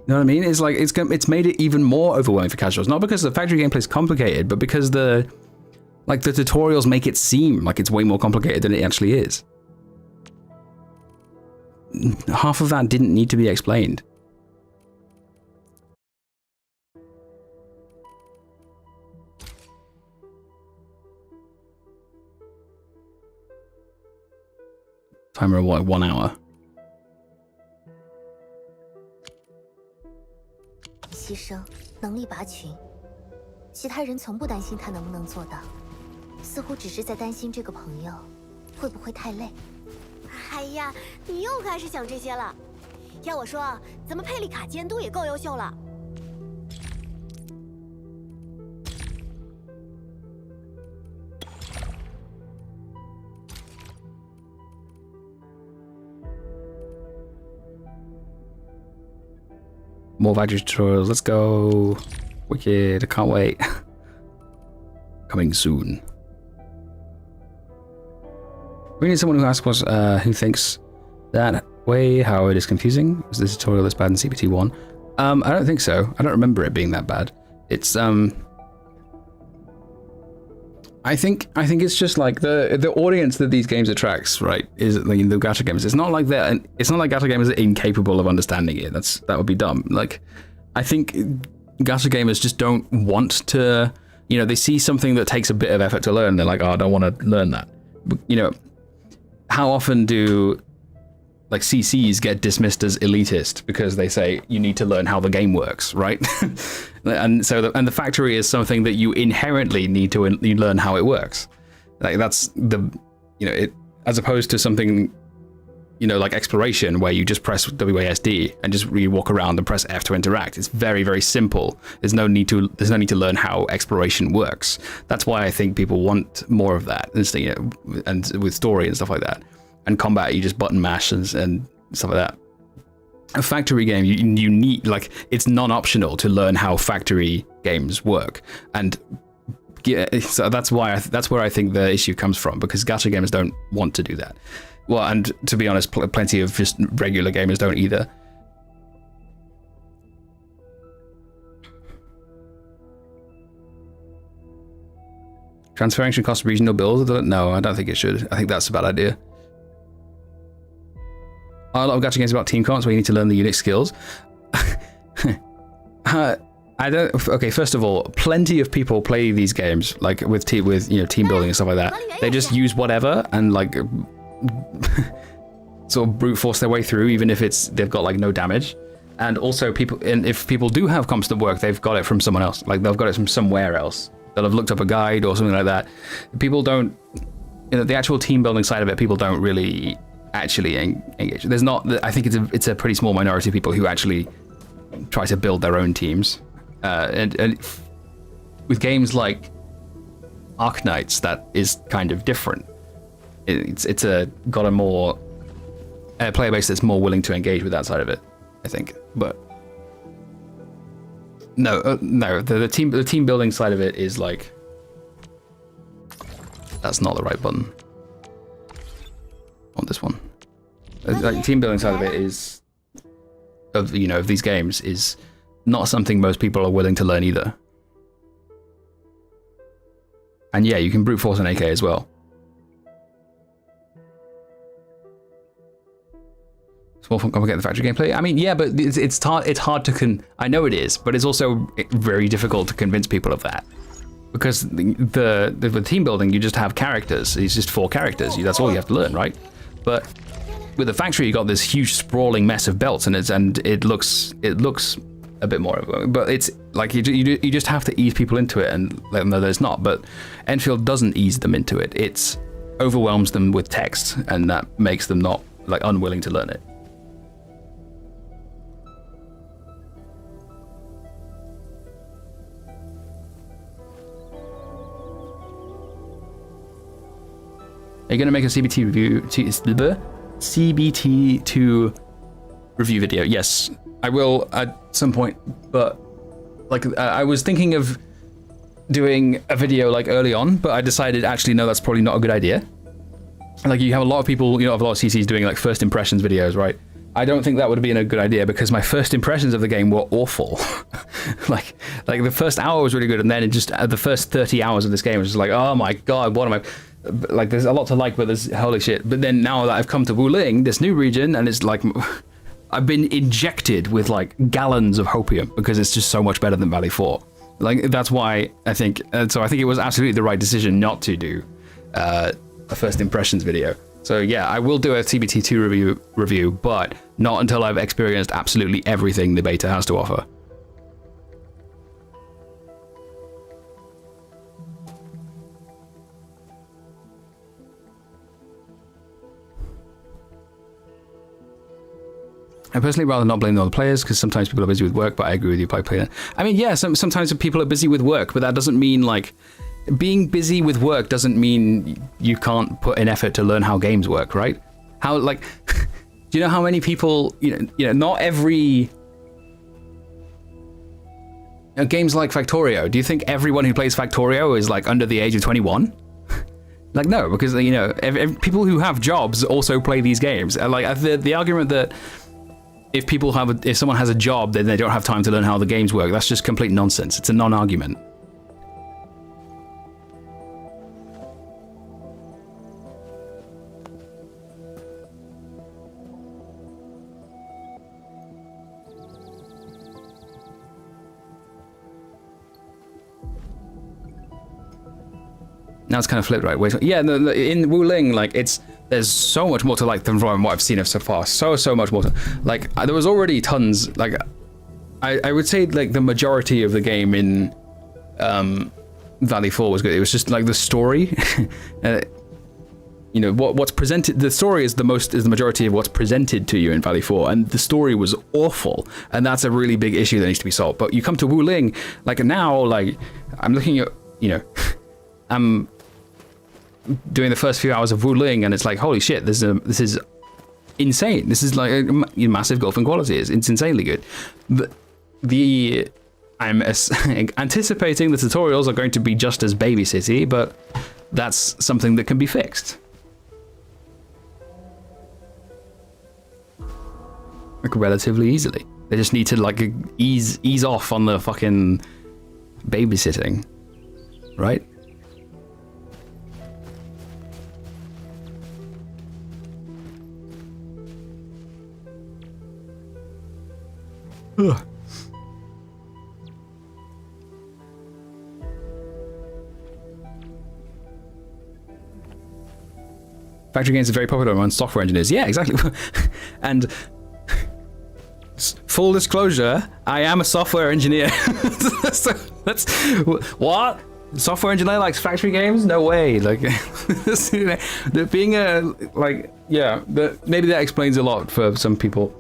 You know what I mean? It's like it's made it even more overwhelming for casuals, not because the factory gameplay is complicated, but because the tutorials make it seem like it's way more complicated than it actually is. Half of that didn't need to be explained. Timer of what, 1 hour?
牺牲，能力拔群，其他人从不担心他能不能做到，似乎只是在担心这个朋友会不会太累。
哎呀，你又开始想这些了。要我说，咱们佩利卡监督也够优秀了。
More Vajra tutorials, let's go. Wicked, I can't wait. Coming soon. We need someone who asks who thinks that way, how it is confusing. Is this tutorial that's bad in CPT 1? I don't think so. I don't remember it being that bad. It's I think it's just like the audience that these games attracts, right? Is like the gacha gamers. It's not like that. It's not like gacha gamers are incapable of understanding it. That would be dumb. Like, I think gacha gamers just don't want to. You know, they see something that takes a bit of effort to learn. They're like, oh, I don't want to learn that. But, you know, how often do like CCs get dismissed as elitist because they say you need to learn how the game works, right? And so the factory is something that you inherently need to learn how it works. Like that's it, as opposed to something, you know, like exploration where you just press WASD and just walk around and press F to interact. It's very, very simple. There's no need to learn how exploration works. That's why I think people want more of that, you know, and with story and stuff like that. And combat, you just button mash and stuff like that. A factory game, you need, like, it's non-optional to learn how factory games work, and yeah, so that's where I think the issue comes from, because gacha gamers don't want to do that. Well, and to be honest, plenty of just regular gamers don't either. Transferring should cost regional bills? No, I don't think it should. I think that's a bad idea. A lot of gacha games about team comps where you need to learn the Unix skills. I don't. Okay, first of all, plenty of people play these games like with team building and stuff like that. They just use whatever and like sort of brute force their way through, even if they've got like no damage. And also, if people do have comps that work, they've got it from someone else. Like they've got it from somewhere else. They'll have looked up a guide or something like that. People don't, the actual team building side of it, people don't really actually engage. There's not. I think it's a pretty small minority of people who actually try to build their own teams. And with games like Arknights, that is kind of different. It's got a more player base that's more willing to engage with that side of it, I think. But no, the team building side of it is like, that's not the right button on this one. Like team building side of it is of these games is not something most people are willing to learn either. And yeah, you can brute force an AK as well. It's more complicated than factory gameplay. I mean, yeah, but it's hard to I know it is, but it's also very difficult to convince people of that. Because the team building, you just have characters. It's just 4 characters. That's all you have to learn, right? But with the factory, you got this huge sprawling mess of belts, and it looks a bit more. But it's like you just have to ease people into it and let them know that it's not. But Endfield doesn't ease them into it. It overwhelms them with text, and that makes them not like unwilling to learn it. Are you going to make a CBT review? CBT2 review video. Yes, I will at some point, but like I was thinking of doing a video like early on, but I decided actually no, that's probably not a good idea. Like you have a lot of people, you know, a lot of CCs doing like first impressions videos, right? I don't think that would have been a good idea because my first impressions of the game were awful. like the first hour was really good, and then it just the first 30 hours of this game was just like, oh my god, what am I? Like there's a lot to like, but there's holy shit. But then now that I've come to WULING, this new region, and it's like I've been injected with like gallons of hopium because it's just so much better than Valley 4. Like that's why I think. So I think it was absolutely the right decision not to do a first impressions video. So yeah, I will do a CBT2 review, but not until I've experienced absolutely everything the beta has to offer. I personally rather not blame the other players because sometimes people are busy with work, but I agree with you, player. I mean, yeah, sometimes people are busy with work, but that doesn't mean like being busy with work doesn't mean you can't put in effort to learn how games work, right? How like, do you know how many people, you know, not every, you know, games like Factorio, do you think everyone who plays Factorio is like under the age of 21? Like no, because you know, people who have jobs also play these games. Like the argument that if someone has a job, then they don't have time to learn how the games work, that's just complete nonsense. It's a non-argument. Now it's kind of flipped, right? Wait, yeah, in WULING, like there's so much more to like than from what I've seen of so far. So much more. Like there was already tons. Like I would say like the majority of the game in Valley 4 was good. It was just like the story. You know what's presented. The story is the majority of what's presented to you in Valley 4, and the story was awful, and that's a really big issue that needs to be solved. But you come to WULING, like now, like I'm looking at, you know, I'm doing the first few hours of WULING, and it's like, holy shit, this is insane. This is like a massive gulf in quality. It's insanely good. But I'm anticipating the tutorials are going to be just as babysitty, but that's something that can be fixed. Like relatively easily. They just need to like ease off on the fucking babysitting, right? Ugh. Factory games are very popular among software engineers. Yeah, exactly. And full disclosure, I am a software engineer. So that's what? Software engineer likes factory games? No way. Like, being a like, yeah, maybe that explains a lot for some people.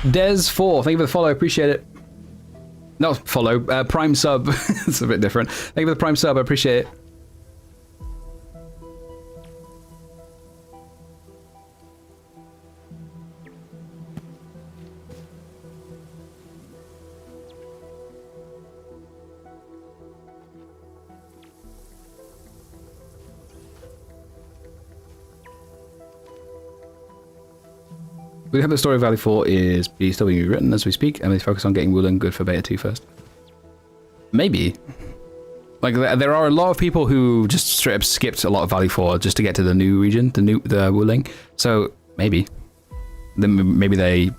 Des4, thank you for the follow, appreciate it. Not follow, Prime sub. It's a bit different. Thank you for the Prime sub, I appreciate it. We hope the story of Valley 4 is still being written as we speak, and we focus on getting WULING good for Beta 2 first. Maybe. Like, there are a lot of people who just straight up skipped a lot of Valley 4 just to get to the new region, the WULING. So, maybe. Then maybe they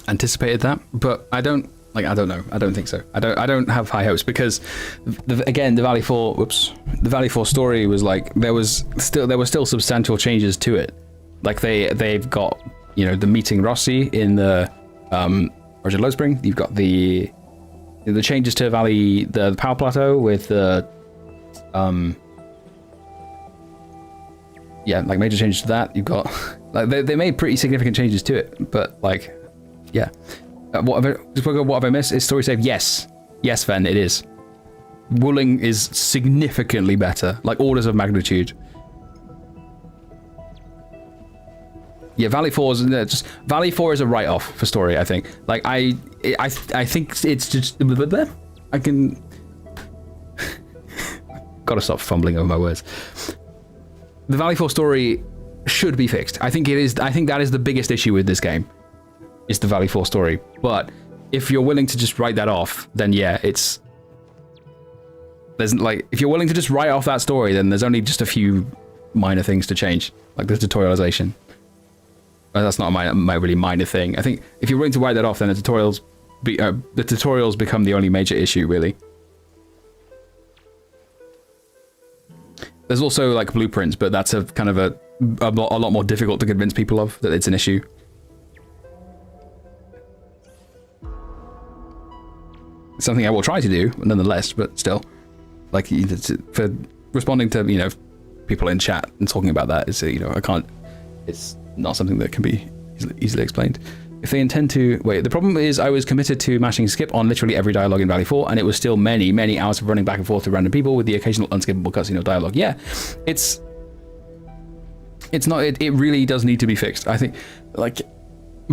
anticipated that, but I don't know. I don't think so. I don't have high hopes because, again, the Valley 4 story was like there were still substantial changes to it. Like they've got, you know, the meeting Rossi in the Roger Lowspring. You've got the the changes to Valley, the power plateau with the yeah, like major changes to that. You've got like they made pretty significant changes to it, but like yeah. What have I missed? Is story save? Yes, Ven, it is. WULING is significantly better, like orders of magnitude. Yeah, Valley 4 is just Valley 4 is a write-off for story. I think. Like I think it's just I can. Gotta stop fumbling over my words. The Valley 4 story should be fixed. I think it is. I think that is the biggest issue with this game. Is the Valley 4 story. But if you're willing to just write that off, then yeah, it's. There's like if you're willing to just write off that story, then there's only just a few minor things to change, like the tutorialization. That's not my really minor thing. I think if you're willing to write that off, then the tutorials become the only major issue, really. There's also like blueprints, but that's a kind of a lot more difficult to convince people of that it's an issue. It's something I will try to do, nonetheless, but still, like for responding to people in chat and talking about that is I can't. It's not something that can be easily explained. If they intend to wait, the problem is I was committed to mashing skip on literally every dialogue in Valley 4, and it was still many hours of running back and forth to random people with the occasional unskippable cutscene of dialogue. Yeah, it's not. It really does need to be fixed. I think, like,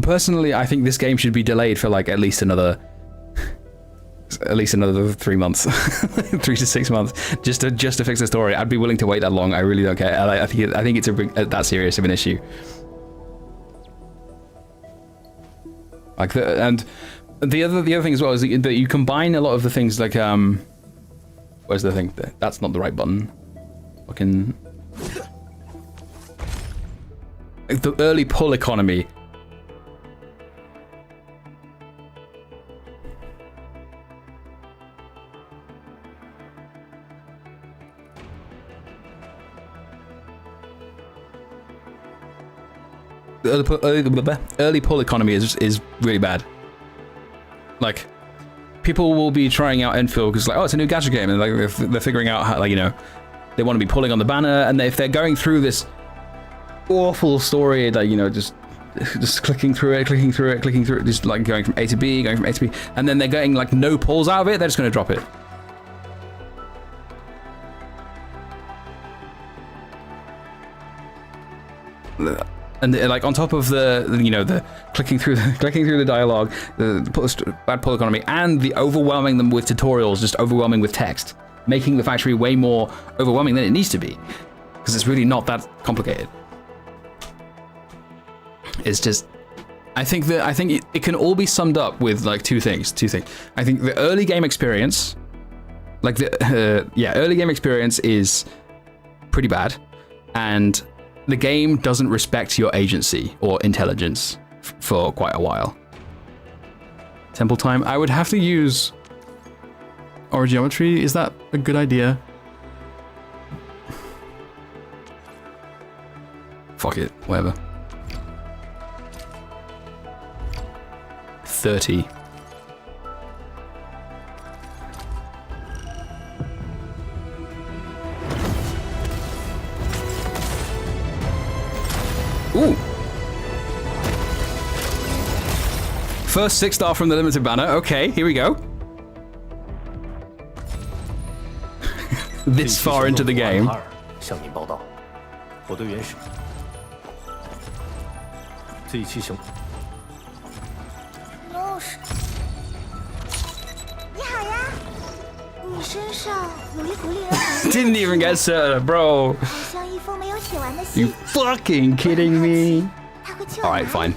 personally, I think this game should be delayed for like at least another 3 months, 3 to 6 months, just to fix the story. I'd be willing to wait that long. I really don't care. I think it's that serious of an issue. Like the other thing as well is that you combine a lot of the things like where's the thing? That's not the right button. Fucking like the early pull economy. Early pull economy is really bad. Like, people will be trying out Endfield because like, oh, it's a new gacha game, and like they're figuring out how, like, they want to be pulling on the banner, and if they're going through this awful story, like just clicking through it, just like going from A to B, and then they're getting like no pulls out of it, they're just going to drop it. And like on top of the clicking through the dialogue, the bad pull economy, and the overwhelming them with tutorials, just overwhelming with text, making the factory way more overwhelming than it needs to be, because it's really not that complicated. It's just, I think it can all be summed up with like two things. I think the early game experience, like early game experience is pretty bad, and the game doesn't respect your agency or intelligence for quite a while. Temple time. I would have to use Origiometry. Is that a good idea? Fuck it. Whatever. 30. Ooh. First 6-star from the limited banner. Okay, here we go. This far into the game.
向您报道，火队原始。这一期行。
老师，你好呀，你身上有一股令人讨厌。
Didn't even get started, bro.
好像一封没有写完的信。
You fucking kidding me? Alright, fine.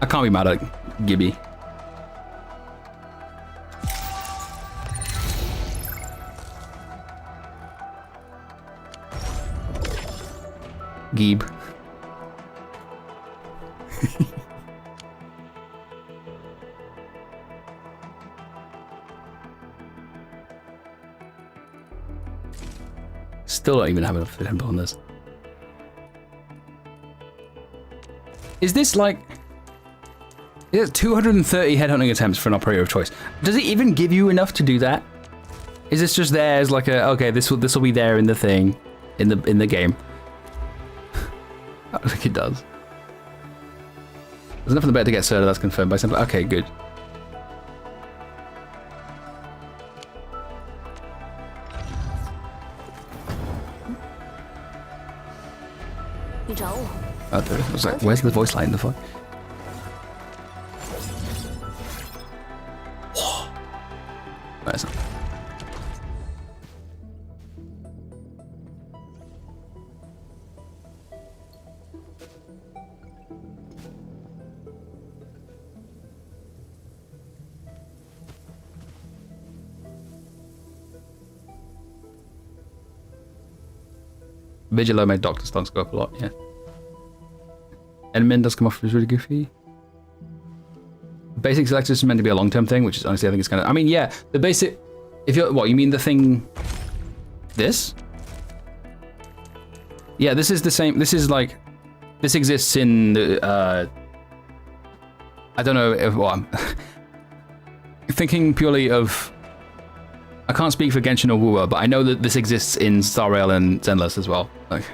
I can't be mad at Gibby. Geeb. Still don't even have enough for temple on this. Yeah, 230 headhunting attempts for an operator of choice. Does it even give you enough to do that? Is this just there as like a okay? This will be there in the thing, in the game. I don't think it does. There's nothing better to get Serta, that's confirmed by something. Okay, good. Oh, there. I was like, where's the voice line? The fuck? Where's it? Vigilo made Doctor Stone go up a lot, yeah. Endmin does come off as really goofy. Basic selector is meant to be a long-term thing, which is honestly I think it's kind of. I mean, yeah, the basic. If you're what you mean the thing. This. Yeah, this is the same. This is like, this exists in the. I don't know if well, I'm thinking purely of. I can't speak for Genshin or Wuwa, but I know that this exists in Star Rail and Zenless as well. Like,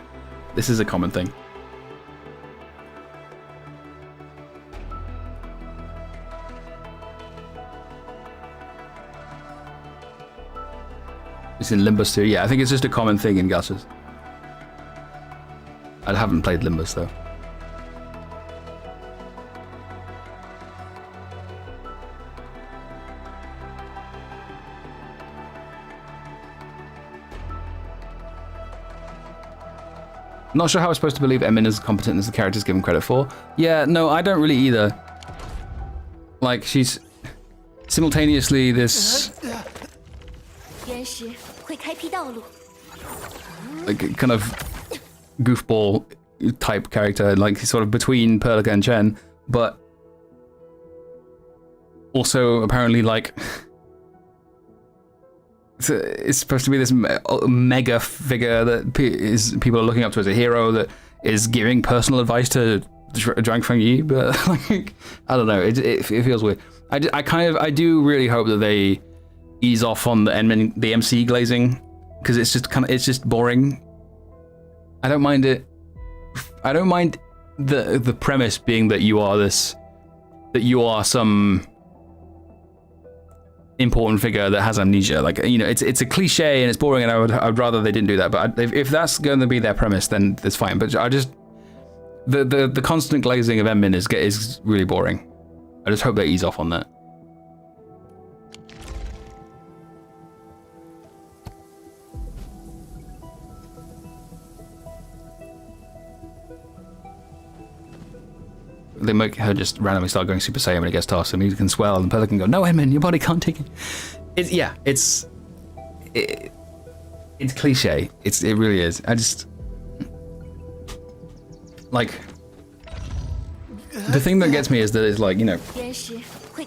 this is a common thing. It's in Limbus too. Yeah, I think it's just a common thing in Gachas. I haven't played Limbus though. Not sure how I'm supposed to believe Emin is competent as the character's given credit for. Yeah, no, I don't really either. Like, she's simultaneously this like kind of goofball type character, like sort of between Perlica and Chen, but also apparently like it's supposed to be this mega figure that people are looking up to as a hero that is giving personal advice to Zhuang Fengyi, but like I don't know, it feels weird. I do really hope that they ease off on the MC glazing, because it's just boring. I don't mind it. I don't mind the premise being that you are some important figure that has amnesia. Like, you know, it's a cliche and it's boring, and I'd rather they didn't do that. But if that's going to be their premise, then that's fine. But I just the constant glazing of Emin is really boring. I just hope they ease off on that. They make her just randomly start going Super Saiyan when it gets tossed, and he can swell, and Pelican go, "No, Emin, your body can't take it." It's cliche. It really is. I just like the thing that gets me is that it's like, you know,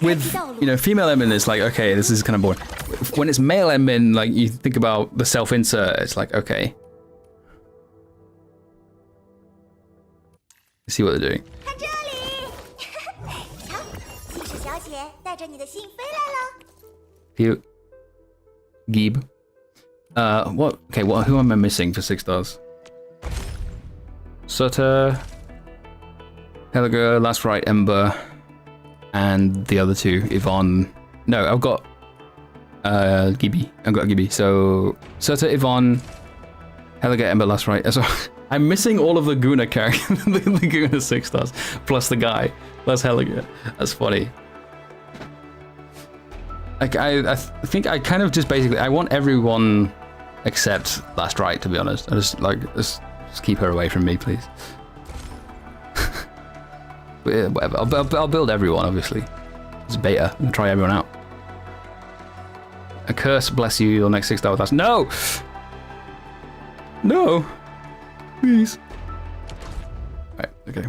with, you know, female Emin, it's like, okay, this is kind of boring. When it's male Emin, like you think about the self-insert, it's like, okay, let's see what they're doing. Cute. Geeb. What? Okay, who am I missing for 6 stars? Sutter, Helga, Last Right, Ember, and the other two, Yvonne. No, I've got Gibby. I've got Gibby. So Sutter, Yvonne, Helga, Ember, Last Right. So I'm missing all of the Guna characters. The Guna 6 stars, plus the guy, plus Helga. That's funny. Like I think I kind of just basically I want everyone except Last Right, to be honest. I just like just keep her away from me, please. But yeah, whatever. I'll build everyone, obviously. It's beta. I'll try everyone out. A curse bless you. Your next 6 star with us. No. No. Please. Right. Okay.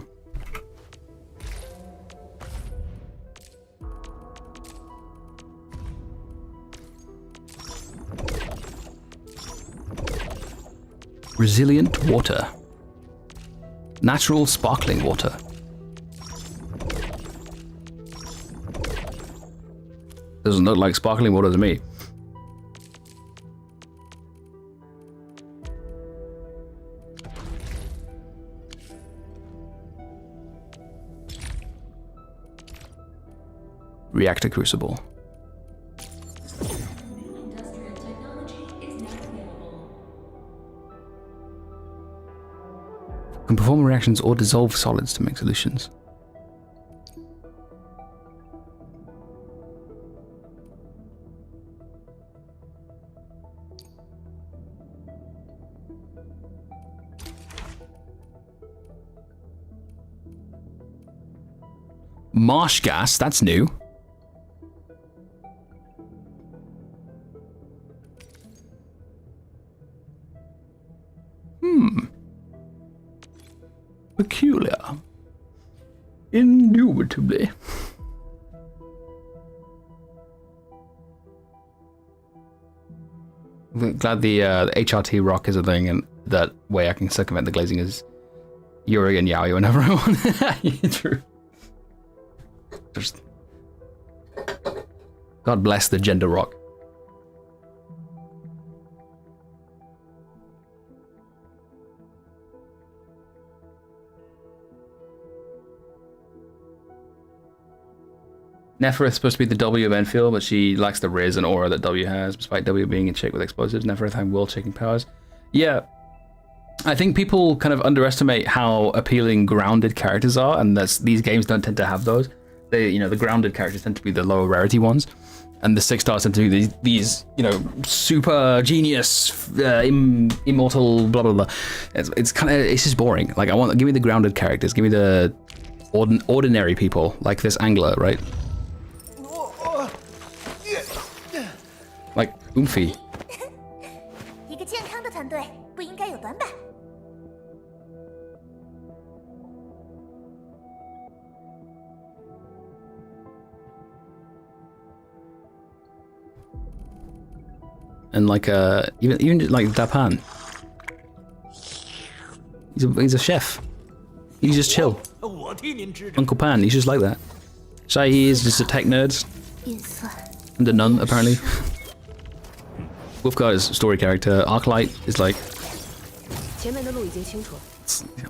Resilient water. Natural sparkling water. Doesn't look like sparkling water to me. Reactor crucible. Can perform reactions or dissolve solids to make solutions. Marsh gas, that's new. Peculiar. Indubitably. I'm glad the HRT rock is a thing, and that way I can circumvent the glazing is Yuri and Yaoi whenever I want. True. Just God bless the gender rock. Neferith's supposed to be the W of Endfield, but she lacks the riz and aura that W has, despite W being a chick with explosives. Neferith having world-shaking powers. Yeah, I think people kind of underestimate how appealing grounded characters are, and these games don't tend to have those. They, you know, the grounded characters tend to be the lower rarity ones, and the 6 stars tend to be these you know, super genius, immortal, blah blah blah. It's just boring. Like, give me the grounded characters. Give me the ordinary people, like this angler, right? Like Oomphy.
一个健康的团队不应该有短板。
And like even like Dapan. He's a chef. He's just chill. Uncle Pan, he's just like that. Shai is just a tech nerd. And a nun, apparently. Wolfguard is a story character. Arknight is like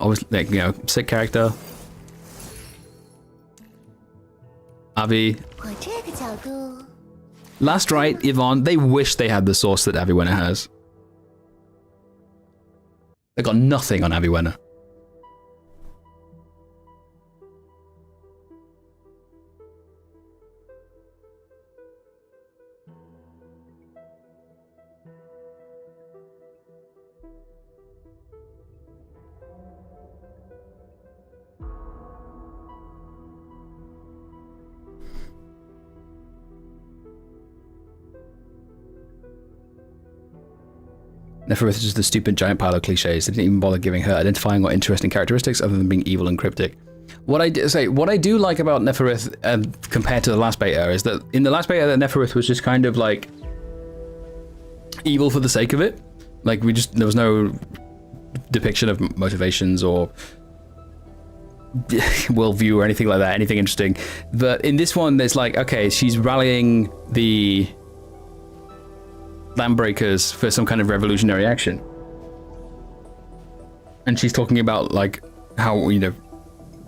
obviously, like, you know, sick character. Avi. Last right, Yvonne, they wish they had the source that Aviwenna has. They got nothing on Aviwenna. Neferith is just the stupid giant pile of cliches. They didn't even bother giving her identifying or interesting characteristics other than being evil and cryptic. What I do like about Neferith compared to the last beta is that in the last beta, that Neferith was just kind of like evil for the sake of it. Like, there was no depiction of motivations or worldview or anything like that, anything interesting. But in this one, there's like, okay, she's rallying the Landbreakers for some kind of revolutionary action, and she's talking about like how, you know,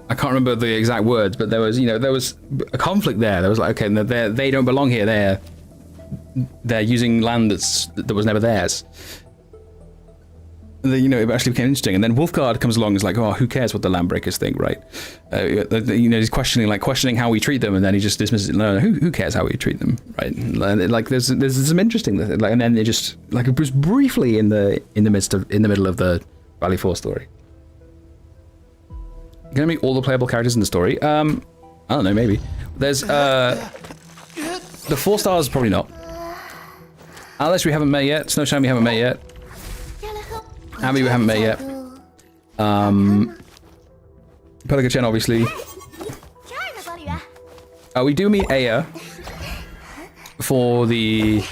I can't remember the exact words, but there was a conflict there. There was like, okay, they don't belong here. They're using land that was never theirs. You know, it actually became interesting. And then Wolfguard comes along and is like, oh, who cares what the Landbreakers think, right? You know, he's questioning how we treat them, and then he just dismisses it. No, who cares how we treat them, right? And, like, there's some interesting, like, and then they just, like, it was briefly in the middle of the Valley 4 story. Gonna meet all the playable characters in the story. I don't know, maybe. There's the 4 stars, probably not. Alice we haven't met yet. Snowshine we haven't met yet. Abby we haven't met yet. Pelican Chen, obviously. We do meet Aya for the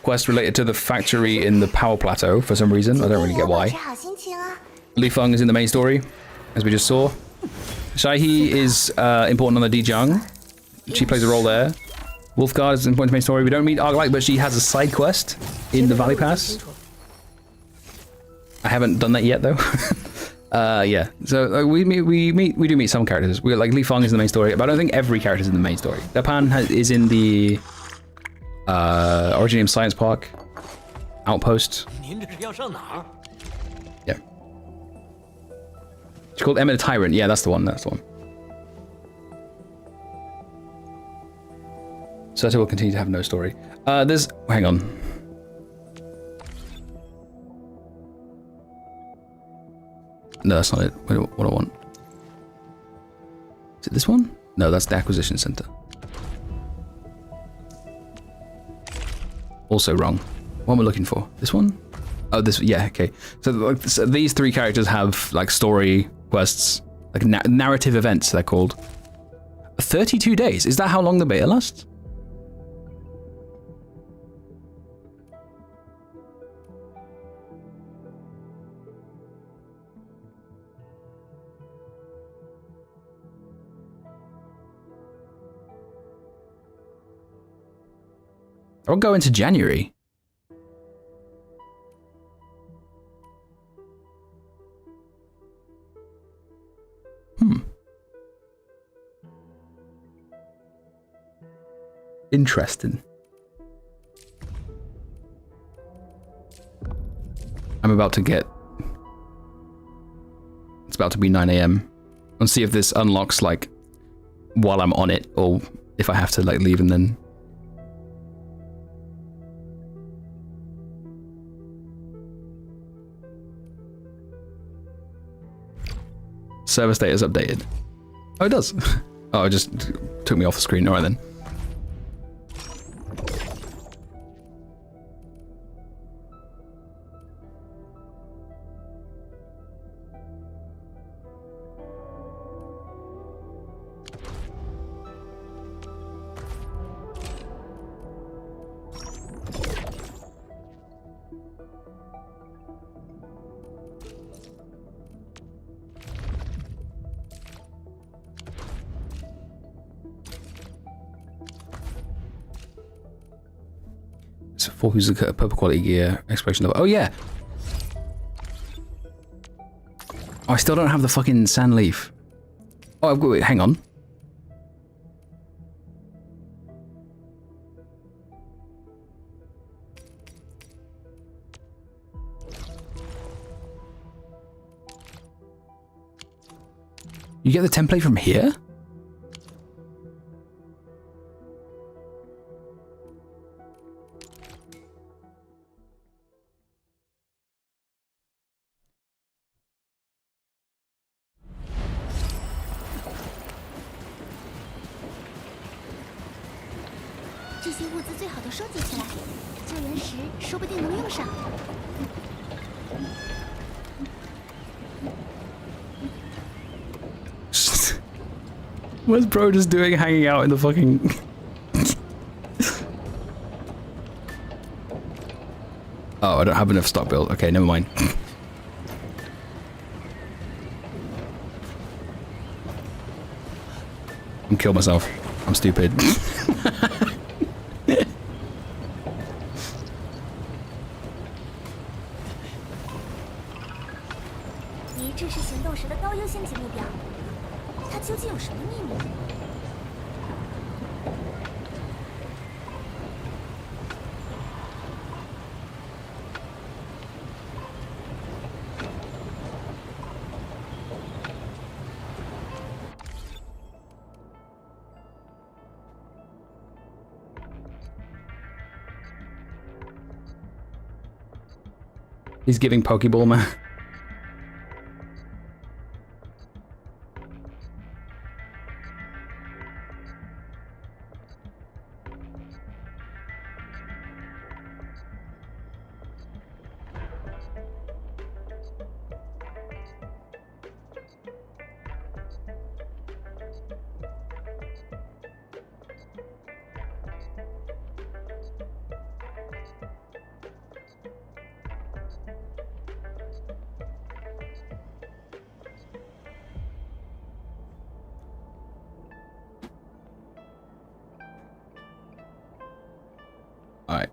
quest related to the factory in the power plateau for some reason. I don't really get why. Li Feng is in the main story, as we just saw. Shai He is important on the Dijang. She plays a role there. Wolfguard is important to main story. We don't meet Arknight, but she has a side quest in the Valley Pass. I haven't done that yet though. Yeah. So we do meet some characters. We like Li Feng is in the main story, but I don't think every character is in the main story. Depan is in the Originium Science Park outpost. Yeah. She's called Emma the Tyrant. Yeah, that's the one. That's the one. Surta will continue to have no story. Hang on. No, that's not it. What I want. Is it this one? No, that's the acquisition center. Also wrong. What am I looking for? This one? Oh, this. Yeah, okay. So these three characters have like story quests, like narrative events. They're called. 32 days. Is that how long the beta lasts? I'll go into January. Interesting. I'm about to get... It's about to be 9 AM. Let's see if this unlocks, like, while I'm on it, or if I have to, like, leave and then... Server status updated. Oh, it does. Oh, it just took me off the screen. All right, then. For who's a purple quality gear, exploration level. Oh yeah. Oh, I still don't have the fucking sand leaf. Oh, wait, hang on. You get the template from here? What's bro just doing hanging out in the fucking... Oh, I don't have enough stock build. Okay, never mind. I'm killing myself. I'm stupid. He's giving Pokeball, man.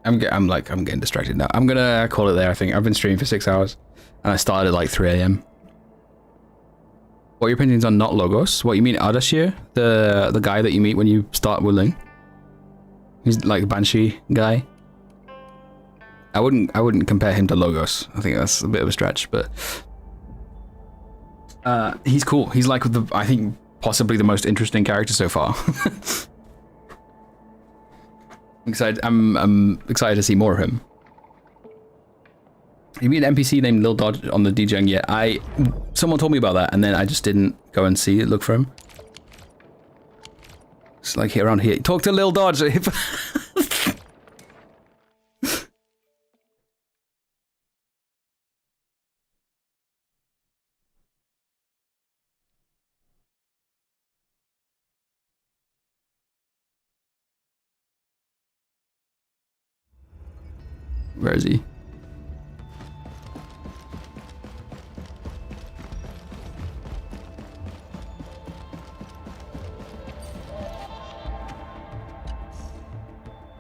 I'm getting distracted now. I'm gonna call it there. I think I've been streaming for 6 hours, and I started at like 3 a.m. What are your opinions on not Logos? What you mean, Ardashir, the guy that you meet when you start WULING? He's like the Banshee guy. I wouldn't compare him to Logos. I think that's a bit of a stretch, but he's cool. He's like I think possibly the most interesting character so far. I'm excited to see more of him. You mean an NPC named Lil Dodge on the DJing? Yeah, someone told me about that, and then I just didn't go and look for him. It's like around here. Talk to Lil Dodge. Where is he?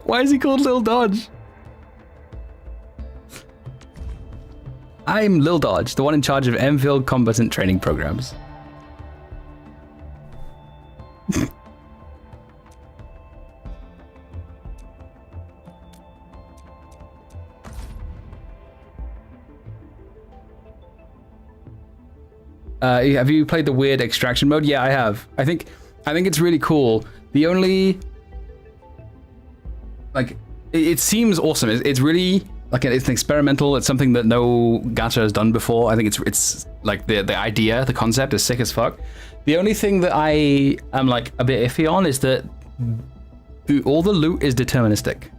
Why is he called Lil Dodge? I'm Lil Dodge, the one in charge of Endfield combatant training programs. Have you played the weird extraction mode? Yeah, I have. I think it's really cool. The only it seems awesome. It's really it's an experimental. It's something that no gacha has done before. I think it's like the idea, the concept is sick as fuck. The only thing that I am like a bit iffy on is that all the loot is deterministic,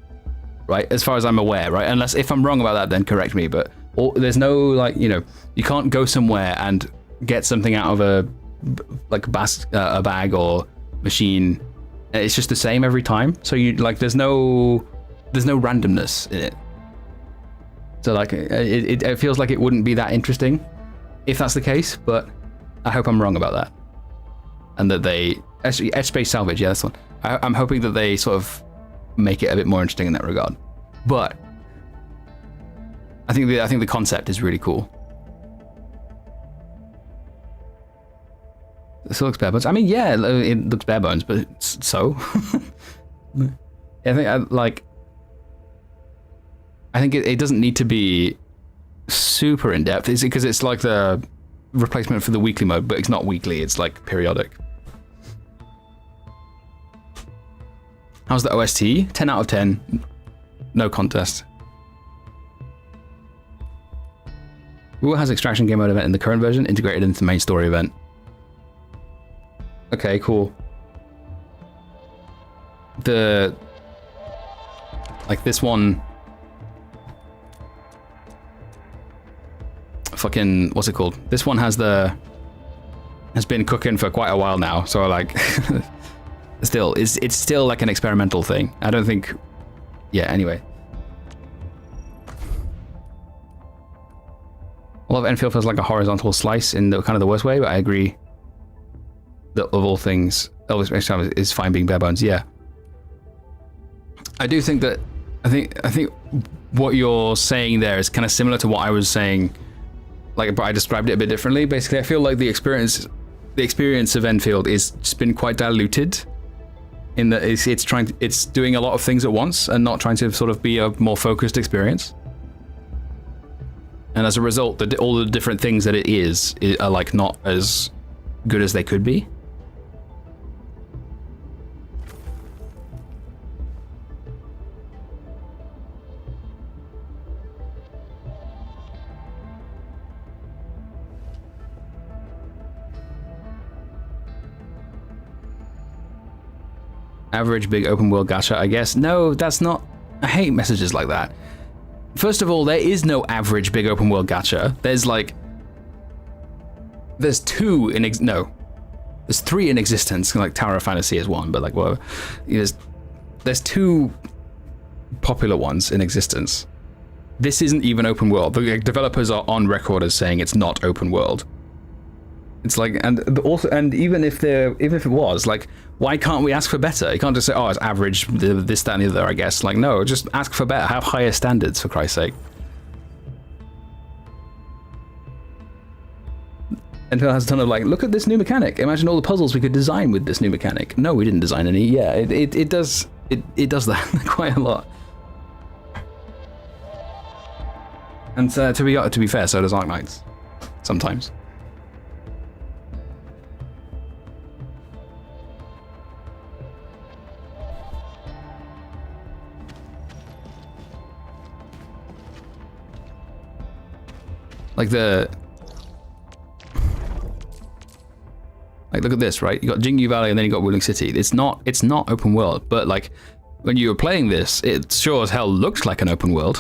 right? As far as I'm aware, right? Unless if I'm wrong about that, then correct me. But there's no you can't go somewhere and get something out of a bag or machine. It's just the same every time. So there's no randomness in it. So it feels like it wouldn't be that interesting if that's the case. But I hope I'm wrong about that. And that they Edge Space Salvage, yeah, that's one. I'm hoping that they sort of make it a bit more interesting in that regard. But I think the concept is really cool. It still looks bare bones. I mean, yeah, it looks bare bones, but so. I think it doesn't need to be super in depth. Is it because it's like the replacement for the weekly mode, but it's not weekly. It's like periodic. How's the OST? 10 out of 10. No contest. Google has extraction game mode event in the current version, integrated into the main story event. Okay, cool. This one. Fucking, what's it called? This one has been cooking for quite a while now, so it's still like an experimental thing. I don't think, yeah, anyway. A lot of Endfield feels like a horizontal slice in the kind of the worst way, but I agree that of all things, Elvis Space is fine being bare bones. Yeah. I do think that, I think what you're saying there is kind of similar to what I was saying, but I described it a bit differently. Basically, I feel like the experience of Endfield is just been quite diluted in that it's doing a lot of things at once and not trying to sort of be a more focused experience. And as a result, all the different things that it is are like not as good as they could be. Average big open world gacha, I guess. No, that's not. I hate messages like that. First of all, there is no average big open world gacha. There's there's 3 in existence. Like Tower of Fantasy is one, but whatever. There's 2 popular ones in existence. This isn't even open world. The developers are on record as saying it's not open world. It's like, and also, and even if it was, like, why can't we ask for better? You can't just say, oh, it's average, this, that, and the other, I guess. Like, no, just ask for better. Have higher standards, for Christ's sake. Endfield has a ton of, like, look at this new mechanic. Imagine all the puzzles we could design with this new mechanic. No, we didn't design any. Yeah, it does that quite a lot. And to be fair, so does Arknights. Sometimes. Like look at this, right? You got Jingyu Valley and then you got WULING City. It's not open world, but like when you were playing this, it sure as hell looked like an open world.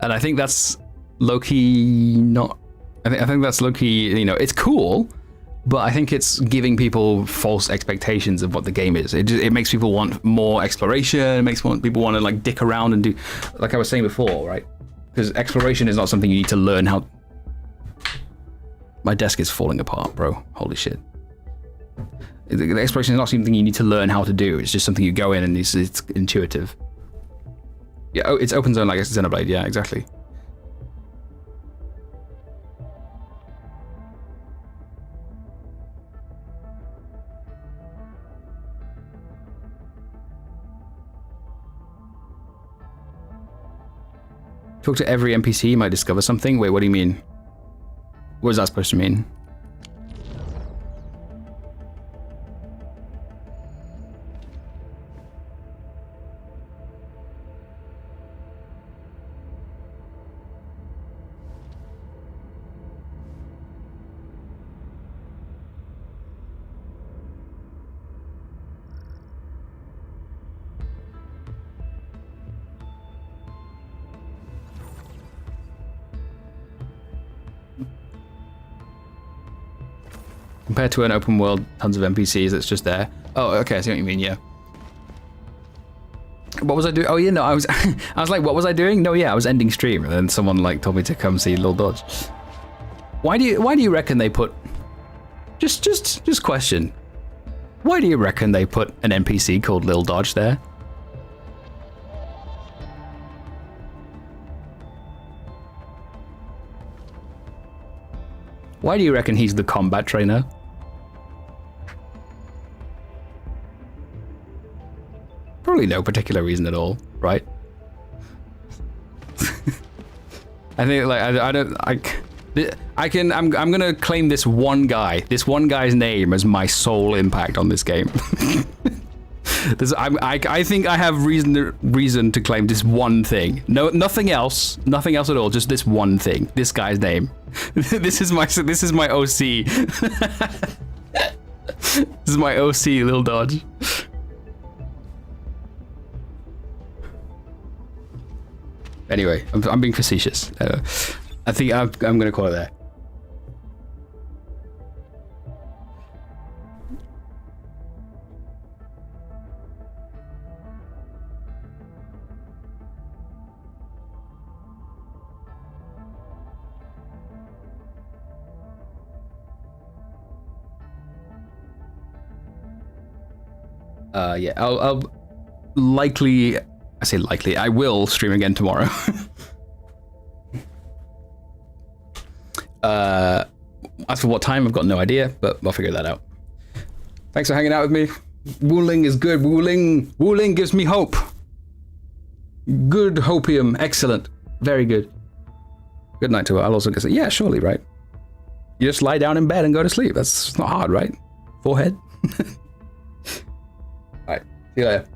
And I think that's low-key not. I think that's low-key. You know, it's cool, but I think it's giving people false expectations of what the game is. It makes people want more exploration. It makes people want to like dick around and do, like I was saying before, right? Because exploration is not something you need to learn how. My desk is falling apart, bro. Holy shit. The exploration is not something you need to learn how to do. It's just something you go in and it's intuitive. Yeah, oh, it's open zone like Xenoblade. Yeah, exactly. Talk to every NPC, you might discover something. Wait, what do you mean? What is that supposed to mean? Compared to an open world, tons of NPCs that's just there. Oh, okay, I see what you mean, yeah. What was I doing? Oh, yeah, no, I was like, what was I doing? No, yeah, I was ending stream, and then someone like told me to come see Lil Dodge. Why do you reckon they put... Just question. Why do you reckon they put an NPC called Lil Dodge there? Why do you reckon he's the combat trainer? Probably no particular reason at all, right? I think like I'm gonna claim this one guy's name as my sole impact on this game. I think I have reason to claim this one thing. No, nothing else at all. Just this one thing. This guy's name. This is my OC. This is my OC, Lil Dodge. Anyway, I'm being facetious. I think I'm gonna call it there. Yeah, I'll likely, I say likely, I will stream again tomorrow. As for what time, I've got no idea, but I'll figure that out. Thanks for hanging out with me. WULING is good. WULING gives me hope. Good hopium. Excellent. Very good. Good night to her. I'll also say, yeah, surely, right? You just lie down in bed and go to sleep. That's not hard, right? Forehead. All right. See you later.